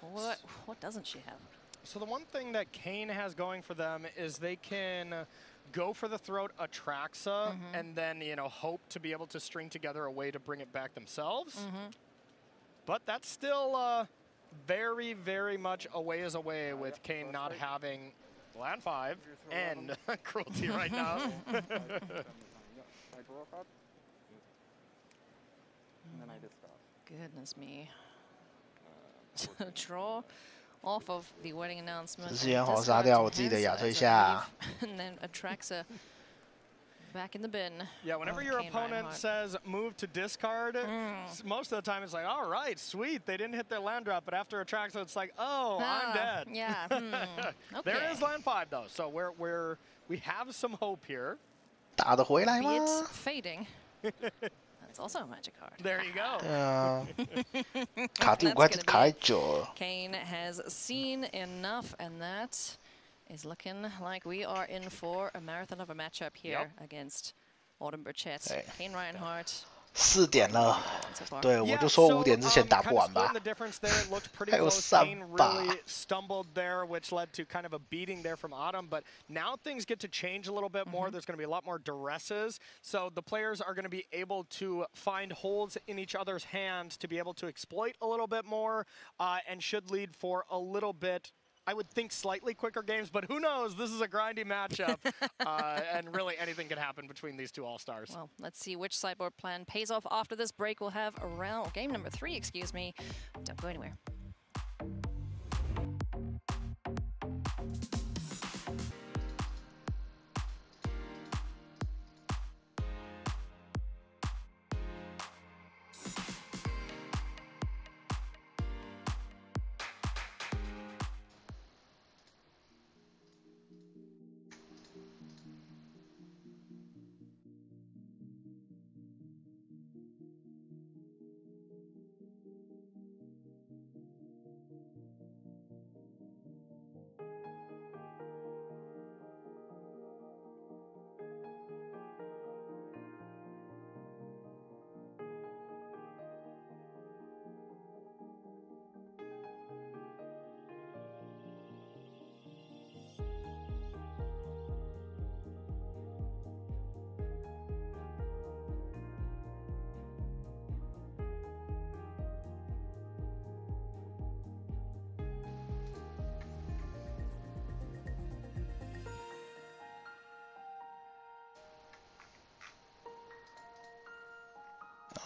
What doesn't she have? So the one thing that Kane has going for them is they can go for the throat Atraxa and then, you know, hope to be able to string together a way to bring it back themselves. But that's still very, very much a ways away with Kane not having land 5 and cruelty right now. Goodness me. Draw off of the wedding announcement. 之前好杀掉我自己的亚推下。 And then Atraxa back in the bin. Yeah, whenever your opponent says move to discard, most of the time it's like, all right, sweet, they didn't hit their land drop, but after Atraxa it's like, oh, I'm dead. Yeah. Okay. There is land 5 though, so we have some hope here. 打得回来吗？ Be it fading. That's also a magic card. There you go. 对啊，卡第5块卡太久了。 Kane has seen enough, and that is looking like we are in for a marathon of a matchup here against Autumn Burchett. Kane Reinhardt. 4点了，对我就说5点之前打不完吧。还有3把。 really stumbled there, which led to kind of a beating there from Autumn. But now things get to change a little bit more. There's going to be a lot more duresses. So the players are going to be able to find holes in each other's hands to be able to exploit a little bit more and should lead for a little bit, I would think, slightly quicker games, but who knows? This is a grindy matchup, and really anything can happen between these two all-stars. Well, let's see which sideboard plan pays off after this break. We'll have around game number 3, excuse me. Don't go anywhere.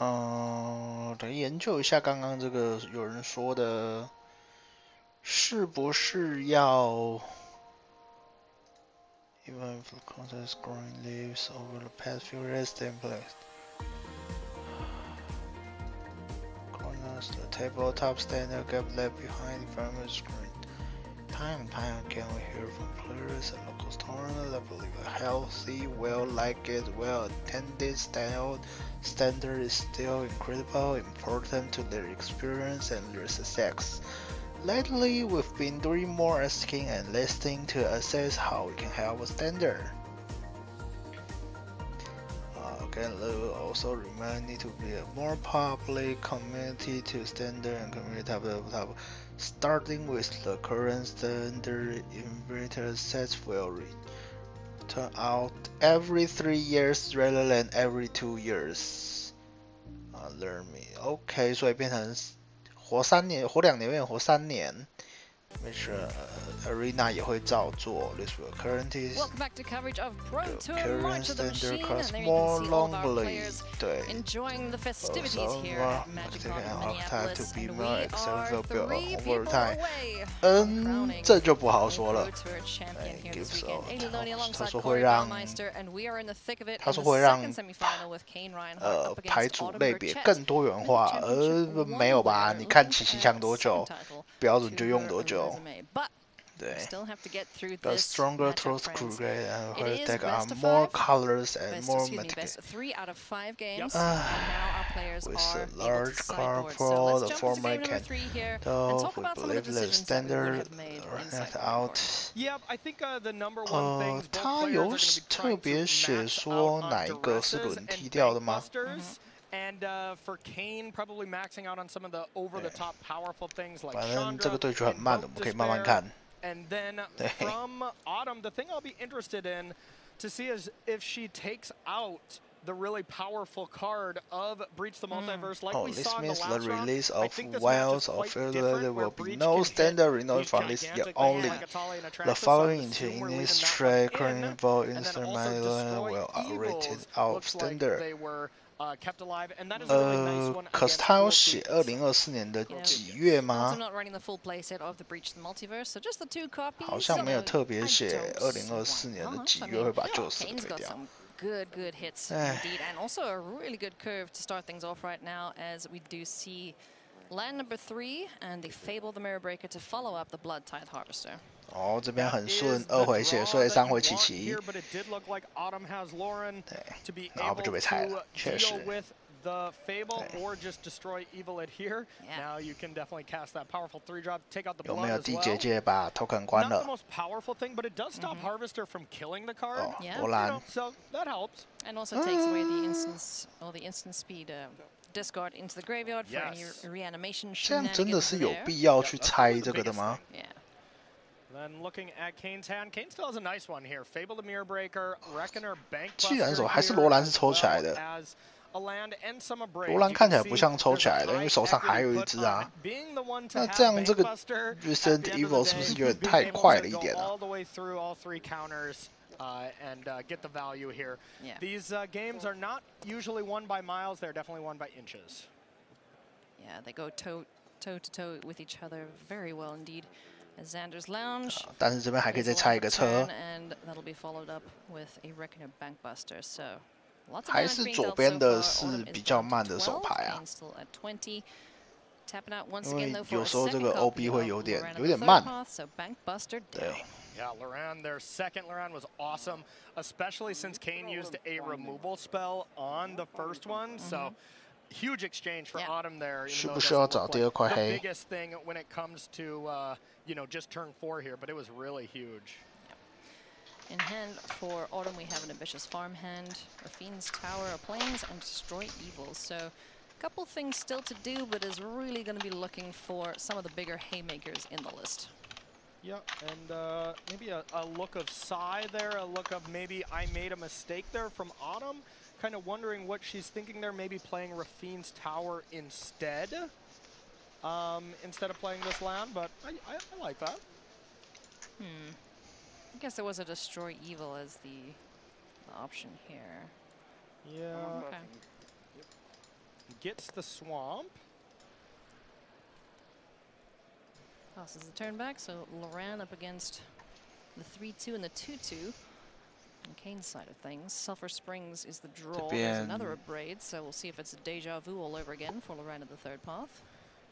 来研究一下刚刚这个有人说的，是不是要 even if the contest growing leaves over the past few years then place corners the tabletop standard gap left behind from the screen. Time and time again we hear from players at local tournaments that believe a healthy, well-liked, well-attended standard is still incredibly important to their experience and their success. Lately, we've been doing more asking and listening to assess how we can help a standard. Again, also remind it to be a more public community to standard and community top. Starting with the current standard inverter sets will turn out every 3 years rather than every 2 years. Learn me. OK， 所以变成活2年，活3年。Make sure Arena 也会照做。This will currently Welcome back to coverage of Pro Tour current March of the standard Machine, costs and there you more can see all of our longly. players 对 enjoying the festivities here at MagicCon in Minneapolis, to be and more we are accessible 3 people overtime. away. 这就不好说了。 Pro Tour champion here this Give weekend. so. Ailey alongside 他说会 Corey 让 Baumeister, and we are in the thick of it 他 in 说 the 会让 second semifinal with Kane Reinhardt up 排 against 组 Autumn 类别 Burchett. 更多元化，没有吧？你看奇袭抢多久，标准就用多久。 对 Still have to get through The this stronger matchup, throws friends. create and It her is deck are best of more 5. colors and Best, more excuse me, material. best 3 out of 5 games, and now our players With are a able to large sideboard. Pro, So let's the jump into former game number can 3 here and though talk we about some of the believe the decisions that we would standard have made in net sideboard. out. Yeah, I think the number one things both 他 players 有 are going to be 特 trying 别 to 写 match 说 out 哪一 on 个是 duresses 轮替 and 掉的吗？ bankbusters. And for Kane, probably maxing out on some of the over-the-top powerful things like 反正这 Chandra 个对局很慢的，我们可以慢慢看。 And then from Autumn, the thing I'll be interested in to see is if she takes out the really powerful card of Breach the Multiverse like we this saw in the means last the round. release I of think this Wilds match of is quite Further different there where will be Breach no can standard hit renewed these from this year gigantic only. like Atali and The Atraxis, following so I into assume we're in this leaving that track one current in. involved And then instant also Madeline destroy will rated Evils. out of Looks like standard. they were kept alive, and that is a really nice one 可是 against 他有 Wolf 写 Beacons. 2024年的几月 Also 吗？ not running the full playset of the Breach the Multiverse, so just the 2 copies. 好像没有 so 特别 I 写 don't see 2024 why 年的 not. 几 I 月 mean, 会把旧式 Kane's 推 got 掉。 some good hits Eh. indeed, and also a really good curve to start things off right now as we do see land number 3 and the Fable the Mirror Breaker to follow up the Blood Tithe Harvester. 哦，这边很顺，2回血税，3回奇奇。 But it did look like Autumn has Lauren to be 然后不 able 就被拆了， to 确 deal 实。 with the Fable or just destroy Evil here. Now you can definitely cast that powerful 3-drop, take out the 有 blood 没有 as 第 well. 结界把 token 关 Not the 了？ most powerful thing, but it does stop Harvester from killing the card. 哦， Yeah. 罗 You 兰 know,。so that helps. And also takes away the instance or the instant speed discard into the graveyard for any Yes. reanimation 这样真的 shenanigans 是有 there. 必要去猜这个的吗？ Yeah. Then looking at Kane's hand, Kane still has a nice one here. Fable the Mirror Breaker, Reckoner, 既然 Bankbuster 手还是 here, 罗兰是 as 抽起来 well 的。 as a land and some abrade. 罗兰 You 看起 can 来不 see 像抽起 there's 来 a 的，因为 high 手上还有 equity 一只 put 啊 on。being the one to 那 have 这样这个 Bankbuster Recent at the end of Evil the 是不是 day, 有点 being 太 able 快 to 了一 go 点啊？ all the way through all 3 counters and get the value here. Yeah. These games are not usually won by miles, they're definitely won by inches. Yeah, they go toe to toe with each other very well indeed. As Xander's Lounge. 但是这边还可以 is 再 the 拆 one 一个 for 车 turn,，and that'll be followed up with a Reckoner Bankbuster. So lots of 还 damage 是 being 左 dealt 边 so 的 far. 是 Autumn 比 is 较 down 慢 to 的手 12. 牌啊。 Kane's still at 20. Tapping out once 因为 again though for 有 a 时候这 second 个 copy OB 会 of 有点 Lorana 有 the 点 third 慢。 path, so Bankbuster 对 down. Yeah, Loran, their second Loran was awesome, especially since Kane used a removal spell on the first one. So huge exchange for Autumn there. 需 Even 不 though it 需要 doesn't 找 look 第二 like 块 the 黑？ biggest thing when it comes to you know, just turn 4 here, but it was really huge. In hand for Autumn, we have an ambitious farmhand, Rafine's Tower, a Plains, and Destroy Evils. So a couple things still to do, but is really going to be looking for some of the bigger haymakers in the list. Yeah, and maybe a look of sigh there, a look of maybe I made a mistake there from Autumn. Kind of wondering what she's thinking there, maybe playing Rafine's Tower instead of playing this land, but I like that. I guess there was a Destroy Evil as the option here. Yeah. Okay. gets the swamp. Passes the turn back, so Loran up against the 3-2 and the 2-2. On Kane's side of things, Sulphur Springs is the draw. There's another Abrade, so we'll see if it's a deja vu all over again for Loran at the third path.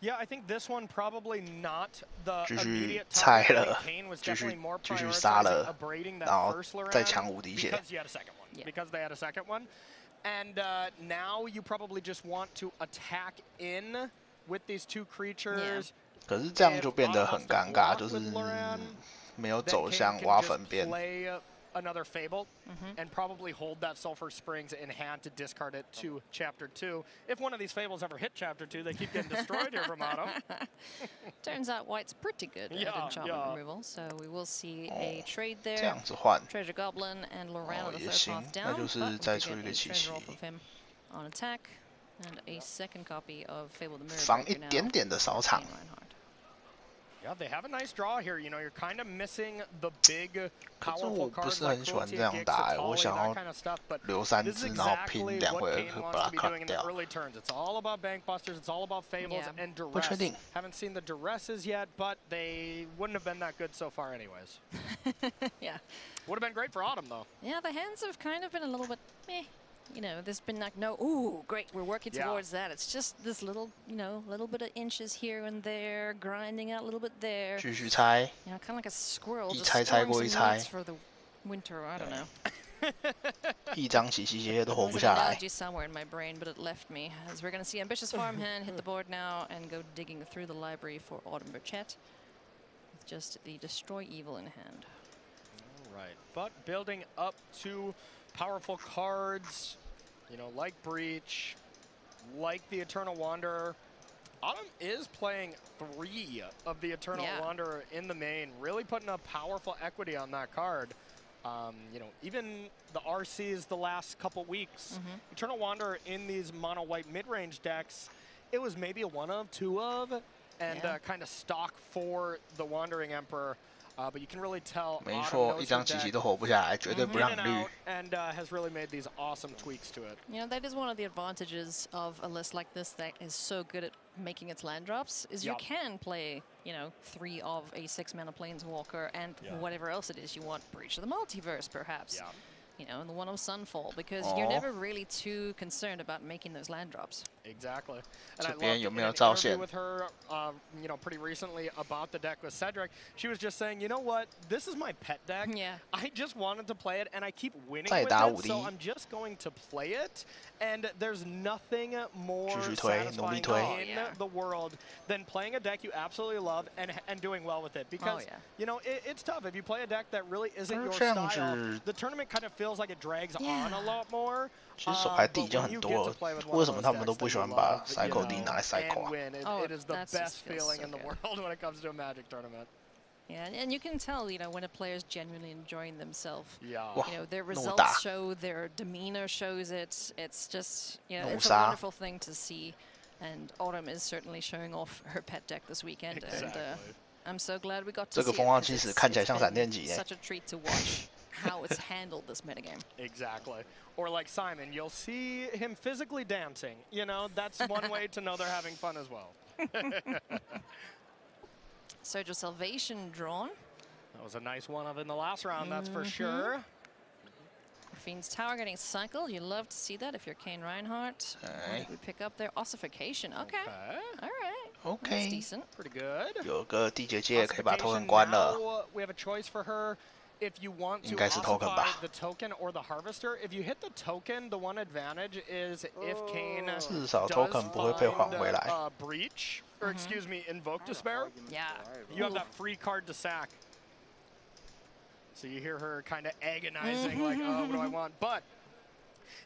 Yeah, I think this one probably not the 继续 immediate 拆 target. 了 Kane was 继续 definitely more 继续杀 prioritizing 了 abrading 然 that 后 first Loran 再抢无敌血 because he had a second one. Because they had a second one. And now you probably just want to attack in with these two creatures. 可是这样就变得很尴尬，就是没有走向挖坟边。 Another Fable and probably hold that Sulphur Springs in hand to discard it to Chapter 2. If one of these Fables ever hit Chapter 2, they keep getting destroyed here from Autumn. Turns out White's pretty good at enchantment removal, so we will see a trade 这 there. 样子换 Treasure Goblin and Loran on the 也 third 行 path， 那 down, 就 but 是 we 再 do 出 get 一个 a 奇 treasure 袭 off of him on attack, and a second copy of Fable the Mirror 防一 Breaker now. 点点的扫场。 Yeah, they have a nice draw here. You know, you're kind of missing the big, 可是 powerful 我不 cards 是 like 很喜欢 Cruelty 这 and 样打， Gix, 我 Atali, 想 that 要 kind of stuff. But 留3 this is 只，然后 exactly 拼2 what 回 Kane 把 wants 它 to be cut doing in the 掉。 early turns. It's all about Bankbusters. It's all about Fables Yeah. and 不确 Duress. 定 Haven't seen the Duresses yet, but they wouldn't have been that good so far anyways. Yeah. Would have been great for Autumn, though. Yeah, the hands have kind of been a little bit meh. You know, there's been like no, ooh, great, we're working Yeah. towards that. It's just this little, you know, little bit of inches here and there, grinding out a little bit there. 继续拆 You know, kind of like a squirrel 一 just 拆拆 storing 过一 some 拆 meats for the winter. I don't know. 一张奇奇鞋都活 There's 不 an 下来。 analogy somewhere in my brain, but it left me. As we're going to see Ambitious Farmhand hit the board now and go digging through the library for Autumn Burchett with just the Destroy Evil in hand. All right, but building up to powerful cards, you know, like Breach, like the Eternal Wanderer. Autumn is playing 3 of the Eternal Wanderer in the main, really putting up powerful equity on that card. You know, even the RCs the last couple weeks, Eternal Wanderer in these mono white mid-range decks, it was maybe a 1 of, 2 of, and kind of stock for the Wandering Emperor. But you can really tell 没 Autumn 错， knows 一 her 张奇 deck 奇都活不下来，绝对不 in 让 and 绿 out, and has really made these awesome tweaks to it. You know, that is one of the advantages of a list like this that is so good at making its land drops, is you can play, you know, 3 of a 6-mana Planeswalker and whatever else it is you want. Breach of the Multiverse, perhaps. You know, and the 1 of Sunfall, because you're never really too concerned about making those land drops. Exactly. And I 这边 loved 有 in 没有 an 照 interview 线？ with her, you know, pretty recently about the deck with Cedric. She was just saying, you know what, this is my pet deck. Yeah. I just wanted to play it, and I keep winning 再 with 打 it, 5 so 滴 I'm just going to play it. And there's nothing more 继续推，努力 satisfying 推。 in the world than playing a deck you absolutely love and doing well with it. Because, you know, it's tough. If you play a deck that really isn't your 这样 style, 子 the tournament kind of feels like it drags on a lot more. 其实手牌地已经很多了，为什么他们都不喜欢把 cycle 地拿来 cycle 啊？ It is the best feeling in the world when it comes to a Magic tournament. Yeah, and you can tell, you know, when a player's genuinely enjoying themselves. Yeah. You know, their results show, their demeanor shows it. It's just, you know, it's a wonderful thing to see. And Autumn is certainly showing off her pet deck this weekend. And I'm so glad we got to 这个 see 凤凰 it. 骑 It's 士看起来像闪电 been 戟耶。 such a treat to watch how it's handled this metagame. Exactly. Or like Simon, you'll see him physically dancing. You know, that's one way to know they're having fun as well. Surge of Salvation drawn. That was a nice one of in the last round, that's for sure. Fiend's Tower getting cycled. You love to see that if you're Kane Reinhardt. What did we pick up there? Ossification. Okay. All right. OK That's decent. Pretty good. 有个地结界可以把 token 关了。 Now, we have a choice for her. If you want to 应该是 token ossify 吧。 the token or the harvester, if you hit the token, the one advantage is if Kane 至少 does token 不会被还回来。 breach, or excuse me, invoke despair. Yeah. You have that free card to sack. So you hear her kind of agonizing, like, oh, what do I want? But,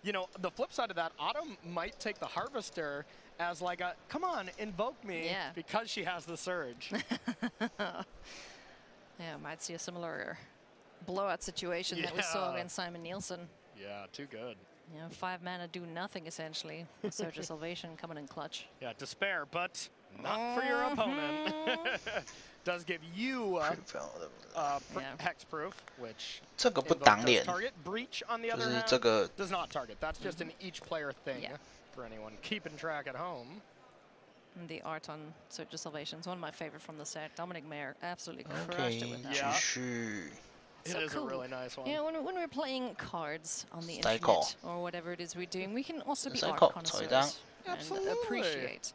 you know, the flip side of that, Autumn might take the harvester as like a, come on, invoke me, because she has the surge. Yeah, might see a similar blowout situation that we saw against Simon Nielsen. Yeah, too good. You know, 5 mana do nothing essentially. Surge of Salvation coming in clutch. Yeah, despair, but not for your opponent. does give you hex proof, which 这个不挡脸， target breach on the 就 other 是 hand 这个 does not target. That's just an each player thing for anyone keeping track at home. And the art on Search of Salvation is one of my favorite from the set. Dominic Mayer absolutely crushed it with that. It is a really nice one. Yeah, when we're playing cards on the Cycle. internet or whatever it is we're doing, we can also be Cycle. art connoisseurs and Absolutely. appreciate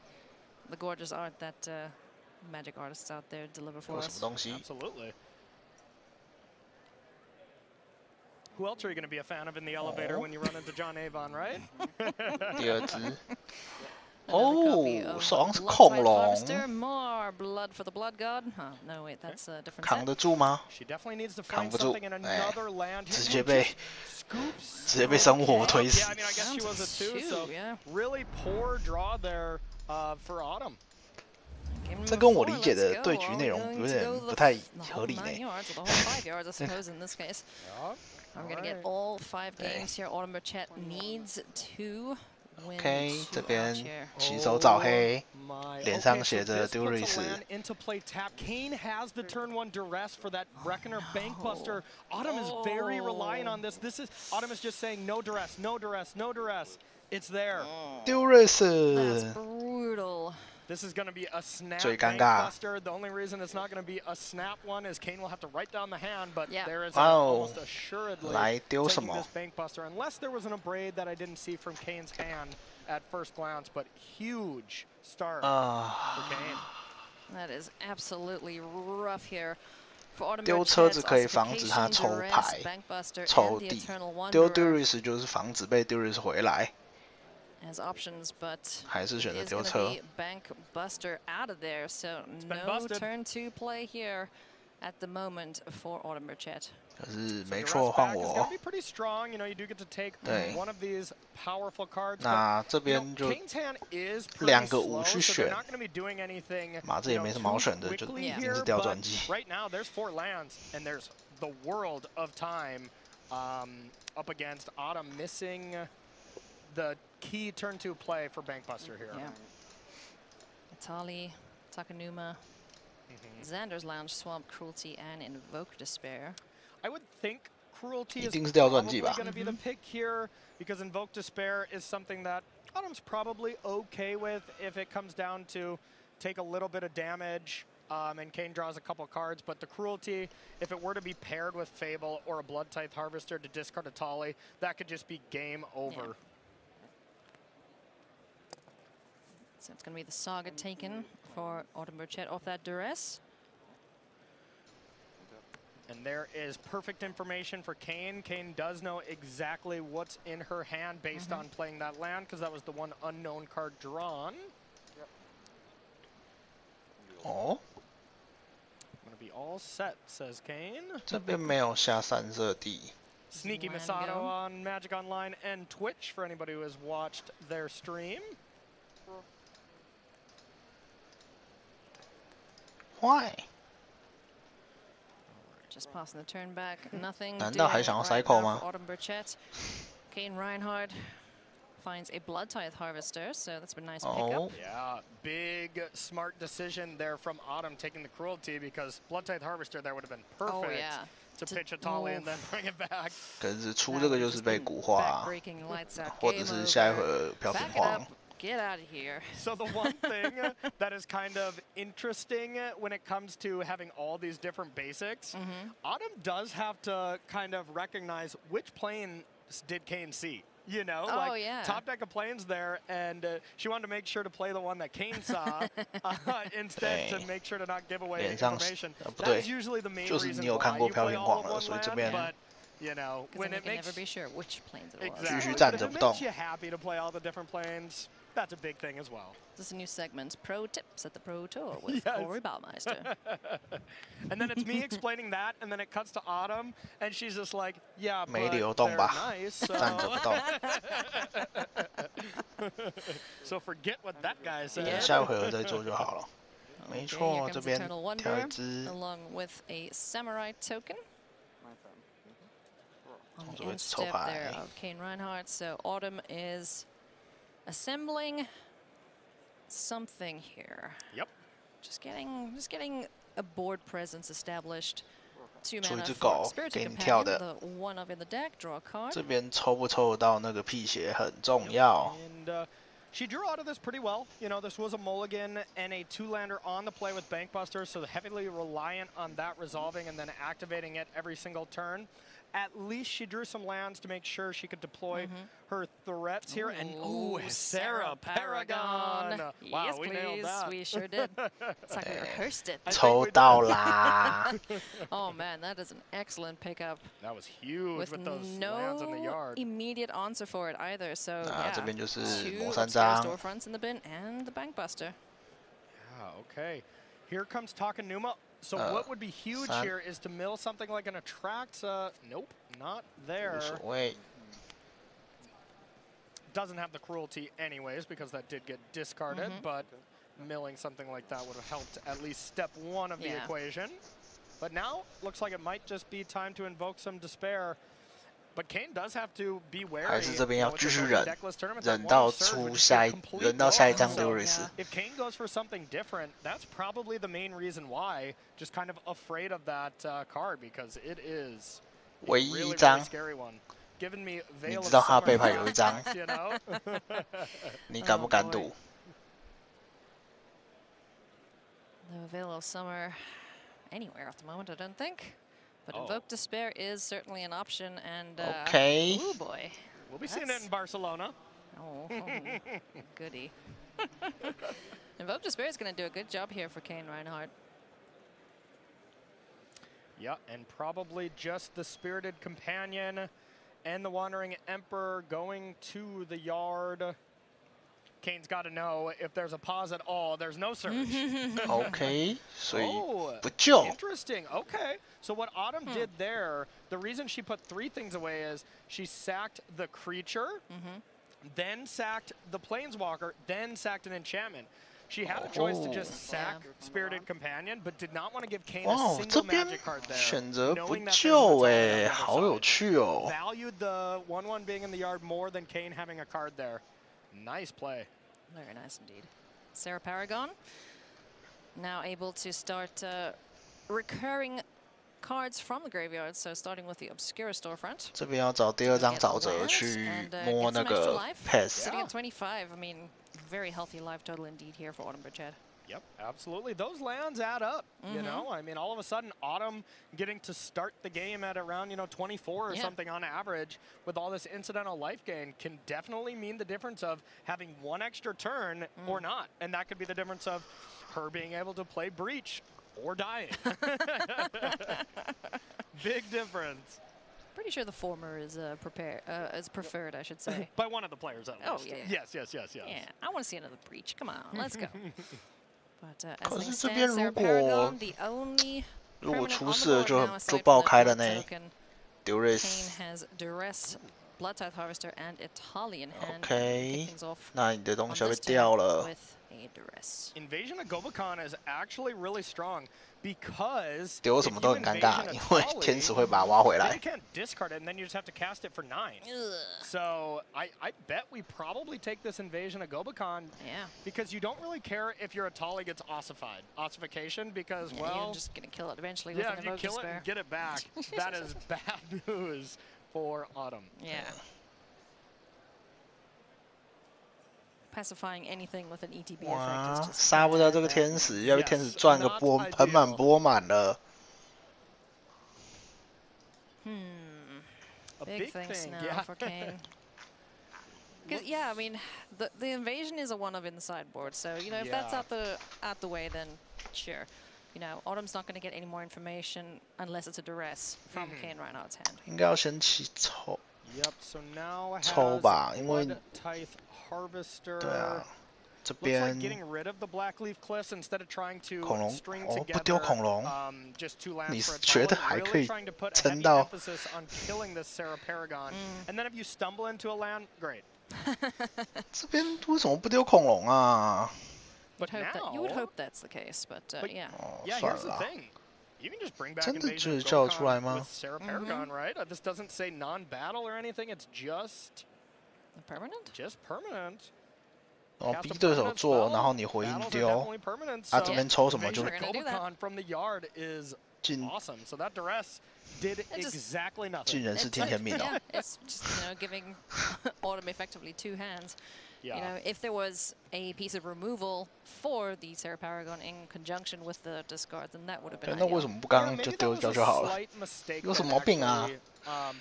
the gorgeous art that magic artists out there deliver for us. Absolutely. Who else are you going to be a fan of in the elevator when you run into John Avon, right? 第二只。哦，手上是恐龙， More blood for the blood god. No, wait, that's a different 扛得住吗？ She definitely needs to 扛 find 不住， something in 哎 another land. 直接被生活推死 Yeah, I mean, I guess she was a 2, so really poor draw there for Autumn. 这跟我理解的对局内容有点不太合理呢。 5 yards, I suppose, in this case. We're going to get all 5 games here. Autumn Burchett needs to win. OK， 这边起手找黑，脸上写着 Duris。 Into play tap. Kane has the turn 1 duress for that Reckoner Bankbuster. Autumn is very reliant on this. This is Autumn is just saying no duress, no duress, no duress. It's there. Duris。 That's brutal. This is going to be a snap 最尴尬。 Bankbuster. The only reason it's not going to be a snap one is Kane will have to write down the hand, but there is almost assuredly 来丢什 taking 么 this Bankbuster, unless there was an abrade that I didn't see from Kane's hand at first glance, but huge start for Kane. That is absolutely rough here. 丢车子可以防止他抽牌、抽地，丢 Duris 就是防止被 Duris 回来。 As options, but 还是选择 is 丢 going to 车。 be Bankbuster out of there, so no busted. turn 2 play here at the moment for Autumn Burchett. 可是没错，换 It's 我 going to。be pretty strong. You know, you do get to take 对 one of these powerful cards. 那 but, 这 you know, 边就 Kane's hand is pretty 2个 slow, 5去 so 选 they're not going to be doing anything. 马这也没什么好选的，就一定是掉转机。 Right now, there's 4 lands, and there's the world of time up against Autumn missing the key turn 2 play for Bankbuster here. Yeah. Itali, Takanuma, Xander's Lounge, Swamp Cruelty, and Invoke Despair. I would think Cruelty is 一定是掉转机 probably 吧？ going to be the pick here because Invoke Despair is something that Autumn's probably okay with if it comes down to take a little bit of damage and Kane draws a couple cards, but the Cruelty, if it were to be paired with Fable or a Blood Tithe Harvester to discard a Tali, that could just be game over. Yeah. So it's going to be the Saga taken for Autumn Burchett off that duress. And there is perfect information for Kane. Kane does know exactly what's in her hand based on playing that land, because that was the one unknown card drawn. Oh. I'm going to be all set, says Kane. 这边没有下散热地。 Sneaky Masato on Magic Online and Twitch for anybody who has watched their stream. Why? Just passing the turn back, nothing. 难道还想要 right cycle now 吗 for Autumn Burchett. Kane Reinhardt finds a Blood Tithe Harvester, so that's a nice pickup. Yeah, big smart decision there from Autumn taking the Cruelty, because Blood Tithe Harvester there would have been perfect to pitch a Tali and then bring it back. 可是出这个就是被蛊化啊，或者是下一回合飘屏晃。 Get out of here. So the one thing that is kind of interesting when it comes to having all these different basics, Autumn does have to kind of recognize which plane did Kane see. You know, top deck of planes there, and she wanted to make sure to play the one that Kane saw instead to make sure to not give away information. That's usually the main reason why you play all of one land, but you know, when it makes never be sure which planes it was. Exactly. But if it makes you happy to play all the different planes, that's a big thing as well. This is a new segment, Pro Tips at the Pro Tour with Corey Baumeister. And then it's me explaining that, and then it cuts to Autumn, and she's just like, yeah, but 没流动吧 they're nice, so. 站着不动。 So forget what that guy said. 下回合再做就好了。没 Okay, 错， here 这 comes 边 Eternal 挑 Wonder 一只， along with a Samurai token. On 从 the 这边 end 抽 step 牌 there of Kane Reinhardt. So Autumn is assembling something here. Yep. Just getting a board presence established. 2 出一 mana 只 for 狗 Spirited 给你跳 Companion, 的。 the 1-of in the deck, draw a card. 这边抽不抽得到那个辟邪很重要。 And she drew out of this pretty well. You know, this was a mulligan and a 2-lander on the play with Bankbuster, so heavily reliant on that resolving and then activating it every single turn. At least she drew some lands to make sure she could deploy her threats here. And ooh, Sarah Paragon. Wow, yes, we please. nailed that. We sure did. It's like we rehearsed it. 抽到啦！ Oh man, that is an excellent pickup. That was huge with those lands in the No yard. immediate answer for it either. So yeah, 这边就是 2磨3 obscure 张。 storefronts in the bin and the Bankbuster. Yeah, okay. Here comes Takanuma. So what would be huge here is to mill something like an attract. Nope, not there. 无所谓。 Doesn't have the cruelty anyways because that did get discarded, but milling something like that would have helped at least step 1 of the equation. But now looks like it might just be time to invoke some despair. But Kane does have to be wary. 还是这边要继续忍， tournament, 忍到出下一张丢瑞斯。 If Kane goes for something different, that's probably the main reason why. Just kind of afraid of that card because it is a 唯一 really, 一张 really scary one. Giving me 你 Veil 知 of 道他 Summer 背牌有一张 effect, you know? 你敢不敢赌？ No Veil of Summer anywhere at the moment, I don't think. But Oh. Invoke Despair is certainly an option, and Okay. oh boy, We'll be seeing it in Barcelona. Oh, goody. Invoke Despair is going to do a good job here for Kane Reinhardt. Yeah, and probably just the Spirited Companion and the Wandering Emperor going to the yard. Kane's got to know if there's a pause at all, there's no surge. OK， 所以不救。 Interesting. Okay. So what Autumn did there, the reason she put 3 things away is she sacked the creature, then sacked the Planeswalker, then sacked an enchantment. She had a choice to just sack Spirited Companion, but did not want to give Kane a 哇，这 single 边 magic card there. 选择不 knowing that there's 救 an 哎， attack on the 好 other 有 side. 趣哦。 Valued the 1/1 being in the yard more than Kane having a card there. Nice play. Very nice indeed. Sarah Paragon now able to start recurring cards from the graveyard. So starting with the Obscura storefront. 这边要找第2张沼泽去摸那个 pass。 Sitting at 25. I mean, very healthy life total indeed here for Autumn Bridgehead. Yep, absolutely. Those lands add up, you know? I mean, all of a sudden, Autumn getting to start the game at around, 24 or something on average with all this incidental life gain can definitely mean the difference of having 1 extra turn or not. And that could be the difference of her being able to play Breach or dying. Big difference. Pretty sure the former is preferred, I should say. By one of the players, at least. Oh, yeah. Yes. Yeah, I want to see another Breach. Come on, let's go. But as 可 things 是这 stand, 边 Sarah 如果 Paragon, the only 如果 permanent 出 on 事 the 了 board 就 now, 就 aside 爆 from the 开了 Blood 呢 token. 丢瑞 Kane 斯。 has Duress, Blood Tithe Harvester, and Italian hand. OK， Kick things off 那你的东 on 西要被 this 掉 turn 了。 with a Duress. Invasion of Gobakon is actually really strong because 丢什么都很尴尬，因为天使会把它挖回 then 来 you。can't discard it, and then you just have to cast it for 9. So I bet we probably take this Invasion of Gobakon because you don't really care if your Atali gets ossified. Ossification because, Yeah, well... you're just going to kill it eventually yeah, with if an you Invoke kill it Despair. and get it back, that is bad news for Autumn. Yeah. Pacifying anything with an ETB 哇 effect is，just 杀不掉这个天使，要被天使赚个波盆满钵满了。 Big things thing, now yeah. for Kane. 'Cause, yeah, I mean, the invasion is a 1 of in the sideboard, so you know if that's out the way, then sure. You know, Autumn's not going to get any more information unless it's a Duress from Kane Reinhardt's hand. 应该要先起抽。 Yep, so now 抽 has 吧，因为 Blood Tithe Harvester. 对啊，这 Looks like 边 getting rid of the Blackleaf Cliffs instead of trying to 恐龙 string 哦，不 together 丢恐龙， just 2 lands 你 for a 觉得 total, 还可 really 以 trying to put a 撑 heavy 到？ emphasis on killing this Sarah Paragon. And then if you stumble into a land, great. 这边为什么不丢恐龙啊？ But You would now- hope that's the case, but yeah. Yeah, 算 here's 了 the 啦。 thing. You can just bring back 真的 Invasion 就 of 是叫得出来 Gobakon 吗 with Sarah Paragon, right? This doesn't say non-battle or anything. It's just permanent. Just permanent. 然后逼对手做，然后你回应丢，啊这边抽什么就进。Awesome. So that duress did exactly nothing. 尽人事听天命哦。It's just giving Autumn effectively 2 hands. Yeah. You know, if there was a piece of removal for the Sarah Paragon in conjunction with the discard, then that would have been. 那为什么不刚刚就丢掉就好了？有什么毛病啊？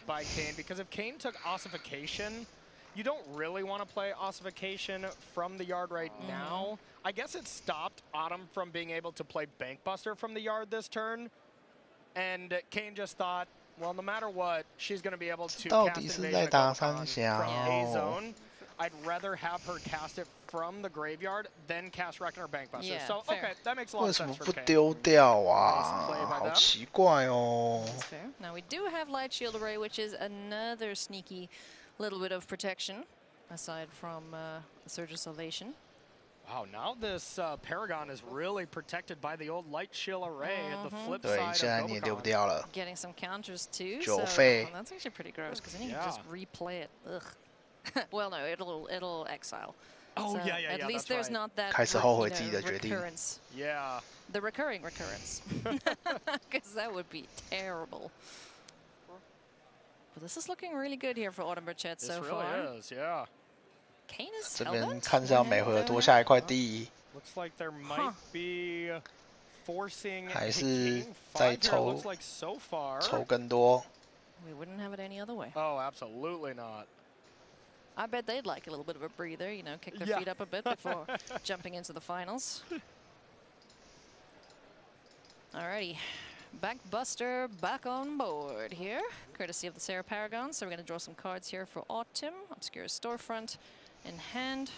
By Kane, because if Kane took ossification, you don't really want to play ossification from the yard right now. I guess it stopped Autumn from being able to play Bankbuster from the yard this turn, and Kane just thought, well, no matter what, she's going to be able to cast Invasion from A zone. I'd rather have her cast it from the graveyard than cast Reckoner Bankbuster. Yeah, so, okay, that makes a lot of sense for Kane. 为什么不丢掉啊？好奇怪哦。 That's fair. Now we do have Light Shield Array, which is another sneaky little bit of protection, aside from Surge of Salvation. Wow, now this Paragon is really protected by the old Light Shield Array at the flip side of Gobakon. Getting some counters too, 9 so 费 that's actually pretty gross, because then you can just replay it. Ugh. Well, no, it'll exile. Oh, so yeah, at least there's not that 开始后悔自己的决定。 recurrence. Yeah. The recurring recurrence. Because that would be terrible. But this is looking really good here for Autumn Burchett so far. This really is, yeah. Kane is 这边看是要每回合多下一块地。 Looks like there might be forcing 还是再抽 looks like so far. 抽更多。 We wouldn't have it any other way. Oh, absolutely not. I bet they'd like a little bit of a breather, you know, kick their feet up a bit before jumping into the finals. Alrighty, Bankbuster back on board here, courtesy of the Sarah Paragon. So we're going to draw some cards here for Autumn. Obscure Storefront in hand.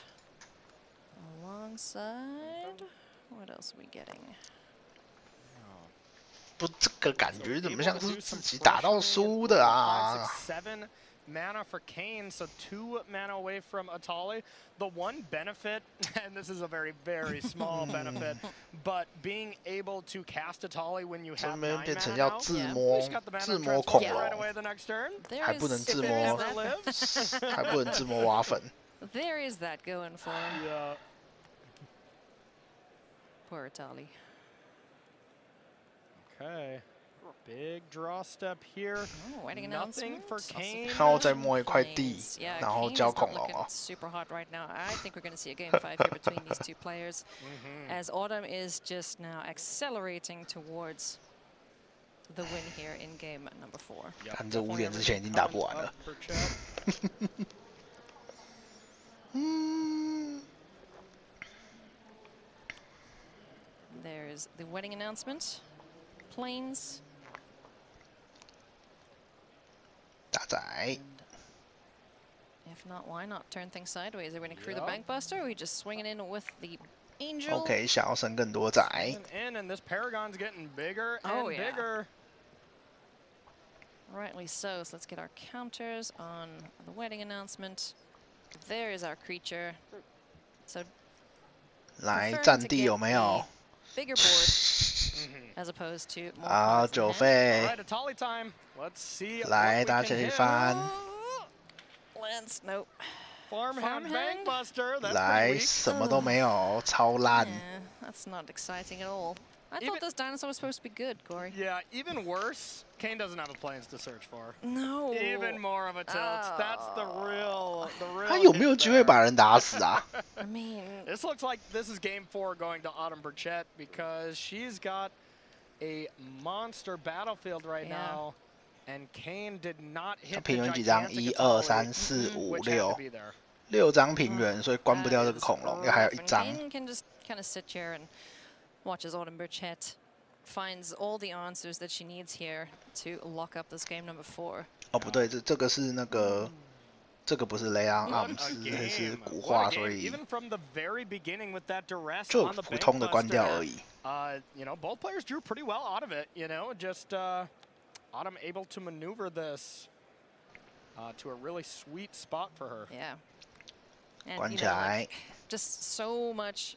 Alongside, what else are we getting? 不，这个感觉怎么像是自己打到输的啊？ Mana for Kane, so 2 mana away from Atali. The one benefit, and this is a very, very small benefit, but being able to cast Atali when you have 9 mana now, 变成要自摸恐龙， right away the next turn. 还不能自摸，还不能自摸挖粉。 There is that going for him. Yeah. Poor Atali. Okay. Big draw step here. Nothing for Kane. 然后再摸一块地，然后交恐龙哦。 Super hot right now. I think we're going to see a game 5 here between these 2 players, as Autumn is just now accelerating towards the win here in game number 4. 看这5点之前已经打不完了。There's the wedding announcement. Planes. 大仔。 If not, why not turn things sideways? Are we going to crew the Bankbuster, or are we just swinging in with the Angel? OK， 想要升更多仔。 And this Paragon's getting bigger and bigger. Rightly so. So let's get our counters on the wedding announcement. There is our creature. So 来，战地有没有？ Bigger board as opposed to more 好，9费。 All right, Atali time. Let's see. 来，大家一番。 Lance, nope. Farmhand Bankbuster. That's 来，什么都没有，超烂。 That's not exciting at all. I thought this dinosaur was supposed to be good, Corey. Yeah, even worse. Kane doesn't have a planes to search for. No. Even more of a tilt. That's the real. 他有没有机会把人打死啊 I mean, this looks like this is game 4 going to Autumn Burchett because she's got a monster battlefield right now, and Kane did not hit. 他平原几张？1、2、3、4、5、6， 6张平原，所以关不掉这个恐龙，还有1张。 Kane can just kind of sit here and watch as Autumn Burchett finds all the answers that she needs here to lock up this game number 4. 哦，不对，这个是那个，这个不是雷昂阿姆斯，是古话，所以就普通的关掉而已。You know, both players drew pretty well out of it. You know, just Autumn able to maneuver this to a really sweet spot for her. Yeah. And, 关起来。 Just so much.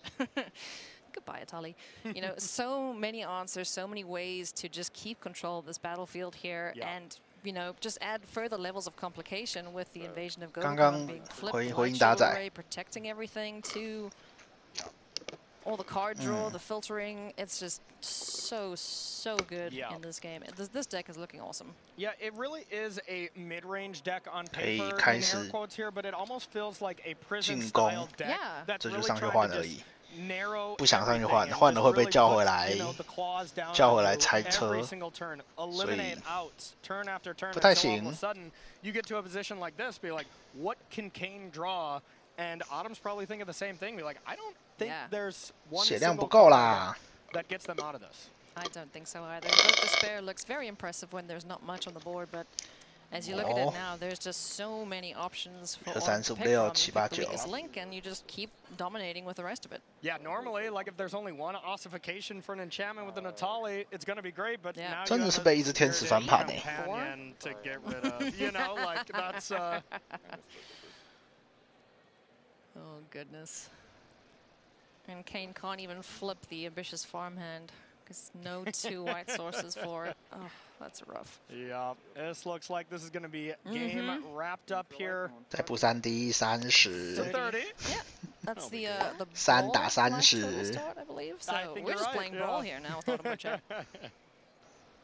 Goodbye, Atali. You know, so many answers, so many ways to just keep control of this battlefield here and you know, just add further levels of complication with the invasion of刚 Goku 刚 being 回 flipped, 应 light 打 shield 仔 array protecting everything to all the card draw, the filtering. It's just so good in this game. This deck is looking awesome. Yeah, it really is a mid-range deck on 可以 paper 开 in 始 air quotes here, but it almost feels like a 进 prison 攻 style deck that's 这就 really 上去 trying 换 to 而 just 已， narrow 不想上去 everything 换， and 换了 just 会被 really 叫 put, 回来 you know, the claws down 叫回来 into 拆 every 车， single turn, 所以 eliminate outs, turn after turn, 不太 until all 行 of a sudden you get to a position like this, be like, what can Kane draw? And Autumn's probably thinking the same thing. Be like, I don't think there's one 血量不 single 够 card 啦。 that gets them out of this. I don't think so either. But Despair looks very impressive when there's not much on the board, but as you look at it now, there's just so many options for Autumn to pick from. You pick the weakest link, and you just keep dominating with the rest of it. Yeah, normally, like if there's only one ossification for an enchantment with an Atali, it's going to be great, but now 真 you 的 have 是被一只天使翻盘 a companion to get rid of. You know, like that's... Oh, goodness. And Kane can't even flip the ambitious farmhand because no 2 white sources for it. Oh, that's rough. Yeah, this looks like this is going to be game wrapped up here. 再补3滴30， 30. Yeah, that's the 3打 brawl 30， start, I believe. So I think we're you're just right, playing yeah. brawl here now with Autumn Chat.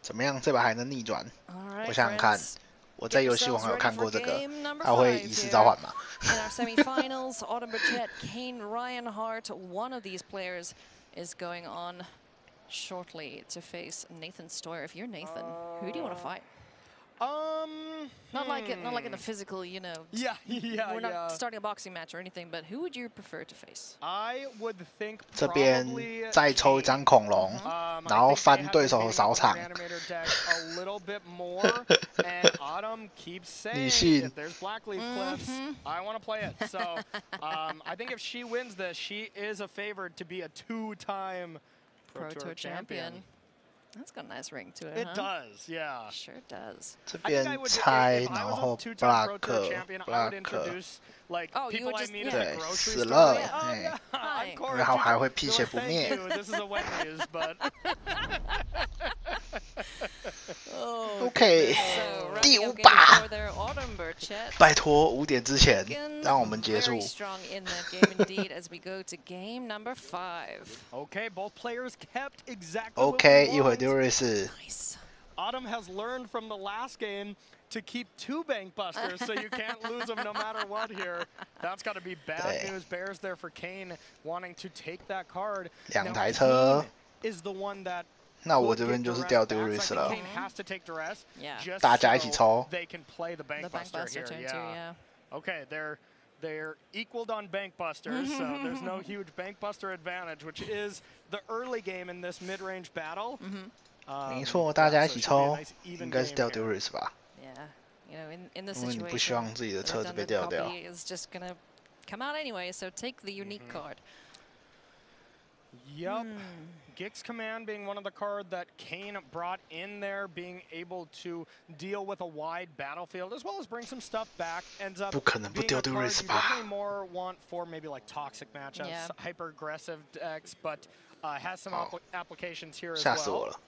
怎么样？这把还能逆转？ Alright, 我想想看， friends. 我在游戏网有看过这个，他会以示召唤吗？ In our semifinals, Autumn Burchett, Kane Reinhardt, one of these players is going on shortly to face Nathan Stoyer. If you're Nathan, who do you want to fight? Not like in a physical, you know. Yeah, We're not starting a boxing match or anything, but who would you prefer to face? I would think 这边再抽一张恐龙，然后翻对手的扫场。 a little bit more, and Autumn keeps saying, if there's Blackleaf Cliffs, I want to play it. So I think if she wins this, she is a favorite to be a 2-time Pro Tour champion. That's got a nice ring to it, It huh? does, yeah. Sure does. 这边猜，然后 block like oh, people I meet at 对 the grocery 死 store. 了， Like, 哎， I'm Cora, 然后还会辟邪不 thank 灭。 you. This is a Wendy's, but OK， 第5把，拜托5点之前让我们结束。 Okay, both players kept exactly OK， what 一 we 会 want. 丢瑞士。 Autumn has learned from the last game to keep 2 bank busters, so you can't lose them no matter what here. That's got to be bad news. Bears there for Kane wanting to take that card. 2台车 is the one that 那我这边就是掉丢瑞士了。 Kane has to take duress, just 大家一起抽。 they can play the bank buster here. Yeah. Okay, they're equaled on bank busters, so there's no huge bank buster advantage, which is the early game in this mid-range battle. 没错，大家一起抽，应该是掉丢瑞士吧？ Yeah, you know, in this 因为你不希 situation, 望自己的 the 车子被 redundant 掉掉。 copy is just gonna come out anyway. So take the unique card. Yep. Gix Command being one of the cards that Kane brought in there, being able to deal with a wide battlefield as well as bring some stuff back. Ends up 不可能不 being a 丢 card 丢瑞士 you 吧？ definitely more want for maybe like toxic matchups, Yeah. hyper aggressive decks, but has some applications here as 吓死我 well. 了！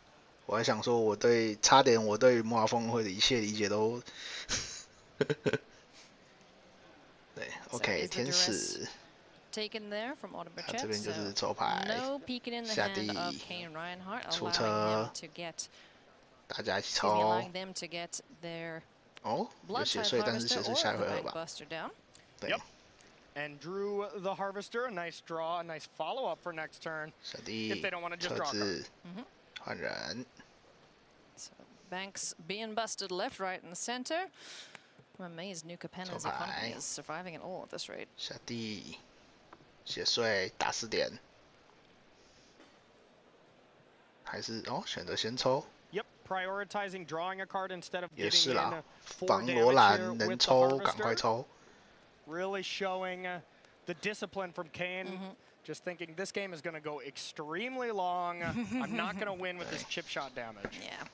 我还想说，差点我对魔法峰会的一切理解都对 ，OK， 天使。 Taken there from Autumn 他这边就是抽 so 牌 no peeking in the 下 hand 地 of Kane Reinhardt, 出 allowing 车 them to get, 大家一起 excuse me, 抽 allowing them to get their 哦，有 blood 血 type 税，但是血 harvester 税 or 下一 the 回合 bank 吧。 buster down. 对 Yep. And drew the harvester, a nice draw, a nice follow-up for next turn. 小弟 If they don't want to just 车 draw a 子 Mhm. 换人， So Banks being busted left, right, and center. I'm amazed New Capenna's economy is surviving at all at this rate. 小弟血税打4点，还是哦选择先抽， Yep, prioritizing drawing a card instead of 也 getting 是 in 啦， 4防 damage 罗 here 兰 with 能 the 抽赶快 harvester. 抽。 Really showing the discipline from Kane. Just thinking this game is going to go extremely long. I'm not going to win with this chip shot damage. Yeah.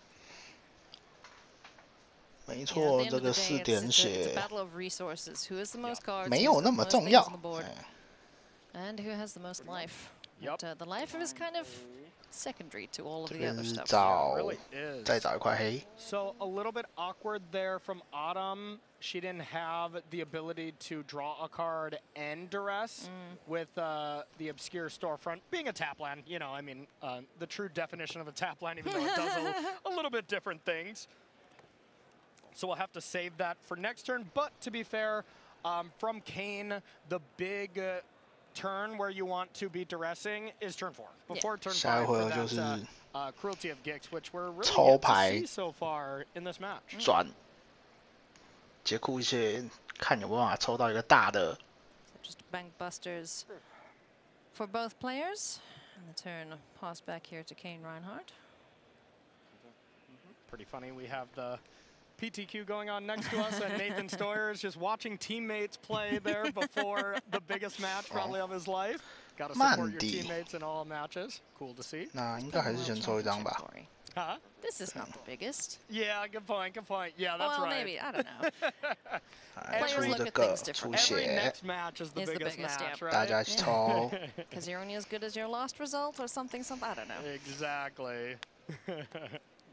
没 Yeah, 错， at the end 这 of 个 the 4 day, it's 点 a 血 battle of resources. Who has the most cards? 没 who's 有 got 那 the 么 most 重 things 要 on the board, 哎 and who has the most life? Yep. But, the life is kind of secondary to all of 这 the 边 other 是 stuff. 找再找一块黑。 So a little bit awkward there from Autumn. She didn't have the ability to draw a card and duress with the obscure storefront being a tap land. You know, I mean, the true definition of a tap land, even though it does a little bit different things. So we'll have to save that for next turn. But to be fair, from Kane, the big turn where you want to be duressing is turn 4. Before turn 5 for that cruelty of Gix, which we're really yet to see so far in this match. 转杰库一些，看有没有办法抽到一个大的。 Just bank busters for both players. And the turn pass back here to Kane Reinhardt. Pretty funny. We have the PTQ going on next to us, and Nathan Stoyer is just watching teammates play there before the biggest match probably of his life. Got to support your teammates in all matches. Cool to see. 那应该还是先抽一张吧。 Huh? This is not the biggest. Yeah, good point, good point. Yeah, that's well, right. Maybe, I don't know. 出这个出血， next match is the biggest match, right? 大家一起抽。 Because you're only as good as your last result or something, I don't know. Exactly.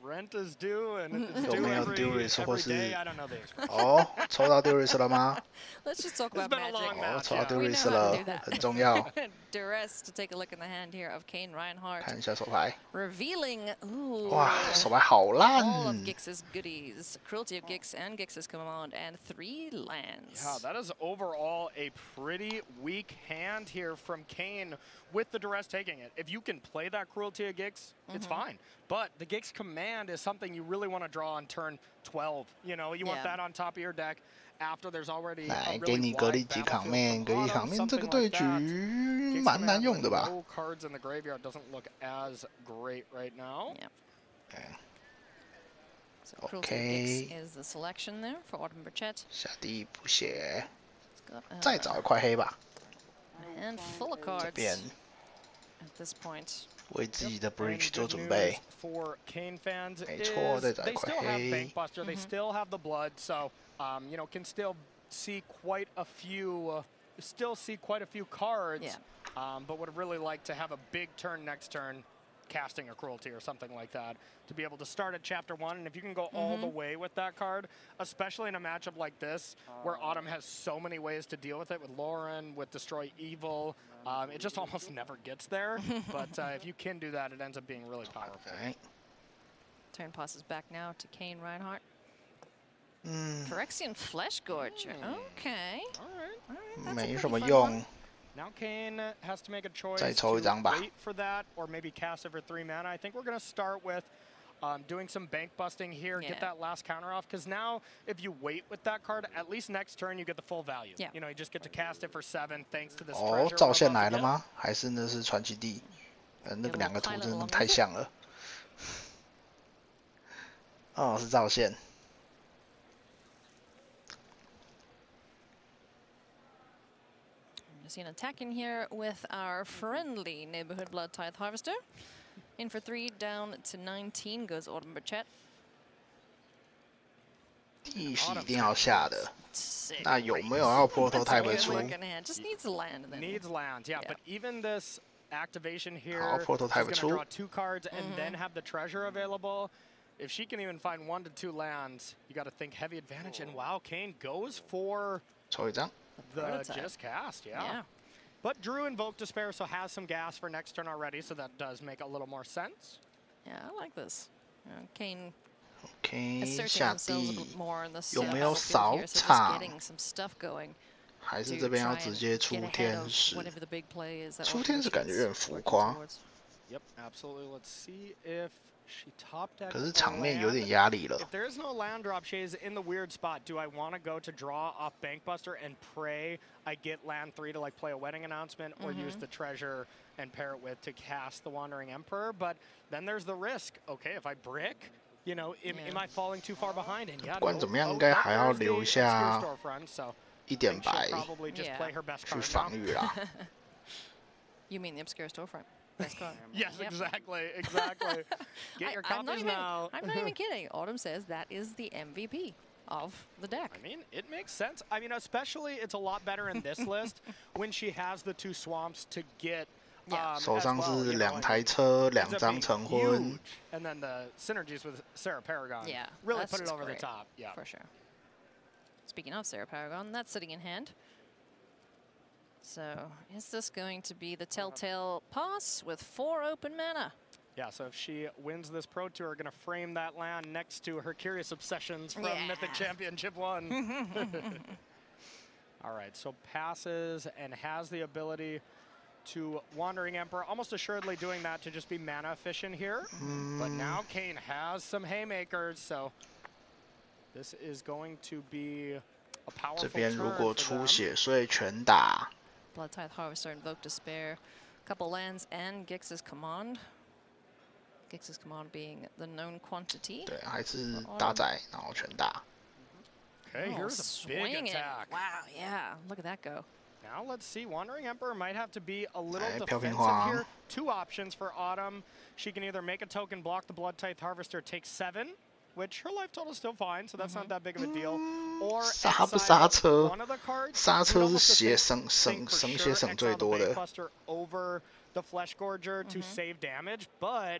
Rent is due and it's 有 due 没有 every Darius 或是 day. I don't know the expression. 哦，抽到 Darius 了吗？ Let's just talk about It's been a long magic. 哦， match. 抽到 Yeah. Darius 了，很重要。 Duress to take a look in the hand here of Kane Reinhardt. 看一下手牌。 Revealing, ooh. 哇，手牌好烂。 All of Gix's goodies. Cruelty of Gix and Gix's command and 3 lands. Yeah, that is overall a pretty weak hand here from Kane with the duress taking it. If you can play that Cruelty of Gix, it's fine. But the Gix command is something you really want to draw on turn 12. You know, you want that on top of your deck after there's already 来， a 给 really 你格力 wide 级场 battlefield 面， from 格力 Autumn, 场面这 something 个对 like 局 that. 蛮难用的吧？ No cards in the graveyard doesn't look as great right now. Yeah. So Cruelty of Gix is the selection there for Autumn Burchett. 下第一补血， Got, 再找一块黑吧。 And full of cards 这边 at this point. 为自己的 bridge 做准备。 For Kane fans 没错，再 is 找一 they 块 still have 黑。 Bankbuster, they still have the blood, so you know can still see quite a few cards. Yeah. But would really like to have a big turn next turn, casting a Cruelty or something like that, to be able to start at chapter 1. And if you can go all the way with that card, especially in a matchup like this, where Autumn has so many ways to deal with it, with Lauren, with Destroy Evil, it just almost never gets there. But if you can do that, it ends up being really powerful. Okay. Turn passes back now to Kane Reinhardt. Phyrexian Flesh Gorger. Okay. All right. 没什么用。 Now Kane has to make a choice 再抽一张 to 吧。 wait for that or maybe cast it for 3 mana. I think we're going to start with doing some bank busting here, get that last counter off, because now if you wait with that card, at least next turn you get the full value. Yeah. You know, you just get to cast it for 7 thanks to this 哦， treasure. 造线来了吗？还是那是传奇地？那个两个图真的太像了。哦，是造线。 See an attack in here with our friendly neighborhood Blood Tithe Harvester. In for 3, down to 19 goes Autumn Burchett. 地是一定要下的。那有没有要 prototype 出？ Just needs a land. Then. Needs lands, yeah. But even this activation here, 好 prototype she's 出 going to draw 2 cards and then have the treasure available. If she can even find 1 to 2 lands, you got to think heavy advantage. And wow, Kane goes for 抽一张。 the just cast, yeah. But Drew invoked Despair, so has some gas for next turn already, so that does make a little more sense. Yeah, I like this. Kane OK， asserting 下 themselves a 地 bit more in this 有没有 battlefield 扫 here, so just 场？ getting some stuff going. 还是这边要直接出天使？ Whatever the big play is that 出天使感觉有点浮夸。 Yep, absolutely. Let's see if she top decked 可是 a 场面有 land. 点压力了。 If there is no land drop, she's in the weird spot. Do I want to go to draw off Bankbuster and pray I get land 3 to like play a wedding announcement, or use the treasure and pair it with to cast the Wandering Emperor? But then there's the risk. Okay, if I brick, you know, am I falling too far behind? And yeah, 不管怎么样，应该还要留下 so 一点白 probably just play her best 去 card 防御啦。 You mean the obscure storefront? That's correct. Yes, exactly, exactly. Get your I'm not copies even, now. I'm not even kidding. Autumn says that is the MVP of the deck. I mean, it makes sense. I mean, especially it's a lot better in this list when she has the 2 swamps to get 手上是2台车，2张成婚。 And then the synergies with Sarah Paragon. Yeah, really put it over the top. Yeah, for sure. Speaking of Sarah Paragon, that's sitting in hand. So is this going to be the telltale pass with 4 open mana? Yeah, so if she wins this Pro Tour, going to frame that land next to her Curious Obsessions from Mythic Championship 1. All right, so passes and has the ability to Wandering Emperor, almost assuredly doing that to just be mana efficient here. But now Kane has some haymakers, so this is going to be a powerful 这边如 turn 果 for 出 them. 血税全打， Blood Tithe Harvester, Invoke Despair, couple lands, and Gix's Command. Gix's Command being the known quantity. 对，还是大仔，然后全打。 Okay, here's a big swinging. attack. Wow, yeah, look at that go. Now let's see, Wandering Emperor might have to be a little Hey, defensive Pyeongchang. here. 2 options for Autumn. She can either make a token, block the Blood Tithe Harvester, take 7, which her life total is still fine, so that's not that big of a deal. Or 刹不刹 exile 车 one of the cards. 刹车 You'd 是 almost 血 think 省 for 血 sure 省最 exile the 多的。 Bankbuster over the Flesh Gorger to save damage, but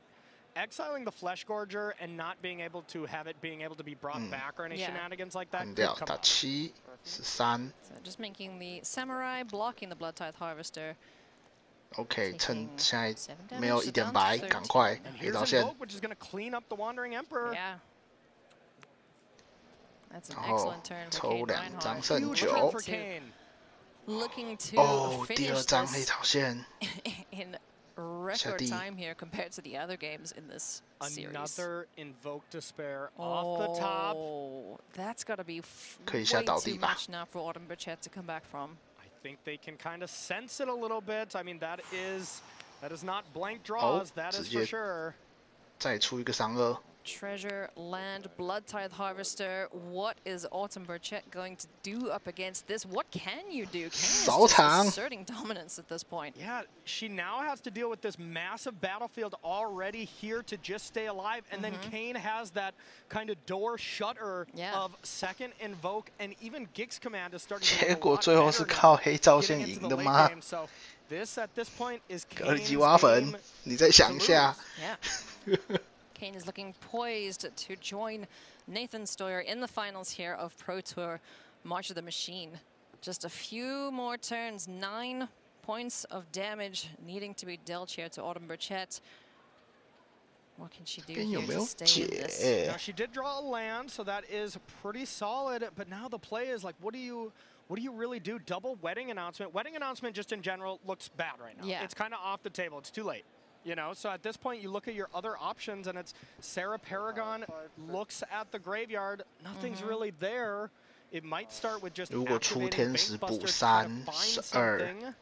exiling the Flesh Gorger and not being able to have it being able to be brought back or any shenanigans like that 换 could 掉 come 打 up. 7 13。 So just making the Samurai, blocking the Blood Tithe Harvester. OK， 趁现在 damage 没有 to 一点 down to 白， 13. 赶快 And 黑 here's 道线。 Invoke, which is going to clean up the Wandering Emperor. Yeah. That's an 然后 excellent turn for 抽 Kane 2张 Reinhardt. 圣 Huge 酒 turn。for Kane. Looking to 哦，第 finish 2张黑 this 桃线。 in record 下地 time here compared to the other games in this series. Another Invoke Despair off the top. Oh, that's got to be 可以 way 下倒 too 地吧？ much now for Autumn Burchett to come back from. I think they can kind of sense it a little bit. I mean, that is not blank 哦 draws. That 直 is for 接 sure. 再出一个32。 Treasure, Land, Blood Tithe Harvester. What is Autumn Burchett going to do up against this? What can you do? Kane is Sáu just tháng. asserting dominance at this point. Yeah, she now has to deal with this massive battlefield already here to just stay alive. And then Kane has that kind of door shutter of second Invoke. And even Gix Command is starting to 结 look a 果 lot 最后 better 是 now, 靠黑照 getting 线 into 赢 the 的 late 吗？ game. So this at this point is 格 Kane's 基挖粉 game，你再想一下。 Yeah. Kane is looking poised to join Nathan Stoyer in the finals here of Pro Tour March of the Machine. Just a few more turns, 9 points of damage needing to be dealt here to Autumn Burchett. What can she do 边 here 有没 to 有 stay in this? 解 Now she did draw a land, so that is pretty solid. But now the play is like, what do you really do? Double wedding announcement. Wedding announcement just in general looks bad right now. Yeah. It's kind of off the table. It's too late. You know, so at this point you look at your other options and it's Sarah Paragon looks at the graveyard. Nothing's really there. It might start with just 如果出 activating 天使补 Bankbuster to 3 try to find 12 something.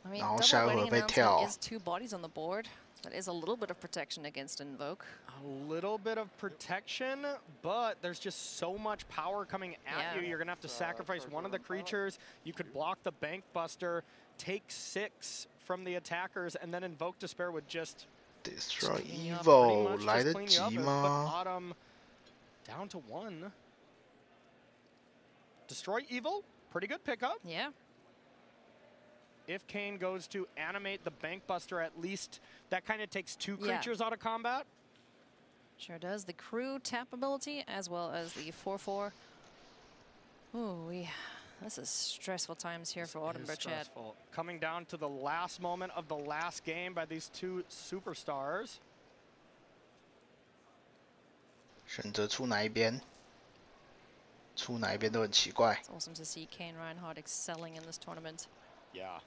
I mean, 然后 double 下回 wedding 被 announcement 跳 is 2 bodies on the board. That is a little bit of protection against Invoke. A little bit of protection, but there's just so much power coming at you. You're going to have to sacrifice one of the creatures. You could block the Bankbuster, take 6 from the attackers, and then Invoke Despair would just Destroy clean you up, Evil pretty much 来 just 得 clean you up 及 and put 吗？ Autumn down to 1. Destroy Evil, pretty good pickup. Yeah. If Kane goes to animate the Bankbuster, at least that kind of takes 2 Yeah. creatures out of combat. Sure does. The crew tap ability as well as the 4/4. Ooh, this is stressful times here for Autumn It is Burchett. stressful. Coming down to the last moment of the last game by these 2 superstars. 选择出哪一边？出哪一边都很奇怪。 It's awesome to see Kane Reinhardt excelling in this tournament. Yeah.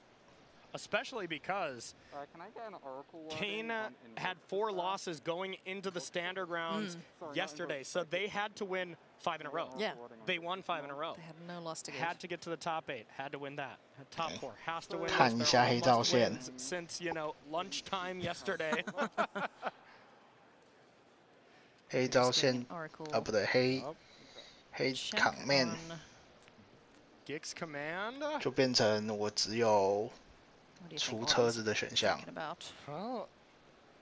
Especially because can I get an Oracle Kane wording on had 4 losses going into the standard rounds yesterday, so they had to win 5 in a row. Yeah. They won 5 in a row. They had no loss to give. Had to get to the top 8. Had to win that. Top 4 has to win. 看一下黑照线。 Since lunchtime yesterday. 黑照线啊，不对，黑扛面 Gix Command 就变成我只有出车子的选项。 Well,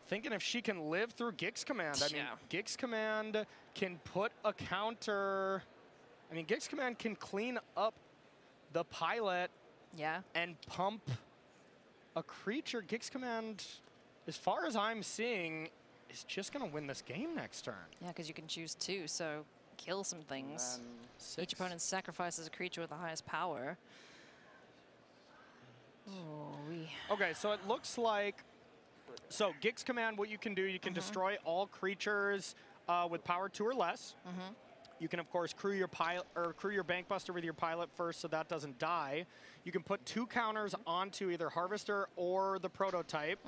thinking if she can live through Gix Command. I mean, Gix Command can put a counter. I mean, Gix Command can clean up the pilot. Yeah. And pump a creature, Gix Command, as far as I'm seeing, is just going to win this game next turn. Yeah, because you can choose 2, so kill some things. Each opponent sacrifices a creature with the highest power. Okay, so it looks like, so Gix Command, what you can do, you can destroy all creatures with power 2 or less. You can, of course, crew your pilot or crew your Bankbuster with your pilot first, so that doesn't die. You can put 2 counters onto either Harvester or the prototype,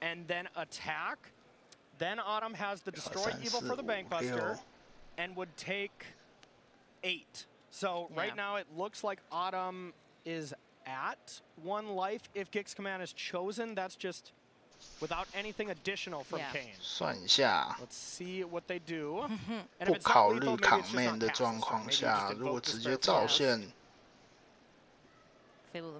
and then attack. Then Autumn has the Destroy Evil for the Bankbuster, and would take 8. So right now it looks like Autumn is at 1 life. If Gix Command is chosen, that's just without anything additional from Kane. 算一下。 Let's see what they do. 不考虑抗面的状况下，如果直接照线，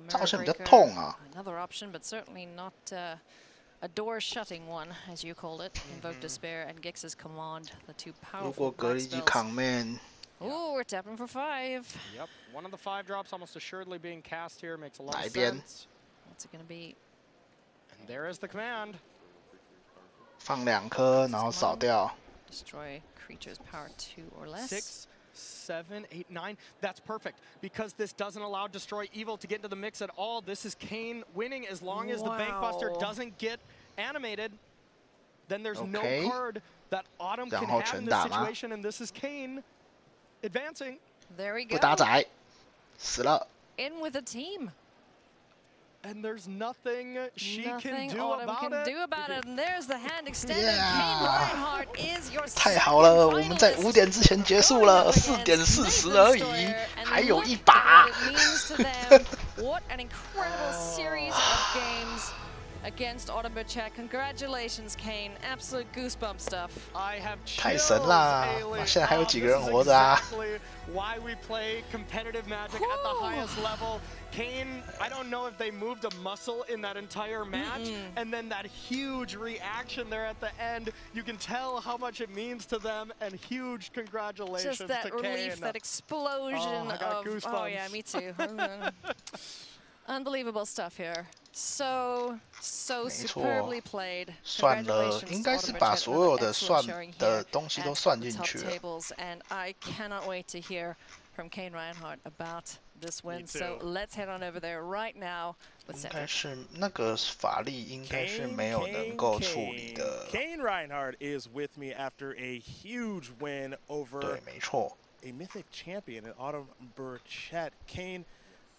照线比较痛啊。 Another option, but certainly not a door shutting one, as you called it. Invoke Despair and Gix's Command, the 2 powerful. 如果格力机抗面。 Ooh, we're tapping for 5. Yep, one of the 5 drops almost assuredly being cast here. Makes a lot of 哪一边？ sense. What's it going to be? And there is the command. 放2颗，然后扫掉。 Destroy creatures power 2 or less. 6, 7, 8, 9. That's perfect because this doesn't allow Destroy Evil to get into the mix at all. This is Kane winning as long as the Bankbuster doesn't get animated. Then there's no card that Autumn can have in this situation, and this is Kane advancing. There we go. 不打仔，死了。 In with a team. And there's nothing she can do Autumn about can it. do about it. And there's the hand extended. Kane Reinhardt is your 太好了，我们在5点之前结束了，4点40而已，还有1把。 What an incredible series of games against Autumn Chat. Congratulations, Kane. Absolute goosebump stuff. I have 太神啦！现在还有几个人活着啊？ Why we play competitive Magic at the highest level. Kane, I don't know if they moved a muscle in that entire match, and then that huge reaction there at the end, you can tell how much it means to them, and huge congratulations Just that to relief, Kane. that explosion I got of... goosebumps. Oh yeah, me too. Unbelievable stuff here. So superbly played. 算了，应该是把所有的算的东西都算进去了。 And I cannot wait to hear from Kane Reinhardt about this win. So let's head on over there right now with Cedric. 应该是那个法力应该是没有能够处理的。 Kane Reinhardt is with me after a huge win over 对，没错。 a mythic champion in Autumn Burchett. Kane,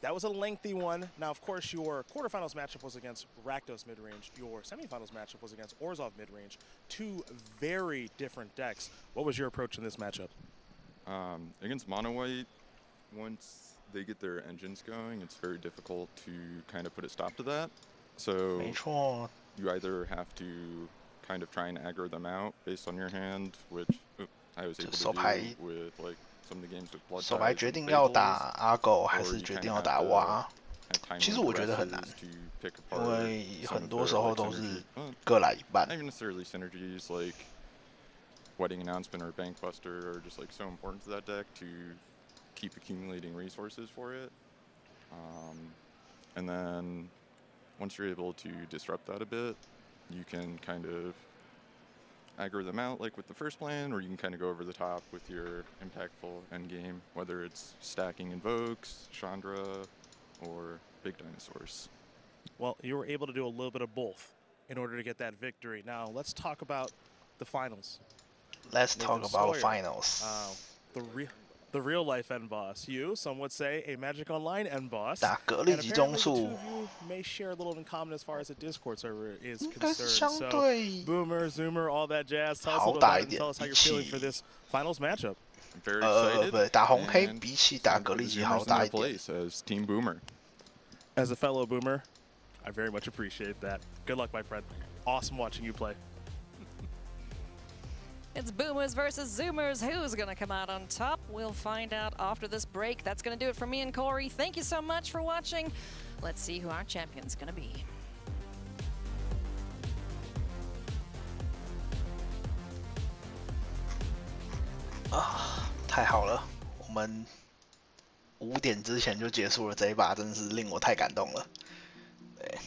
that was a lengthy one. Now, of course, your quarterfinals matchup was against Rakdos midrange. Your semifinals matchup was against Orzhov midrange. 2 very different decks. What was your approach in this matchup? Against Mono White, once they get their engines going, it's very difficult to kind of put a stop to that. So 没错。 you either have to kind of try and aggro them out based on your hand, which I was able to do with like some of the games with Blood 手牌决定要打阿狗还是决定要打蛙？ 其实我觉得很难，因为很多时候都是各来一半。 Not even necessarily synergies like Wedding Announcement or Bankbuster are just like so important to that deck to keep accumulating resources for it. And then once you're able to disrupt that a bit, you can kind of aggro them out like with the first plan, or you can kind of go over the top with your impactful endgame, whether it's stacking Invokes, Chandra, or Big Dinosaurs. Well, you were able to do a little bit of both in order to get that victory. Now, let's talk about the finals. Let's talk about finals. The real life end boss. You, some would say, a Magic Online end boss. 打格力集中术 The two of you may share a little in common as far as the Discord server is concerned. So, Boomer, Zoomer, all that jazz. Tell us a little about it and tell us how you're feeling for this finals matchup. I'm very excited. 打红黑比起打格力机好打一点。 As Team Boomer. As a fellow Boomer, I very much appreciate that. Good luck, my friend. Awesome watching you play. It's Boomers versus Zoomers. Who's going to come out on top? We'll find out after this break. That's going to do it for me and Corey. Thank you so much for watching. Let's see who our champion's going to be. 太好了，我们5点之前就结束了这一把，真是令我太感动了。对，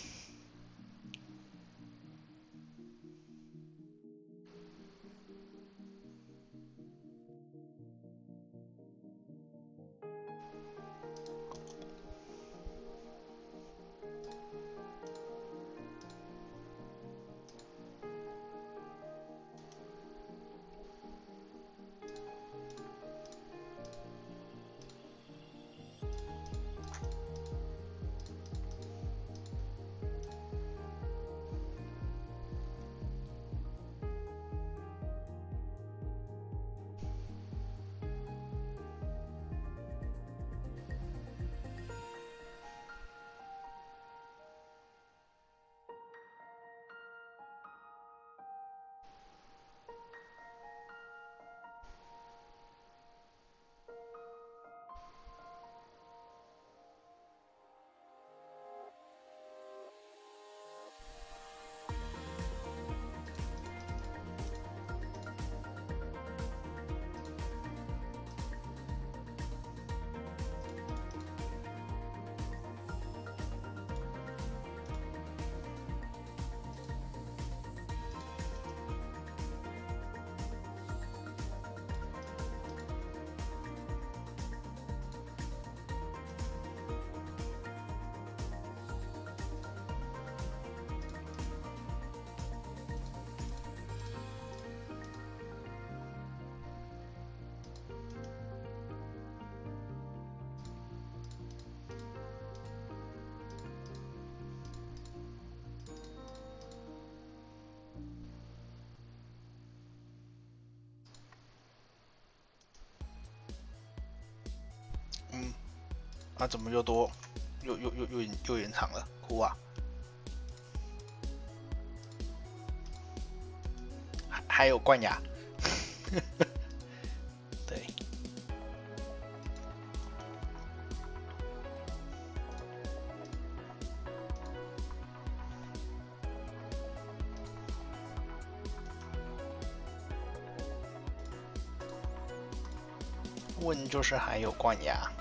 啊，怎么又延长了？哭啊！还有冠亚，对。问就是还有冠亚。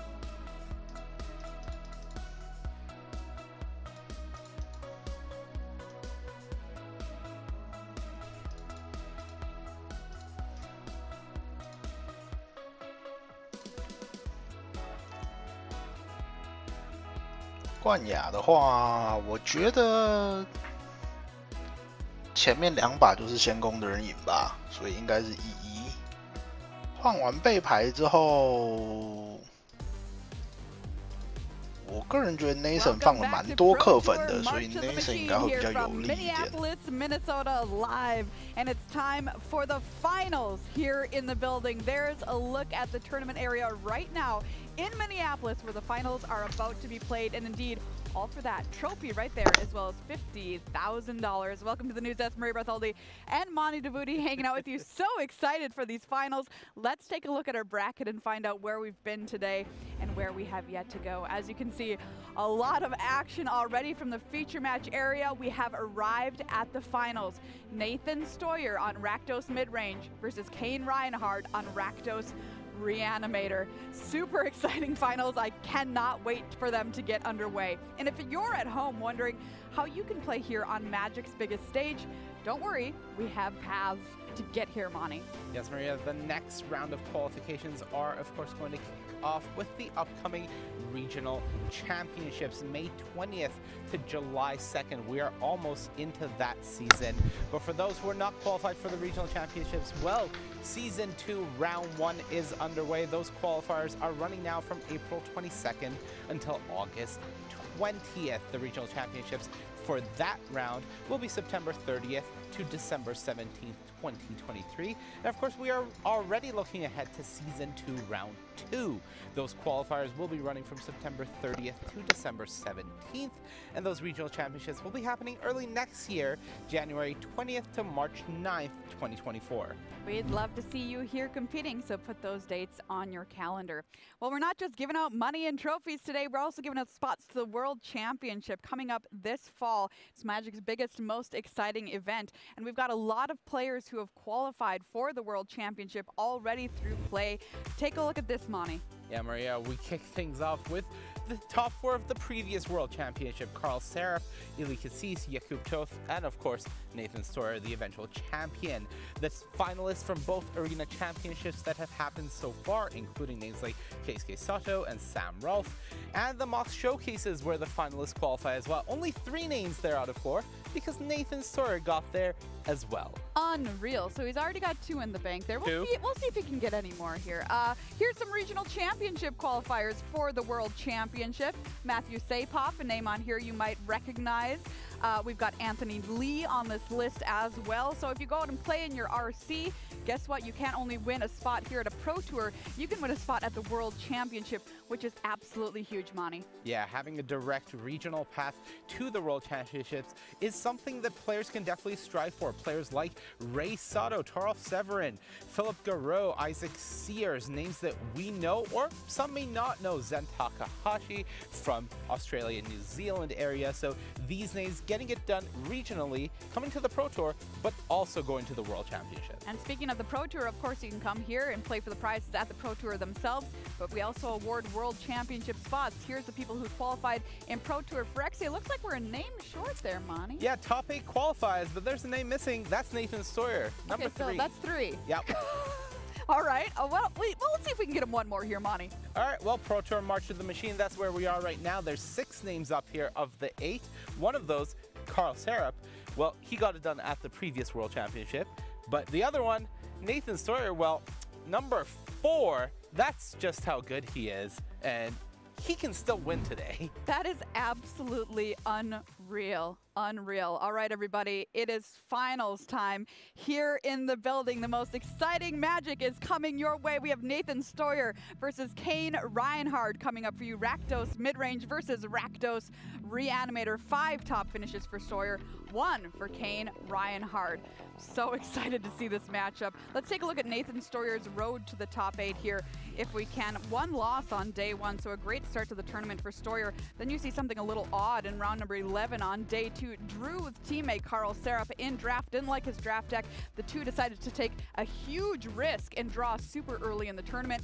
冠亚的话，我觉得前面2把就是先攻的人赢吧，所以应该是1-1。换完背牌之后，我个人觉得 Nathan 放了蛮多课粉的，所以 Nathan 应该会比较有利一点。Minneapolis, Minnesota live, and it's time for the finals here in the building. There's a look at the tournament area right now in Minneapolis where the finals are about to be played, and indeed, all for that trophy right there, as well as $50,000. Welcome to the news desk, Maria Bartholdi and Monty Devuti hanging out with you. So excited for these finals. Let's take a look at our bracket and find out where we've been today and where we have yet to go. As you can see, a lot of action already from the feature match area. We have arrived at the finals. Nathan Stoyer on Rakdos mid-range versus Kane Reinhardt on Rakdos Reanimator. Super exciting finals. I cannot wait for them to get underway. And if you're at home wondering how you can play here on Magic's biggest stage, don't worry, we have paths to get here, Monty. Yes, Maria, the next round of qualifications are, of course, going to kick off with the upcoming regional championships, May 20th to July 2nd. We are almost into that season. But for those who are not qualified for the regional championships, well, Season 2, Round 1 is underway. Those qualifiers are running now from April 22nd until August 20th. The regional championships for that round will be September 30th to December 17th, 2023. And of course, we are already looking ahead to Season 2, Round 2. Those qualifiers will be running from September 30th to December 17th. And those regional championships will be happening early next year, January 20th to March 9th, 2024. We'd love to see you here competing, so put those dates on your calendar. Well, we're not just giving out money and trophies today, we're also giving out spots to the World Championship coming up this fall. It's Magic's biggest, most exciting event, and we've got a lot of players who have qualified for the World Championship already through play. Take a look at this, Monty. Yeah, Maria, we kick things off with the top 4 of the previous World Championship: Carl Serap, Ili Kassis, Jakub Toth, and of course, Nathan Stoyer, the eventual champion. The finalists from both arena championships that have happened so far, including names like Keisuke Sato and Sam Rolfe, and the Mox Showcases where the finalists qualify as well. Only 3 names there out of 4, because Nathan Stoyer got there as well. Unreal. So he's already got 2 in the bank there. We'll see if he can get any more here. Here's some regional championship qualifiers for the World Championship. Matthew Sapop, a name on here you might recognize. We've got Anthony Lee on this list as well. So if you go out and play in your RC, guess what? You can't only win a spot here at a Pro Tour, you can win a spot at the World Championship, which is absolutely huge, Monty. Yeah, having a direct regional path to the World Championships is something that players can definitely strive for. Players like Ray Sato, Tarl Severin, Philip Garreau, Isaac Sears, names that we know or some may not know. Zen Takahashi from Australia and New Zealand area. So these names getting it done regionally, coming to the Pro Tour, but also going to the World Championship. And speaking of the Pro Tour, of course, you can come here and play for the prizes at the Pro Tour themselves, but we also award World Championship spots. Here's the people who qualified in Pro Tour Phyrexia. It looks like we're a name short there, Monty. Yeah, top 8 qualifies, but there's a name missing. That's Nathan Stoyer, number 3. So that's 3. Yep. All right. Well, let's see if we can get him one more here, Monty. All right. Well, Pro Tour March of the Machine, that's where we are right now. There's 6 names up here of the 8. One of those, Carl Serap, well, he got it done at the previous World Championship. But the other one, Nathan Stoyer, well, number 4, that's just how good he is. And he can still win today. That is absolutely unreal. Unreal, unreal. All right, everybody, it is finals time here in the building. The most exciting magic is coming your way. We have Nathan Stoyer versus Kane Reinhard coming up for you. Rakdos mid-range versus Rakdos Reanimator. 5 top finishes for Stoyer, 1 for Kane Reinhard. So excited to see this matchup. Let's take a look at Nathan Stoyer's road to the top 8 here, if we can. 1 loss on day 1, so a great start to the tournament for Stoyer. Then you see something a little odd in round number 11 on day 2. Drew with teammate Carl Serap in draft, didn't like his draft deck. The two decided to take a huge risk and draw super early in the tournament.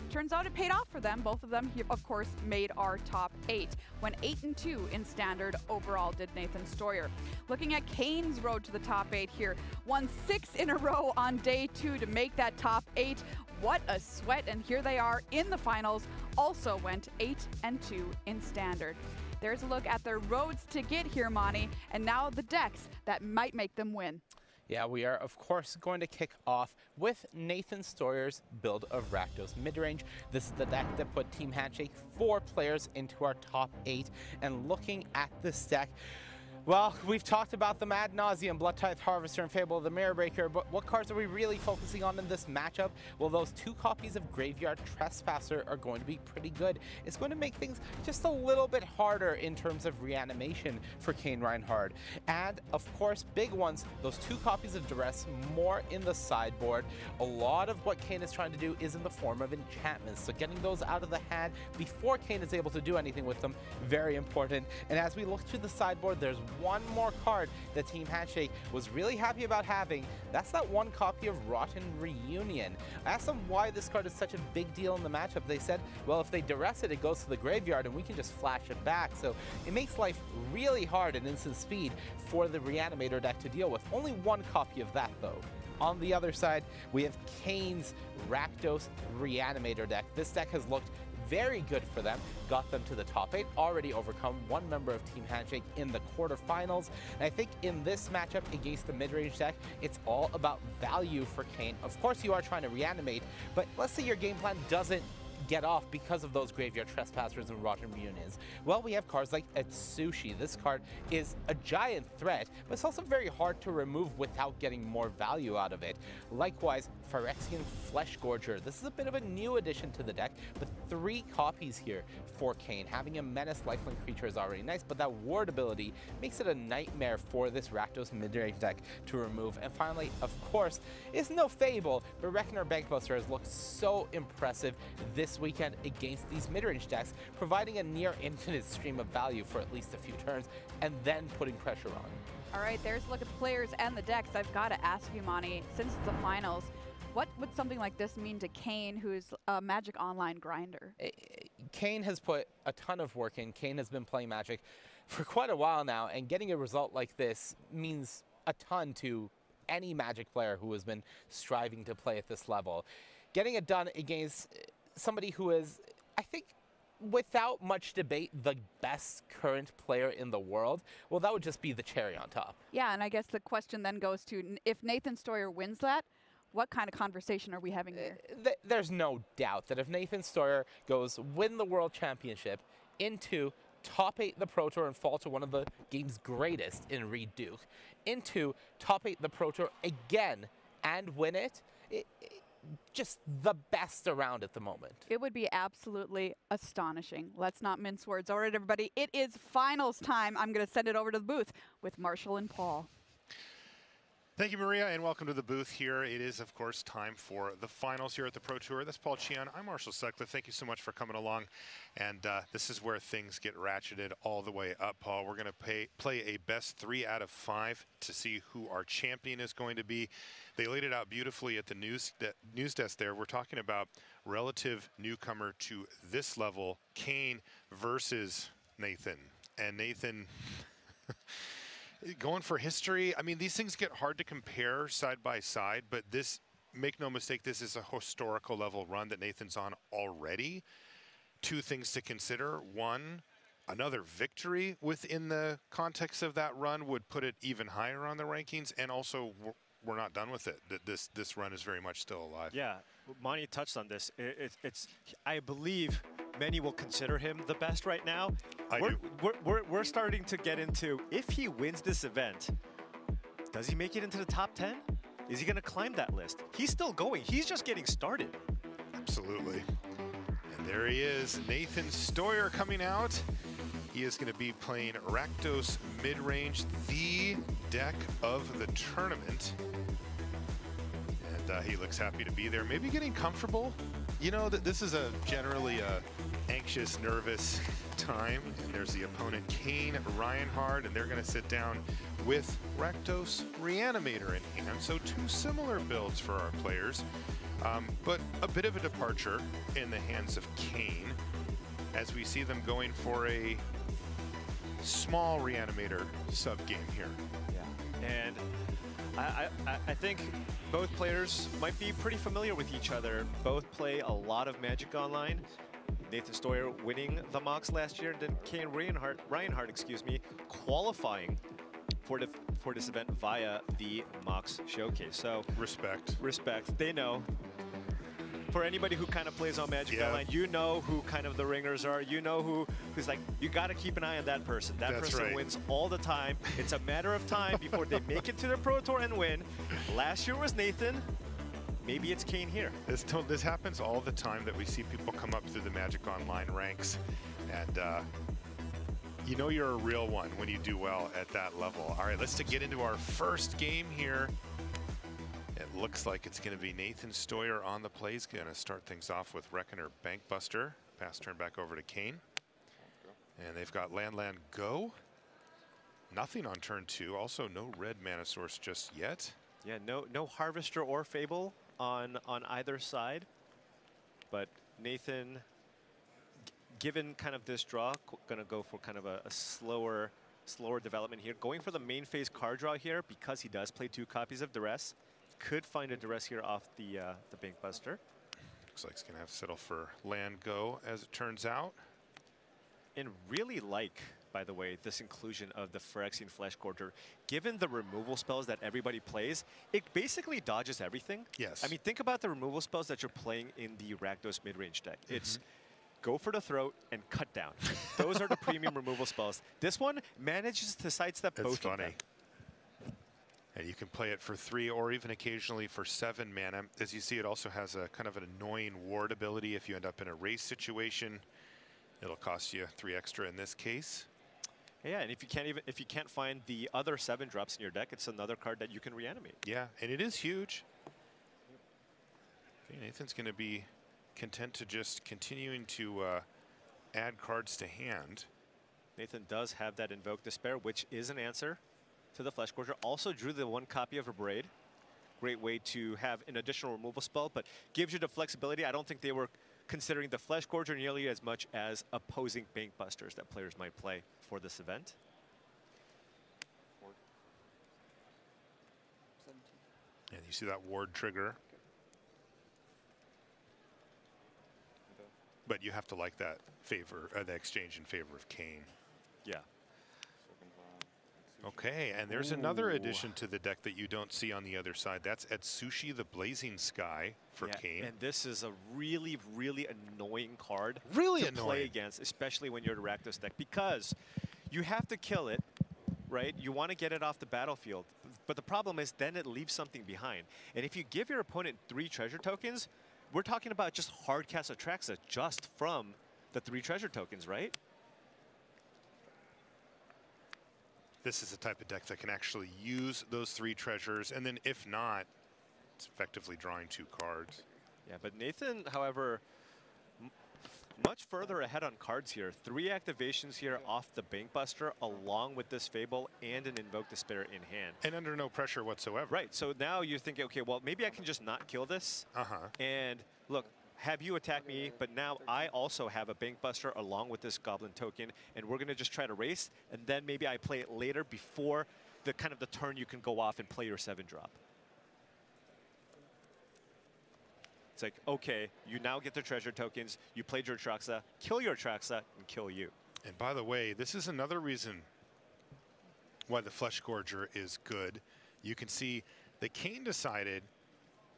Turns out it paid off for them. Both of them, of course, made our top 8. Went 8-2 in standard overall, did Nathan Stoyer. Looking at Kane's road to the top 8 here. Won 6 in a row on day 2 to make that top 8. What a sweat, and here they are in the finals. Also went 8-2 in standard. There's a look at their roads to get here, Monty, and now the decks that might make them win. Yeah, we are, of course, going to kick off with Nathan Stoyer's build of Rakdos midrange. This is the deck that put Team Handshake 4 players into our top 8. And looking at this deck, well, we've talked about them ad nauseum, Blood Tithe Harvester and Fable of the Mirror Breaker, but what cards are we really focusing on in this matchup? Well, those 2 copies of Graveyard Trespasser are going to be pretty good. It's going to make things just a little bit harder in terms of reanimation for Kane Reinhard. And, of course, big ones, those 2 copies of Duress, more in the sideboard. A lot of what Kane is trying to do is in the form of enchantments, so getting those out of the hand before Kane is able to do anything with them, very important. And as we look to the sideboard, there's one more card that Team Handshake was really happy about having. That's that 1 copy of Rotten Reunion. I asked them why this card is such a big deal in the matchup. They said, well, if they duress it, it goes to the graveyard and we can just flash it back. So it makes life really hard at instant speed for the Reanimator deck to deal with. Only 1 copy of that, though. On the other side, we have Kane's Rakdos Reanimator deck. This deck has looked very good for them, got them to the top 8, already overcome 1 member of Team Handshake in the quarterfinals. And I think in this matchup against the mid-range deck, it's all about value for Kane. Of course, you are trying to reanimate, but let's say your game plan doesn't get off because of those Graveyard Trespassers and Rotten Reunions. Well, we have cards like Atsushi. This card is a giant threat, but it's also very hard to remove without getting more value out of it. Likewise, Phyrexian Fleshgorger. This is a bit of a new addition to the deck, but 3 copies here for Kane. Having a Menace lifelink creature is already nice, but that ward ability makes it a nightmare for this Rakdos mid-range deck to remove. And finally, of course, it's no Fable, but Reckoner Bankbuster has looked so impressive this weekend against these mid-range decks, providing a near infinite stream of value for at least a few turns, and then putting pressure on. All right, there's a look at the players and the decks. I've got to ask you, Monty, since it's the finals, what would something like this mean to Kane, who's a Magic Online grinder? Kane has put a ton of work in. Kane has been playing Magic for quite a while now, and getting a result like this means a ton to any Magic player who has been striving to play at this level. Getting it done against somebody who is, I think, without much debate, the best current player in the world, well, that would just be the cherry on top. Yeah, and I guess the question then goes to, if Nathan Stoyer wins that, what kind of conversation are we having here? There's no doubt that if Nathan Stoyer goes win the World Championship into top 8 the Pro Tour and fall to one of the game's greatest in Reed Duke, into top 8 the Pro Tour again and win it, just the best around at the moment. It would be absolutely astonishing. Let's not mince words. All right, everybody, it is finals time. I'm going to send it over to the booth with Marshall and Paul. Thank you, Maria, and welcome to the booth here. It is, of course, time for the finals here at the Pro Tour. That's Paul Cheon. I'm Marshall Sutcliffe. Thank you so much for coming along. And this is where things get ratcheted all the way up, Paul. We're going to play a best 3 out of 5 to see who our champion is going to be. They laid it out beautifully at the news desk there. We're talking about relative newcomer to this level, Kane versus Nathan. And Nathan... going for history, I mean, these things get hard to compare side by side, but this, make no mistake, this is a historical level run that Nathan's on already. 2 things to consider. 1, another victory within the context of that run would put it even higher on the rankings, and also we're not done with it. This run is very much still alive. Yeah, Monty touched on this. It's I believe many will consider him the best right now. I We're starting to get into, if he wins this event, does he make it into the top 10? Is he going to climb that list? He's still going. He's just getting started. Absolutely. And there he is, Nathan Stoyer coming out. He is going to be playing Rakdos mid-range, the deck of the tournament. And he looks happy to be there, maybe getting comfortable. You know that this is generally a anxious, nervous time. And there's the opponent, Kane Reinhardt, and they're going to sit down with Rakdos Reanimator in hand. So two similar builds for our players, but a bit of a departure in the hands of Kane, as we see them going for a small Reanimator sub-game here. Yeah, and I think both players might be pretty familiar with each other. Both play a lot of Magic Online. Nathan Stoyer winning the MOX last year, and then Kane Reinhardt, excuse me, qualifying for this event via the MOX Showcase. So respect. They know. For anybody who kind of plays on Magic Online, you know who kind of the ringers are. You know who's like, you got to keep an eye on that person. That person wins all the time. It's a matter of time before they make it to the Pro Tour and win. Last year was Nathan. Maybe it's Kane here. This happens all the time, that we see people come up through the Magic Online ranks, and you know you're a real one when you do well at that level. All right, let's get into our first game here. It looks like it's going to be Nathan Stoyer on the play. He's going to start things off with Reckoner Bankbuster. Pass turn back over to Kane. And they've got Land Go. Nothing on turn 2. Also no red mana source just yet. Yeah, no Harvester or Fable on either side. But Nathan, given kind of this draw, going to go for kind of a slower development here. Going for the main phase card draw here because he does play 2 copies of Duress. Could find a Duress here off the Bankbuster. Looks like he's going to have to settle for Land Go, as it turns out. And really like, by the way, this inclusion of the Phyrexian Fleshgorger. Given the removal spells that everybody plays, it basically dodges everything. Yes. I mean, think about the removal spells that you're playing in the Rakdos mid-range deck. It's go for the throat and cut down. Those are the premium removal spells. This one manages to sidestep both of them. And you can play it for 3 or even occasionally for 7 mana. As you see, it also has a kind of an annoying ward ability. If you end up in a race situation, it'll cost you 3 extra in this case. Yeah, and if you can't find the other 7 drops in your deck, it's another card that you can reanimate. Yeah, and it is huge. Okay, Nathan's going to be content to just continuing to add cards to hand. Nathan does have that Invoke Despair, which is an answer to the Fleshgorger. Also drew the 1 copy of Abrade. Great way to have an additional removal spell, but gives you the flexibility. I don't think they were considering the Fleshgorger nearly as much as opposing Bankbusters that players might play for this event. And you see that ward trigger. But you have to like that favor, the exchange in favor of Kane. Yeah. Okay, and there's another addition to the deck that you don't see on the other side. That's Atsushi, the Blazing Sky, for Kane. And this is a really, really annoying card to play against, especially when you're the Rakdos deck, because you have to kill it, right? You want to get it off the battlefield, but the problem is then it leaves something behind. And if you give your opponent 3 treasure tokens, we're talking about just hard cast Atraxa just from the 3 treasure tokens, right? This is the type of deck that can actually use those 3 treasures, and then if not, it's effectively drawing 2 cards. Yeah, but Nathan, however, much further ahead on cards here. 3 activations here off the Bankbuster, along with this Fable and an Invoke Despair in hand. And under no pressure whatsoever. Right, so now you're thinking, okay, well, maybe I can just not kill this. And look, have you attack me, but now I also have a Bankbuster along with this Goblin token, and we're going to just try to race, and then maybe I play it later before the kind of the turn you can go off and play your 7-drop. It's like, okay, you now get the treasure tokens, you played your Atraxa, kill your Atraxa, and kill you. And by the way, this is another reason why the Fleshgorger is good. You can see that Kane decided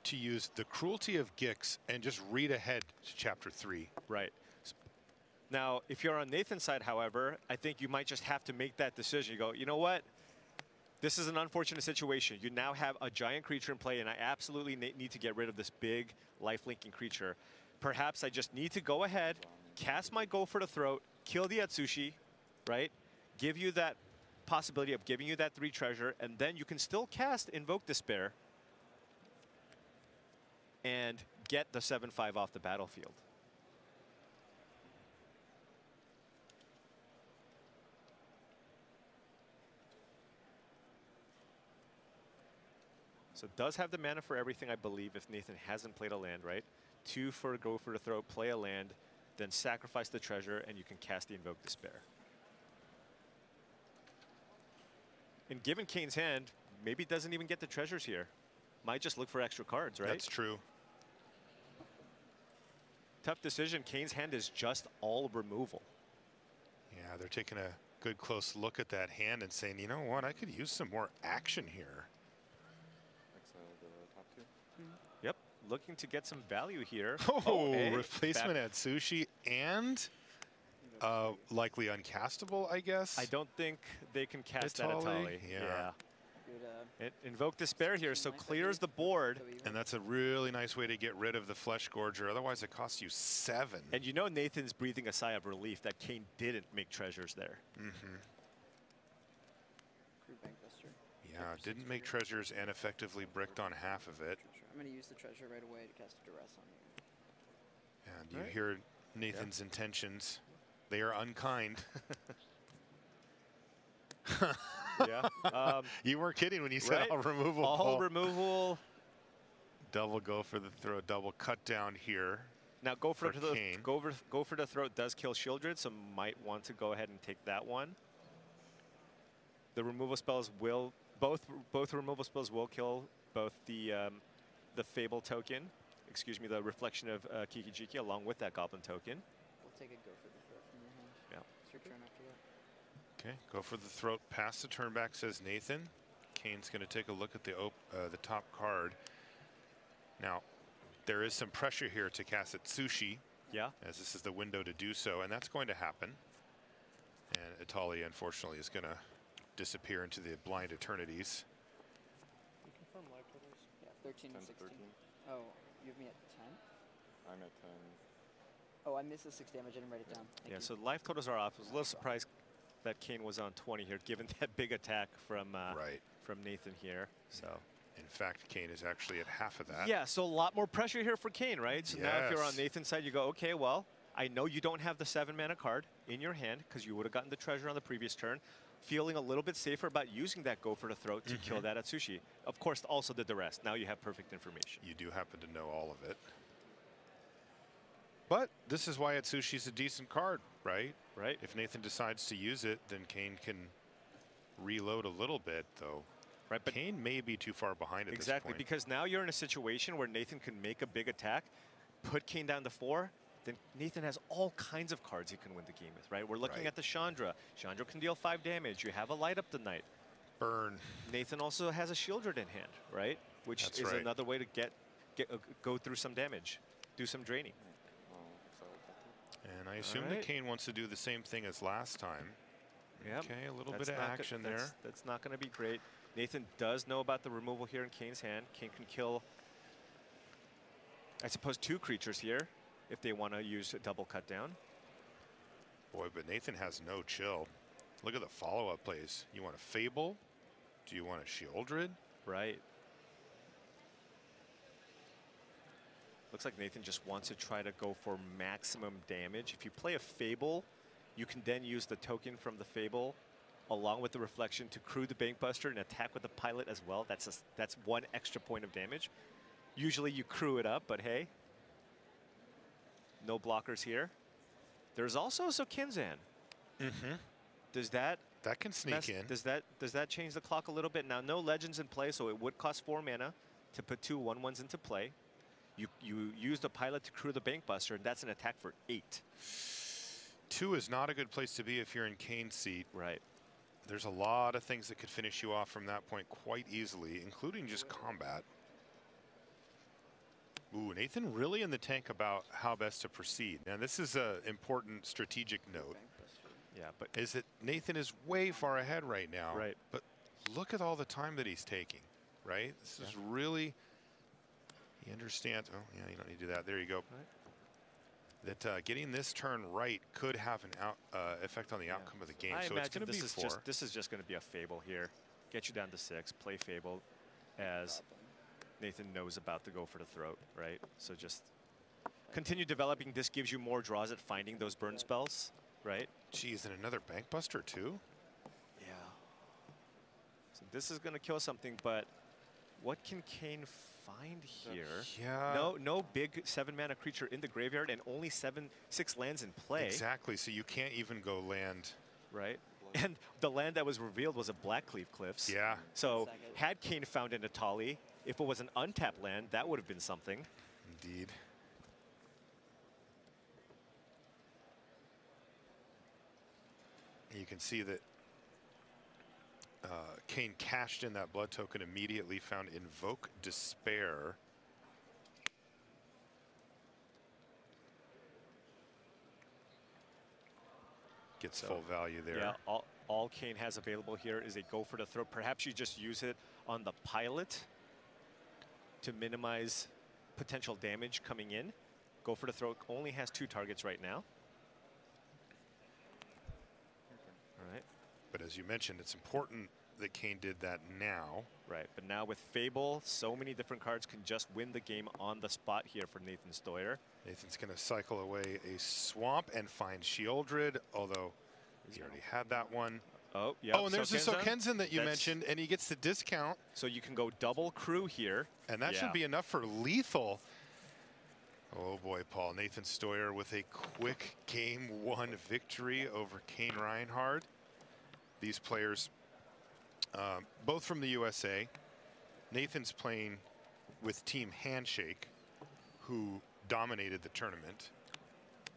to use the Cruelty of Gix and just read ahead to Chapter 3. Right. Now, if you're on Nathan's side, however, I think you might just have to make that decision. You go, you know what? This is an unfortunate situation. You now have a giant creature in play, and I absolutely need to get rid of this big life-linking creature. Perhaps I just need to go ahead, cast my Go for the Throat, kill the Atsushi, right? Give you that possibility of giving you that 3 treasure, and then you can still cast Invoke Despair and get the 7/5 off the battlefield. So it does have the mana for everything, I believe, if Nathan hasn't played a land, right? 2 for Go for the Throat, play a land, then sacrifice the treasure, and you can cast the Invoke Despair. And given Kane's hand, maybe doesn't even get the treasures here. Might just look for extra cards, right? That's true. Tough decision. Kane's hand is just all removal. Yeah, they're taking a good close look at that hand and saying, you know what, I could use some more action here. The top 2. Yep, looking to get some value here. Oh, hey, replacement at Sushi and likely uncastable, I guess. I don't think they can cast that Atali. Atali. Yeah. It Invoke Despair here, so clears the board. And that's a really nice way to get rid of the Flesh Gorger. Otherwise, it costs you 7. And you know Nathan's breathing a sigh of relief that Kane didn't make treasures there. Yeah, didn't make treasures and effectively bricked on half of it. I'm going to use the treasure right away to cast a duress on you. And you hear Nathan's intentions. They are unkind. Yeah. You weren't kidding when you said right? all removal. All removal. Double Go for the Throat, double cut down here. Now Go for the Kane. Go for the Throat does kill Shieldred, so might want to go ahead and take that one. The removal spells will both removal spells will kill both the Fable token, excuse me, the Reflection of Kikijiki along with that Goblin token. We'll take a Go for the Throat from your hand. Yeah. It's your turn after that. Okay, Go for the Throat, pass the turn back, says Nathan. Kane's going to take a look at the top card. Now, there is some pressure here to cast at Sushi. Yeah. As this is the window to do so, and that's going to happen. And Atali, unfortunately, is going to disappear into the blind eternities. You confirm live totals? Yeah, 13 and 16. Oh, you have me at 10? I'm at 10. Oh, I missed the 6 damage. I didn't write it down. Thank you. So life totals are off. I was a little surprised that Kane was on 20 here, given that big attack from Nathan here. So. In fact, Kane is actually at half of that. Yeah, so a lot more pressure here for Kane, right? So now if you're on Nathan's side, you go, okay, well, I know you don't have the 7-mana card in your hand because you would have gotten the treasure on the previous turn. Feeling a little bit safer about using that Go for the Throat to kill that Atsushi. Of course, also the duress. Now you have perfect information. You do happen to know all of it. But this is why Atsushi's a decent card, right? Right. If Nathan decides to use it, then Kane can reload a little bit, though. Right, but Kane may be too far behind at this point. Because now you're in a situation where Nathan can make a big attack, put Kane down to 4, then Nathan has all kinds of cards he can win the game with, right? We're looking at the Chandra. Chandra can deal 5 damage. You have a Light Up the Night. Burn. Nathan also has a Shieldred in hand, right? Which is another way to go through some damage, do some draining. And I assume that Kane wants to do the same thing as last time. Yep. Okay, a little bit of action there. That's not going to be great. Nathan does know about the removal here in Kane's hand. Kane can kill, I suppose, 2 creatures here if they want to use a double cut down. Boy, but Nathan has no chill. Look at the follow-up plays. You want a Fable? Do you want a Shieldred? Right. Looks like Nathan just wants to try to go for maximum damage. If you play a Fable, you can then use the token from the Fable along with the Reflection to crew the Bankbuster and attack with the Pilot as well. That's 1 extra point of damage. Usually you crew it up, but hey, no blockers here. There's also Kinzan. Does that can sneak in? Does that change the clock a little bit? Now, no Legends in play, so it would cost 4 mana to put 2 1/1s into play. You use the Pilot to crew the Bankbuster, and that's an attack for 8. 2 is not a good place to be if you're in Kane's seat. Right. There's a lot of things that could finish you off from that point quite easily, including just combat. Ooh, Nathan really in the tank about how best to proceed. Now, this is an important strategic note. Yeah, but is that Nathan is way far ahead right now. Right. But look at all the time that he's taking, right? This is really, he understands. Oh, yeah, you don't need to do that. There you go. Right. That getting this turn right could have an effect on the outcome of the game. I so it's going to be 4. This is just going to be a Fable here. Get you down to 6. Play Fable as Nathan knows about to go for the throat, right? So just continue developing. This gives you more draws at finding those burn spells, right? Geez, and another bank buster too? Yeah. So this is going to kill something, but what can Kane find here? Yeah. No big 7-mana creature in the graveyard and only 6 lands in play. Exactly, so you can't even go land. Right. And the land that was revealed was a Blackcleave Cliffs. Yeah. So had Kane found an Atali, if it was an untapped land, that would have been something. Indeed. You can see that Kane cashed in that blood token, immediately found Invoke Despair. Gets full value there. Yeah, all Kane has available here is a go for the throat. Perhaps you just use it on the pilot to minimize potential damage coming in. Go for the throat only has 2 targets right now. All right. But as you mentioned, it's important that Kane did that now. Right, but now with Fable, so many different cards can just win the game on the spot here for Nathan Stoyer. Nathan's going to cycle away a Swamp and find Shieldred, although he already had that one. Oh, yeah. Oh, and there's the Sokenzan that you mentioned, and he gets the discount. So you can go double crew here. And that should be enough for lethal. Oh boy, Paul. Nathan Stoyer with a quick Game 1 victory over Kane Reinhardt. These players, both from the USA. Nathan's playing with Team Handshake, who dominated the tournament.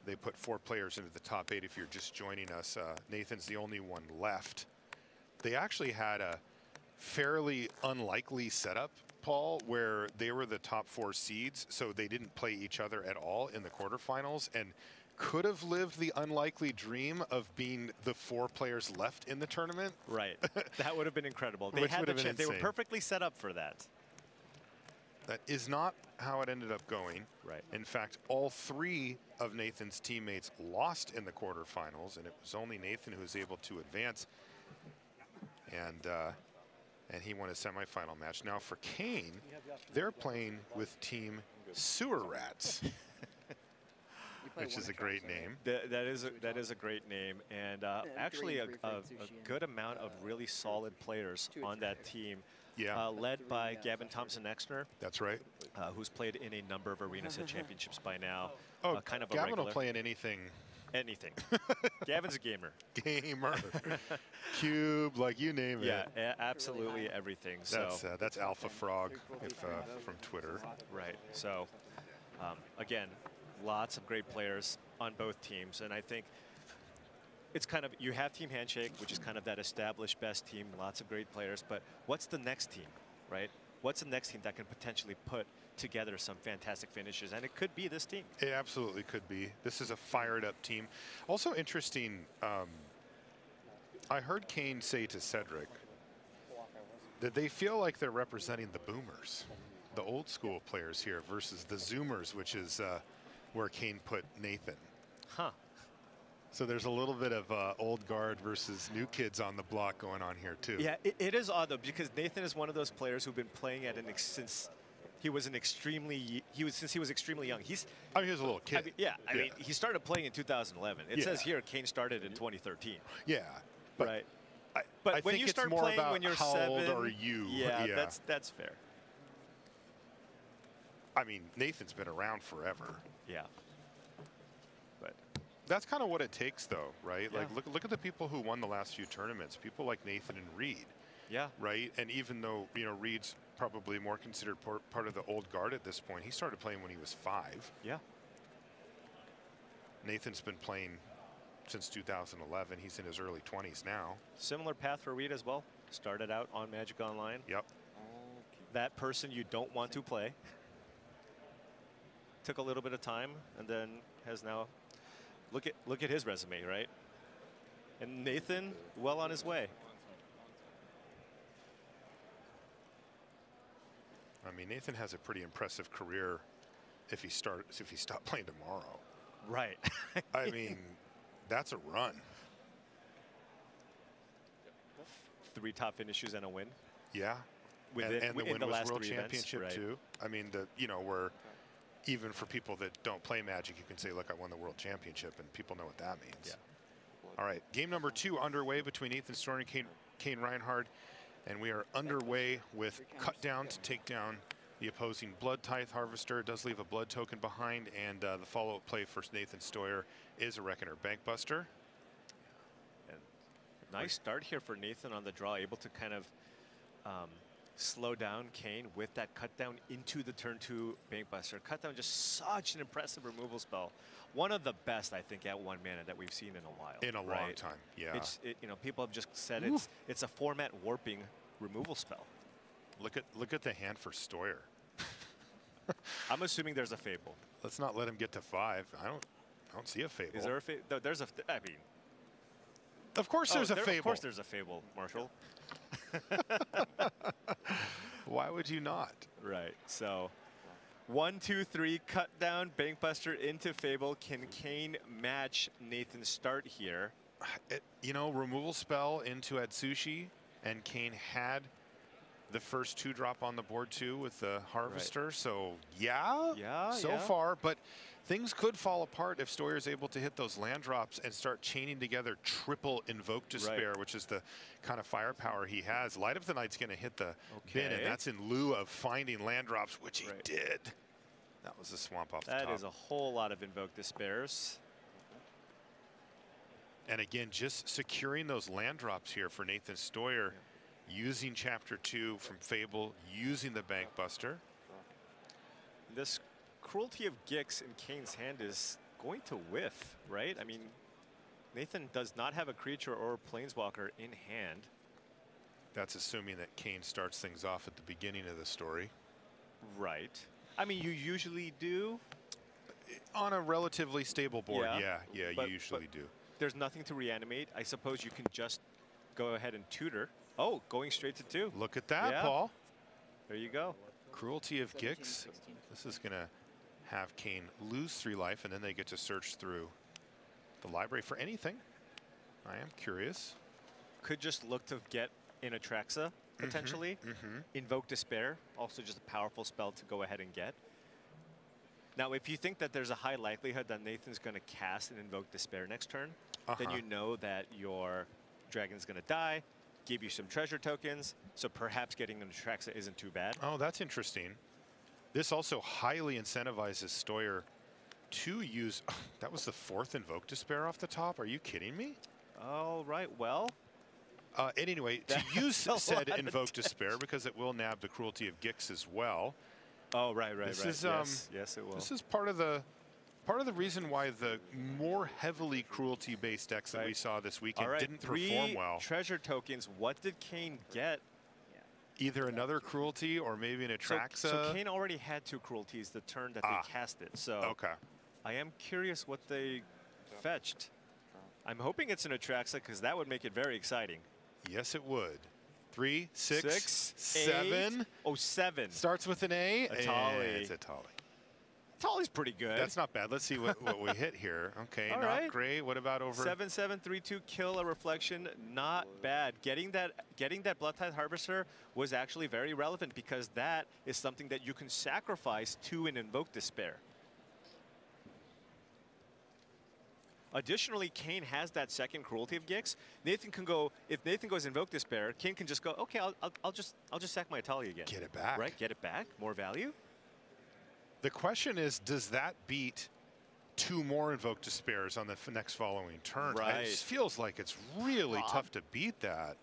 They put 4 players into the top 8 if you're just joining us. Nathan's the only one left. They actually had a fairly unlikely setup, Paul, where they were the top 4 seeds, so they didn't play each other at all in the quarterfinals, and could have lived the unlikely dream of being the 4 players left in the tournament. Right. That would have been incredible. They Which had would the have been chance. They were insane. perfectly set up for that. That is not how it ended up going. Right. In fact, all 3 of Nathan's teammates lost in the quarterfinals, and it was only Nathan who was able to advance. And he won a semifinal match. Now for Kane, they're playing with Team Sewer Rats, which is a great name. That is a great name, and actually a good amount of really solid players on that team. Yeah. Led by Gavin Thompson-Exner. That's right. Who's played in a number of arenas at championships by now. Oh, kind of a Gavin regular. will play in anything. Anything. Gavin's a gamer. Gamer. Cube, like you name it. Yeah, absolutely everything. That's Alpha Frog from Twitter. Right. So, again, lots of great players on both teams, and I think it's kind of, you have Team Handshake, which is kind of that established best team, lots of great players, but what's the next team, right? What's the next team that can potentially put together some fantastic finishes? And it could be this team. It absolutely could be. This is a fired up team. Also interesting, I heard Kane say to Cedric that they feel like they're representing the boomers, the old school players here, versus the Zoomers, which is where Kane put Nathan. Huh. So there's a little bit of old guard versus new kids on the block going on here too. Yeah, it is odd though, because Nathan is one of those players who've been playing at since he was extremely young. He was a little kid. I mean, he started playing in 2011. It says here Kane started in 2013. Yeah, but right. But when think you it's start more playing about when you're how 7, old are you? Yeah, that's fair. I mean, Nathan's been around forever. Yeah. But that's kind of what it takes, though, right? Yeah. Like, look at the people who won the last few tournaments. People like Nathan and Reed. Yeah. Right. And even though Reed's probably more considered part of the old guard at this point, he started playing when he was 5. Yeah. Nathan's been playing since 2011. He's in his early 20s now. Similar path for Reed as well. Started out on Magic Online. Yep. That person you don't want to play. took a little bit of time, and then has now look at his resume, right? And Nathan, well on his way. I mean, Nathan has a pretty impressive career if he stopped playing tomorrow. Right. I mean, that's a run. 3 top finishes and a win. Yeah. Within, and the win the was last World 3 Championship events, right. too. I mean, where even for people that don't play Magic, you can say, look, I won the World Championship, and people know what that means. Yeah. All right, game number 2 underway between Ethan Storer and Kane Reinhard, and we are underway with cut down to take down the opposing Blood Tithe Harvester. It does leave a blood token behind, and the follow-up play for Nathan Storer is a Reckoner Bankbuster. And nice start here for Nathan on the draw, able to kind of slow down Kane with that cut down into the turn 2 Bankbuster. Cut down, just such an impressive removal spell. One of the best, I think, at 1 mana that we've seen in a while. In a long time, yeah. People have just said it's a format warping removal spell. Look at the hand for Stoyer. I'm assuming there's a Fable. Let's not let him get to 5. I don't see a Fable. Is there a Fable? There's a. I mean, of course there's a Fable. Of course there's a Fable, Marshall. Why would you not? Right. So 1, 2, 3, cut down, Bankbuster into Fable. Can Kane match Nathan's start here? Removal spell into Atsushi, and Kane had the first 2 drop on the board too with the Harvester. Right. So yeah, so far, but things could fall apart if Stoyer is able to hit those land drops and start chaining together triple Invoke Despair, which is the kind of firepower he has. Light of the Night's going to hit the bin, and that's in lieu of finding land drops, which he did. That was a swamp off the top. That is a whole lot of Invoke Despairs. And again, just securing those land drops here for Nathan Stoyer, using Chapter 2 from Fable, using the Bankbuster. This Cruelty of Gix in Kane's hand is going to whiff, right? I mean, Nathan does not have a creature or planeswalker in hand. That's assuming that Kane starts things off at the beginning of the story. Right. I mean, you usually do. On a relatively stable board, yeah, you usually do. There's nothing to reanimate. I suppose you can just go ahead and tutor. Oh, going straight to 2. Look at that, Paul. There you go. Cruelty of Gix. This is going to have Kane lose 3 life, and then they get to search through the library for anything. I am curious. Could just look to get in Atraxa, potentially. Invoke Despair, also just a powerful spell to go ahead and get. Now, if you think that there's a high likelihood that Nathan's going to cast and Invoke Despair next turn, then you know that your dragon's going to die, give you some treasure tokens, so perhaps getting an Atraxa isn't too bad. Oh, that's interesting. This also highly incentivizes Stoyer to use. That was the 4th Invoke Despair off the top. Are you kidding me? All right, well. Anyway, to use said Invoke Despair, because it will nab the Cruelty of Gix as well. Oh, right. This is, yes, it will. This is part of the reason why the more heavily cruelty-based decks that we saw this weekend didn't perform well. 3 treasure tokens. What did Kane get? Either another cruelty or maybe an Atraxa. So Kane already had 2 cruelties the turn that they cast it. So I am curious what they fetched. I'm hoping it's an Atraxa because that would make it very exciting. Yes, it would. 3, 6, 7. 8. Oh, 7. Starts with an A. Atali. It's Atali. Atali's pretty good. That's not bad. Let's see what we hit here. Okay, not great. What about over 7/7 3/2 kill a reflection? Not bad. Getting that Blood Tithe Harvester was actually very relevant because that is something that you can sacrifice to an Invoke Despair. Additionally, Kane has that second Cruelty of Gix. Nathan can go, if Nathan goes Invoke Despair, Kane can just go, okay, I'll just sack my Atali again. Get it back. Right, get it back, more value. The question is, does that beat 2 more Invoke Despairs on the next following turn? Right. It just feels like it's really tough to beat that.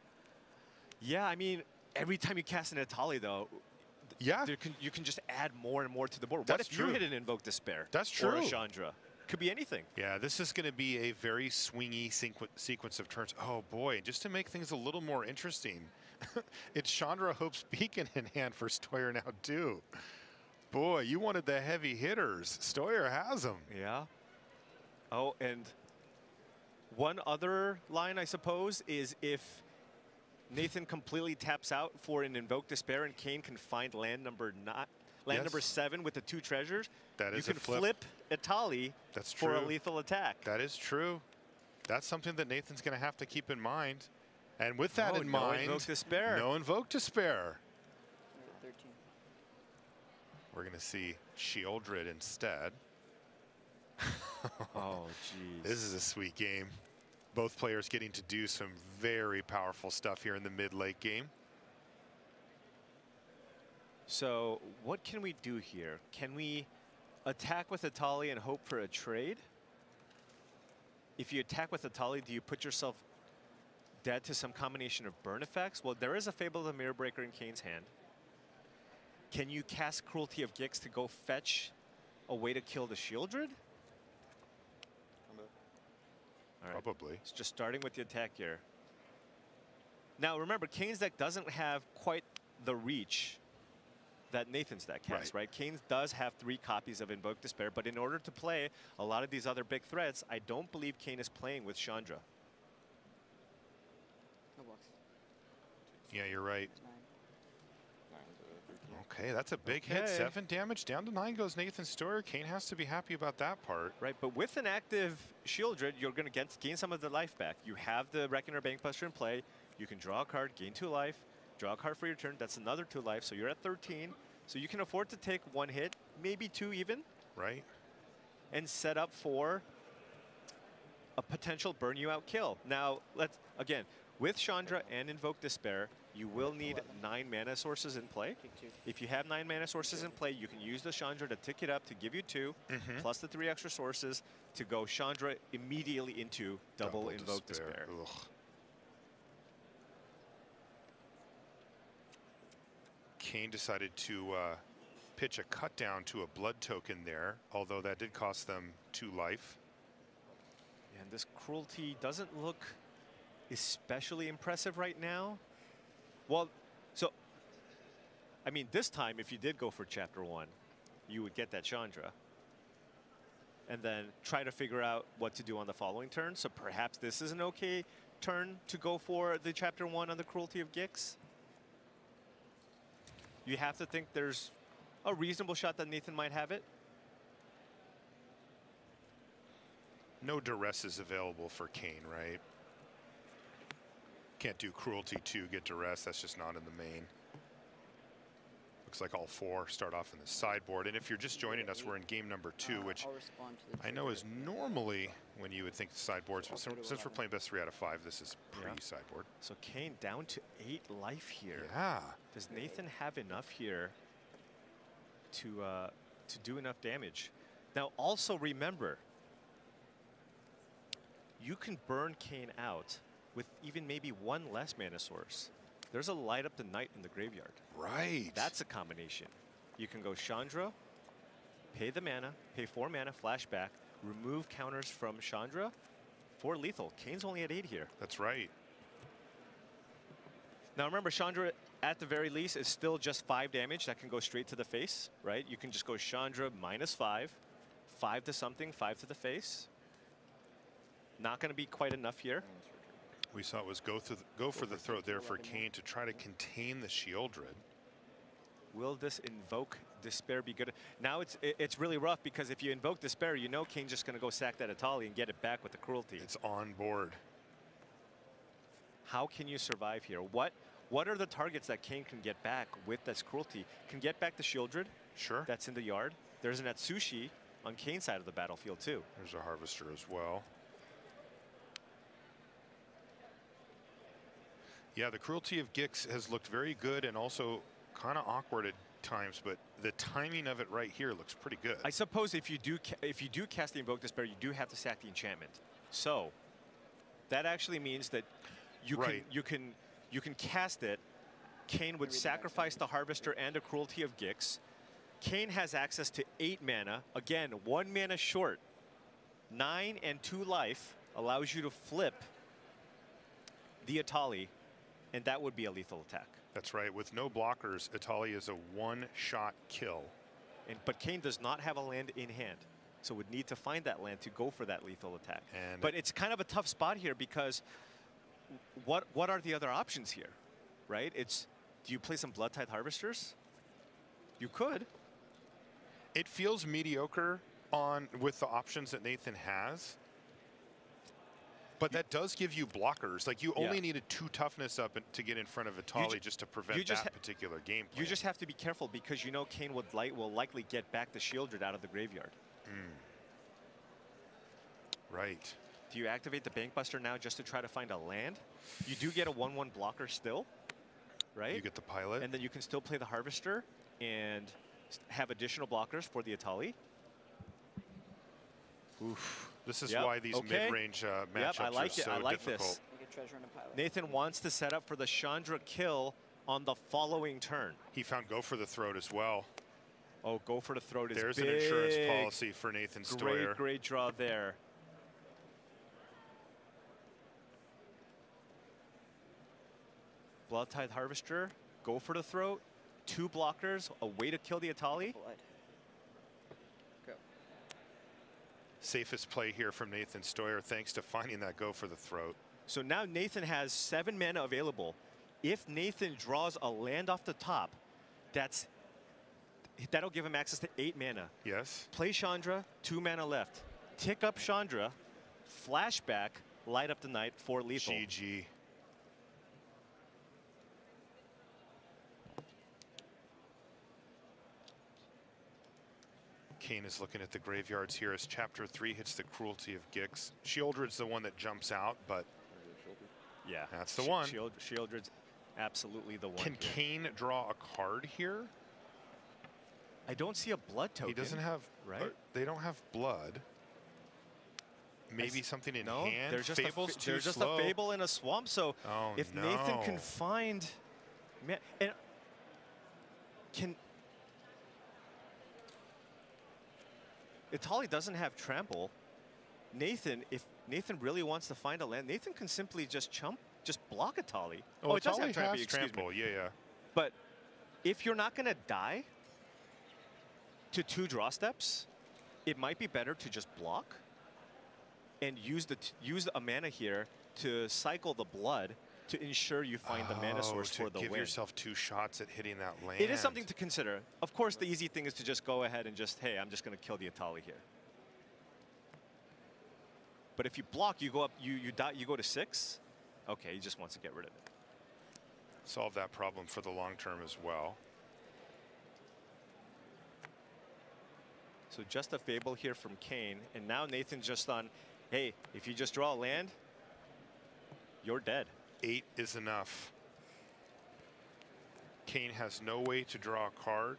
Yeah, I mean, every time you cast an Atali, though, you can just add more and more to the board. What if you hit an Invoke Despair? That's true. Or a Chandra? Could be anything. Yeah, this is going to be a very swingy sequence of turns. Oh boy, just to make things a little more interesting, it's Chandra Hope's Beacon in hand for Stoyer now too. Boy, you wanted the heavy hitters. Stoyer has them. Yeah. Oh, and one other line, I suppose, is if Nathan completely taps out for an Invoke Despair and Kane can find land number 7 with the 2 treasures, that is you can flip Itali for a lethal attack. That is true. That's something that Nathan's going to have to keep in mind. And with that in mind, no Invoke Despair. No Invoke Despair. 13. We're going to see Shieldred instead. Oh, jeez. This is a sweet game. Both players getting to do some very powerful stuff here in the mid-late game. So what can we do here? Can we attack with Itali and hope for a trade? If you attack with Itali, do you put yourself dead to some combination of burn effects? Well, there is a Fable of the Mirror Breaker in Kane's hand. Can you cast Cruelty of Gix to go fetch a way to kill the Shieldred? All right. Probably. It's just starting with the attack here. Now remember, Kane's deck doesn't have quite the reach that Nathan's deck has, right? Kane's does have 3 copies of Invoke Despair, but in order to play a lot of these other big threats, I don't believe Kane is playing with Chandra. Yeah, you're right. Okay, that's a big hit. 7 damage. Down to 9 goes Nathan Stoyer. Kane has to be happy about that part. Right, but with an active Shieldred, you're going to gain some of the life back. You have the Reckoner Bankbuster in play. You can draw a card, gain 2 life, draw a card for your turn. That's another 2 life, so you're at 13. So you can afford to take 1 hit, maybe 2 even. Right. And set up for a potential burn you out kill. Now, let's, again, with Chandra and Invoke Despair, you will need 9 mana sources in play. If you have 9 mana sources in play, you can use the Chandra to tick it up to give you 2, plus the 3 extra sources to go Chandra immediately into double Invoke Despair. Kane decided to pitch a cut down to a blood token there, although that did cost them 2 life. And this Cruelty doesn't look especially impressive right now. Well, so, I mean, this time, if you did go for Chapter 1, you would get that Chandra. And then try to figure out what to do on the following turn. So perhaps this is an okay turn to go for the Chapter 1 on the Cruelty of Gix. You have to think there's a reasonable shot that Nathan might have it. No duress is available for Kane, right? Can't do Cruelty 2, get duress. That's just not in the main. Looks like all 4 start off in the sideboard. And if you're just joining us, we're in game number 2, which I know is normally when you would think the sideboards, but since we're playing best 3 out of 5, this is pre-sideboard. So Kane down to 8 life here. Yeah. Does Nathan have enough here to do enough damage? Now, also remember, you can burn Kane out with even maybe 1 less mana source. There's a Light Up the Night in the graveyard. Right. That's a combination. You can go Chandra, pay the mana, pay 4 mana, flashback, remove counters from Chandra for lethal. Kane's only at 8 here. That's right. Now remember, Chandra at the very least is still just 5 damage. That can go straight to the face, right? You can just go Chandra -5, 5 to something, 5 to the face. Not going to be quite enough here. We saw it was go for the throat there for Kane to try to contain the Shieldred. Will this Invoke Despair be good? Now it's really rough because if you Invoke Despair, you know Kane's just going to go sack that Itali and get it back with the Cruelty. It's on board. How can you survive here? What are the targets that Kane can get back with this Cruelty? Can get back the Shieldred. Sure. That's in the yard. There's an Atsushi on Kane's side of the battlefield too. There's a Harvester as well. Yeah, the Cruelty of Gix has looked very good and also kind of awkward at times, but the timing of it right here looks pretty good. I suppose if you do cast the Invoke Despair, you do have to sack the enchantment. So that actually means that you can cast it. Kane would sacrifice the Harvester and a Cruelty of Gix. Kane has access to 8 mana. Again, 1 mana short. 9 and 2 life allows you to flip the Itali, and that would be a lethal attack. That's right. With no blockers, Itali is a 1-shot kill. But Kane does not have a land in hand. So would need to find that land to go for that lethal attack. But it's kind of a tough spot here because what are the other options here, right? Do you play some Blood-Tithe Harvesters? You could. It feels mediocre with the options that Nathan has. But that does give you blockers. Like, you only needed 2 toughness up to get in front of Vitali just to prevent that particular game plan. You just have to be careful because you know Kane will likely get back the Shieldred out of the graveyard. Right. Do you activate the Bankbuster now just to try to find a land? You do get a 1/1 blocker still, right? You get the pilot. And then you can still play the Harvester and have additional blockers for the Atali. Oof. This is why these mid-range matchups I like are so I like difficult. this. Nathan wants to set up for the Chandra kill on the following turn. He found go for the throat as well. Oh, go for the throat is There's big. an insurance policy for Nathan Stoyer. Great draw there. Blood-Tithe Harvester, go for the throat, 2 blockers, a way to kill the Atali. Go. Safest play here from Nathan Stoyer, thanks to finding that go for the throat. So now Nathan has 7 mana available. If Nathan draws a land off the top, that'll give him access to 8 mana. Yes. Play Chandra, 2 mana left. Tick up Chandra, flashback, light up the night for lethal. GG. Kane is looking at the graveyards here as Chapter 3 hits the Cruelty of Gix. Shieldred's the one that jumps out, but yeah, that's the one. Shieldred's absolutely the one. Can Kane draw a card here? I don't see a blood token. He doesn't have, right? They don't have blood. Maybe something in no, hand. There's just, Fable's a Fable in a swamp. So if Nathan can find, and can. Atali doesn't have trample. Nathan, if Nathan really wants to find a land, Nathan can simply just block Atali. Oh, it does have Atali has trample. Yeah. But if you're not going to die to 2 draw steps, it might be better to just block and use a mana here to cycle the blood to ensure you find the mana source for the win. Give yourself 2 shots at hitting that land. It is something to consider. Of course, the easy thing is to just go ahead and hey, I'm just going to kill the Atali here. But if you block, you go up, you go to 6. Okay, he just wants to get rid of it. Solve that problem for the long term as well. So just a Fable here from Kane, and now Nathan's just on, hey, if you just draw a land, you're dead. 8 is enough. Kane has no way to draw a card.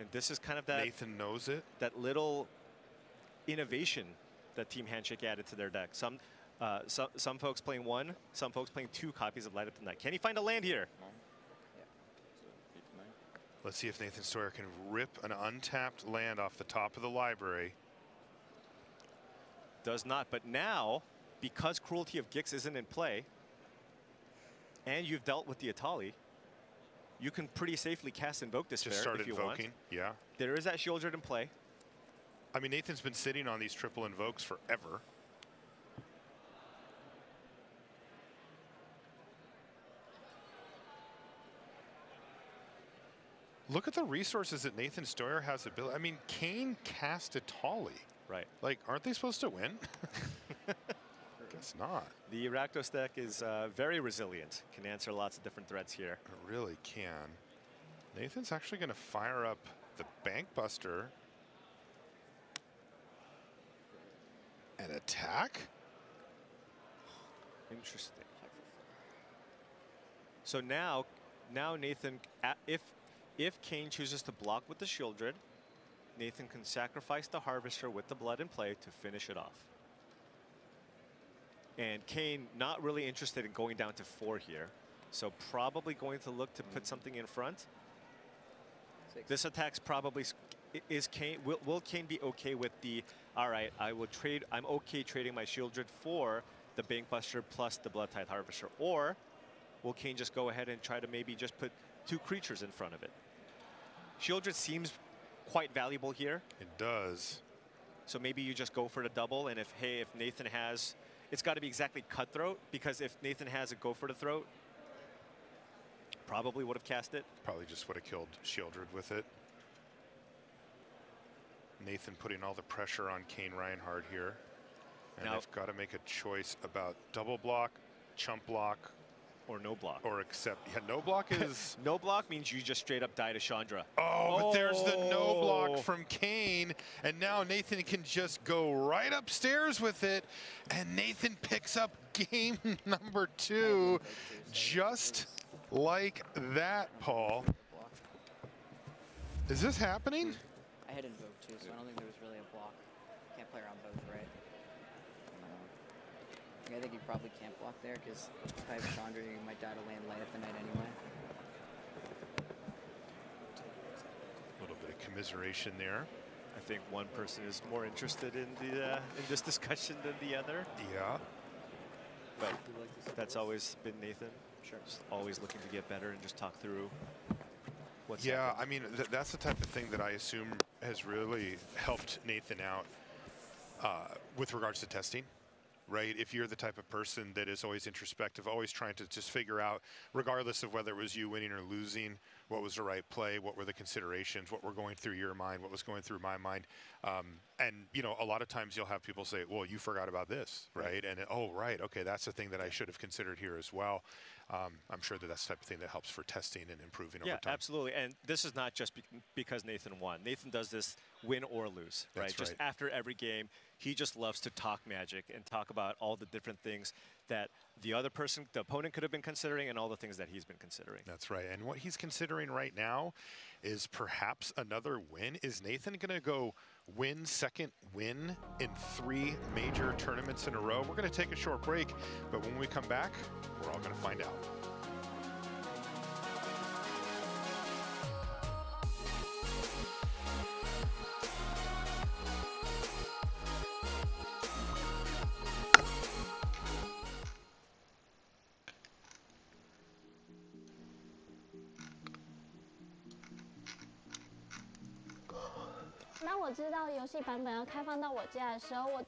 And this is kind of that. Nathan knows it. That little innovation that Team Handshake added to their deck. Some folks playing 1, some folks playing 2 copies of Light Up the Night. Can he find a land here? Let's see if Nathan Stoyer can rip an untapped land off the top of the library. Does not, but now, because Cruelty of Gix isn't in play, and you've dealt with the Atali, you can pretty safely cast Invoke Despair Just start if you invoking, want. yeah. There is that Shieldred in play. I mean, Nathan's been sitting on these triple invokes forever. Look at the resources that Nathan Stoyer has ability. I mean, Kane cast Atali. Right. Like, aren't they supposed to win? Guess not. The Rakdos deck is very resilient. Can answer lots of different threats here. It really can. Nathan's actually going to fire up the Bankbuster and attack. Interesting. So now Nathan, if Kane chooses to block with the Shieldred, Nathan can sacrifice the Harvester with the blood in play to finish it off. And Kane not really interested in going down to 4 here, so probably going to look to put something in front. 6. This attack's probably is Kane. Will Kane be okay with the? All right, I will trade. I'm okay trading my Shieldred for the Bankbuster plus the Blood-Tithe Harvester, or will Kane just go ahead and try to maybe just put 2 creatures in front of it? Shieldred seems quite valuable here. It does. So maybe you just go for the double, and if Nathan has, it's got to be exactly cutthroat, because if Nathan has a go for the throat, probably would have cast it. Probably just would have killed Shieldred with it. Nathan putting all the pressure on Kane Reinhardt here. And now, they've got to make a choice about double block, chump block, or no block. Or accept. Yeah, no block is. No block means you just straight up die to Chandra. Oh, but there's the no block from Kane. And now Nathan can just go right upstairs with it. And Nathan picks up game number 2 just like that, Paul. Is this happening? I hit invoke too, so I don't think there was really a block. Can't play around both, right? I think you probably can't block there, because if I have Chandra, you might die to land light at the night anyway. A little bit of commiseration there. I think one person is more interested in the in this discussion than the other. Yeah. But that's always been Nathan. Sure. Just always looking to get better and just talk through what's happening. I mean, that's the type of thing that I assume has really helped Nathan out with regards to testing. Right? If you're the type of person that is always introspective, always trying to just figure out, regardless of whether it was you winning or losing, what was the right play, what were the considerations, what were going through your mind, what was going through my mind. And, you know, a lot of times you'll have people say, well, you forgot about this, right? And, oh, right, okay, that's the thing that I should have considered here as well. I'm sure that that's the type of thing that helps for testing and improving over time. Yeah, absolutely. And this is not just because Nathan won. Nathan does this win or lose, right? That's just right. after every game, he just loves to talk Magic and talk about all the different things that the other person, the opponent, could have been considering, and all the things that he's been considering. That's right. And what he's considering right now is perhaps another win. Is Nathan going to go win second win in 3 major tournaments in a row? We're going to take a short break, but when we come back, we're all going to find out.当我知道游戏版本要开放到我家的时候，我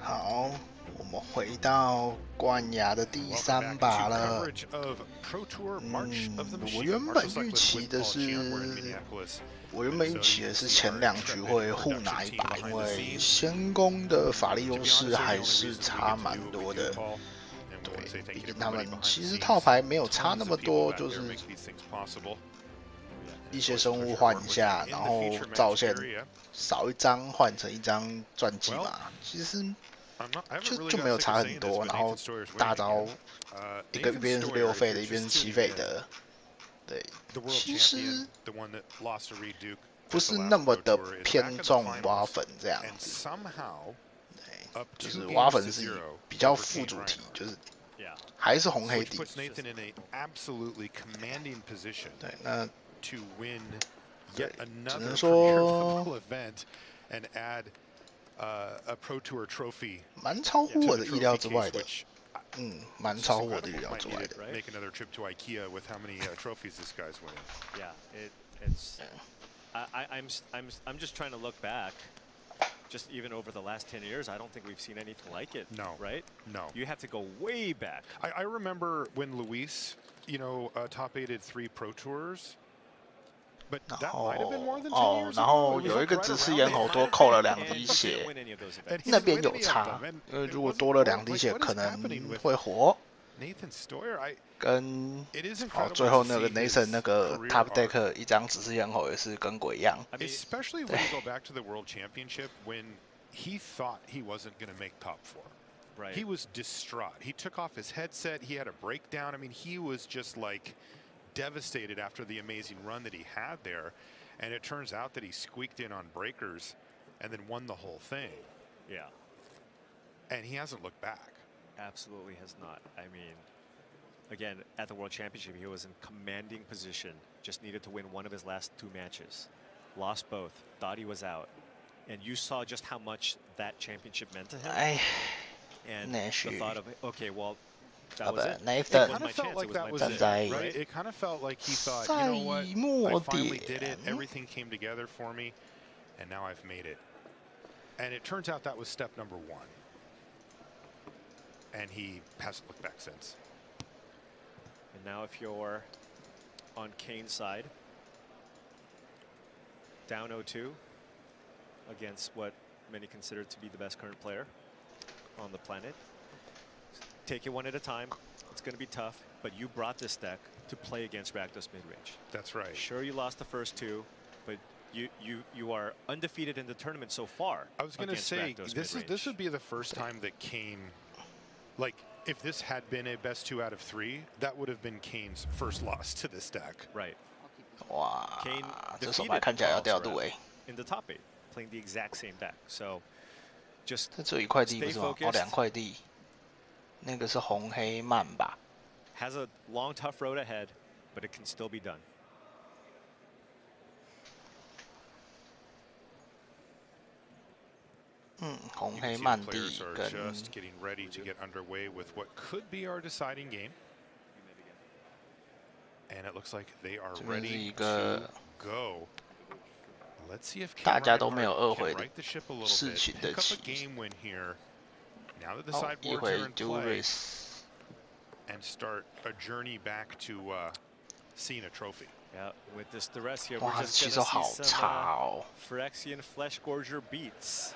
好，我们回到冠亚的第3把了。我原本预期的是，前2局会互拿一把，因为先攻的法力优势还是差蛮多的。对，毕竟他们其实套牌没有差那么多，就是一些生物换一下，然后造线少一张换成一张传记嘛，其实就没有差很多。然后大招一边是6费的，一边是7费的，对， The world 其实 champion, the one that lost to Reed Duke. 不是那么的偏重挖粉这样子。对，就是挖粉是比较副主题，就是还是红黑底。对，那只能说蛮超乎我的意料之外的。蛮超乎我的意料之外的。Make another trip to IKEA with how many trophies this guy's winning. Yeah, it's. I'm just trying to look back. Just even over the last 10 years, I don't think we've seen anything like it. No. Right? No. You have to go way back. I remember when Luis, top 8'd 3 Pro Tours. But that might have been more than 10 years 然后有一个直视咽喉多扣了2滴血，那边有差，因为如果多了2滴血，可能会活。跟最后那个 Nathan 那个 Top Deck 一张直视咽喉也是跟鬼一样。Especially when you go back to the World Championship when he thought he wasn't going to make top 4. Right. He was distraught. He took off his headset. He had a breakdown. I mean, he was just like devastated after the amazing run that he had there, and it turns out that he squeaked in on breakers and then won the whole thing. Yeah. And he hasn't looked back. Absolutely has not. I mean, again, at the World Championship, he was in commanding position. Just needed to win one of his last 2 matches. Lost both. Thought he was out. And you saw just how much that championship meant to him. And the thought of, okay, well, that was it. It kind of felt like that was it, right? It kind of felt like he thought, you know what, I finally did it. Everything came together for me, and now I've made it. And it turns out that was step number 1. And he hasn't looked back since. And now if you're on Kane's side, down 0-2 against what many consider to be the best current player on the planet. Take it one at a time. It's going to be tough, but you brought this deck to play against Rakdos mid-range. That's right. Sure, you lost the first 2, but you are undefeated in the tournament so far. I was going to say, this would be the first time that Kane, like, if this had been a best 2 out of 3, that would have been Kane's first loss to this deck. Right. 哇， Kane 这手牌看起来要掉度哎。 In the top 8, playing the exact same deck. So, just 这只有1块地不是吗？哦，2块地。那个是红黑慢吧 ？Has a long, tough road ahead, but it can still be done. 红黑慢地跟 just getting ready to get underway with what could be our deciding game. And it looks like they are ready to go. Let's see if 大家都没有2回的 right the ship a little 事 bit. 情的 Pick up a 起。 game win here. Now that the 一 sideboards 回 are in play, Duris and start a journey back to seeing a trophy. Yeah, with this duress here, 哇， we're 这 just 起手 going 好 to see 差哦。 some Phyrexian Flesh Gorger beats.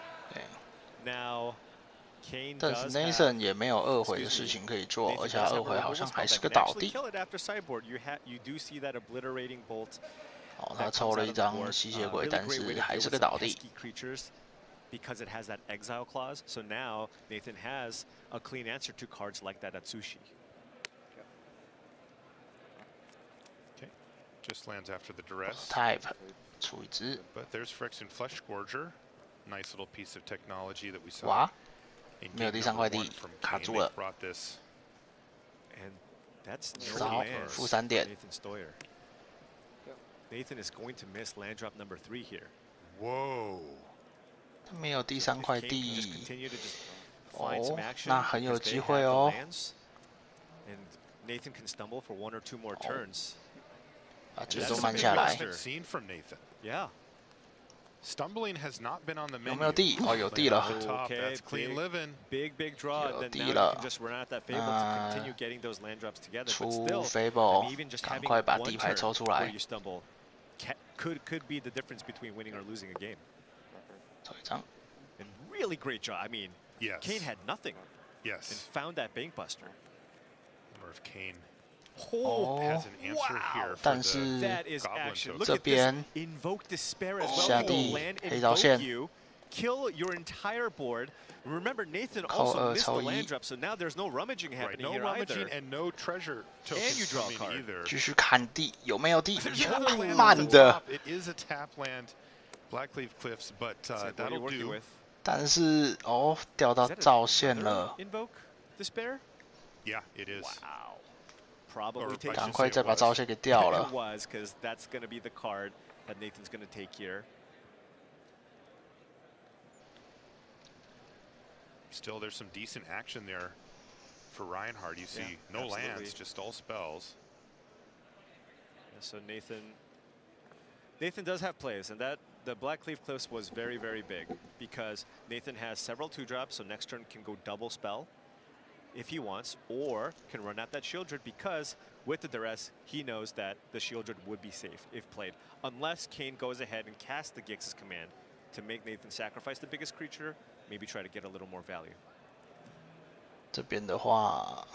Now, Kane 但是 does Nathan have, 也没有2回的事情可以做， Nathan 而且他 does have 2回 a 好像 removal 还 spell 是 that 个 can 倒 actually 地。 kill it after sideboard. You do see that obliterating bolt. 哦，他抽了一张吸血鬼，但是还是个倒地。 Because it has that exile clause, so now Nathan has a clean answer to cards like that Atsushi. Okay, just lands after the duress. Type 出一只。 But there's Phyrexian Flesh Gorger, nice little piece of technology that we saw. 哇， in 没有 game 第3 number 块 1地 from 卡 Kane. 住 They 了。 brought this. And that's 好 no lands 负3点。 Nathan Stoyer. Nathan is going to miss land drop number 3 here. Whoa. 他没有第3块地。 Continue to just find some 哦， action 那很有 because they 机 have 会 the 哦。 lands. And Nathan can stumble for 1 or 2 more turns. 把节奏慢下来。 Seen from Nathan. Yeah. Stumbling has not been on the menu. 有没有地？哦，有地了。 Okay, that's clean living. Big draw. 有 Then 地 now you 了 can just run out that Fable to continue getting those land drops together. But 出 still, Fable， I mean, even just 赶 having 快把 one 地牌 turn 抽出 where 来。 you stumble could be the difference between winning or losing a game. 抽一张。 And really great draw. I mean, yes. Kane had nothing. Yes. And found that bank buster. Or if Kane 哦 has an answer here for 但是 That is Goblin action. token. Look 这 at this 边 invoke despair as well. 下 He 地 will land 黑条 invoke 线 you. kill your entire board. Remember, Nathan also missed the land drop, so now there's no rummaging happening here either. And no treasure and you draw a card either. 继续看地，有没有地？慢的。 It is a tap land, Blackleaf Cliffs, but that'll do. 但是哦，掉到造线了。 Invoke Despair? Yeah, it is. Wow. Probably take. 赶快再把造线给掉了。 It was, because that's going to be the card that Nathan's going to take here. Still, there's some decent action there for Reinhardt. You see, no lands, just all spells. Yeah, so Nathan does have plays, and that the Blackleaf Cliffs was very, very big because Nathan has several 2-drops, so next turn can go double spell if he wants, or can run out that Shieldred because with the duress, he knows that the Shieldred would be safe if played, unless Kane goes ahead and casts the Gix's command to make Nathan sacrifice the biggest creature, maybe try to get a little more value. 这边的话，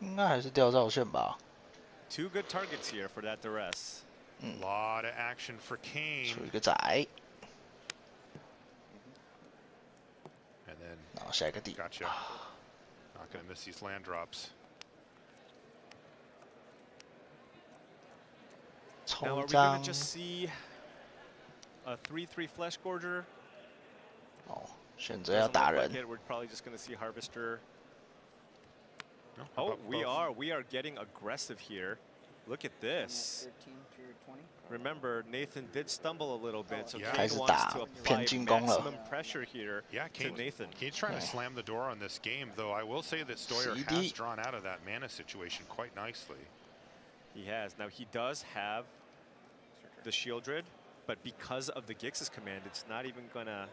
应该还是掉造线吧。 Two good targets here for that duress. A lot of action for Kane. 出一个仔。And then 然后下一个地。 Gotcha. Not going to miss these land drops. Now, are we going to just see a 3/3 Flesh Gorger? 哦，选择要打人。 We're probably just going to see Harvester. Oh, we are getting aggressive here. Look at this. Remember, Nathan did stumble a little bit, so Kane wants to apply maximum pressure here to Nathan. Kane's trying to slam the door on this game, though I will say that Stoyer has drawn out of that mana situation quite nicely. He has. Now, he does have the Shieldred, but because of the Gix's command, it's not even going to...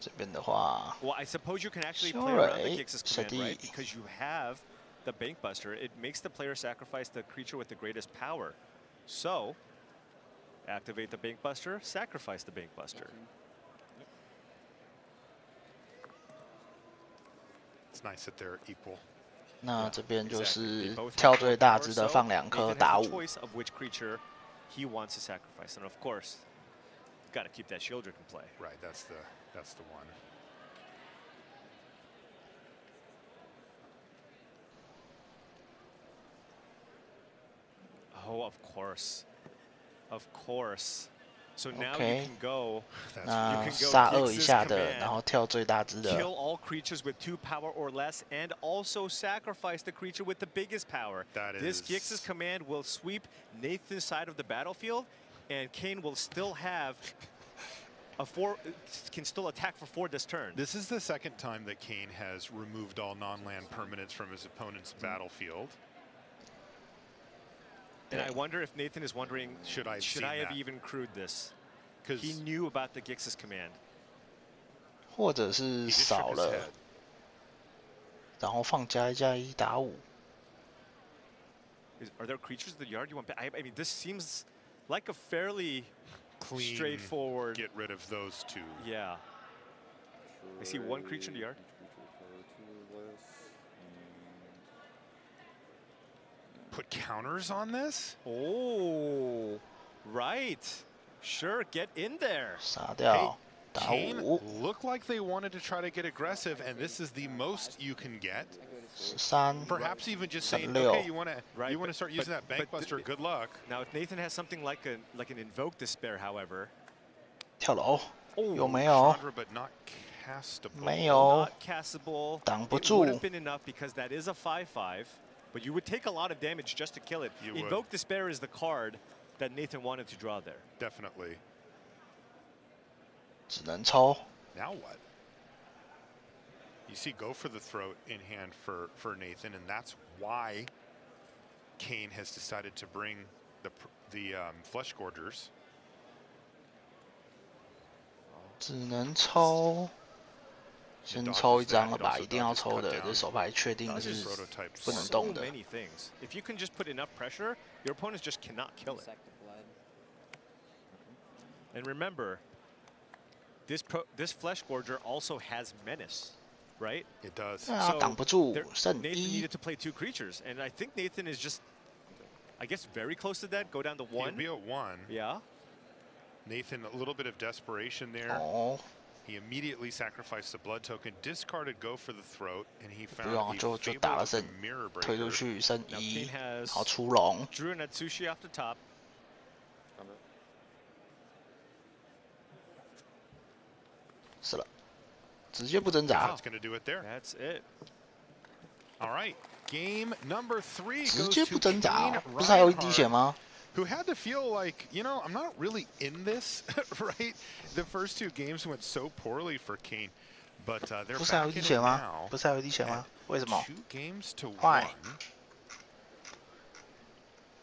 这边的话 Well, I suppose you can actually play around the Gix's command, right? Because you have the Bankbuster. It makes the player sacrifice the creature with the greatest power. So, activate the Bankbuster, sacrifice the Bankbuster. It's nice that they're equal. 那这边就是跳最大值的放2颗打5。 choice of which creature he wants to sacrifice, and of course, got to keep that Shieldred in play. Right, that's the one. Oh, of course. Of course. So now you can go. 那杀2以下的，然后跳最大值的。 Kill all creatures with 2 power or less, and also sacrifice the creature with the biggest power. This Gix's command will sweep Nathan's side of the battlefield, and Kane will still have can still attack for 4 this turn. This is the second time that Kane has removed all non-land permanents from his opponent's battlefield. And I wonder if Nathan is wondering, should I have even crewed this? Because he knew about the Gix's command. 或者是少了，然后放+1+1打5。 Are there creatures in the yard you want? I mean, this seems like a fairly clean, straightforward. Get rid of those 2. Yeah. I see 1 creature in the yard. Put counters on this? Oh, right. Sure, get in there. 杀掉。 Kane looked like they wanted to try to get aggressive, and this is the most you can get. 13. Perhaps even just saying, okay, you want to start using that Bankbuster. Good luck. Now, if Nathan has something like an Invoke Despair, however. 跳楼。有没有？ but not castable. 没有。 Not castable. 挡不 It 住。 would have been enough because that is a 5/5, but you would take a lot of damage just to kill it. Invoke Despair is the card that Nathan wanted to draw there. Definitely. 只能抽。 Now what? You see, go for the throat in hand for Nathan, and that's why Kane has decided to bring the Flesh Gorgers. 只能抽。先抽一张了吧，一定要抽的。这手牌确定是不能动的。 So many things. If you can just put enough pressure, your opponents just cannot kill it. And remember, this Flesh Gorger also has Menace, right? It does. 啊，挡不住，剩 Nathan 1。 needed to play 2 creatures, and I think Nathan is just, I guess, very close to that. Go down to 1. He'd be at 1. Yeah. Nathan, a little bit of desperation there. Oh. He immediately sacrificed the blood token, discarded go for the throat, and he 不用 found 就 a 打了 Fable 剩 mirror 推出 breaker. 去剩 Now 1， Kane has 好出龙。 Drew and Atsushi off the top. 是了，直接不挣扎。 That's going to do it there. That's it. All right, game number 3直 goes 接 to 不挣扎 Kane 哦，不是还有一滴 Reinhardt, 血吗？ who had to feel like, you know, I'm not really in this, right? The first 2 games went so poorly for Kane, but they're 不是还有一 back 滴 in 血 it 吗？ now. 不是还有一滴血吗？为什么 2 games to ？Why？ 1.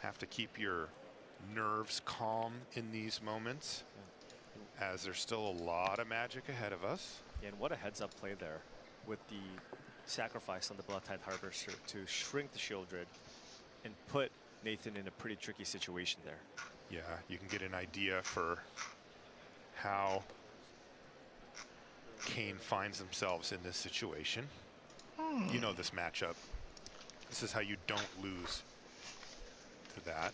Have to keep your nerves calm in these moments, as there's still a lot of magic ahead of us. And what a heads-up play there with the sacrifice on the Blood-Tithe Harvester to shrink the Shieldred and put Nathan in a pretty tricky situation there. Yeah, you can get an idea for how Kane finds themselves in this situation. You know this matchup. This is how you don't lose to that.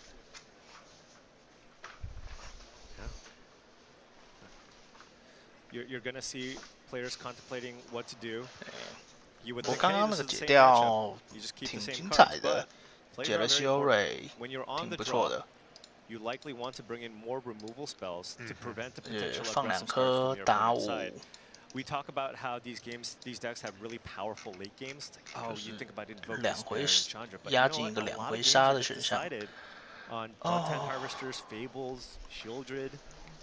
You're going to see players contemplating what to do. You would 我 think, 刚 hey, 刚 this 那 is 个 the 解 same 掉 matchup. You just keep 挺 the same 精 cards, 彩 but 的， plays 解 are 了 very 修 important. 蕊 When you're on 挺 the 不错 draw, 的。 you likely want to bring in more removal spells to prevent the 也 potential 放 aggressive 2 starts 颗 from your 打 opponent's 5， side. We talk about how these decks have really powerful late games. It's like, oh, you think about Invoke 2 回 Despair and Chandra, but 压 you 进 know 一个 what? A 2 lot 回 of games 杀 are 的 just 选项。 decided on Blood-Tithe Harvesters, Fables, Shieldred,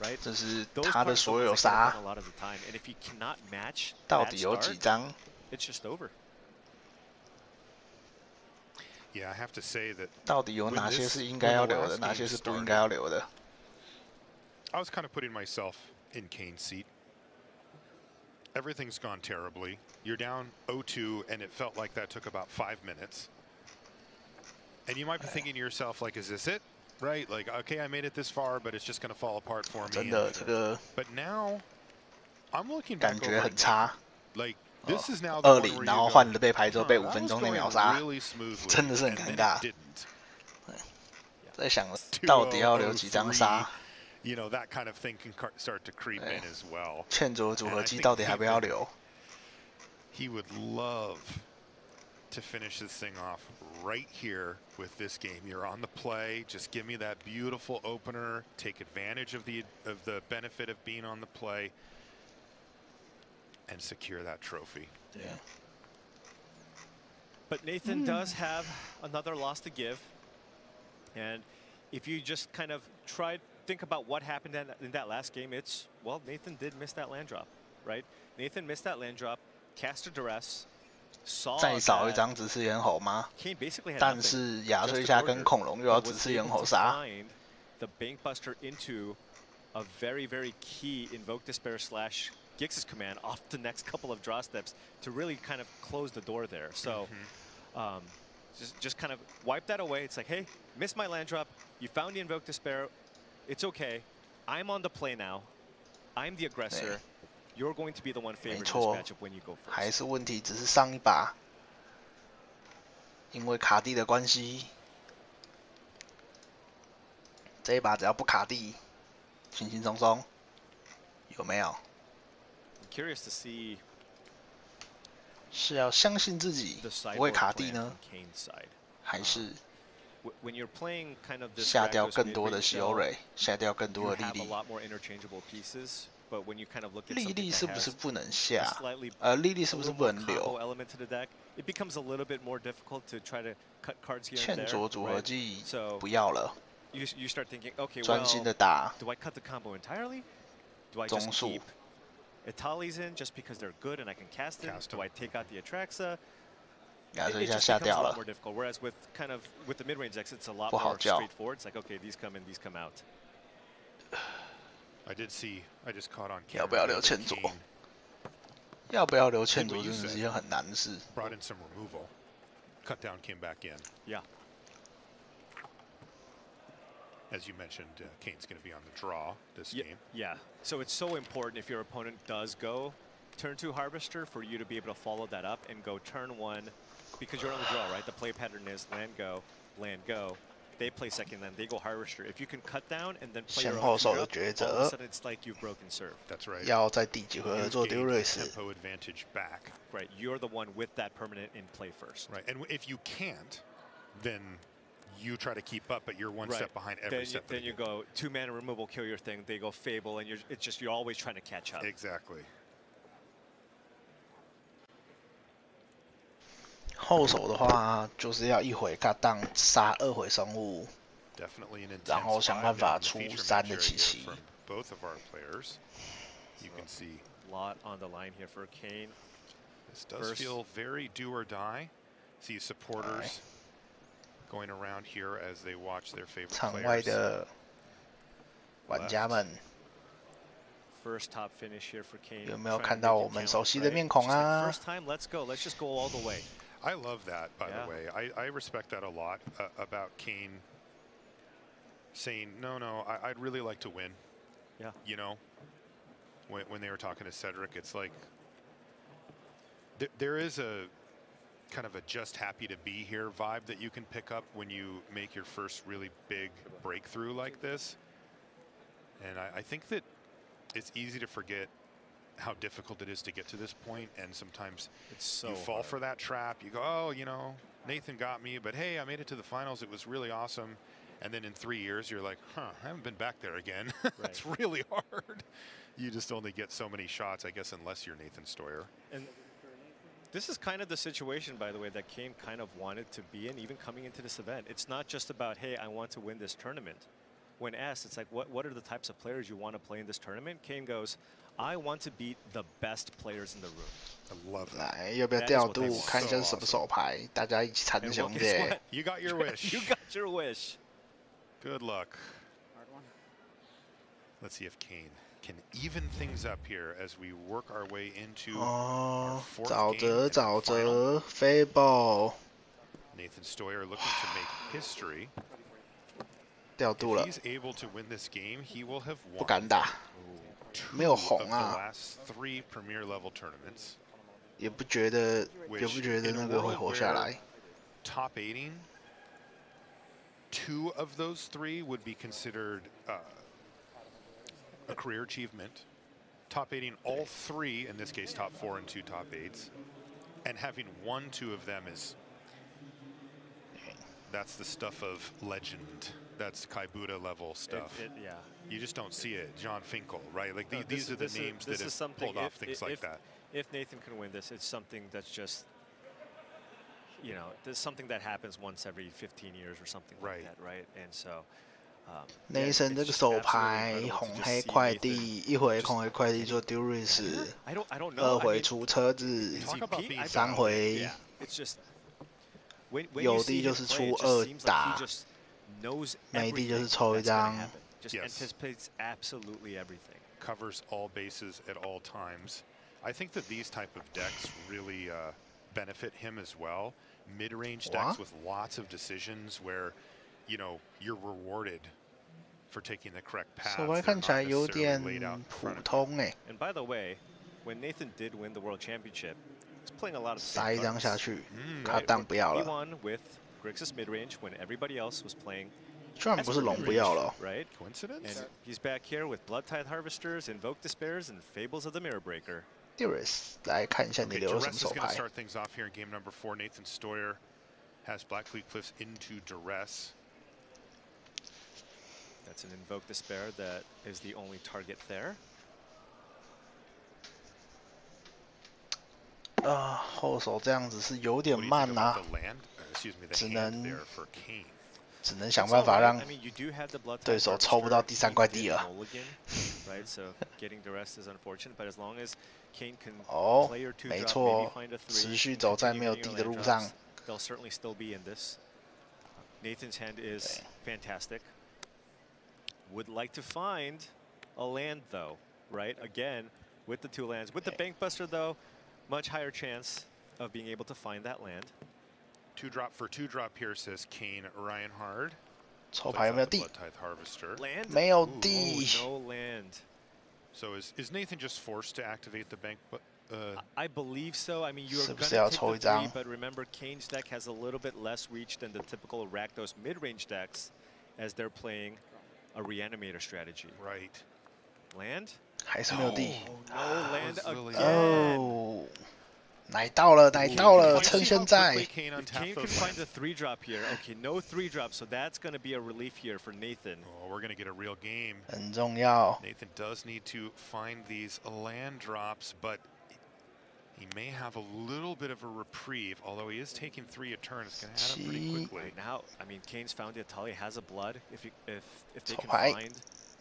right? 这是 Those 他的 cards 所 are 有 ones that get 杀 done a lot of the time, and if you cannot match 到 that 底有几 start, 张？ it's just over. Yeah, I have to say that 到底有 when 哪些 this- 是应该要 when the 留的， last 哪 game 些是不 started, 应该要留的？ I was kind of putting myself in Kane's seat. Everything's gone terribly. You're down 0-2, and it felt like that took about 5 minutes. And you might be thinking to yourself, like, is this it? Right? Like, okay, I made it this far, but it's just going to fall apart for me. 真的，这个 But now, I'm looking 感 back 觉 over 很 it. 差。 Like, this is now the one 2-0， where 然后 you 换 go, 了被排之后被5 that 分 was 钟内 going 秒杀， really smoothly, 真的是很 and 尴 then 尬 it。didn't. 在想到底要留几张杀？ You know, that kind of thing can start to creep in as well. 欠卓组合 And I 技 think 到底还不要留？ He would love to finish this thing off right here with this game. You're on the play. Just give me that beautiful opener. Take advantage of the benefit of being on the play, and secure that trophy. Yeah. But Nathan does have another loss to give. And if you just kind of think about what happened in that last game, it's, well, Nathan did miss that land drop, right? Nathan missed that land drop, cast a duress, saw 再少一 that 张直视咽喉吗？ Kane basically had 但 nothing, 是亚 just 瑞 a 下跟 Gorger, 恐龙又要 but 直 was 视咽 able 喉 to 杀。 find the Bankbuster into a very, very key Invoke Despair / Gix's command off the next couple of draw steps to really kind of close the door there. So just kind of wipe that away. It's like, hey, missed my land drop. You found the Invoke Despair. It's okay. I'm on the play now. I'm the aggressor. You're going to be the one 没 favored in this 错 matchup when you go first. 还是问题只是上一把，因为卡地的关系，这一把只要不卡地，轻轻松松，有没有？ I'm curious to see 是要相信自己 the 不会 sideboard 卡地 plan 呢， from Kane's side. 还是 When you're playing kind of this 下掉 Rakdos 更多的 mid-range 喜欧 shell, 蕊，下掉更 you 多的莉 have a 莉？ lot more interchangeable pieces, but when you kind of look at 莉 something 莉 that 是不是 has 不能 a 下？ slightly 莉莉是不是 a 不 little 能 more 留？ combo element to the deck, it becomes a little bit more difficult to try to cut cards here and 欠 there. 卓组合 right? 技 So 不要了， you start thinking, okay, 专心 well, 的打 do I cut the combo entirely? Do I 中 just 速 keep。Italis in just because they're good and I can cast it? Do I take out the Atraxa? 亚 It 瑞下 just 下 becomes 掉 a lot 了 more，difficult. Whereas with the mid-range decks, it's a lot 不好 more 叫。 straightforward. It's like, okay, these come in, these come out. I just caught on 要 camera. 不要留 that 欠卓 Kane？要不要留欠 did 卓 what 真 you 的是 said. 一件很难的事。 Brought in some removal. Cut down came back in. Yeah. As you mentioned, Kane's going to be on the draw this game. Yeah. So it's so important if your opponent does go turn 2 Harvester for you to be able to follow that up and go turn 1 because you're on the draw, right? The play pattern is land, go, they play second land, they go harvester. If you can cut down and then play 先 your 后 own 手 two 的 drop, 抉 all of 择 a sudden it's like you've broken serve. That's right. 要在第几回合 You've 做丢 gained 瑞 the 士。 tempo advantage back. Right, you're the one with that permanent in play first. Right, and if you can't, then you try to keep up, but you're one Right. step behind every Then step. then you go 2-mana removal, kill your thing. They go Fable, and you're always trying to catch up. Exactly. 后手的话，就是要一回嘎当杀2回生物， Definitely an 然后 intense 想 5办法 down the 出 feature 3 match 的 area 奇 here 奇。 from both of our players. You can see Lot on the line here for Kane. this does feel very do or die. See supporters going around here as they watch their favorite 场外 players. 的玩家们 First top finish here for Kane. 有没有 trying to 看 make 到 it 我们 count, 熟悉的 right? 面孔 Just like, 啊？ first time, let's go. Let's just go all the way. I love that, by Yeah. the way. I respect that a lot about Kane saying, no, I'd really like to win. Yeah. You know, when they were talking to Cedric, it's like there is a kind of a just happy to be here vibe that you can pick up when you make your first really big breakthrough like this. And I think that it's easy to forget how difficult it is to get to this point, and sometimes it's so you fall hard. for that trap. You go, oh, you know, Nathan got me, but hey, I made it to the finals. It was really awesome. And then in 3 years, you're like, huh, I haven't been back there again. It's really hard. You just only get so many shots, I guess, unless you're Nathan Stoyer. And this is kind of the situation, by the way, that Kane kind of wanted to be in, even coming into this event. It's not just about, hey, I want to win this tournament. When asked, it's like, what are the types of players you want to play in this tournament? Kane goes, I want to beat the best players in the room. I love that. 来，要不要调度看一下是什么手牌？大家一起参 And 雄 well, 的 guess what?。 You got your wish. You got your wish. Good luck. Let's see if Kane can even things up here as we work our way into our 哦， fourth 沼 game 泽 and 沼 final. 泽 Fable Nathan Stoyer looking to make history. 调度 If 了， he's able to win this game, he will have 不 won 敢打， two 没有 of 红 the 啊， last 3 premier level tournaments. 也不觉得 Which 也不觉得 in a 那个会 world 活下 where 来。 top 8ing, 2 of those 3 would be considered a career achievement. Top 8ing all 3, in this case top 4 and 2 top 8s, and having 1, 2 of them that's the stuff of legend. That's Kaibuda level stuff. Yeah. You just don't see it. John Finkel, right? Like No, these are the names that this is have something, pulled off things like that. If Nathan can win this, it's something that's just, you know, there's something that happens once every 15 years or something like that, right? And so, yeah, Nathan it's 这个 just 手 absolutely 牌 incredible to 红 just 黑 see 快 Nathan 递，一回红黑快递做丢瑞士， I don't know. 2 I 回 mean, 出车子 Is he peak? I ，3 don't- 回 Yeah, it's just when you 有 see 地就 him 是 play, 出 it just 2 seems like 打 he just knows 没地就是 everything 抽一 that's gonna 张 happen. Just Yes. anticipates absolutely everything. Covers all bases at all times. I think that these type of decks really benefit him as well. Mid-range decks with lots of decisions where, you know, you're rewarded for taking the correct path. 手牌看起来有点普通哎。 And by the way, when Nathan did win the World Championship, he's playing a lot of 撒一张 cards. 下去， Right, 卡档不要 He 了。 won with Grixis midrange when everybody else was playing. 居然不是龙不要了。 Right? Coincidence? And he's back here with Blood Tithe Harvesters, Invoke Despairs, and Fables of the Mirror Breaker. Darius 来看一下你 Okay, 留了什 Duress 么 is 手 going to 牌。 start things off here in game number 4. Nathan Stoyer has Blackfleet Cliffs into Duress. That's an Invoke Despair that is the only target there. 后手这样子是有点慢啊， Excuse me, 只 the hand 能 there for Kane. 只能想办法让 I mean, you do have the Blood Tithe 对手抽不到第3块地了。 right? So getting the rest is unfortunate, but as long as Kane can 哦 play your 2 没 drop, 错 maybe find a 3, 持续走在 continue 没有 getting 地 your 的 land 路上 drops, they'll certainly still be in this. Nathan's hand is fantastic. Would like to find a land though, right? Again, with the 2 lands. With the Bankbuster though, much higher chance of being able to find that land. 2 drop for 2 drop here, says Kane Reinhard. 抽牌有没有地？ Blood Tithe Harvester. Land? 没有 Ooh, 地。 no land. So is Nathan just forced to activate the bank I believe so. I mean, you're going to 是不是要 take 抽一 the 张 3, but remember, Kane's deck has a little bit less reach than the typical Rakdos mid-range decks, as they're playing a reanimator strategy. Right. Land? 还是没有地。 No land again. 哦，奶到了，奶到了，趁现在。 If Kane can find the 3-drop here. Okay, no 3-drop, so that's going to be a relief here for Nathan. Oh, we're going to get a real game. 很重要。 Nathan does need to find these land drops, but he may have a little bit of a reprieve, although he is taking 3 a turn. It's going to add up pretty quickly. Right now, I mean, Kane's found the Atali has a blood. If they can 哎 find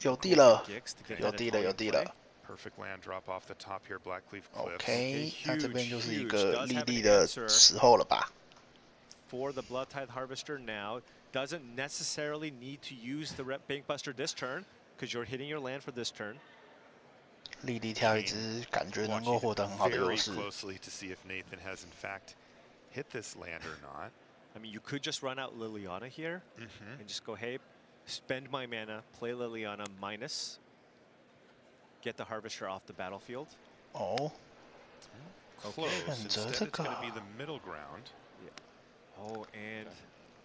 有地了， Gix to get 有 that 地了， Atali 有 in 地 play. 了。 Perfect land drop off the top here, Blackleaf Cliffs. OK， 那这边就是一 huge 个 does 立 have 地 an 的 answer 时候了吧？ For the Blood Tithe Harvester now, doesn't necessarily need to use the Bankbuster this turn, because you're hitting your land for this turn. 立地跳一只，感觉能够获得很好的优 Very 势。 closely to see if Nathan has in fact hit this land or not. I mean, you could just run out Liliana here and just go, hey, spend my mana, play Liliana minus, get the Harvester off the battlefield. 哦， Close. Instead, it's going to be the middle ground. Oh, and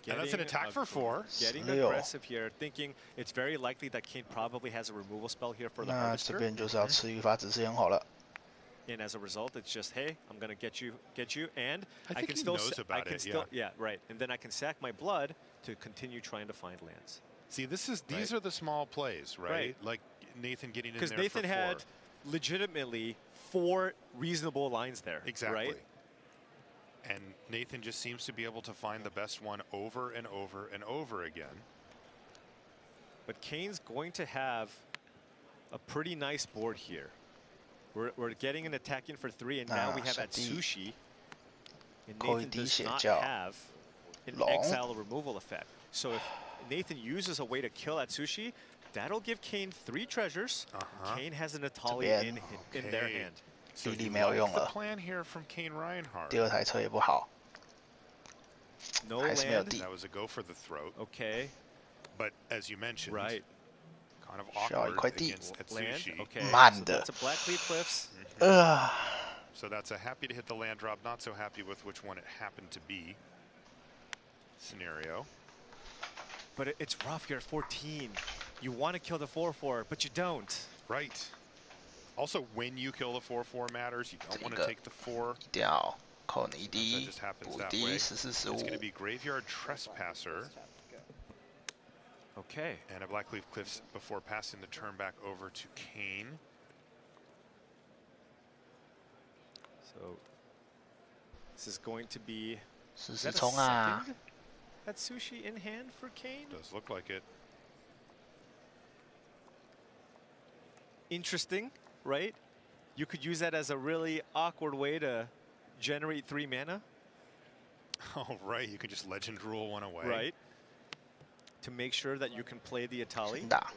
that's an attack for 4. Getting aggressive here, thinking it's very likely that Kane probably has a removal spell here for the 那这 Harvester. 边就是要吃一发指示烟好了。 And as a result, it's just, hey, I'm gonna get you, and I think can he still, knows about I can it, still, yeah, right. And then I can sack my blood to continue trying to find lands. See, these are the small plays, right? Like Nathan getting in there Because Nathan for 4. had legitimately 4 reasonable lines there. Exactly. Right? And Nathan just seems to be able to find the best one over and over and over again. But Kane's going to have a pretty nice board here. We're getting an attack in for 3, and now we have Atsushi. And Nathan does not have an exile removal effect. So if Nathan uses a way to kill Atsushi, that'll give Kane 3 treasures. Kane has an Atali in their hand. So 地利没有用 the 了。 plan here from Kane Reinhardt. 第2台车也不好， No 还是没有 land. 地。 That was a go for the throat. Okay. But as you mentioned, right. kind of 需要一 awkward 块地。 against Land. Atsushi. Okay. 慢 So 的。 that's a Blackleaf Cliffs. So that's a happy to hit the land drop, not so happy with which one it happened to be scenario. But it's rough here at 14. You want to kill the 4/4, but you don't. Right. Also, when you kill the 4/4 matters. You don't want to take the 4. 一定要扣你一 That 滴， just happens 补 that 滴 way. 14、 It's going to 15。 be Graveyard Trespasser. Okay. And a Blackleaf Cliffs before passing the turn back over to Kane. So this is going to be. 试 Is 试 that a 冲啊！ second Atsushi in hand for Kane? Does look like it. Interesting, right? You could use that as a really awkward way to generate 3 mana. Oh, right. You can just Legend Rule one away. Right. To make sure that you can play the Atali. 先打。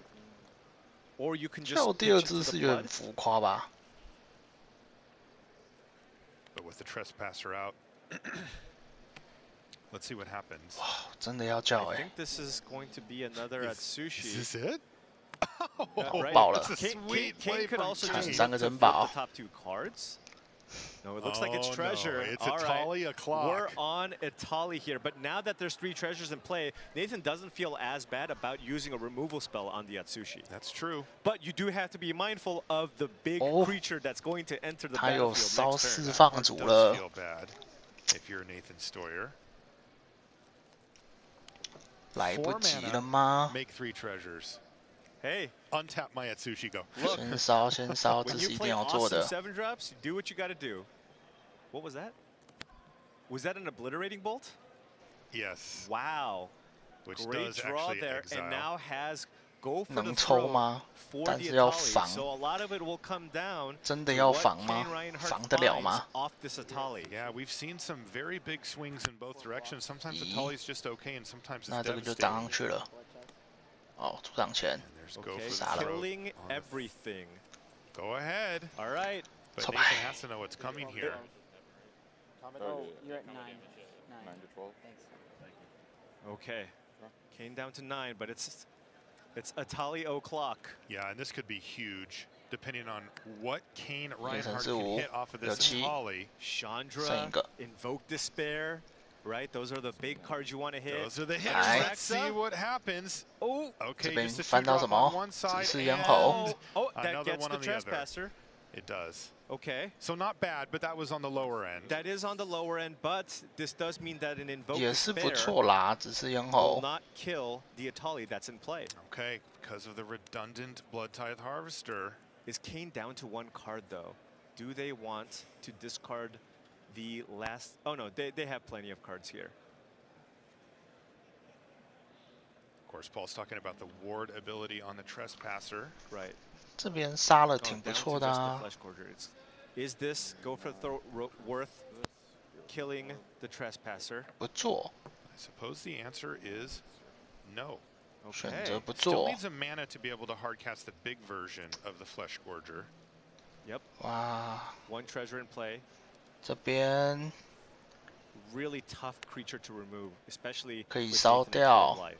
Or you can 跳 just 第2 pitch 只 into 是 the 有点 blood. 浮夸吧？ But with the Trespasser out, let's see what happens. 真的要叫 I 哎 think this is going to be another Atsushi. Is this it? Right. 爆了 Kane could also just use 3个 to 珍 flip 宝 the top 2 cards. No, it looks like it's Oh, no, treasure. it's All Atali right. o'clock. We're on Atali here, but now that there's 3 treasures in play, Nathan doesn't feel as bad about using a removal spell on the Atsushi. That's true. But you do have to be mindful of the big creature that's going to enter the 他有 battlefield 烧 next 释 turn. 放逐 Does 了。 feel bad if you're Nathan Stoyer. 来不 4及 mana, 了吗？ Make 3 treasures. Hey. Untap my Atsushi, go. 先烧，先烧，这 When 是 you 一 play 定要做 awesome 的。 7 drops, do what you got to do. What was that? Was that an obliterating bolt? Yes. Wow. Which Great does draw actually there, exile. and now has go for the 能抽 throw 吗？ for 但 the 是要 Atali. 防， So a lot of it will come down 真的 to 要 what 防吗 Kane Reinhardt 防得了 finds 吗？ off this Atali. Yeah, we've seen some very big swings in both directions. Sometimes Atali's just okay, and sometimes it's 那这个就涨上 devastating. 去了。哦，出场前 There's go Okay, for the Saddle. throat killing on the everything. Go ahead. All right. But So Nathan bad. has to know what's coming here. Oh, you're at 9. 9 to 12. Thanks. Okay. Kane down to 9, but it's Atali o'clock. Yeah, and this could be huge. depending on what Kane Reinhardt 成 can hit off of this 7 volley. Chandra, Invoke Despair, right? Those are the big cards you want to hit. Those are the hits. Let's see what happens. Oh, okay, 这边 just a 翻 two 到 drop 什 on 么？ one 只 side 是咽喉。 and Oh, that another gets one the on the other. trespasser. It does. Okay. So not bad, but that was on the lower end. That is on the lower end, but this does mean that an Invoke 也是不 Despair 错啦，只是咽 will 喉。 not kill the Atali that's in play. Okay, because of the redundant Blood Tithe Harvester. Is Kane down to 1 card though? Do they want to discard the last? Oh no, they have plenty of cards here. Of course, Paul's talking about the ward ability on the Trespasser. Right. 这边杀了挺不错的啊。 Is this go for the worth killing the Trespasser? 不做。 I suppose the answer is no. 选择不 Still 做。 needs a mana to be able to hardcast the big version of the Flesh Gorger. Yep. 哇。 1 treasure in play. 这边 Really tough creature to remove, especially 可以 with 烧 Nathan at 掉 full life.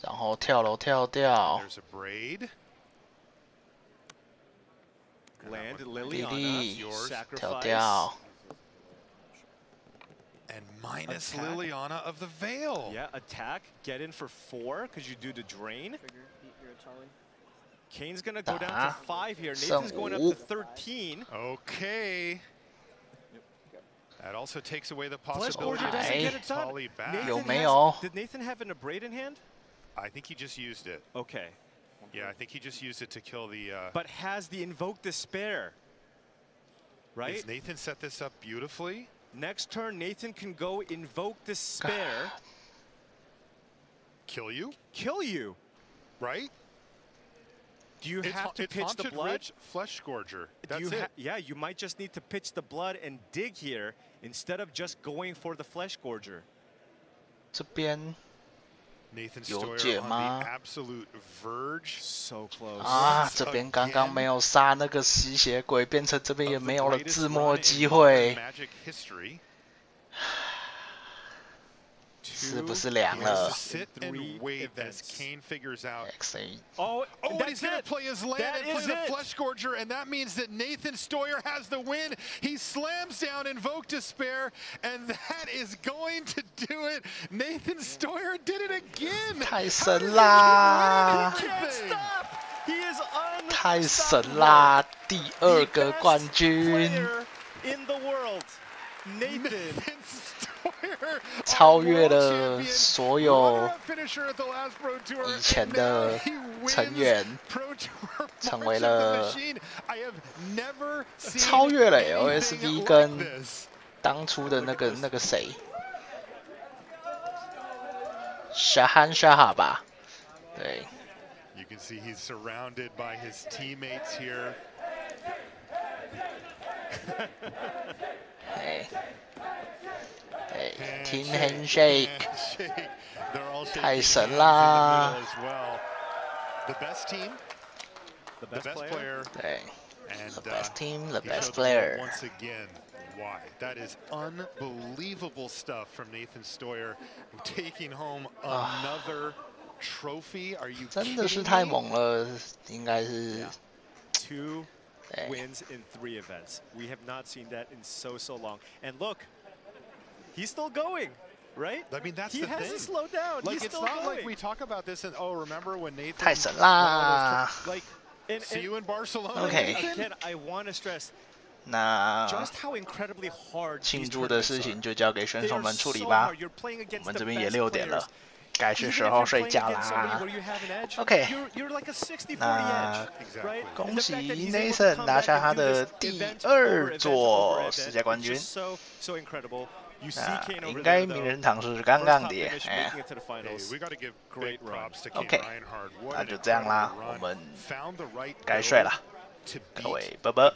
然后跳楼跳掉。 There's a braid. Land 弟 Liliana, 弟 sacrifice. 跳掉。 And minus Attack. Liliana of the Veil. Yeah, attack, get in for 4 because you do the drain. Kane's gonna go down to 5 here. Nathan's going up to 13. Okay. That also takes away the Flesh possibility Gorger of doesn't getting get it done. Tali back. Did Nathan have an abrade in hand? I think he just used it. Okay. Yeah, I think he just used it to kill the... But has the Invoke Despair, right? Does Nathan set this up beautifully? Next turn, Nathan can go Invoke Despair. Kill you? Kill you. Right? Do you have to pitch the blood? Rich Flesh Gorger. That's it. Yeah, you might just need to pitch the blood and dig here instead of just going for the Flesh Gorger. 这边 Nathan 有 Stoyer 解 on 吗 the absolute verge. So close. 啊，这边刚刚没有杀那个吸血鬼，变成这边也没有了自摸的机会， Magic history. 是不是凉了 Sit and wait as Kane figures out. Oh, and that's he's going to it. play his land That and play is the it. Flesh Gorger, and that means that Nathan Stoyer has the win. He slams down Invoke Despair, and that is going to do it. Nathan Stoyer did it again. 太神啦！ He is 太神啦！第2个冠军， in the world. Nathan 超越了所有以前的成员，成为了超越了 LSV 跟当初的那个谁，Shahan Shah 吧，对。 You can see he's surrounded by his teammates here. 对，Team Handshake， 太神啦！ The best team, the best player, 对 and the best team, the he best showed the player. world once again why. That is unbelievable stuff from Nathan Stoyer, taking home another trophy. Are you 真的是 kidding 太 me? 猛了，应该是。 2 wins in 3 events. We have not seen that in so long. And look, he's still going, right? I mean, that's he the hasn't thing. slowed down. Like, he's it's still not going. like we talk about this and, oh, remember when Nathan... 太神啦！ Like, see you in Barcelona. Okay. Again, I want to stress 那 just how incredibly hard 庆祝的事情就交给选手们处理吧。我们这边也6点了，该是时候睡觉啦。OK， 那恭喜 Nathan 拿下他的第2座世界冠军。那应该名人堂是杠杠的，哎。OK， 那就这样啦，我们该睡了，各位拜拜。